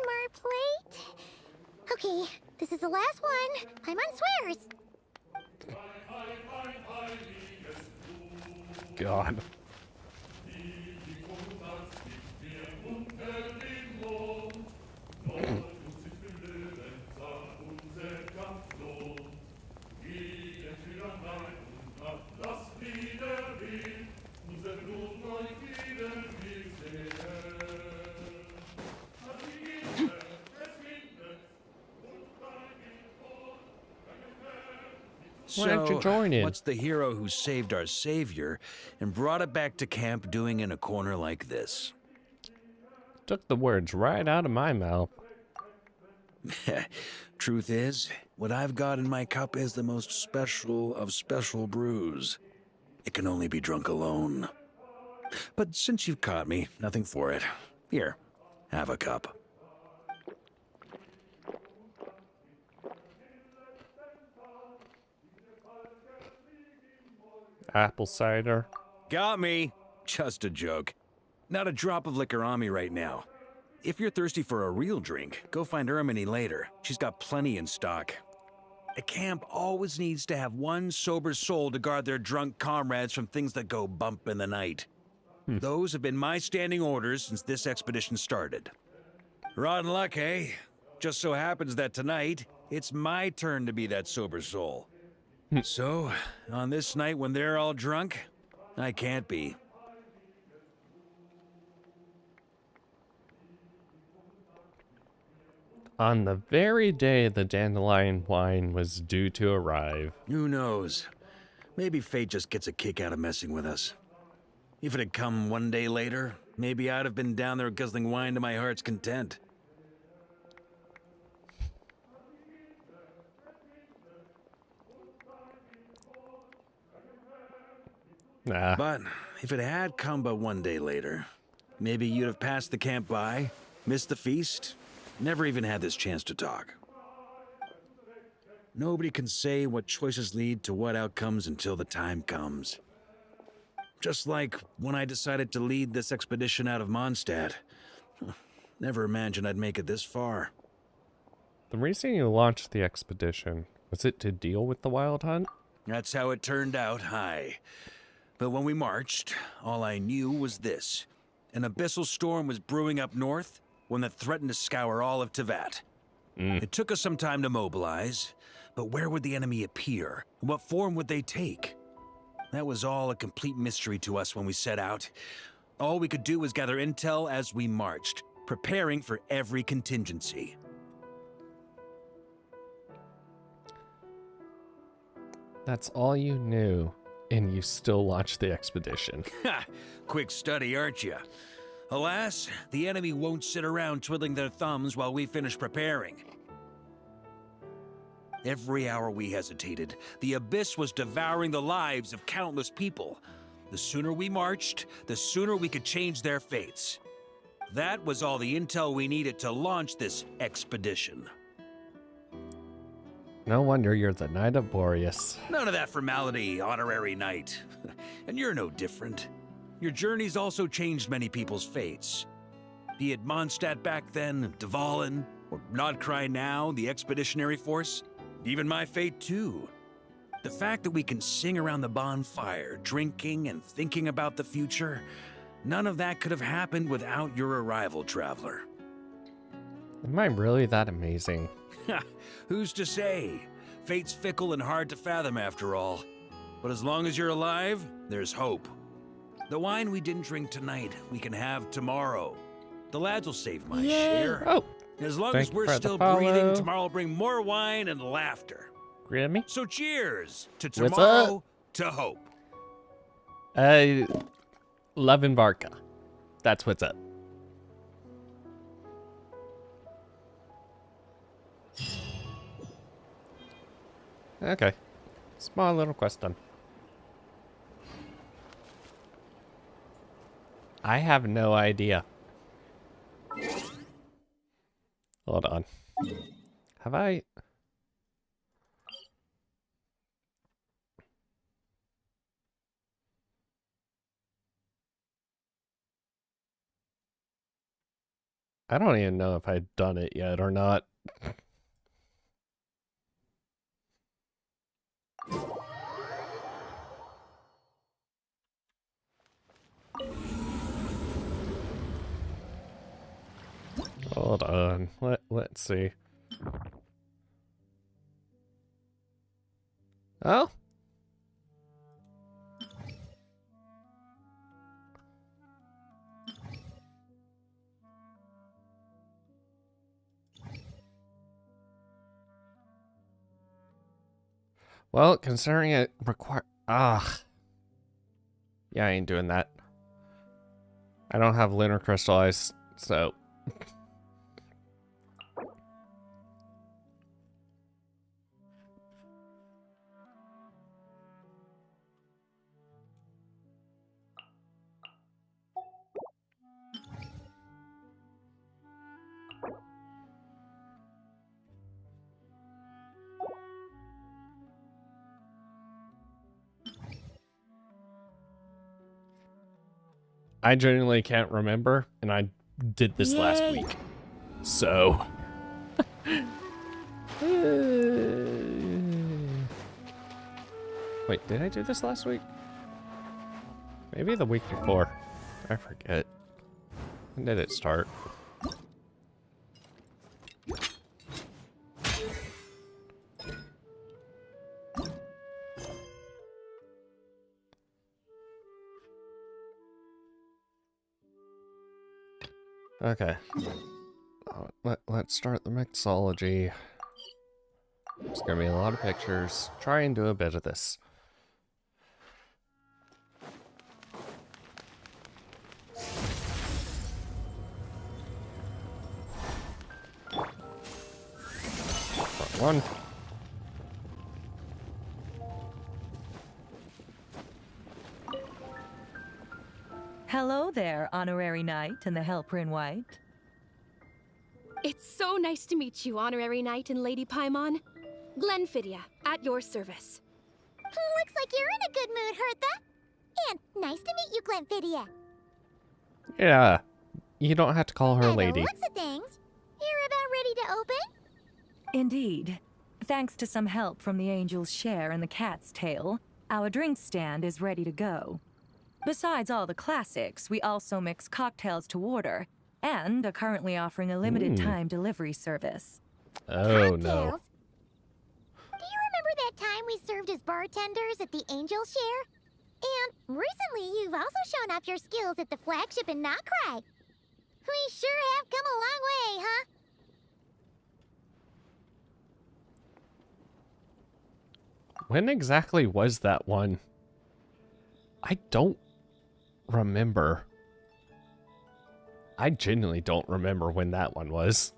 more plate. Okay, this is the last one. Paimon swears. God. Why don't you join in? What's the hero who saved our savior and brought it back to camp doing in a corner like this? Took the words right out of my mouth. Truth is, what I've got in my cup is the most special of special brews. It can only be drunk alone. But since you've caught me, nothing for it. Here, have a cup. Apple cider. Got me. Just a joke. Not a drop of liquor on me right now. If you're thirsty for a real drink, go find Erminy later. She's got plenty in stock. A camp always needs to have one sober soul to guard their drunk comrades from things that go bump in the night. Those have been my standing orders since this expedition started. Rotten luck, eh? Just so happens that tonight, it's my turn to be that sober soul. So, on this night when they're all drunk, I can't be. On the very day the dandelion wine was due to arrive. Who knows? Maybe fate just gets a kick out of messing with us. If it had come one day later, Maybe I'd have been down there guzzling wine to my heart's content. Nah. But if it had come but one day later, maybe you'd have passed the camp by, missed the feast, never even had this chance to talk. Nobody can say what choices lead to what outcomes until the time comes. Just like when I decided to lead this expedition out of Mondstadt. Never imagined I'd make it this far. The reason you launched the expedition, was it to deal with the Wild Hunt? That's how it turned out, aye. But when we marched, all I knew was this. An abyssal storm was brewing up north, one that threatened to scour all of Teyvat. It took us some time to mobilize, but where would the enemy appear? What form would they take? That was all a complete mystery to us when we set out. All we could do was gather intel as we marched, preparing for every contingency. That's all you knew, and you still launched the expedition. Ha! Quick study, aren't you? Alas, the enemy won't sit around twiddling their thumbs while we finish preparing. Every hour we hesitated, the abyss was devouring the lives of countless people. The sooner we marched, the sooner we could change their fates. That was all the intel we needed to launch this expedition. No wonder you're the Knight of Boreas. None of that formality, honorary knight. And you're no different. Your journey's also changed many people's fates. Be it Mondstadt back then, Dvalin, or Nodcry now, the expeditionary force. Even my fate too. The fact that we can sing around the bonfire, drinking and thinking about the future, none of that could have happened without your arrival, traveler. Am I really that amazing? Who's to say? Fate's fickle and hard to fathom after all. But as long as you're alive, there's hope. The wine we didn't drink tonight, we can have tomorrow. The lads will save my share. Oh, as long thank as you we're for the still follow. breathing, tomorrow will bring more wine and laughter. Grimmy? So cheers to What's tomorrow, up? to hope. Love and Varka. That's what's up. Okay. Small little quest done. I have no idea. Hold on. Have I... I don't even know if I've done it yet or not. Hold on. Let's see. Oh? Well, considering it require... Yeah, I ain't doing that. I don't have lunar crystallized, so... I genuinely can't remember, and I did this last week. So... Wait, did I do this last week? Maybe the week before. I forget. When did it start? Okay. Let's start the mixology. It's gonna be a lot of pictures. Try and do a bit of this. one. Hello there, Honorary Knight and the Helper in White. It's so nice to meet you, Honorary Knight and Lady Paimon. Glenfidia, at your service. Looks like you're in a good mood, Hertha. And nice to meet you, Glenfidia. Yeah, you don't have to call her lady. Looks of things, you're about ready to open? Indeed. Thanks to some help from the Angel's Share and the Cat's Tail, our drink stand is ready to go. Besides all the classics, we also mix cocktails to order, and are currently offering a limited time delivery service. Oh, no. Do you remember that time we served as bartenders at the Angel Share? And recently you've also shown off your skills at the flagship in Nocrai. We sure have come a long way, huh? When exactly was that one? I don't remember. I genuinely don't remember when that one was.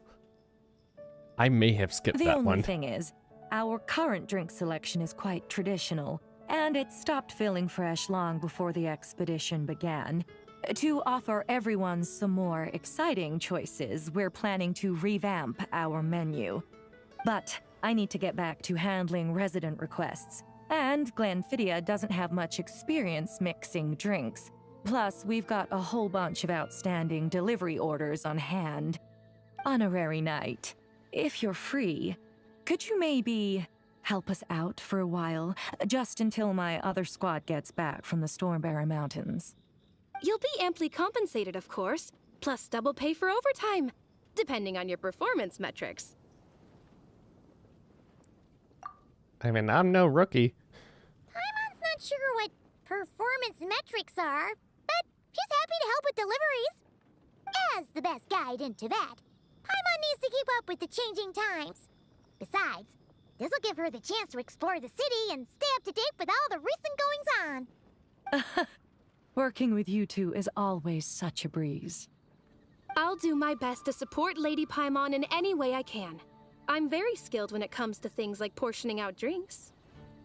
I may have skipped that one. The only thing is, our current drink selection is quite traditional, and it stopped feeling fresh long before the expedition began. To offer everyone some more exciting choices, we're planning to revamp our menu. But I need to get back to handling resident requests, and Glenfidia doesn't have much experience mixing drinks. Plus, we've got a whole bunch of outstanding delivery orders on hand. Honorary Knight, if you're free, could you maybe help us out for a while, just until my other squad gets back from the Stormbearer Mountains? You'll be amply compensated, of course, plus double pay for overtime, depending on your performance metrics. I mean, I'm no rookie. Paimon's not sure what performance metrics are, but she's happy to help with deliveries. As the best guide into that, Paimon needs to keep up with the changing times. Besides, this will give her the chance to explore the city and stay up to date with all the recent goings-on. Working with you two is always such a breeze. I'll do my best to support Lady Paimon in any way I can. I'm very skilled when it comes to things like portioning out drinks.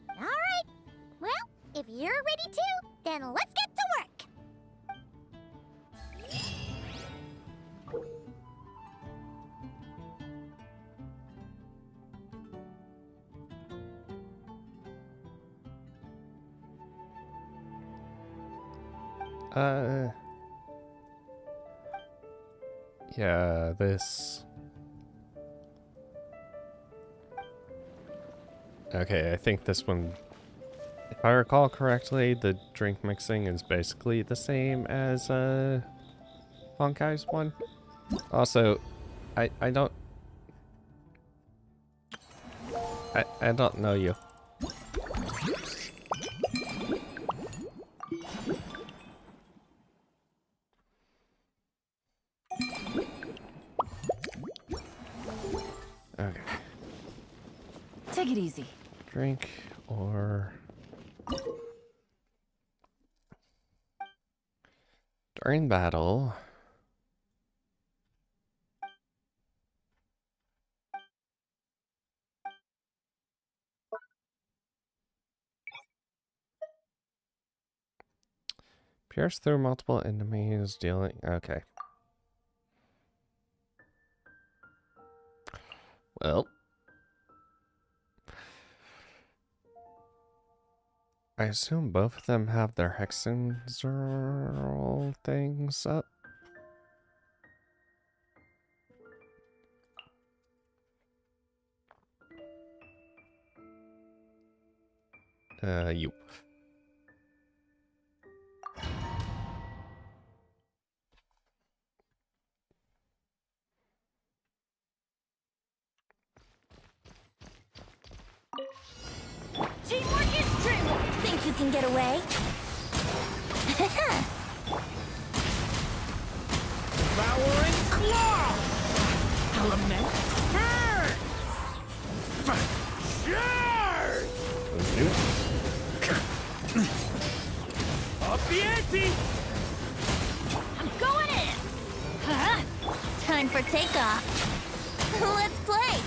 All right. Well, if you're ready to, then let's get to work. Yeah, this... Okay, I think this one, if I recall correctly, the drink mixing is basically the same as Honkai's one. Also, I don't know you. Okay. Take it easy. Drink or... During battle... Pierce through multiple enemies, dealing... Okay. Well... I assume both of them have their hexenzeral things up. You. Teamwork is dreamwork. Think you can get away? Devouring claw! Element burn! Up the ante! I'm going in! Huh? Time for takeoff. Let's play!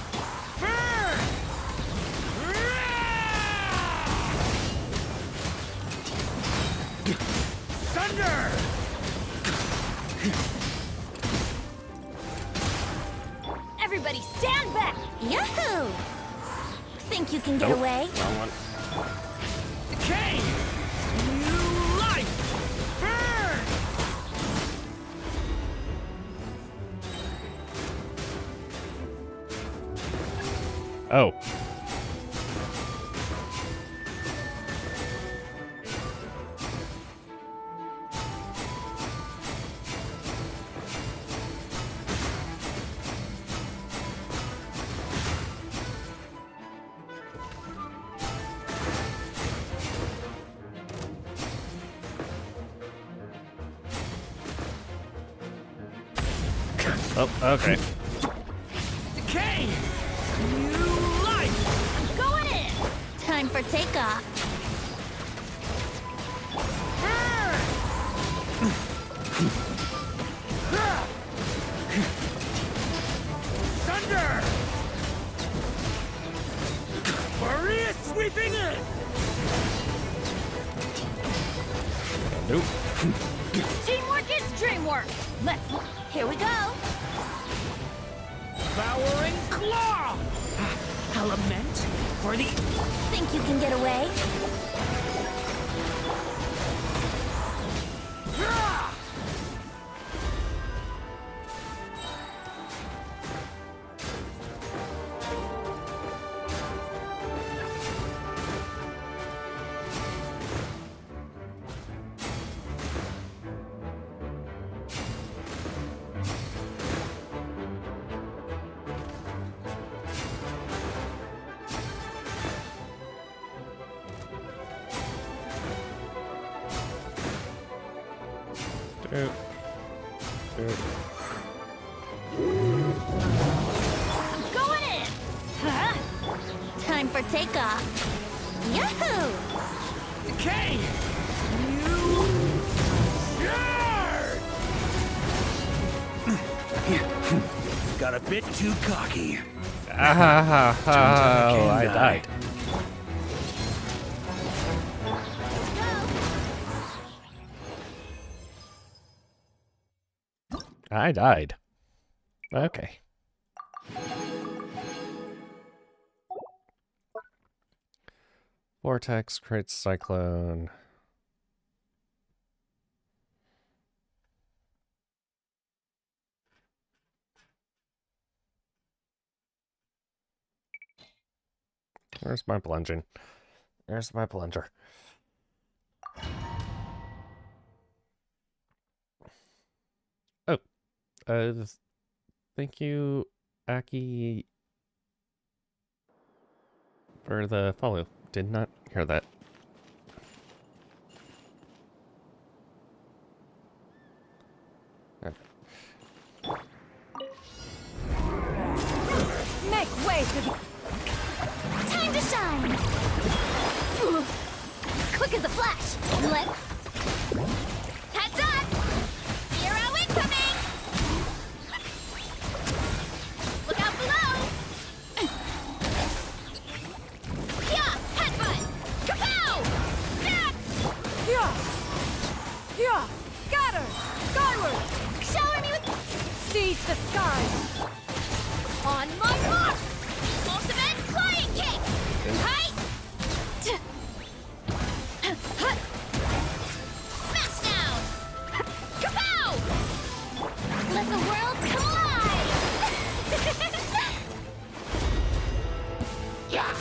Burn! Thunder! Everybody stand back! Yahoo! Think you can get away? Wrong one. Decay! New life! Burn! Oh. Oh, okay. Decay! New life! Going in! Time for takeoff. Thunder! Maria sweeping in! Nope. Teamwork is dreamwork! Here we go! Devouring claw! Element for the... Think you can get away? Going in! Huh? Time for takeoff. Yahoo! Decay! New... Yard! Got a bit too cocky. I died. I died. Okay. Vortex creates cyclone. Where's my plunging? There's my plunger. Oh. Thank you, Aki, for the follow. Did not hear that. Okay. Make way for the... Time to shine! Quick as a flash! Heads up! Hero incoming! Look out below! Yeah! Headbutt! Kapow! That! Yeah! Scatter! Skyward! Shower me with... Seize the skies! On my mark! Ultimate flying kick! Height! Smash down! Kapow! Let the world collide! Yeah!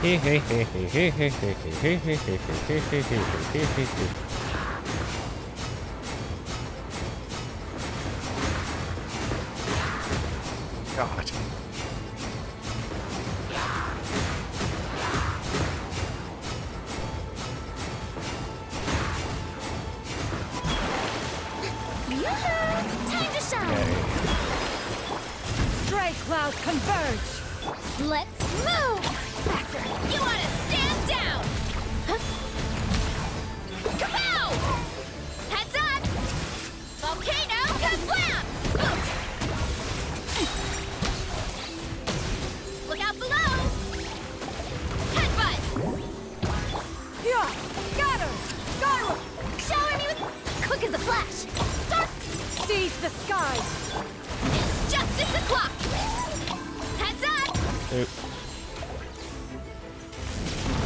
Hey hey hey hey hey hey hey hey hey hey hey hey hey hey hey. God. Time to shine! Stray clouds converge! Let's move! Faster! You wanna stand down! Huh? Kapow! Heads up! Volcano kablam! quick as a flash. Start. Seize the skies. It's justice o'clock. Heads up. Oop.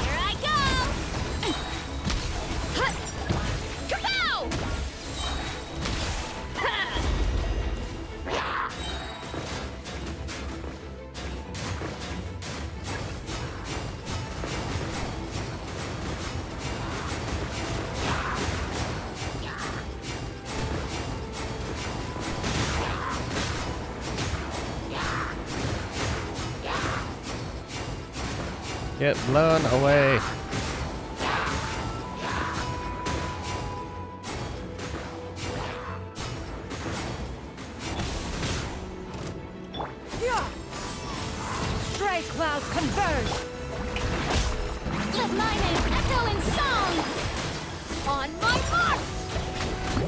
Here I go. Hut. Kapow! Ha! Get blown away. Yeah. Stray clouds converge. Let my name echo in song. On my mark.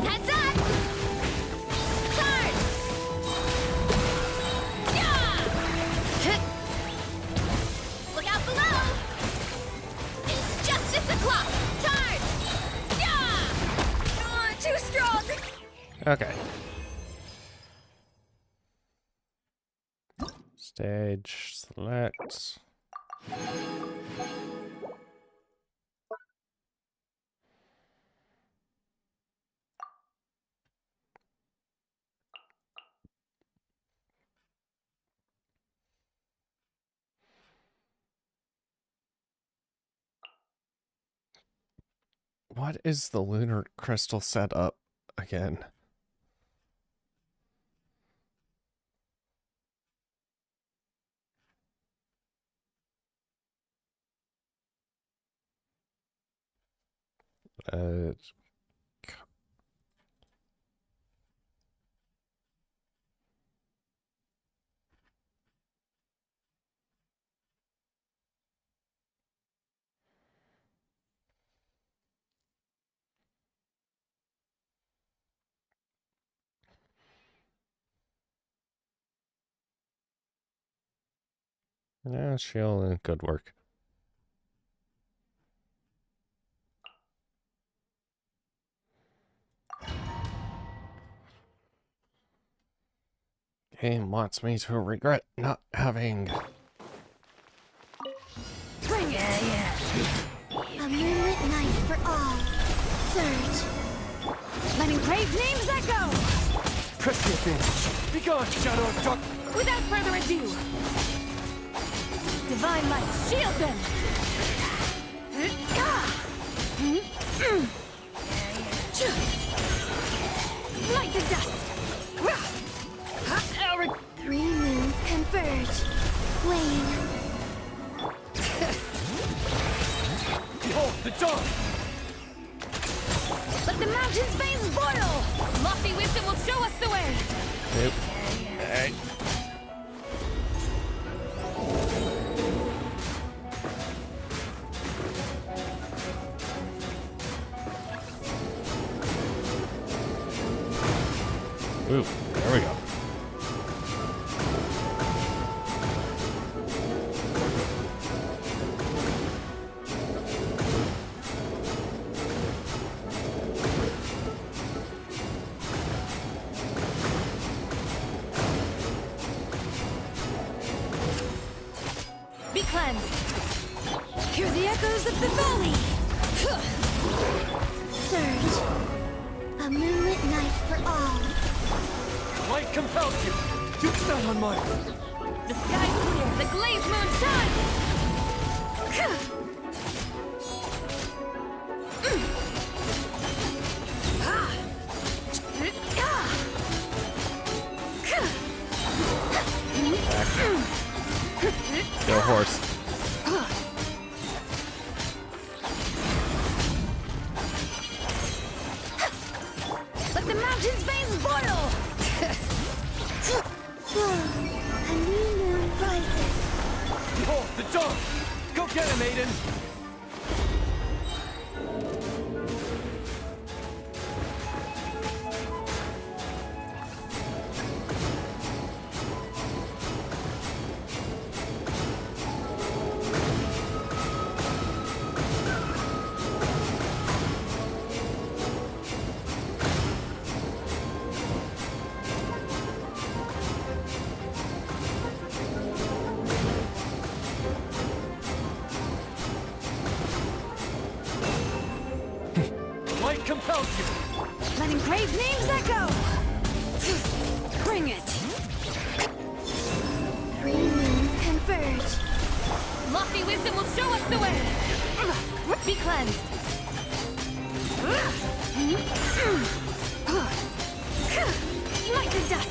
Heads up. Charge. Yeah. Look out below. It's justice o'clock. Charge. Yeah. Too strong. Okay. Stage select. What is the lunar crystal set up again? Uh, yeah, she'll good work. Game wants me to regret not having. Bring it. A moonlit night for all. Surge. Letting brave names echo. Press the advantage. Be gone, Shadow of Dark. Without further ado. Divine light, shield them. Light the dust. Three moons converge. Wane. Behold the dawn. Let the mountain's veins boil. Lofty wisdom will show us the way. Nope. Hey. Ooh, there we go. Be cleansed. Hear the echoes of the valley. Surge. A moonlit night for all. Light compels you. Duke's not on mine. The sky's clear. The glazed moon shines. Go horse. Let the mountain's veins boil. A new moon rises. Behold the dawn. Go get him, Aiden. might compels you. Let engraved names echo! Bring it! Three moons converge. Lofty wisdom will show us the way! Be cleansed! Like the dust!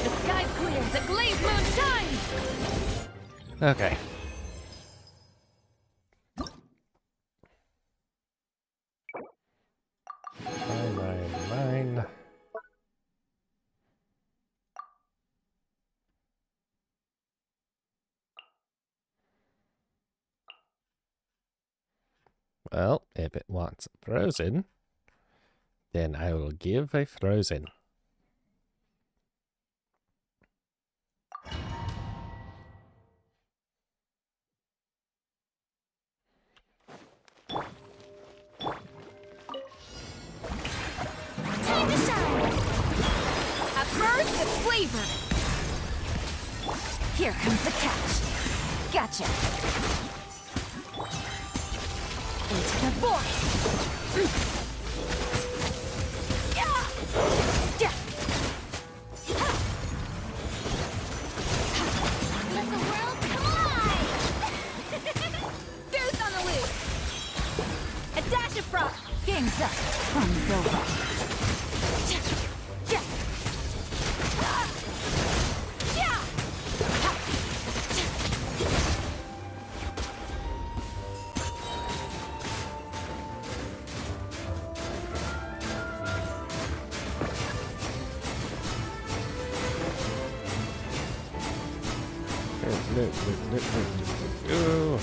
The sky's clear, the glazed moon shines! Okay. Mine. Well, if it wants frozen, then I will give a frozen. Time to shine! A burst of flavor! Here comes the catch. Gotcha! Into the void! Let the world collide! Deuce on the loose! A dash of frost! Game's up. Fun's over. Oh.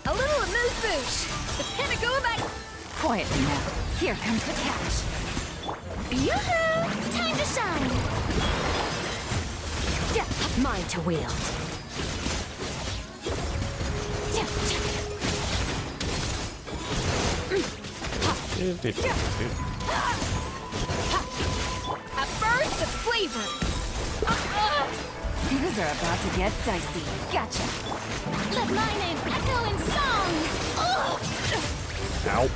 A little amuse-bouche! The pinnacle of ice! Quietly now. Here comes the catch. Yoo-hoo! Time to shine! Yeah, mine to wield. A burst of flavor! Things are about to get dicey. Gotcha. Let my name echo in song! Ow.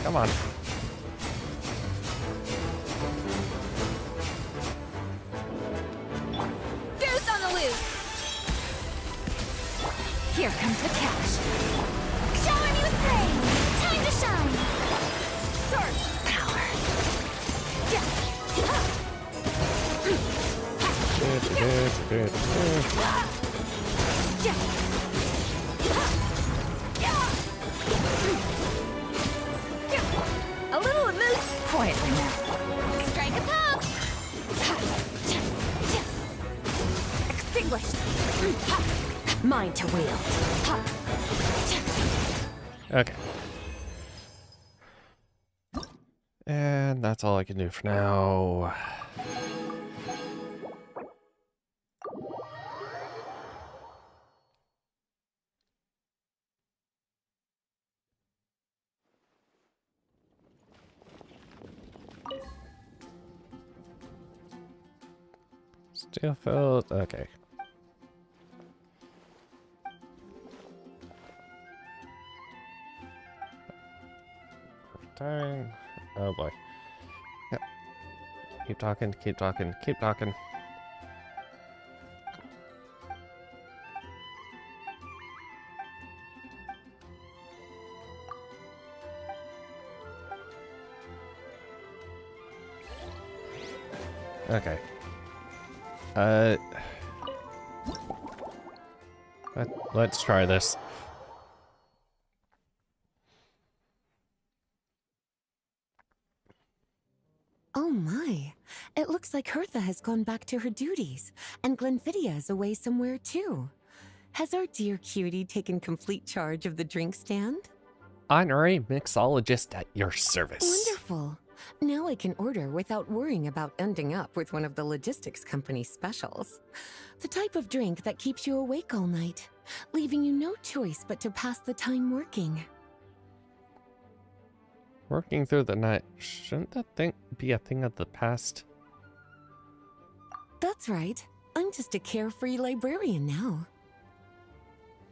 Come on. Deuce on the loose! Here comes the catch. Shower me with praise! Time to shine! Sword power! A little amuse. Quietly now. Strike a pop. Extinguished. Mine to wield. Okay. And that's all I can do for now. Still filled. Okay. Time. Oh boy. Yep. Keep talking, keep talking, keep talking. Okay. Let's try this. Oh my. It looks like Hertha has gone back to her duties, and Glenfidia is away somewhere too. Has our dear cutie taken complete charge of the drink stand? Honorary mixologist at your service. Wonderful. Now I can order without worrying about ending up with one of the logistics company's specials. The type of drink that keeps you awake all night, leaving you no choice but to pass the time working. Working through the night. Shouldn't that be a thing of the past? That's right. I'm just a carefree librarian now.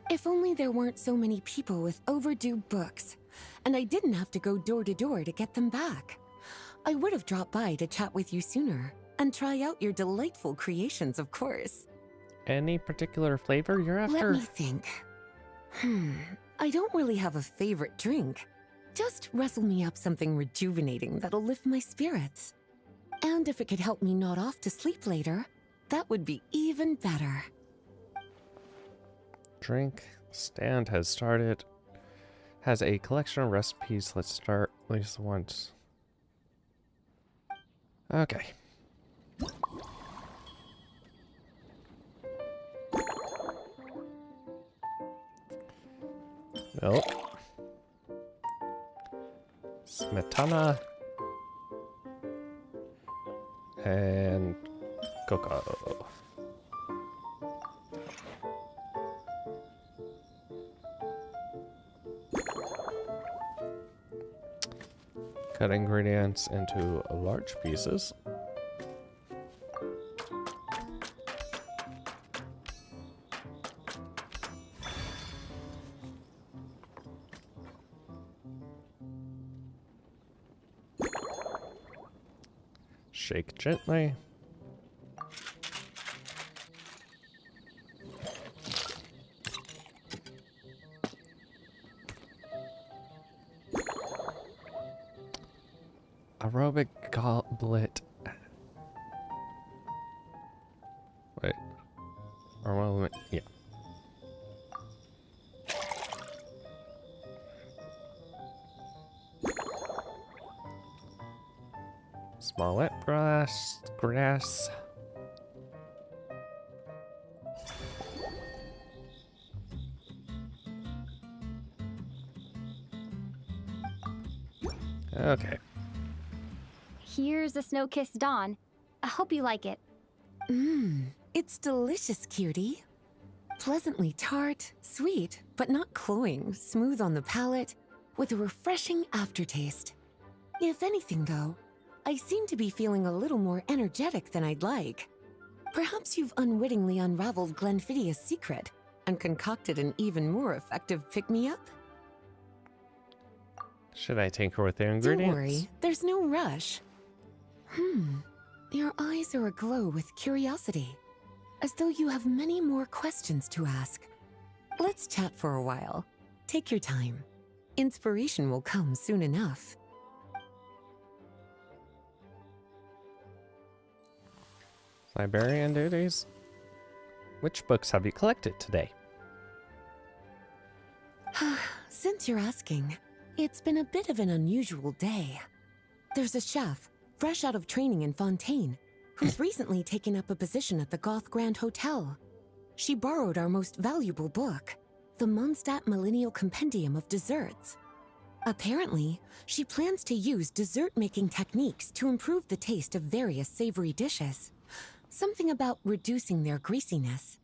If only there weren't so many people with overdue books, and I didn't have to go door to door to get them back. I would have dropped by to chat with you sooner, and try out your delightful creations, of course. Any particular flavor you're after? Let me think. I don't really have a favorite drink. Just wrestle me up something rejuvenating that'll lift my spirits. And if it could help me nod off to sleep later, that would be even better. Drink stand has started. Has a collection of recipes. Let's start at least once. Okay. Milk. Smetana. And cocoa. Cut ingredients into large pieces. Shake gently. Aerobic goblet. Wait. Yeah. Smollett grass. Okay. Here's a snow-kissed dawn. I hope you like it. It's delicious, cutie. Pleasantly tart, sweet, but not cloying, smooth on the palate, with a refreshing aftertaste. If anything, though, I seem to be feeling a little more energetic than I'd like. Perhaps you've unwittingly unraveled Glenfidia's secret and concocted an even more effective pick-me-up? Should I tinker with the ingredients? Don't worry, there's no rush. Your eyes are aglow with curiosity, as though you have many more questions to ask. Let's chat for a while. Take your time. Inspiration will come soon enough. Librarian duties. Which books have you collected today? Since you're asking, it's been a bit of an unusual day. There's a chef, fresh out of training in Fontaine, who's recently taken up a position at the Goth Grand Hotel. She borrowed our most valuable book, the Mondstadt Millennial Compendium of Desserts. Apparently, she plans to use dessert-making techniques to improve the taste of various savory dishes. Something about reducing their greasiness.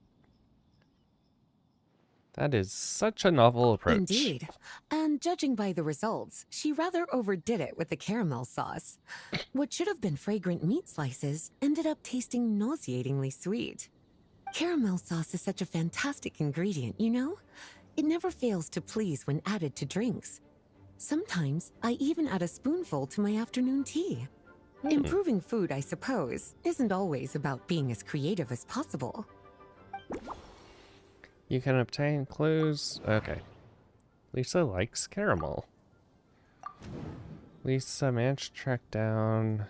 That is such a novel approach. Indeed. And judging by the results, she rather overdid it with the caramel sauce. What should have been fragrant meat slices ended up tasting nauseatingly sweet. Caramel sauce is such a fantastic ingredient, you know? It never fails to please when added to drinks. Sometimes I even add a spoonful to my afternoon tea. Improving food, I suppose, isn't always about being as creative as possible. You can obtain clues. Okay. Lisa likes caramel. Lisa managed to track down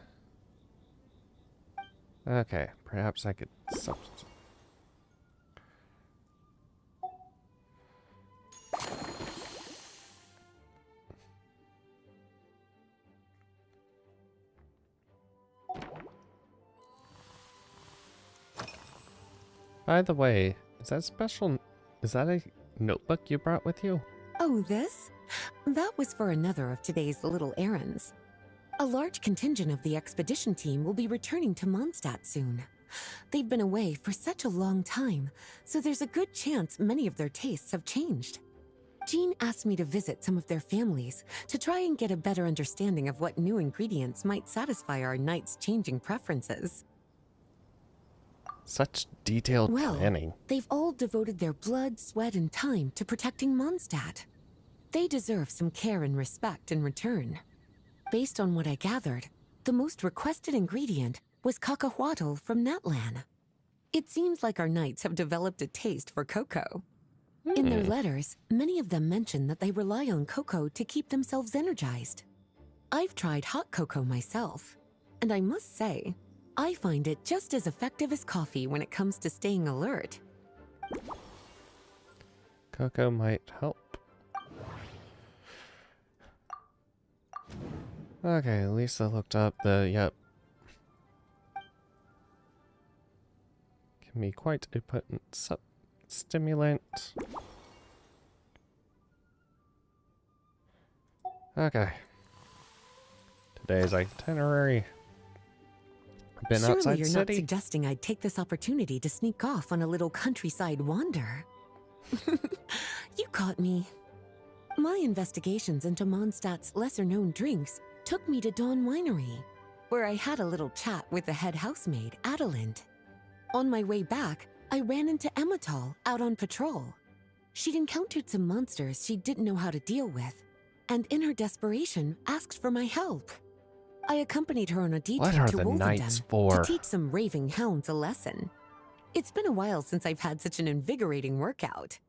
Okay, perhaps I could substitute. By the way, is that a notebook you brought with you? Oh, this? That was for another of today's little errands. A large contingent of the expedition team will be returning to Mondstadt soon. They've been away for such a long time, so there's a good chance many of their tastes have changed. Jean asked me to visit some of their families to try and get a better understanding of what new ingredients might satisfy our knights' changing preferences. Such detailed planning. They've all devoted their blood, sweat, and time to protecting Mondstadt. They deserve some care and respect in return. Based on what I gathered, the most requested ingredient was cacahuatl from Natlan. It seems like our knights have developed a taste for cocoa. In their letters, many of them mention that they rely on cocoa to keep themselves energized. I've tried hot cocoa myself, and I must say, I find it just as effective as coffee when it comes to staying alert. Cocoa might help. Okay, Lisa looked up yep. Can be quite a potent stimulant. Okay. Today's itinerary. Been Surely outside you're city. not suggesting I'd take this opportunity to sneak off on a little countryside wander. You caught me. My investigations into Mondstadt's lesser-known drinks took me to Dawn Winery, where I had a little chat with the head housemaid, Adelind. On my way back, I ran into Emmetall out on patrol. She'd encountered some monsters she didn't know how to deal with, and in her desperation, asked for my help. I accompanied her on a detour What are to the knights Wolvenden for? to teach some raving hounds a lesson. It's been a while since I've had such an invigorating workout.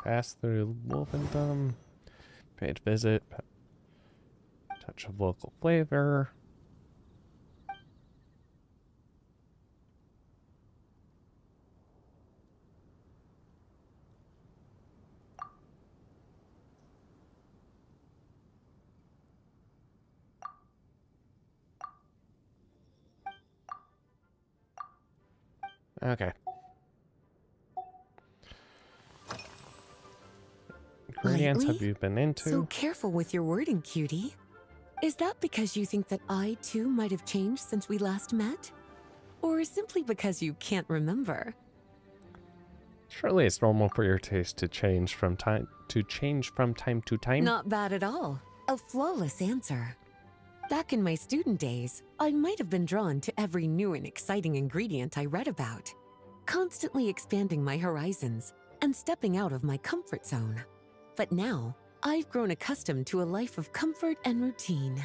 Pass through Wolvenden. Paid visit. Touch of local flavor. Okay. Ingredients have Lately? you been into? So careful with your wording, cutie. Is that because you think that I, too, might have changed since we last met? Or simply because you can't remember? Surely it's normal for your taste to change from time to time. Not bad at all. A flawless answer. Back in my student days, I might have been drawn to every new and exciting ingredient I read about, constantly expanding my horizons and stepping out of my comfort zone. But now, I've grown accustomed to a life of comfort and routine.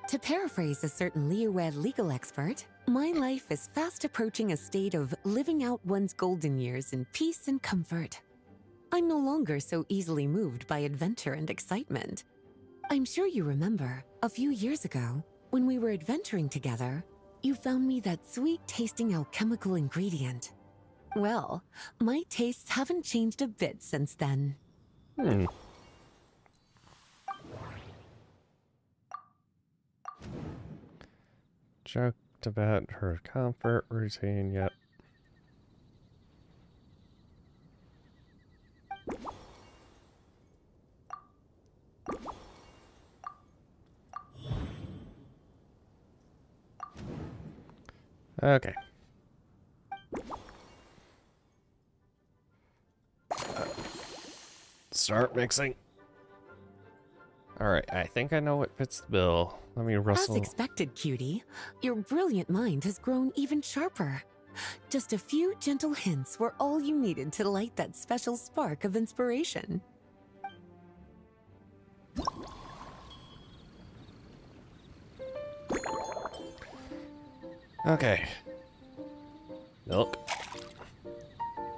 To paraphrase a certain Leowed legal expert, my life is fast approaching a state of living out one's golden years in peace and comfort. I'm no longer so easily moved by adventure and excitement. I'm sure you remember, a few years ago, when we were adventuring together, you found me that sweet-tasting alchemical ingredient. Well, my tastes haven't changed a bit since then. Joked about her comfort routine, yep. Okay. Start mixing. Alright, I think I know what fits the bill. Let me rustle. As expected, cutie, your brilliant mind has grown even sharper. Just a few gentle hints were all you needed to light that special spark of inspiration. Okay. Milk.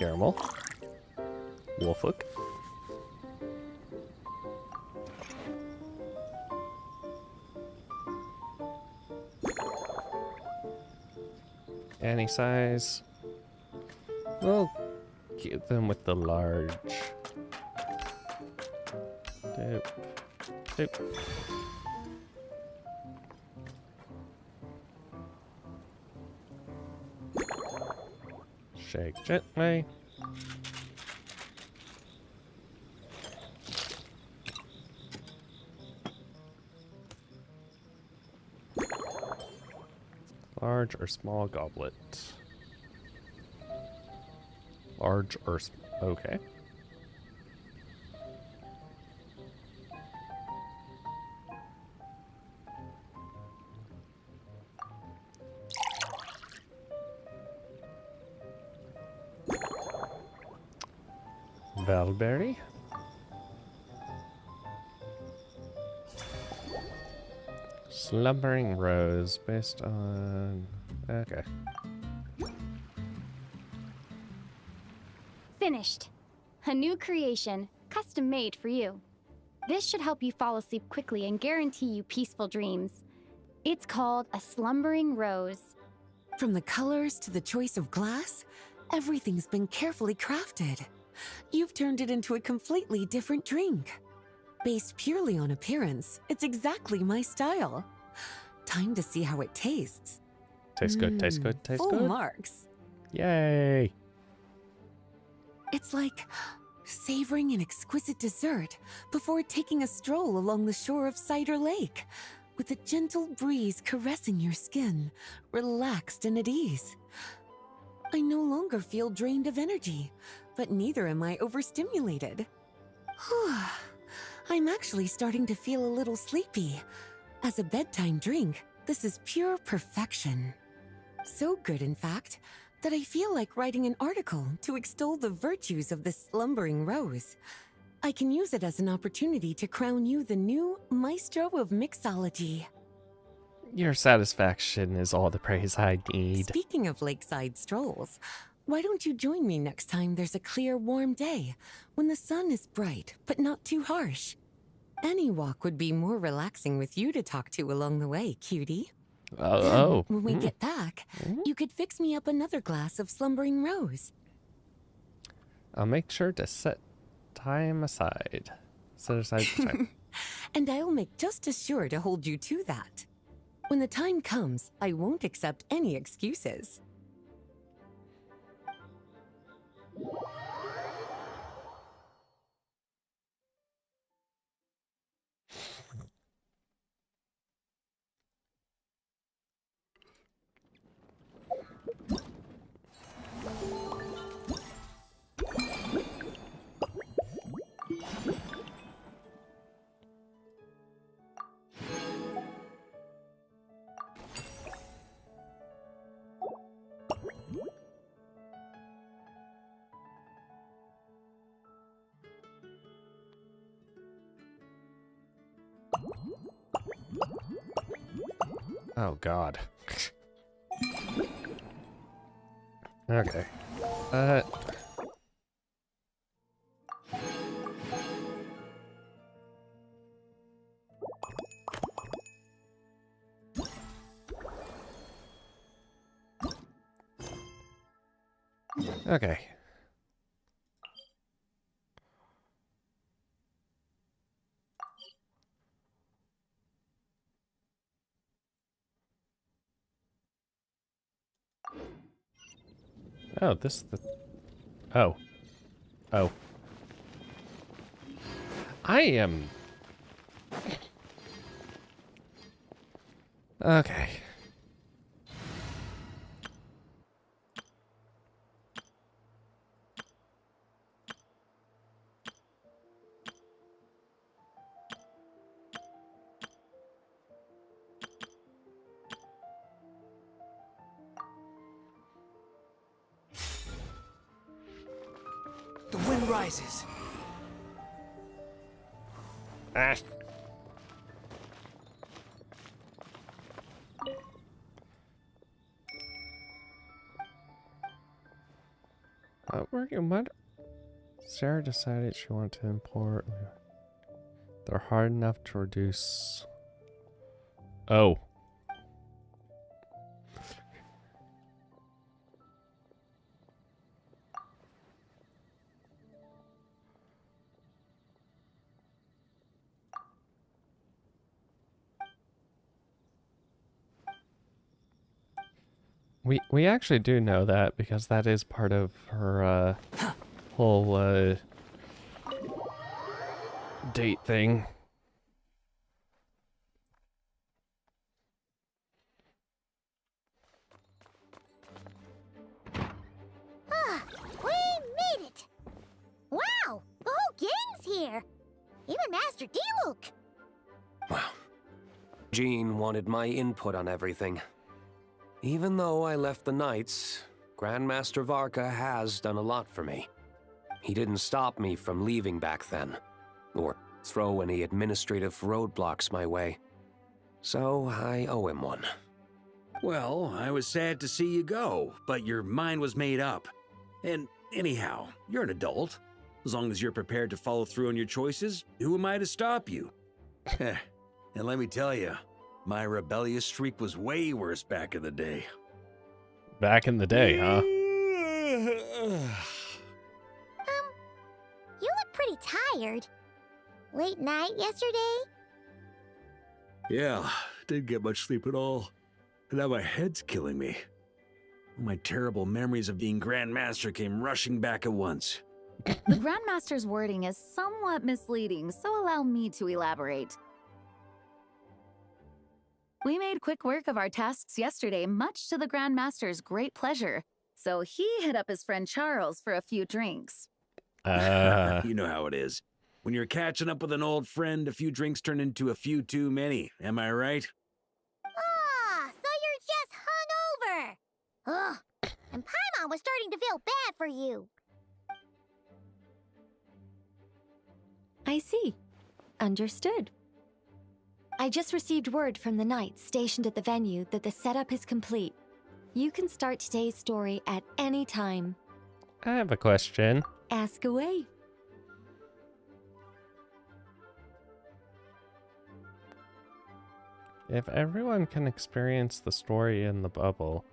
Caramel. Wolfhook. Any size. We'll keep them with the large. Doop. Doop. Shake gently. Large or small goblet? Large or okay. Valberry. Slumbering Rose based on... Okay. Finished. A new creation, custom made for you. This should help you fall asleep quickly and guarantee you peaceful dreams. It's called a slumbering rose. From the colors to the choice of glass, everything's been carefully crafted. You've turned it into a completely different drink. Based purely on appearance, it's exactly my style. Time to see how it tastes. Tastes good, tastes good, tastes full good. marks. Yay! It's like savoring an exquisite dessert before taking a stroll along the shore of Cider Lake, with a gentle breeze caressing your skin, relaxed and at ease. I no longer feel drained of energy, but neither am I overstimulated. I'm actually starting to feel a little sleepy. As a bedtime drink, this is pure perfection. So good, in fact, that I feel like writing an article to extol the virtues of this slumbering rose. I can use it as an opportunity to crown you the new Maestro of Mixology. Your satisfaction is all the praise I need. Speaking of lakeside strolls, why don't you join me next time there's a clear, warm day, when the sun is bright but not too harsh? Any walk would be more relaxing with you to talk to along the way, cutie. Then, when we get back, you could fix me up another glass of slumbering rose. I'll make sure to set time aside. Set aside time. And I'll make just as sure to hold you to that. When the time comes, I won't accept any excuses. Oh, God. Okay. Okay. Oh, this the... Oh. Oh. I am... Okay. The wind rises. Ah. What? Sarah decided she wanted to import. They're hard enough to reduce. Oh. We actually do know that because that is part of her whole date thing. We made it! Wow! The whole gang's here! Even Master D-Luke! Jean wanted my input on everything. Even though I left the Knights, Grandmaster Varka has done a lot for me. He didn't stop me from leaving back then, or throw any administrative roadblocks my way. So I owe him one. Well, I was sad to see you go, but your mind was made up. And anyhow, you're an adult. As long as you're prepared to follow through on your choices, who am I to stop you? And let me tell you, my rebellious streak was way worse back in the day. Back in the day, huh? You look pretty tired. Late night yesterday? Yeah, didn't get much sleep at all. And now my head's killing me. My terrible memories of being Grandmaster came rushing back at once. The Grandmaster's wording is somewhat misleading, so allow me to elaborate. We made quick work of our tasks yesterday, much to the Grandmaster's great pleasure. So he hit up his friend Charles for a few drinks. You know how it is. When you're catching up with an old friend, a few drinks turn into a few too many. Am I right? Ah, so you're just hungover! Ugh, and Paimon was starting to feel bad for you. I see. Understood. I just received word from the Knights stationed at the venue that the setup is complete. You can start today's story at any time. I have a question. Ask away. If everyone can experience the story in the bubble,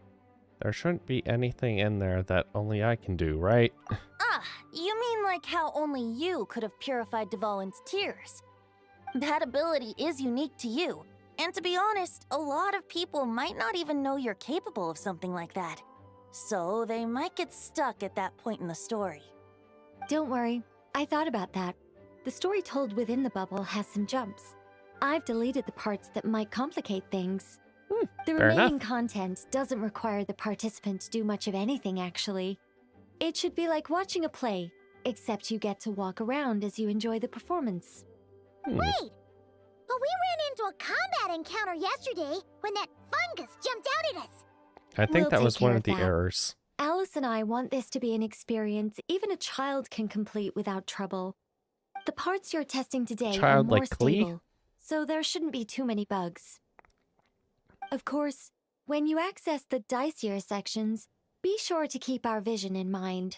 there shouldn't be anything in there that only I can do, right? Ah, you mean like how only you could have purified Dvalin's tears? That ability is unique to you. And to be honest, a lot of people might not even know you're capable of something like that. So they might get stuck at that point in the story. Don't worry, I thought about that. The story told within the bubble has some jumps. I've deleted the parts that might complicate things. The fair remaining enough. content doesn't require the participant to do much of anything, actually. It should be like watching a play, except you get to walk around as you enjoy the performance. Wait! But we ran into a combat encounter yesterday when that fungus jumped out at us. I think We'll that take was care one of of the that. errors. Alice and I want this to be an experience even a child can complete without trouble. The parts you're testing today are Child more like Klee? stable, so there shouldn't be too many bugs. Of course, when you access the dicier sections, be sure to keep our vision in mind.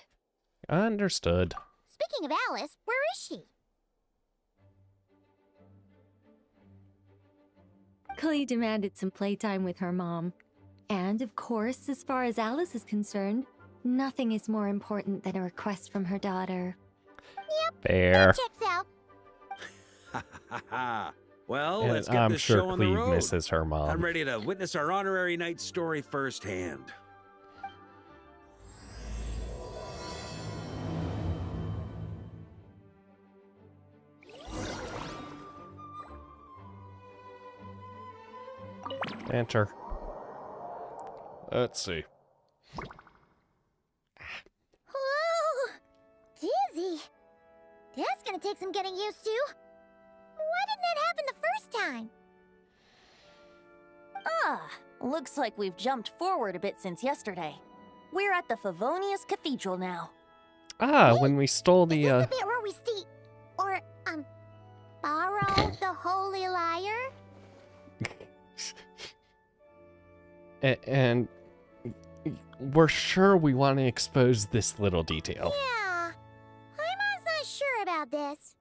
Understood. Speaking of Alice, where is she? Klee demanded some playtime with her mom. And of course, as far as Alice is concerned, nothing is more important than a request from her daughter. Fair. Checks out. Well, And let's get I'm this sure show on the Cleve road. misses her mom. I'm ready to witness our honorary knight story firsthand. Enter. Let's see. Whoa! Dizzy. That's gonna take some getting used to. Why didn't that happen the first time? Ah, looks like we've jumped forward a bit since yesterday. We're at the Favonius Cathedral now. Ah, when we stole the, The bit where we borrow the Holy Liar? and we're sure we want to expose this little detail. Yeah. Paimon's not sure about this.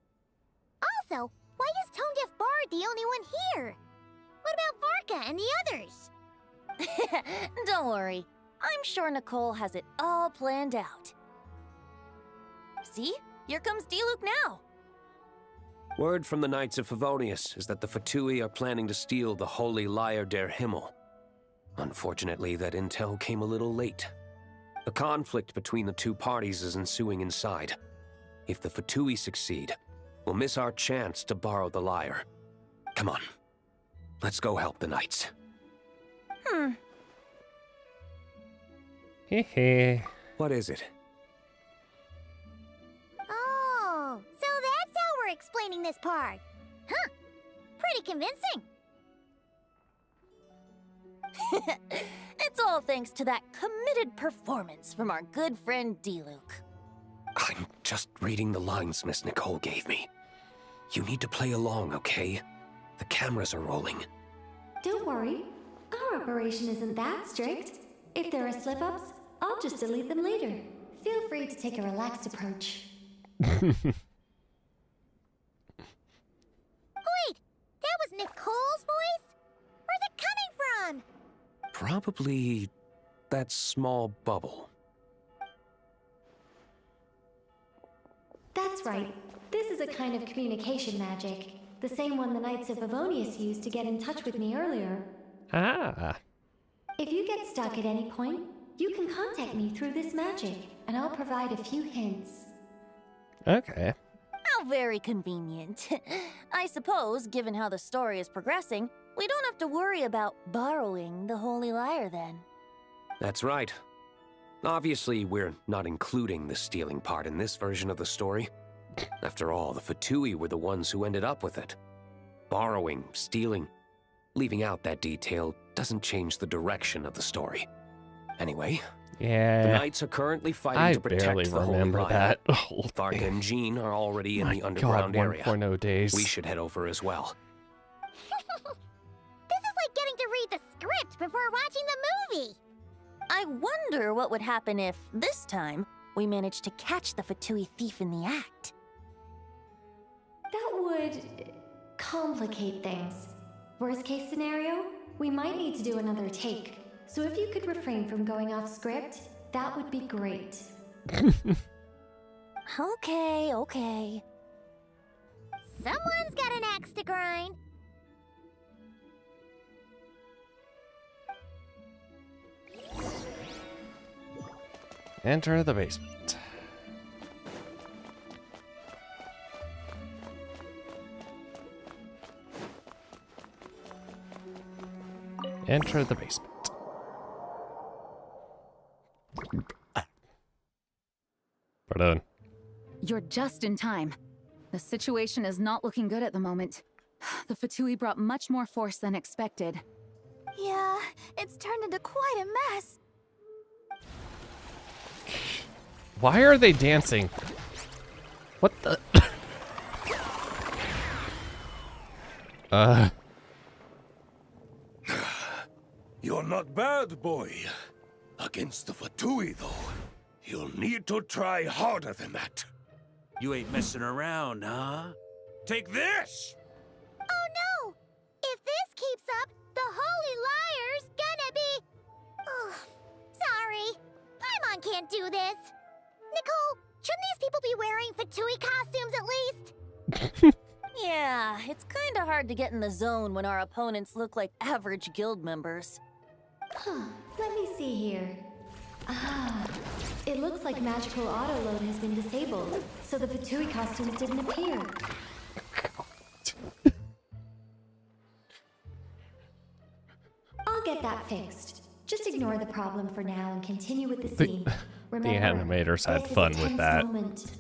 Also, why is Tone Deaf Bard the only one here? What about Varka and the others? Don't worry. I'm sure Nicole has it all planned out. See? Here comes D-Luke now. Word from the Knights of Favonius is that the Fatui are planning to steal the Holy Liar der Himmel. Unfortunately, that intel came a little late. A conflict between the two parties is ensuing inside. If the Fatui succeed, we'll miss our chance to borrow the lyre. Come on. Let's go help the knights. Heh. What is it? Oh, so that's how we're explaining this part. Huh. Pretty convincing. It's all thanks to that committed performance from our good friend D-Luke. I'm just reading the lines Miss Nicole gave me. You need to play along, okay? The cameras are rolling. Don't worry. Our operation isn't that strict. If there are slip-ups, I'll just delete them later. Feel free to take a relaxed approach. Wait, that was Nicole's voice? Where's it coming from? Probably that small bubble. That's right. This is a kind of communication magic. The same one the Knights of Avonius used to get in touch with me earlier. Ah. If you get stuck at any point, you can contact me through this magic, and I'll provide a few hints. Okay. How very convenient. I suppose, given how the story is progressing, we don't have to worry about borrowing the Holy Lyre then. That's right. Obviously, we're not including the stealing part in this version of the story. After all, the Fatui were the ones who ended up with it. Borrowing, stealing, leaving out that detail doesn't change the direction of the story. Anyway, yeah, the Knights are currently fighting to protect barely the Holy remember Lyre. that whole Varka and Jean are already in the underground God, area. 1.0 days. We should head over as well. This is like getting to read the script before watching the movie. I wonder what would happen if, this time, we managed to catch the Fatui thief in the act. That would complicate things. Worst case scenario, we might need to do another take. So if you could refrain from going off script, that would be great. Okay. Someone's got an axe to grind. Enter the basement. Enter the basement. Pardon. You're just in time. The situation is not looking good at the moment. The Fatui brought much more force than expected. Yeah, it's turned into quite a mess. Why are they dancing? What the? You're not bad, boy. Against the Fatui, though, you'll need to try harder than that. You ain't messing around, huh? Take this! Oh no! If this keeps up, the Holy Lyre's gonna be... Oh, sorry. Paimon can't do this. Nicole, shouldn't these people be wearing Fatui costumes at least? Yeah, it's kinda hard to get in the zone when our opponents look like average guild members. Let me see here. It looks like magical auto-load has been disabled, so the Fatui costumes didn't appear. I'll get that fixed. Just ignore the problem for now and continue with the scene. Remember, the animators had this is fun a with tense that. moment.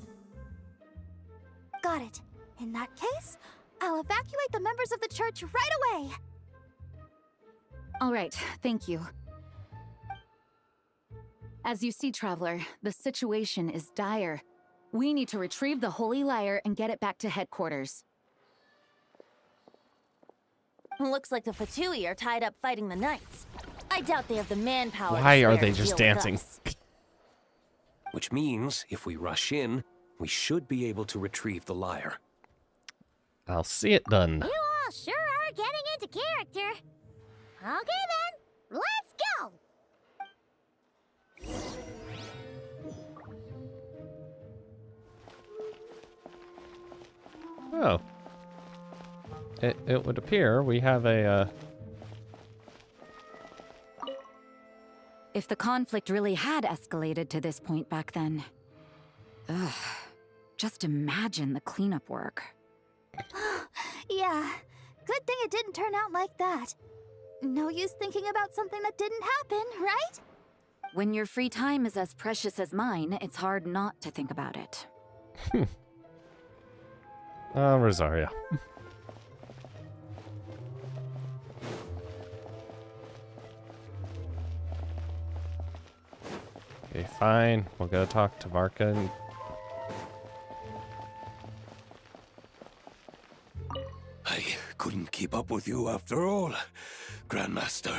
Got it. In that case, I'll evacuate the members of the church right away. All right, thank you. As you see, Traveler, the situation is dire. We need to retrieve the Holy Lyre and get it back to headquarters. Looks like the Fatui are tied up fighting the Knights. I doubt they have the manpower. Why to are spare they to just deal with dancing? us. Which means, if we rush in, we should be able to retrieve the lyre. I'll see it done. You all sure are getting into character. Okay then, let's go! Oh. It would appear we have a If the conflict really had escalated to this point back then. Ugh. Just imagine the cleanup work. Yeah, good thing it didn't turn out like that. No use thinking about something that didn't happen, right? When your free time is as precious as mine, it's hard not to think about it. Rosaria. Okay, fine. We'll go talk to Varka and... I couldn't keep up with you after all, Grandmaster.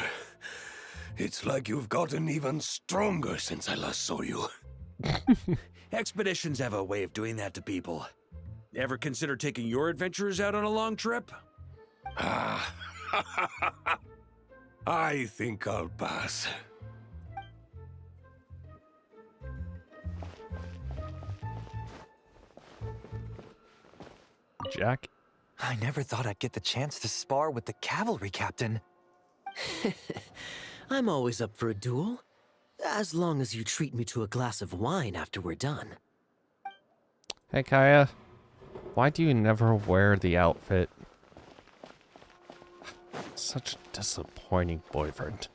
It's like you've gotten even stronger since I last saw you. Expeditions have a way of doing that to people. Ever consider taking your adventurers out on a long trip? Ah, I think I'll pass. Jack? I never thought I'd get the chance to spar with the cavalry captain. I'm always up for a duel. As long as you treat me to a glass of wine after we're done. Hey, Kaya. Why do you never wear the outfit? Such a disappointing boyfriend.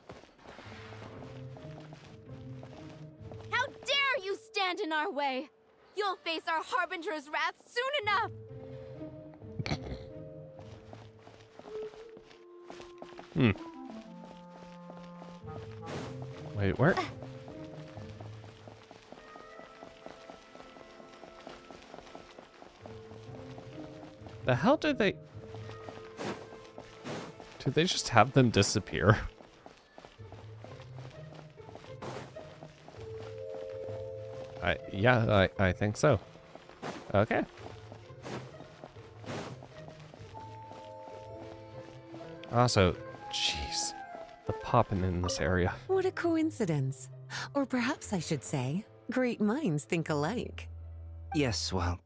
How dare you stand in our way! You'll face our Harbinger's wrath soon enough! Wait, where? The hell did they... Did they just have them disappear? I think so. Okay. Also, jeez, the popping in this area. What a coincidence. Or perhaps I should say, great minds think alike. Yes, well,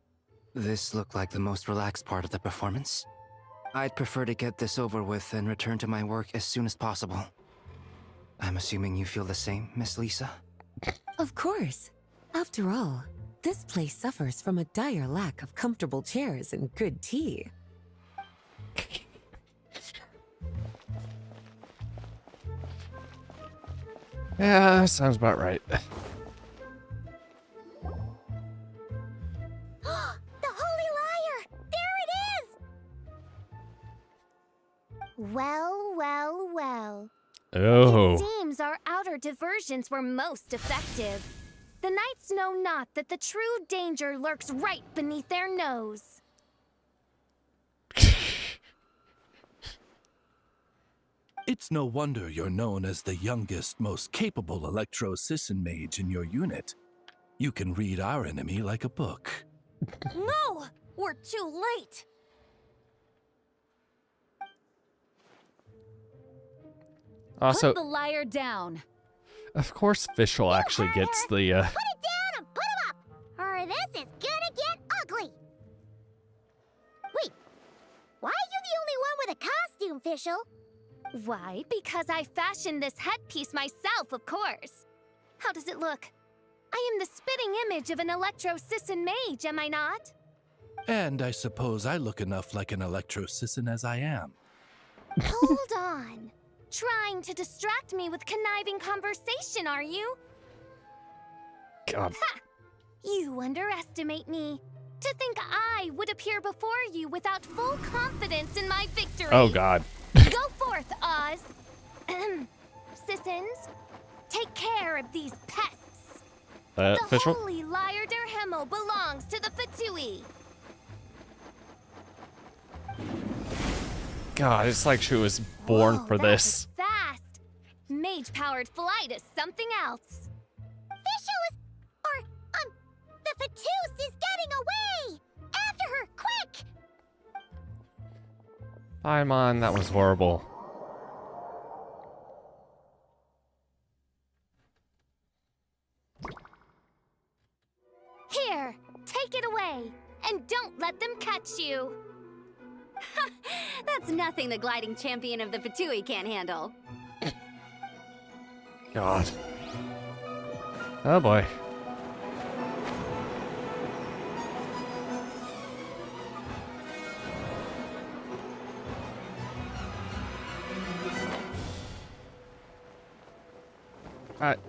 this looked like the most relaxed part of the performance. I'd prefer to get this over with and return to my work as soon as possible. I'm assuming you feel the same, Miss Lisa? Of course. After all, this place suffers from a dire lack of comfortable chairs and good tea. Yeah, sounds about right. The Holy Liar! There it is! Well, well, well. Oh. It seems our outer diversions were most effective. The knights know not that the true danger lurks right beneath their nose. It's no wonder you're known as the youngest, most capable electro-sisson mage in your unit. You can read our enemy like a book. No! We're too late! Also, Put the liar down. of course, Fischl actually gets the, Put it down and put him up! Or this is gonna get ugly! Wait, why are you the only one with a costume, Fischl? Why, because I fashioned this headpiece myself, of course. How does it look? I am the spitting image of an electro-sisson mage, am I not? And I suppose I look enough like an electro-sisson as I am. Hold on. Trying to distract me with conniving conversation, are you? God. Ha! You underestimate me. To think I would appear before you without full confidence in my victory. Oh, God. Go forth, Oz. Sissons, take care of these pests. The Fischl? holy Liar der Himmel belongs to the Fatui. God, it's like she was born for this. Fast. Mage-powered flight is something else. Fischl is... the Fatus is getting away! After her, quick! Paimon, that was horrible. Here, take it away, and don't let them catch you. That's nothing the gliding champion of the Fatui can't handle. God. Oh boy.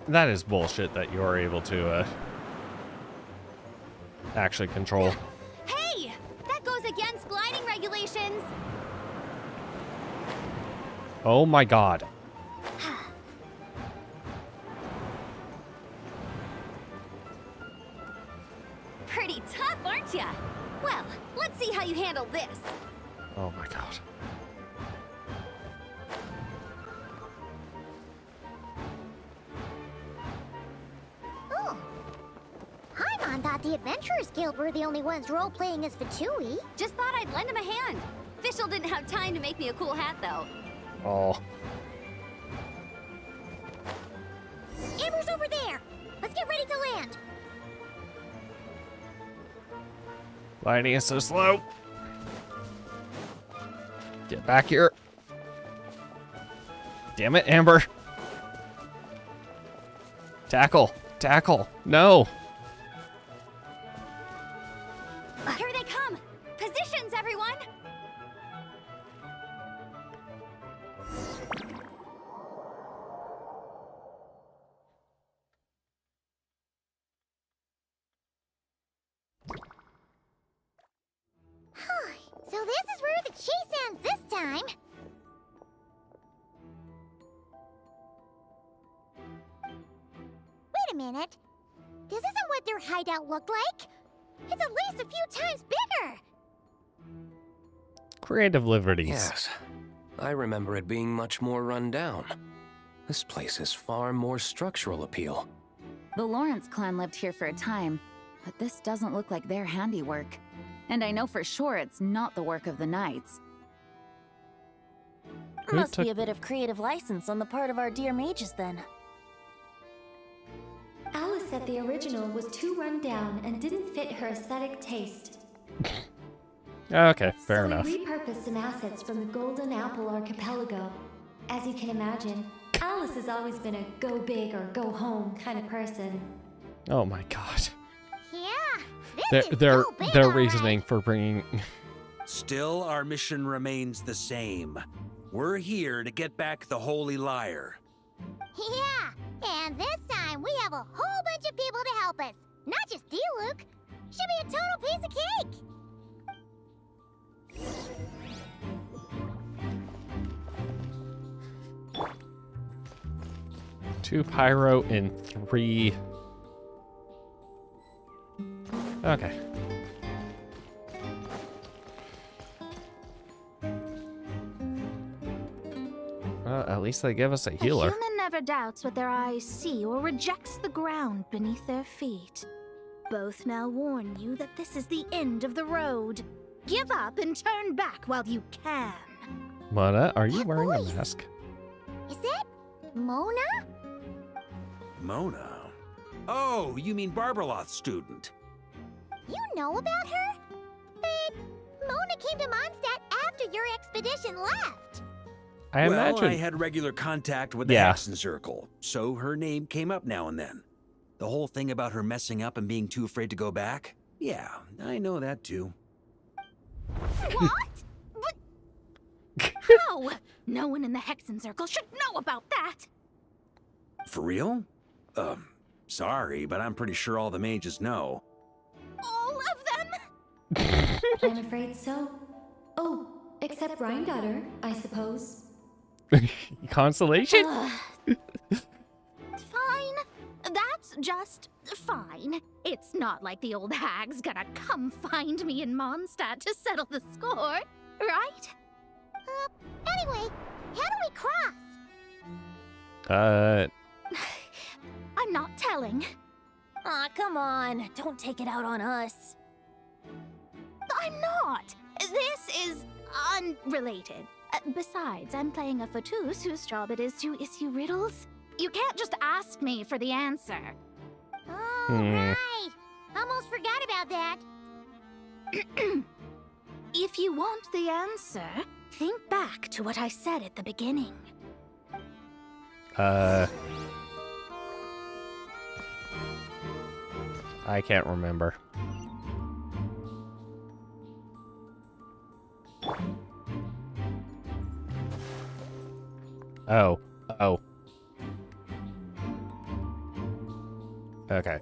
That is bullshit that you are able to actually control. Hey! That goes against gliding regulations! Oh my god. Pretty tough, aren't ya? Well, let's see how you handle this. Oh my god. Oh. Paimon thought the Adventurers Guild were the only ones role-playing as Vtuber. Just thought I'd lend him a hand. Fischl didn't have time to make me a cool hat, though. Oh. Amber's over there! Let's get ready to land! Lightning is so slow. Get back here. Damn it, Amber. Tackle. Tackle. No. Here they come! Positions, everyone! So this is where the chase ends this time. Wait a minute. This isn't what their hideout looked like. It's at least a few times bigger. Creative liberties. Yes. I remember it being much more run down. This place has far more structural appeal. The Lawrence clan lived here for a time, but this doesn't look like their handiwork. And I know for sure it's not the work of the Knights. Must be a bit of creative license on the part of our dear mages, then. Alice said the original was too run down and didn't fit her aesthetic taste. Okay, fair enough. We repurposed some assets from the Golden Apple Archipelago. As you can imagine, Alice has always been a go big or go home kind of person. Oh my god. Yeah, Their reasoning for bringing... Still, our mission remains the same. We're here to get back the Holy Liar. Yeah, and this time we have a whole bunch of people to help us. Not just you, Luke. Should be a total piece of cake. Two pyro and 3... Okay. Well, at least they give us a healer. A human never doubts what their eyes see or rejects the ground beneath their feet. Both now warn you that this is the end of the road. Give up and turn back while you can. Mona, are you wearing a mask? Is it Mona? Mona? Oh, you mean Barbarloth's student. You know about her? But Mona came to Mondstadt after your expedition left. I imagine... I had regular contact with the Hexen Circle, so her name came up now and then. The whole thing about her messing up and being too afraid to go back? Yeah, I know that too. What? But... No! No one in the Hexen Circle should know about that! For real? Sorry, but I'm pretty sure all the mages know. All of them? I'm afraid so. Oh, except Rhine-Daughter, I suppose. Consolation? Fine. That's just fine. It's not like the old hag's gonna come find me in Mondstadt to settle the score, right? Anyway, how do we cross? I'm not telling. Aw, come on. Don't take it out on us. I'm not. This is unrelated. Besides, I'm playing a Fatus whose job it is to issue riddles. You can't just ask me for the answer. Oh, right. Almost forgot about that. If you want the answer, think back to what I said at the beginning. I can't remember. Oh. Oh. Okay.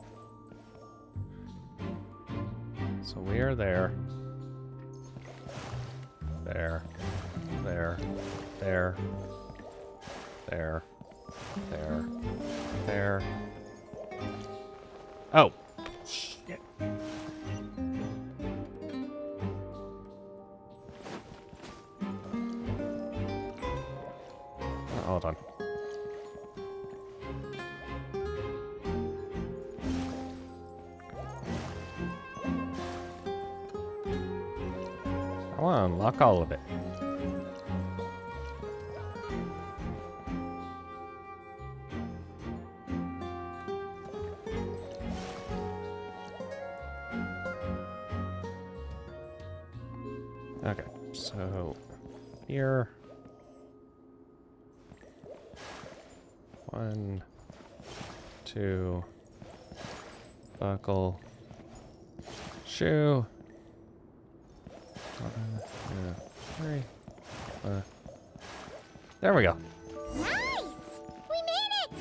So we are there. There. There. There. There. There. There. Oh. Shit. Hold on. I want to unlock all of it. Okay, so here. 1, 2, buckle, shoe. 1, 2, 3. There we go. Nice! We made it!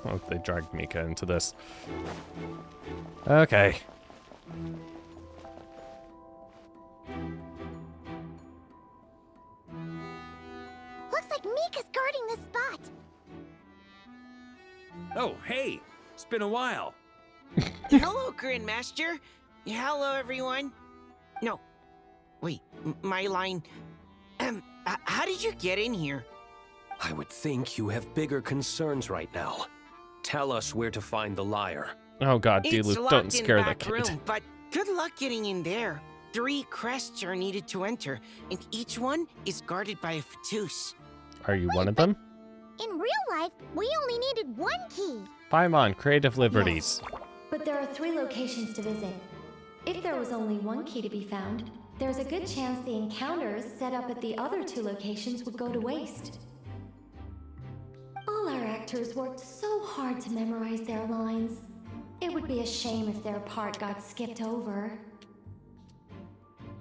Oh, they dragged Mika into this. Okay. Looks like Mika's guarding this spot. Oh, hey! It's been a while. Hello, Grandmaster. Hello, everyone. No. Wait, my line. How did you get in here? I would think you have bigger concerns right now. Tell us where to find the liar. Oh god, It's Diluc, locked don't scare in the back kid. room, but good luck getting in there. 3 crests are needed to enter, and each one is guarded by a Vtuber. Are you one of them? In real life, we only needed 1 key. Paimon, creative liberties. But there are 3 locations to visit. If there was only 1 key to be found, there's a good chance the encounters set up at the other 2 locations would go to waste. All our actors worked so hard to memorize their lines. It would be a shame if their part got skipped over.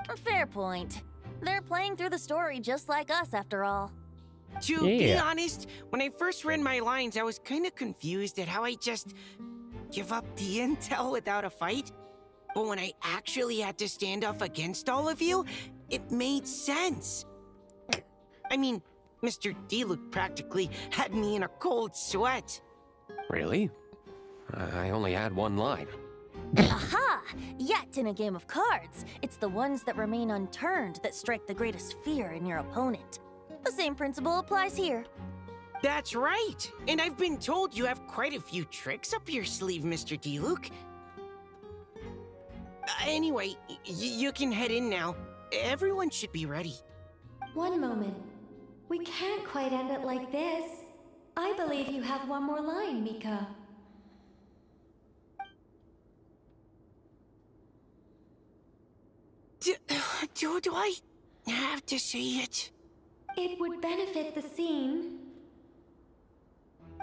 A fair point. They're playing through the story just like us, after all. To be honest, when I first read my lines, I was kind of confused at how I just give up the intel without a fight. But when I actually had to stand up against all of you, it made sense. I mean, Mr. Diluc practically had me in a cold sweat. Really? I only had 1 line. Aha! Yet in a game of cards, it's the ones that remain unturned that strike the greatest fear in your opponent. The same principle applies here. That's right. And I've been told you have quite a few tricks up your sleeve, Mr. Diluc. Anyway, you can head in now. Everyone should be ready. One moment. We can't quite end it like this. I believe you have 1 more line, Mika. Do I have to say it? It would benefit the scene.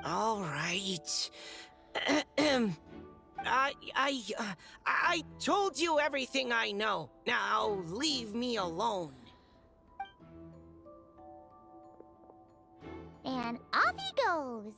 All right. I told you everything I know. Now leave me alone. And off he goes.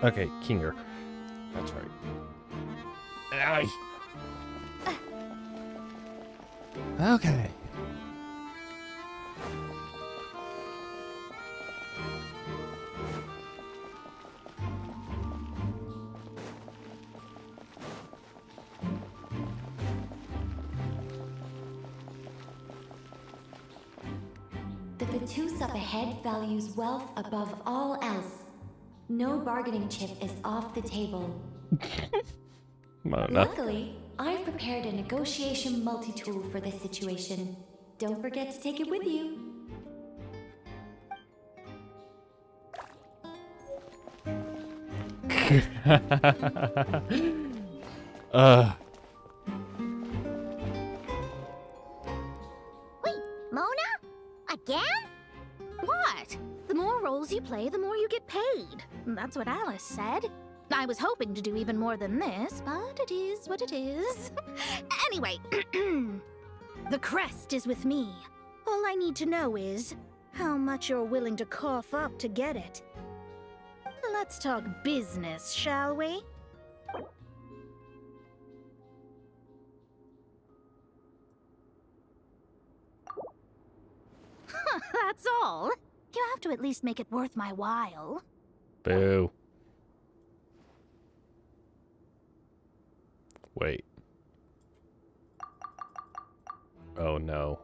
Okay, Kinger. That's right. Aye. Okay. Vatus up ahead values wealth above all else. No bargaining chip is off the table. Luckily, I've prepared a negotiation multi-tool for this situation. Don't forget to take it with you. Wait, Mona? Again? What? The more roles you play, the more you get paid. That's what Alice said. I was hoping to do even more than this, but it is what it is. Anyway, the crest is with me. All I need to know is how much you're willing to cough up to get it. Let's talk business, shall we? That's all. You have to at least make it worth my while. Boo. Wait. Oh no.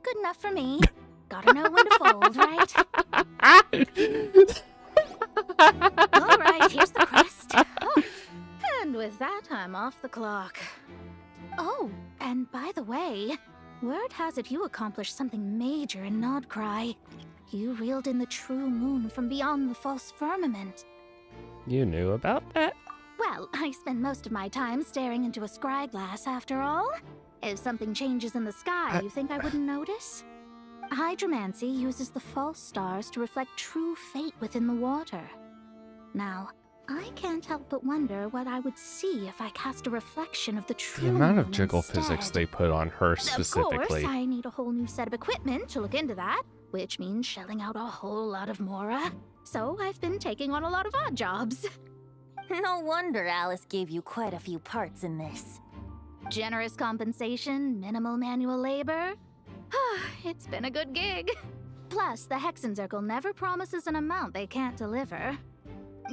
Good enough for me. Gotta know when to fold, right? Alright, here's the crest. Oh. And with that, I'm off the clock. Oh, and by the way, word has it you accomplished something major in Nodcry. You reeled in the true moon from beyond the false firmament. You knew about that? Well, I spend most of my time staring into a scry glass after all. If something changes in the sky, you think I wouldn't notice? Hydromancy uses the false stars to reflect true fate within the water. Now, I can't help but wonder what I would see if I cast a reflection of the true The amount of moon jiggle instead. physics they put on her specifically. Of course, I need a whole new set of equipment to look into that, which means shelling out a whole lot of mora. So I've been taking on a lot of odd jobs. No wonder Alice gave you quite a few parts in this. Generous compensation, minimal manual labor. It's been a good gig. Plus, the Hexenzirkel never promises an amount they can't deliver.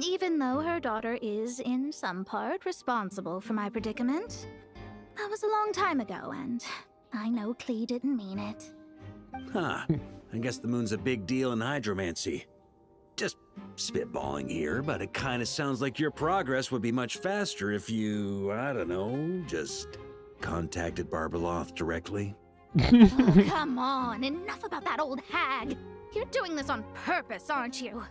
Even though her daughter is, in some part, responsible for my predicament. That was a long time ago, and I know Klee didn't mean it. Huh. I guess the moon's a big deal in hydromancy. Just spitballing here, but it kind of sounds like your progress would be much faster if you, I don't know, just contacted Barbeloth directly. Oh, come on, enough about that old hag. You're doing this on purpose, aren't you?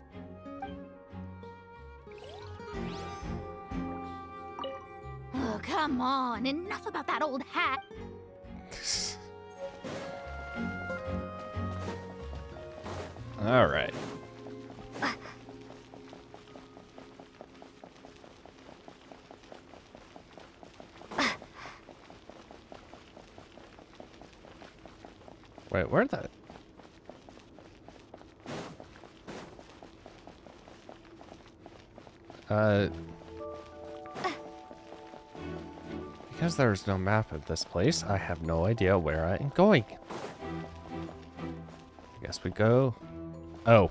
Oh, come on, enough about that old hag. All right. Wait, where the... Because there's no map of this place, I have no idea where I am going. I guess we go... Oh.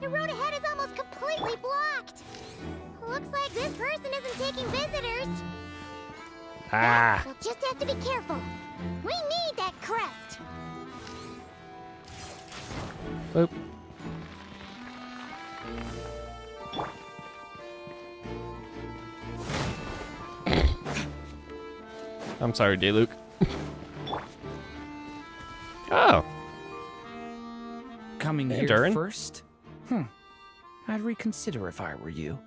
The road ahead is almost completely blocked. Looks like this person isn't taking visitors. Ah. We'll just have to be careful. We need that crest. Boop. I'm sorry, D-Luke. Oh. Coming Hey, here Durin. first? I'd reconsider if I were you.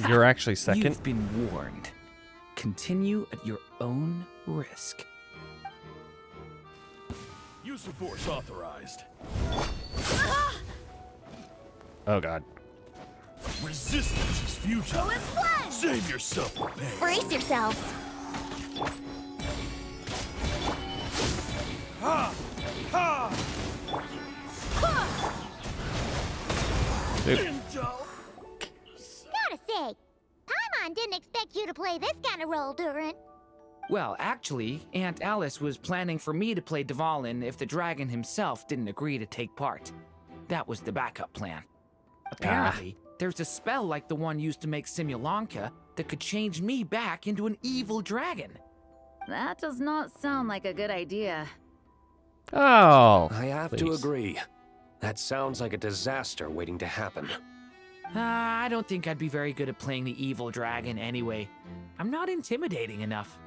You're actually second? You've been warned. Continue at your own risk. Use of force authorized. Oh, God. Resistance is futile. Save yourself the pain. Brace yourselves. Ha! Ha! Dude. play this kind of role, Durant. Well, actually, Aunt Alice was planning for me to play Dvalin if the dragon himself didn't agree to take part. That was the backup plan. Apparently, there's a spell like the one used to make Simulanka that could change me back into an evil dragon. That does not sound like a good idea. Oh, I have to agree. That sounds like a disaster waiting to happen. I don't think I'd be very good at playing the evil dragon anyway. I'm not intimidating enough.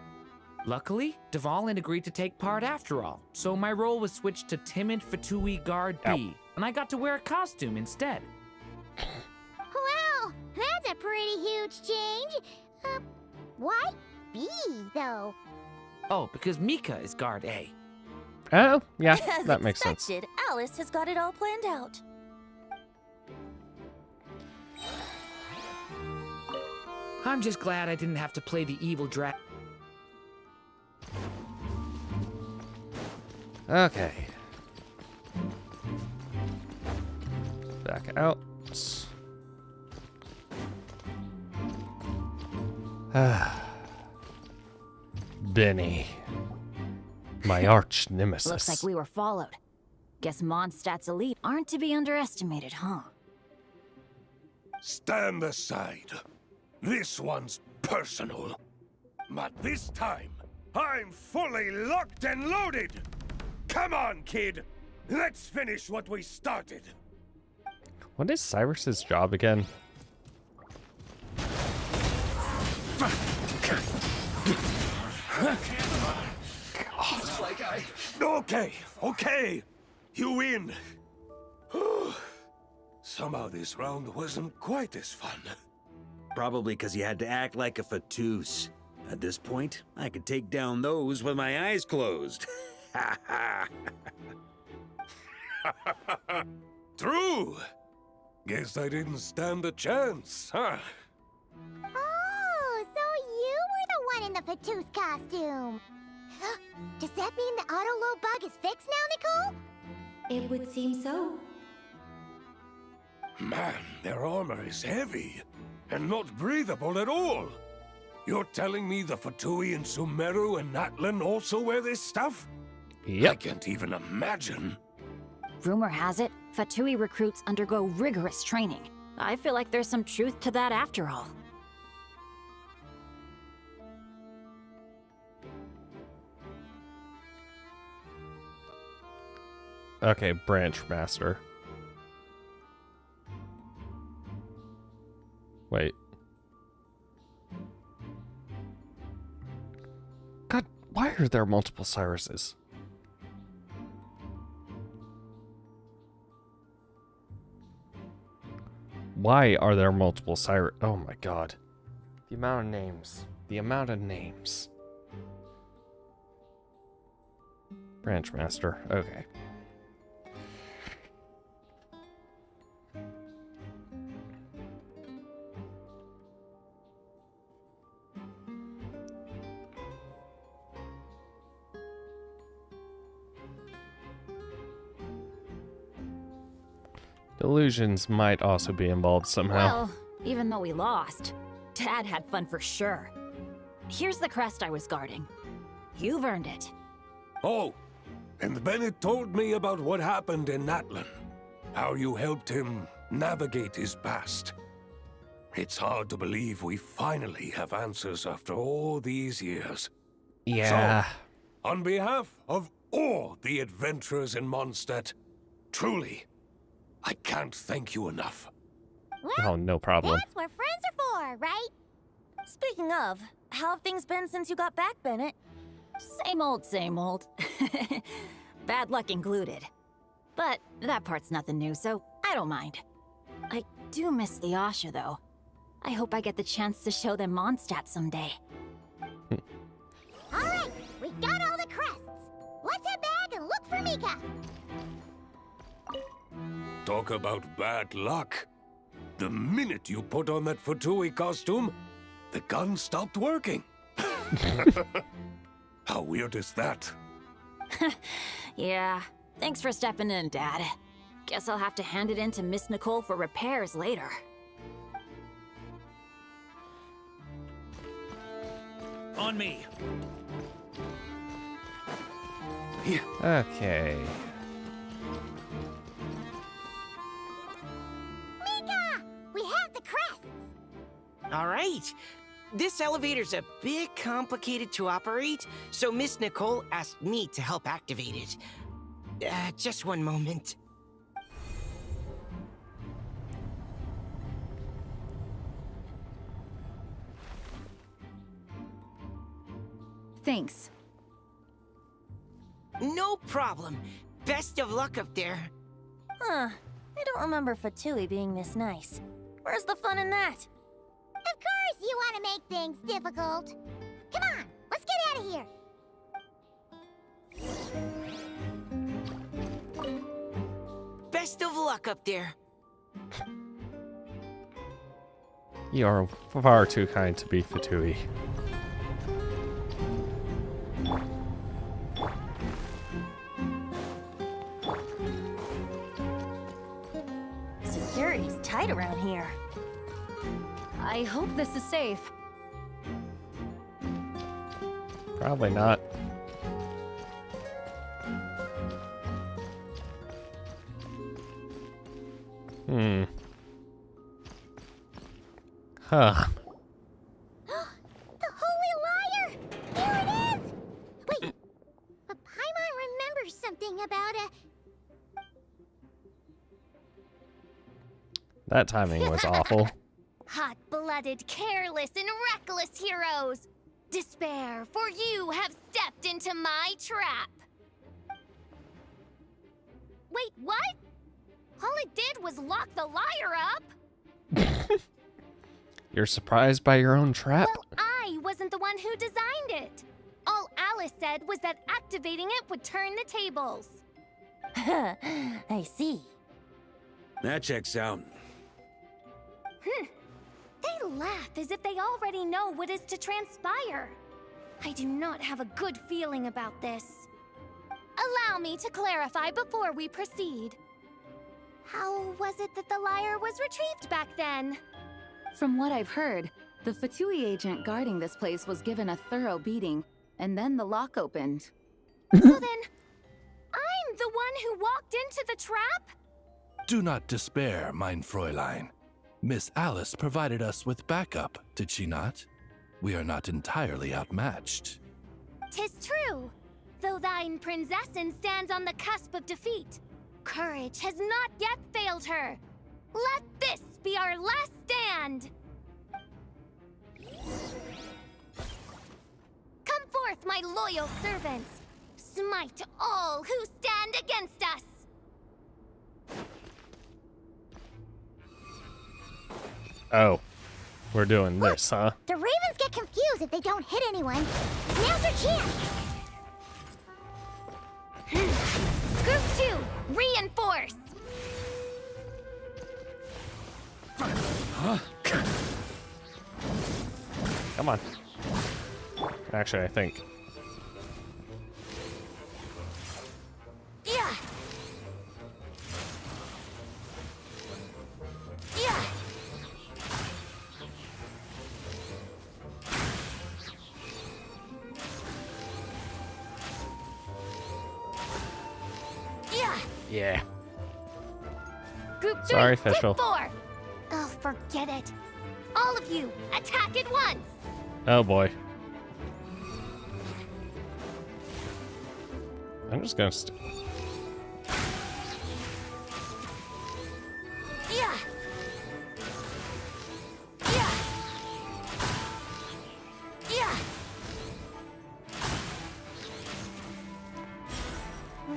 Luckily, Dvalin agreed to take part after all, so my role was switched to timid Fatui Guard B, and I got to wear a costume instead. Wow, that's a pretty huge change. Why B, though? Oh, because Mika is Guard A. Oh, yeah, As that makes sense. expected, Alice has got it all planned out. I'm just glad I didn't have to play the evil dragon. Okay. Back out. Benny. My arch nemesis. Looks like we were followed. Guess Mondstadt's elite aren't to be underestimated, huh? Stand aside. This one's personal. But this time, I'm fully locked and loaded! Come on, kid! Let's finish what we started! What is Cyrus's job again? Okay. You win. Somehow this round wasn't quite as fun. Probably because you had to act like a fatus. At this point, I could take down those with my eyes closed. True. Guess I didn't stand a chance, huh? Oh, so you were the one in the fatus costume. Does that mean the auto-load bug is fixed now, Nicole? It would seem so. Man, their armor is heavy and not breathable at all. You're telling me the Fatui in Sumeru and Natlan also wear this stuff? Yep. I can't even imagine. Rumor has it, Fatui recruits undergo rigorous training. I feel like there's some truth to that after all. Okay, branch master. Wait. God, why are there multiple Cyruses? Why are there multiple Cyrus? Oh my god. The amount of names. The amount of names. Branch master. Okay. Delusions might also be involved somehow. Well, even though we lost, Dad had fun for sure. Here's the crest I was guarding. You've earned it. Oh, and Bennett told me about what happened in Natlan. How you helped him navigate his past. It's hard to believe we finally have answers after all these years. Yeah. So, on behalf of all the adventurers in Mondstadt, truly, I can't thank you enough. Oh, no problem. That's what friends are for, right? Speaking of, how have things been since you got back, Bennett? Same old, same old. Bad luck included. But that part's nothing new, so I don't mind. I do miss the Asha, though. I hope I get the chance to show them Mondstadt someday. All right, we got all the crests. Let's head back and look for Mika. Talk about bad luck. The minute you put on that Fatui costume, the gun stopped working. How weird is that? Yeah, thanks for stepping in, Dad. Guess I'll have to hand it in to Miss Nicole for repairs later. On me. Okay. Mika! We have the crests! All right. This elevator's a bit complicated to operate, so Miss Nicole asked me to help activate it. Just one moment. Thanks. No problem. Best of luck up there. Huh. I don't remember Fatui being this nice. Where's the fun in that? Of course you want to make things difficult. Come on, let's get out of here. Best of luck up there. You are far too kind to be Fatui. Security's tight around here. I hope this is safe. Probably not. Huh. The Holy Liar! Here it is! Wait, but Paimon remembers something about a... That timing was awful. Hot-blooded, careless, and reckless heroes! Despair, for you have stepped into my trap! Wait, what? All it did was lock the liar up? You're surprised by your own trap? Well, I wasn't the one who designed it. All Alice said was that activating it would turn the tables. I see. That checks out. They laugh as if they already know what is to transpire. I do not have a good feeling about this. Allow me to clarify before we proceed. How was it that the liar was retrieved back then? From what I've heard, the Fatui agent guarding this place was given a thorough beating, and then the lock opened. So then, I'm the one who walked into the trap? Do not despair, mein Fräulein. Miss Alice provided us with backup, did she not? We are not entirely outmatched. 'Tis true. Though thine Prinzessin stands on the cusp of defeat, courage has not yet failed her. Let this be our last stand! Come forth, my loyal servants! Smite all who stand against us! Oh, we're doing this, huh? The Ravens get confused if they don't hit anyone. Now's their chance! Group 2, reinforce! Huh? Come on. Actually, I think. Yeah! Yeah! Yeah! Yeah. Group 3, Sorry, Fischl. Group 4! Oh, forget it. All of you, attack at once! Oh boy. I'm just gonna Yeah! Yeah! Yeah!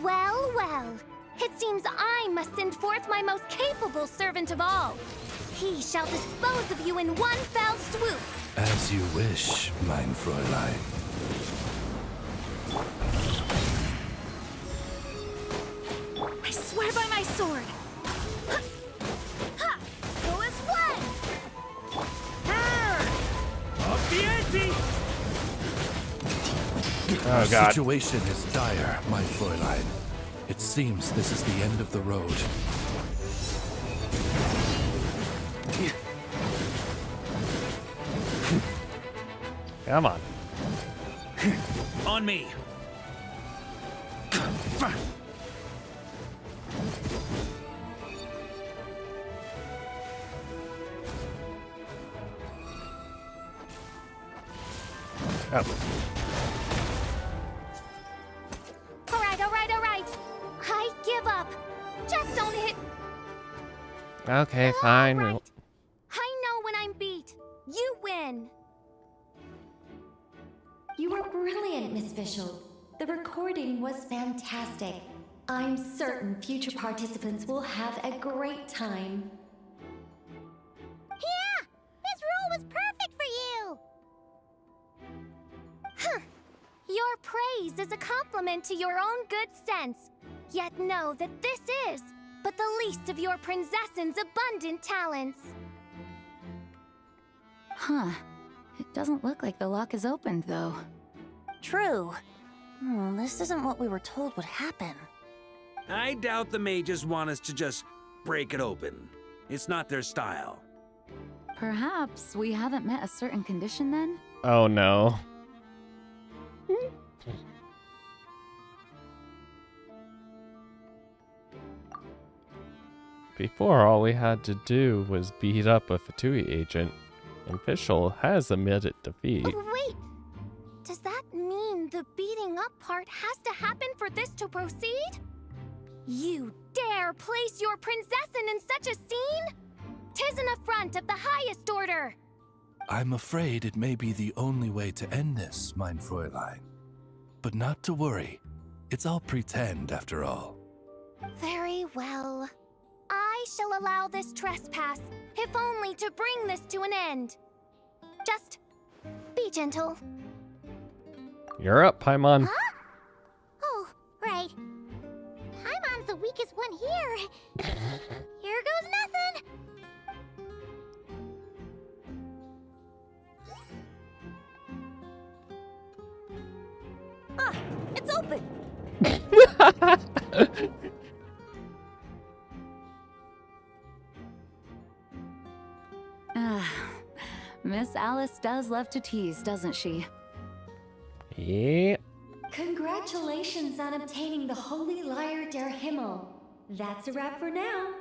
Well, well. It seems I must send forth my most capable servant of all. He shall dispose of you in one fell swoop. As you wish, mein Fräulein. I swear by my sword. Ha! Go as one! Up the ante! Oh, Our God. situation is dire, mein Fräulein. It seems this is the end of the road. Come on. On me. Oh. All right. I give up. Just don't hit. Okay, fine. I know when I'm beat. You win. You were brilliant, Miss Fischl. The recording was fantastic. I'm certain future participants will have a great time. Yeah! This role was perfect for you! Huh. Your praise is a compliment to your own good sense. Yet know that this is but the least of your princess's abundant talents. Huh. It doesn't look like the lock is opened, though. True. This isn't what we were told would happen. I doubt the mages want us to just break it open. It's not their style. Perhaps we haven't met a certain condition then? Oh no. Before, all we had to do was beat up a Fatui agent, and Fischl has admitted defeat. Oh, wait! Does that mean the beating up part has to happen for this to proceed? You dare place your princessin in such a scene? 'Tis an affront of the highest order! I'm afraid it may be the only way to end this, mein Fräulein. But not to worry. It's all pretend, after all. Very well. I shall allow this trespass, if only to bring this to an end. Just be gentle. You're up, Paimon. Huh? Oh, right. Paimon's the weakest one here. Here goes nothing. Ah, it's open. Miss Alice does love to tease, doesn't she? Yeah. Congratulations on obtaining the Holy Lyre der Himmel. That's a wrap for now.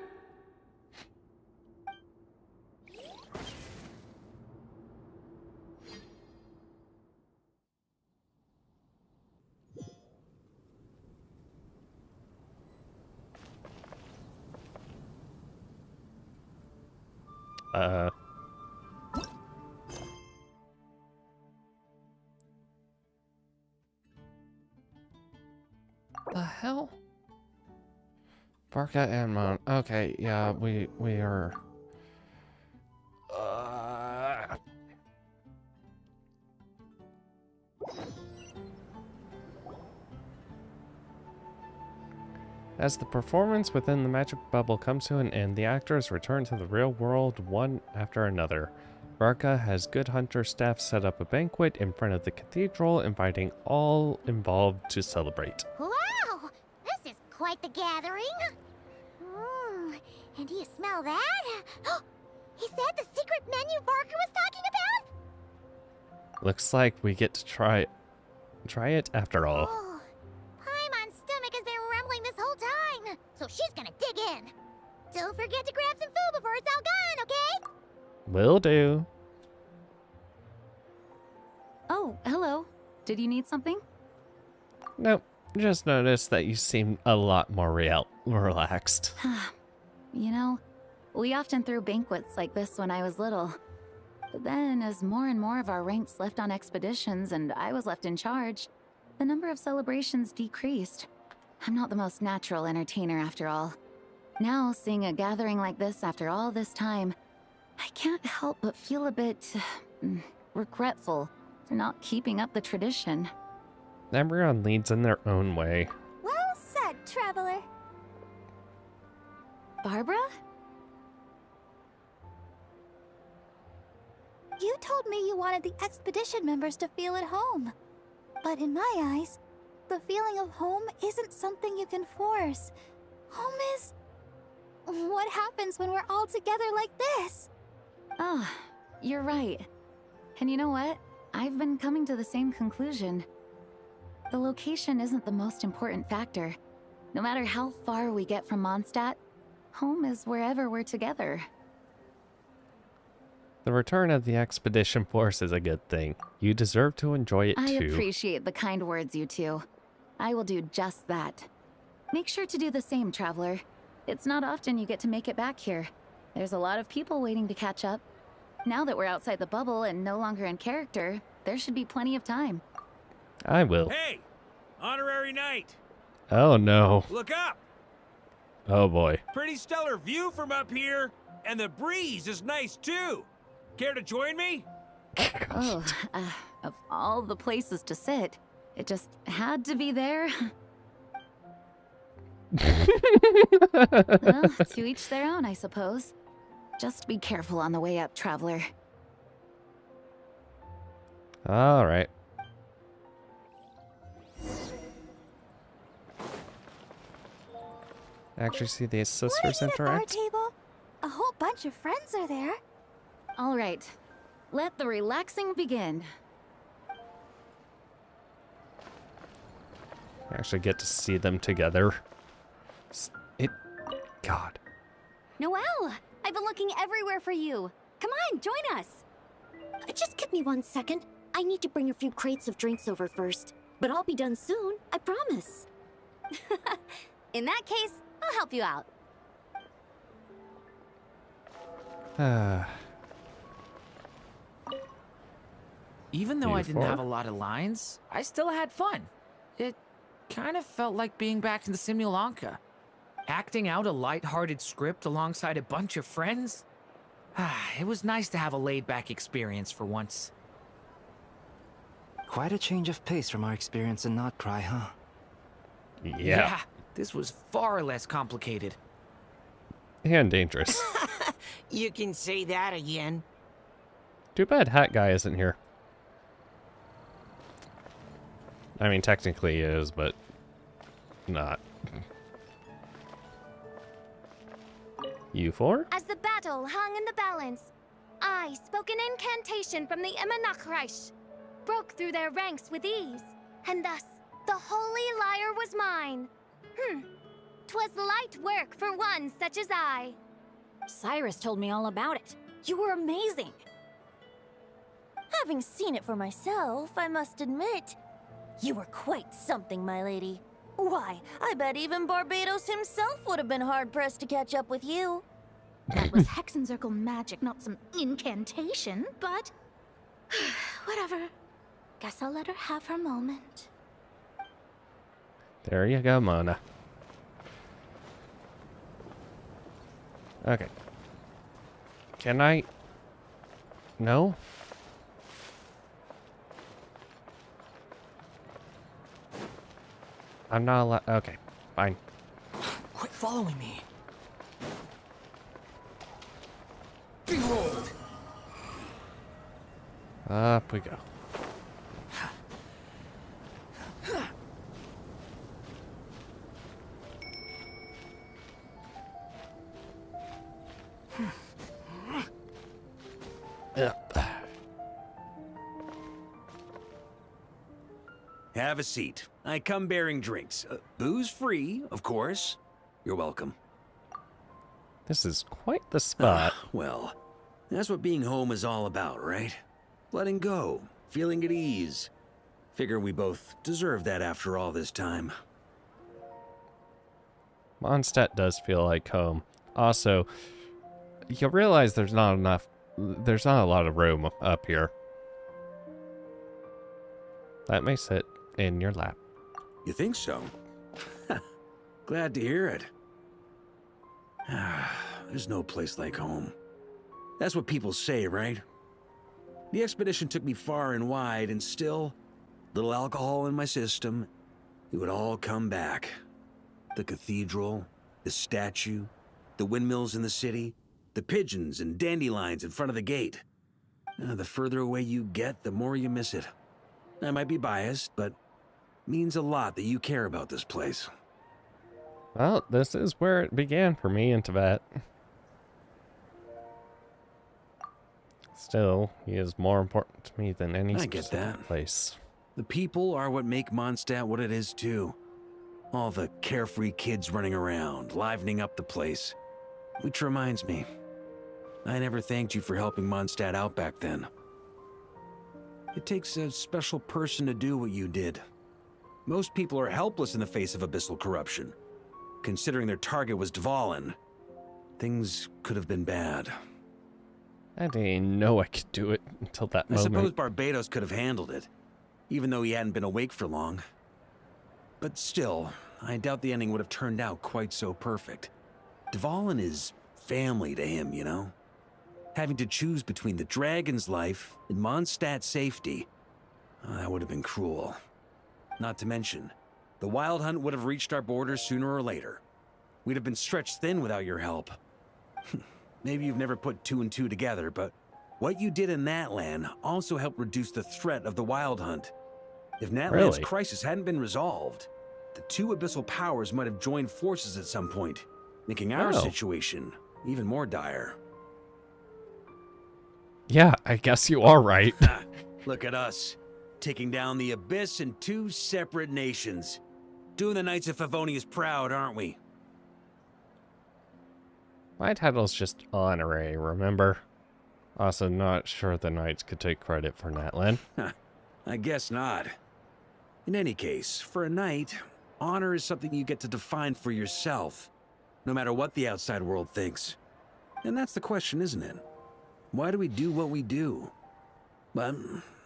The hell? Varka and Mon. Okay, yeah, we are. As the performance within the magic bubble comes to an end, the actors return to the real world one after another. Varka has Good Hunter staff set up a banquet in front of the cathedral, inviting all involved to celebrate. Wow! This is quite the gathering. And do you smell that? Is that the secret menu Varka was talking about? Looks like we get to try it after all. Oh, Paimon's stomach has been rumbling this whole time, so she's gonna dig in. Don't forget to grab some food before it's all gone, okay? Will do. Oh, hello. Did you need something? Nope. Just noticed that you seem a lot more relaxed. You know, we often threw banquets like this when I was little. But then, as more and more of our ranks left on expeditions and I was left in charge, the number of celebrations decreased. I'm not the most natural entertainer after all. Now, seeing a gathering like this after all this time, I can't help but feel a bit regretful for not keeping up the tradition. Everyone leads in their own way. Well said, traveler. Barbara? You told me you wanted the expedition members to feel at home. But in my eyes, the feeling of home isn't something you can force. Home is... what happens when we're all together like this? Oh, you're right. And you know what? I've been coming to the same conclusion. The location isn't the most important factor. No matter how far we get from Mondstadt, home is wherever we're together. The return of the expedition force is a good thing. You deserve to enjoy it I too. appreciate the kind words, you two. I will do just that. Make sure to do the same, Traveler. It's not often you get to make it back here. There's a lot of people waiting to catch up. Now that we're outside the bubble and no longer in character, there should be plenty of time. I will. Hey! Honorary Knight! Oh no. Look up! Oh boy. Pretty stellar view from up here, and the breeze is nice too. Care to join me? Oh, of all the places to sit, it just had to be there. Well, to each their own, I suppose. Just be careful on the way up, Traveler. All right. Actually see the sisters interact. Table? A whole bunch of friends are there. All right, let the relaxing begin. Actually get to see them together. God. Noelle, I've been looking everywhere for you. Come on, join us. Just give me 1 second. I need to bring a few crates of drinks over first. But I'll be done soon, I promise. In that case, I'll help you out. Even though I didn't have a lot of lines, I still had fun. It kind of felt like being back in the Simulanka. Acting out a light-hearted script alongside a bunch of friends. It was nice to have a laid-back experience for once. Quite a change of pace from our experience in Not Cry, huh? Yeah, this was far less complicated. And dangerous. You can say that again. Too bad Hat Guy isn't here. I mean, technically he is, but not. You four? As the battle hung in the balance, I spoke an incantation from the Emanachreich, broke through their ranks with ease, and thus the holy lyre was mine. 'Twas light work for one such as I. Cyrus told me all about it. You were amazing. Having seen it for myself, I must admit, you were quite something, my lady. Why, I bet even Barbados himself would have been hard-pressed to catch up with you. That was Hexencircle magic, not some incantation, but... whatever. Guess I'll let her have her moment. There you go, Mona. Okay. Can I? No? I'm not allowed. Okay, fine. Quit following me. Behold! Up we go. Have a seat. I come bearing drinks. Booze free, of course. You're welcome. This is quite the spot. Well, that's what being home is all about, right? Letting go, feeling at ease. Figure we both deserve that after all this time. Mondstadt does feel like home. Also, you realize there's not a lot of room up here. That may sit in your lap. You think so? Glad to hear it. There's no place like home. That's what people say, right? The expedition took me far and wide, and still, little alcohol in my system, it would all come back. The cathedral, the statue, the windmills in the city, the pigeons and dandelions in front of the gate. The further away you get, the more you miss it. I might be biased, but it means a lot that you care about this place. Well, this is where it began for me in Tibet. Still, he is more important to me than any I get specific that. place. The people are what make Mondstadt what it is, too. All the carefree kids running around, livening up the place. Which reminds me, I never thanked you for helping Mondstadt out back then. It takes a special person to do what you did. Most people are helpless in the face of abyssal corruption. Considering their target was Dvalin, things could have been bad. I didn't know I could do it until that I moment. suppose Barbados could have handled it, even though he hadn't been awake for long. But still, I doubt the ending would have turned out quite so perfect. Dvalin is family to him, you know? Having to choose between the dragon's life and Mondstadt's safety, that would have been cruel. Not to mention, the Wild Hunt would have reached our borders sooner or later. We'd have been stretched thin without your help. Maybe you've never put two and two together, but what you did in that land also helped reduce the threat of the Wild Hunt. If Natland's crisis hadn't been resolved, the two abyssal powers might have joined forces at some point, making our situation even more dire. Yeah, I guess you are right. Look at us, taking down the Abyss in two separate nations. Doing the Knights of Favonius proud, aren't we? My title's just honorary, remember? Also, not sure the Knights could take credit for Natlan. I guess not. In any case, for a knight, honor is something you get to define for yourself, no matter what the outside world thinks. And that's the question, isn't it? Why do we do what we do? But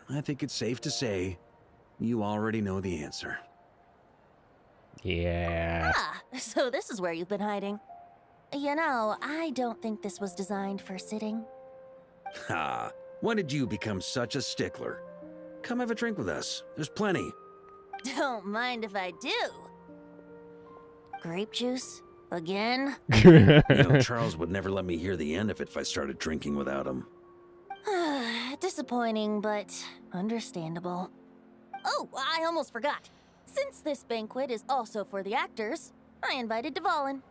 I think it's safe to say you already know the answer. Yeah. Ah, so this is where you've been hiding. You know, I don't think this was designed for sitting. Ha! When did you become such a stickler? Come have a drink with us. There's plenty. Don't mind if I do. Grape juice? Again? You know, Charles would never let me hear the end of it if I started drinking without him. Disappointing, but understandable. Oh, I almost forgot. Since this banquet is also for the actors, I invited Dvalin.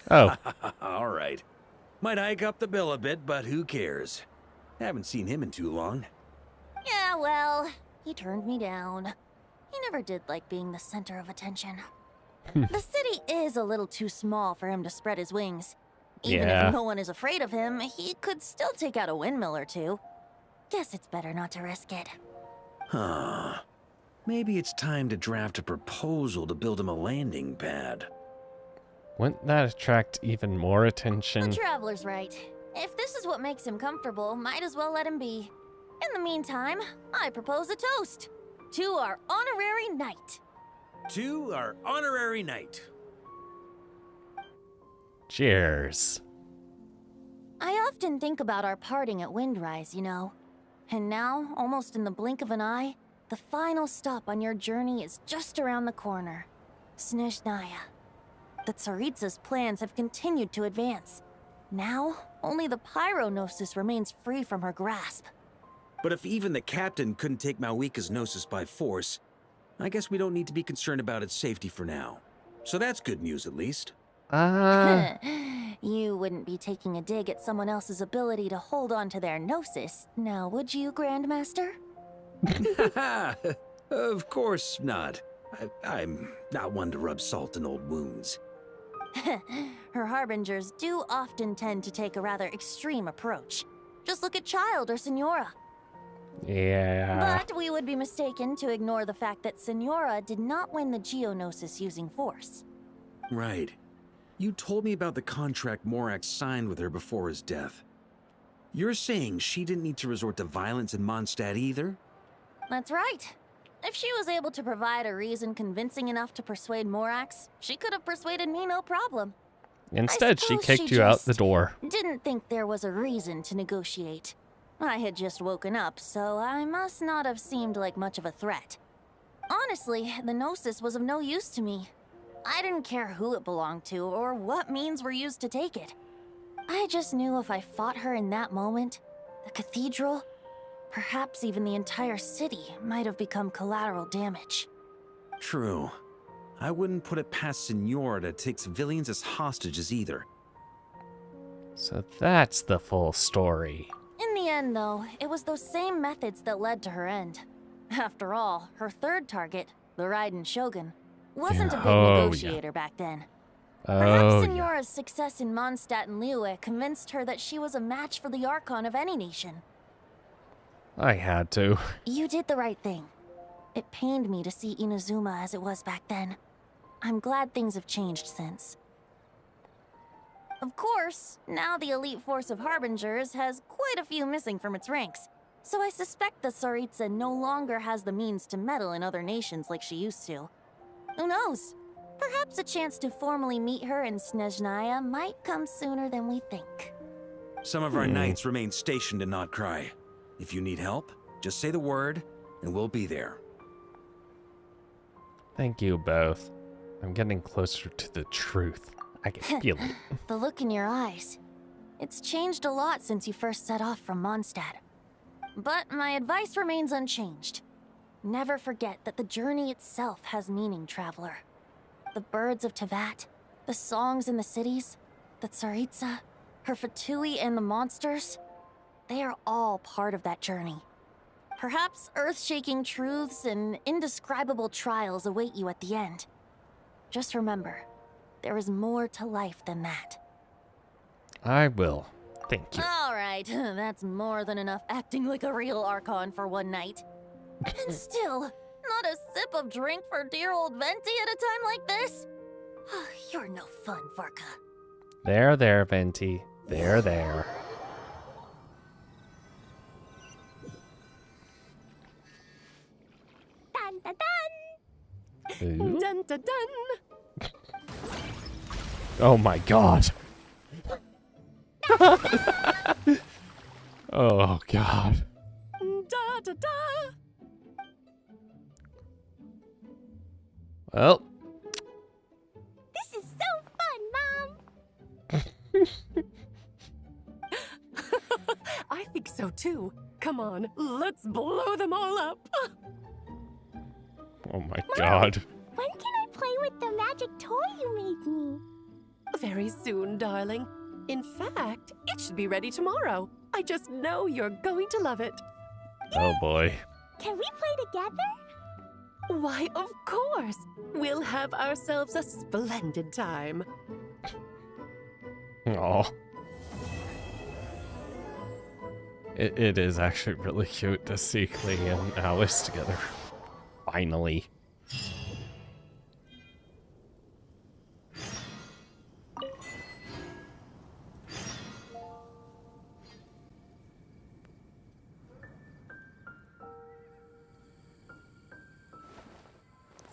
Oh. All right. Might hike up the bill a bit, but who cares? Haven't seen him in too long. Yeah, well, he turned me down. He never did like being the center of attention. The city is a little too small for him to spread his wings. Even if no one is afraid of him, he could still take out a windmill or two. Guess it's better not to risk it. Huh. Maybe it's time to draft a proposal to build him a landing pad. Wouldn't that attract even more attention? The traveler's right. If this is what makes him comfortable, might as well let him be. In the meantime, I propose a toast to our honorary knight. To our honorary knight. Cheers. I often think about our parting at Windrise, you know. And now, almost in the blink of an eye, the final stop on your journey is just around the corner. Snezhnaya. The Tsaritsa's plans have continued to advance. Now, only the Pyronosis remains free from her grasp. But if even the captain couldn't take Malwika's Gnosis by force, I guess we don't need to be concerned about its safety for now. So that's good news, at least. You wouldn't be taking a dig at someone else's ability to hold on to their Gnosis, now would you, Grandmaster? Of course not. I'm not one to rub salt in old wounds. Her harbingers do often tend to take a rather extreme approach. Just look at Child or Senora. Yeah. But we would be mistaken to ignore the fact that Senora did not win the Geonosis using force. Right. You told me about the contract Morak signed with her before his death. You're saying she didn't need to resort to violence in Mondstadt either? That's right. If she was able to provide a reason convincing enough to persuade Morax, she could have persuaded me no problem. Instead, she kicked you out the door. Didn't think there was a reason to negotiate. I had just woken up, so I must not have seemed like much of a threat. Honestly, the Gnosis was of no use to me. I didn't care who it belonged to or what means were used to take it. I just knew if I fought her in that moment, the cathedral, perhaps even the entire city, might have become collateral damage. True. I wouldn't put it past Senora to take civilians as hostages either. So that's the full story. In the end, though, it was those same methods that led to her end. After all, her third target, the Raiden Shogun, wasn't a big negotiator back then. Perhaps Signora's success in Mondstadt and Liyue convinced her that she was a match for the Archon of any nation. I had to. You did the right thing. It pained me to see Inazuma as it was back then. I'm glad things have changed since. Of course, now the elite force of Harbingers has quite a few missing from its ranks, so I suspect the Tsaritsa no longer has the means to meddle in other nations like she used to. Who knows? Perhaps a chance to formally meet her in Snezhnaya might come sooner than we think. Some of our knights remain stationed in Not Cry. If you need help, just say the word, and we'll be there. Thank you both. I'm getting closer to the truth. I can feel it. The look in your eyes. It's changed a lot since you first set off from Mondstadt. But my advice remains unchanged. Never forget that the journey itself has meaning, traveler. The birds of Tevat, the songs in the cities, the Tsaritsa, her Fatui and the monsters, they are all part of that journey. Perhaps earth-shaking truths and indescribable trials await you at the end. Just remember, there is more to life than that. I will. Thank you. All right, that's more than enough acting like a real Archon for one night. And still, not a sip of drink for dear old Venti at a time like this? You're no fun, Varka. There, Venti. There. Dun dun dun! Ooh. Dun dun dun! Oh my god. Oh god. Da da da! Well. This is so fun, Mom! I think so too. Come on, let's blow them all up. Oh my god. When can I play with the magic toy you made me? Very soon, darling. In fact, it should be ready tomorrow. I just know you're going to love it. Oh boy. Can we play together? Why, of course. We'll have ourselves a splendid time. Aw. It is actually really cute to see Klee and Alice together. Finally.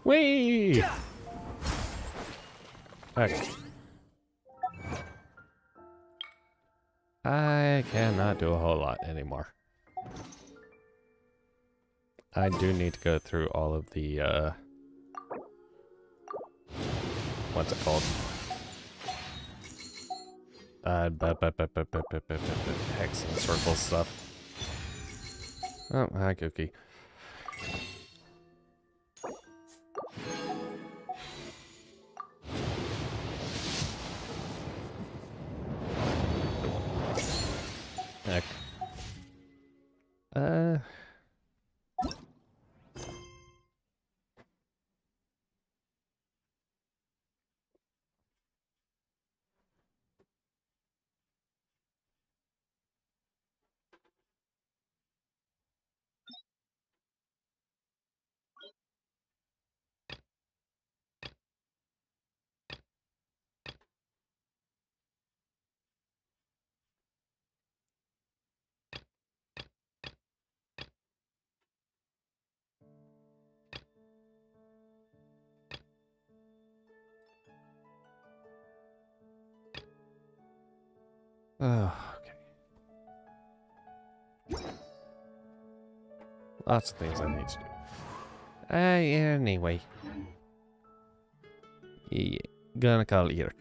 Whee! Okay. I cannot do a whole lot anymore. I do need to go through all of the, what's it called? Hex and circle stuff. Oh, hi, Cookie. Heck. Oh, okay. Lots of things I need to do. Anyway. Yeah, gonna call it here.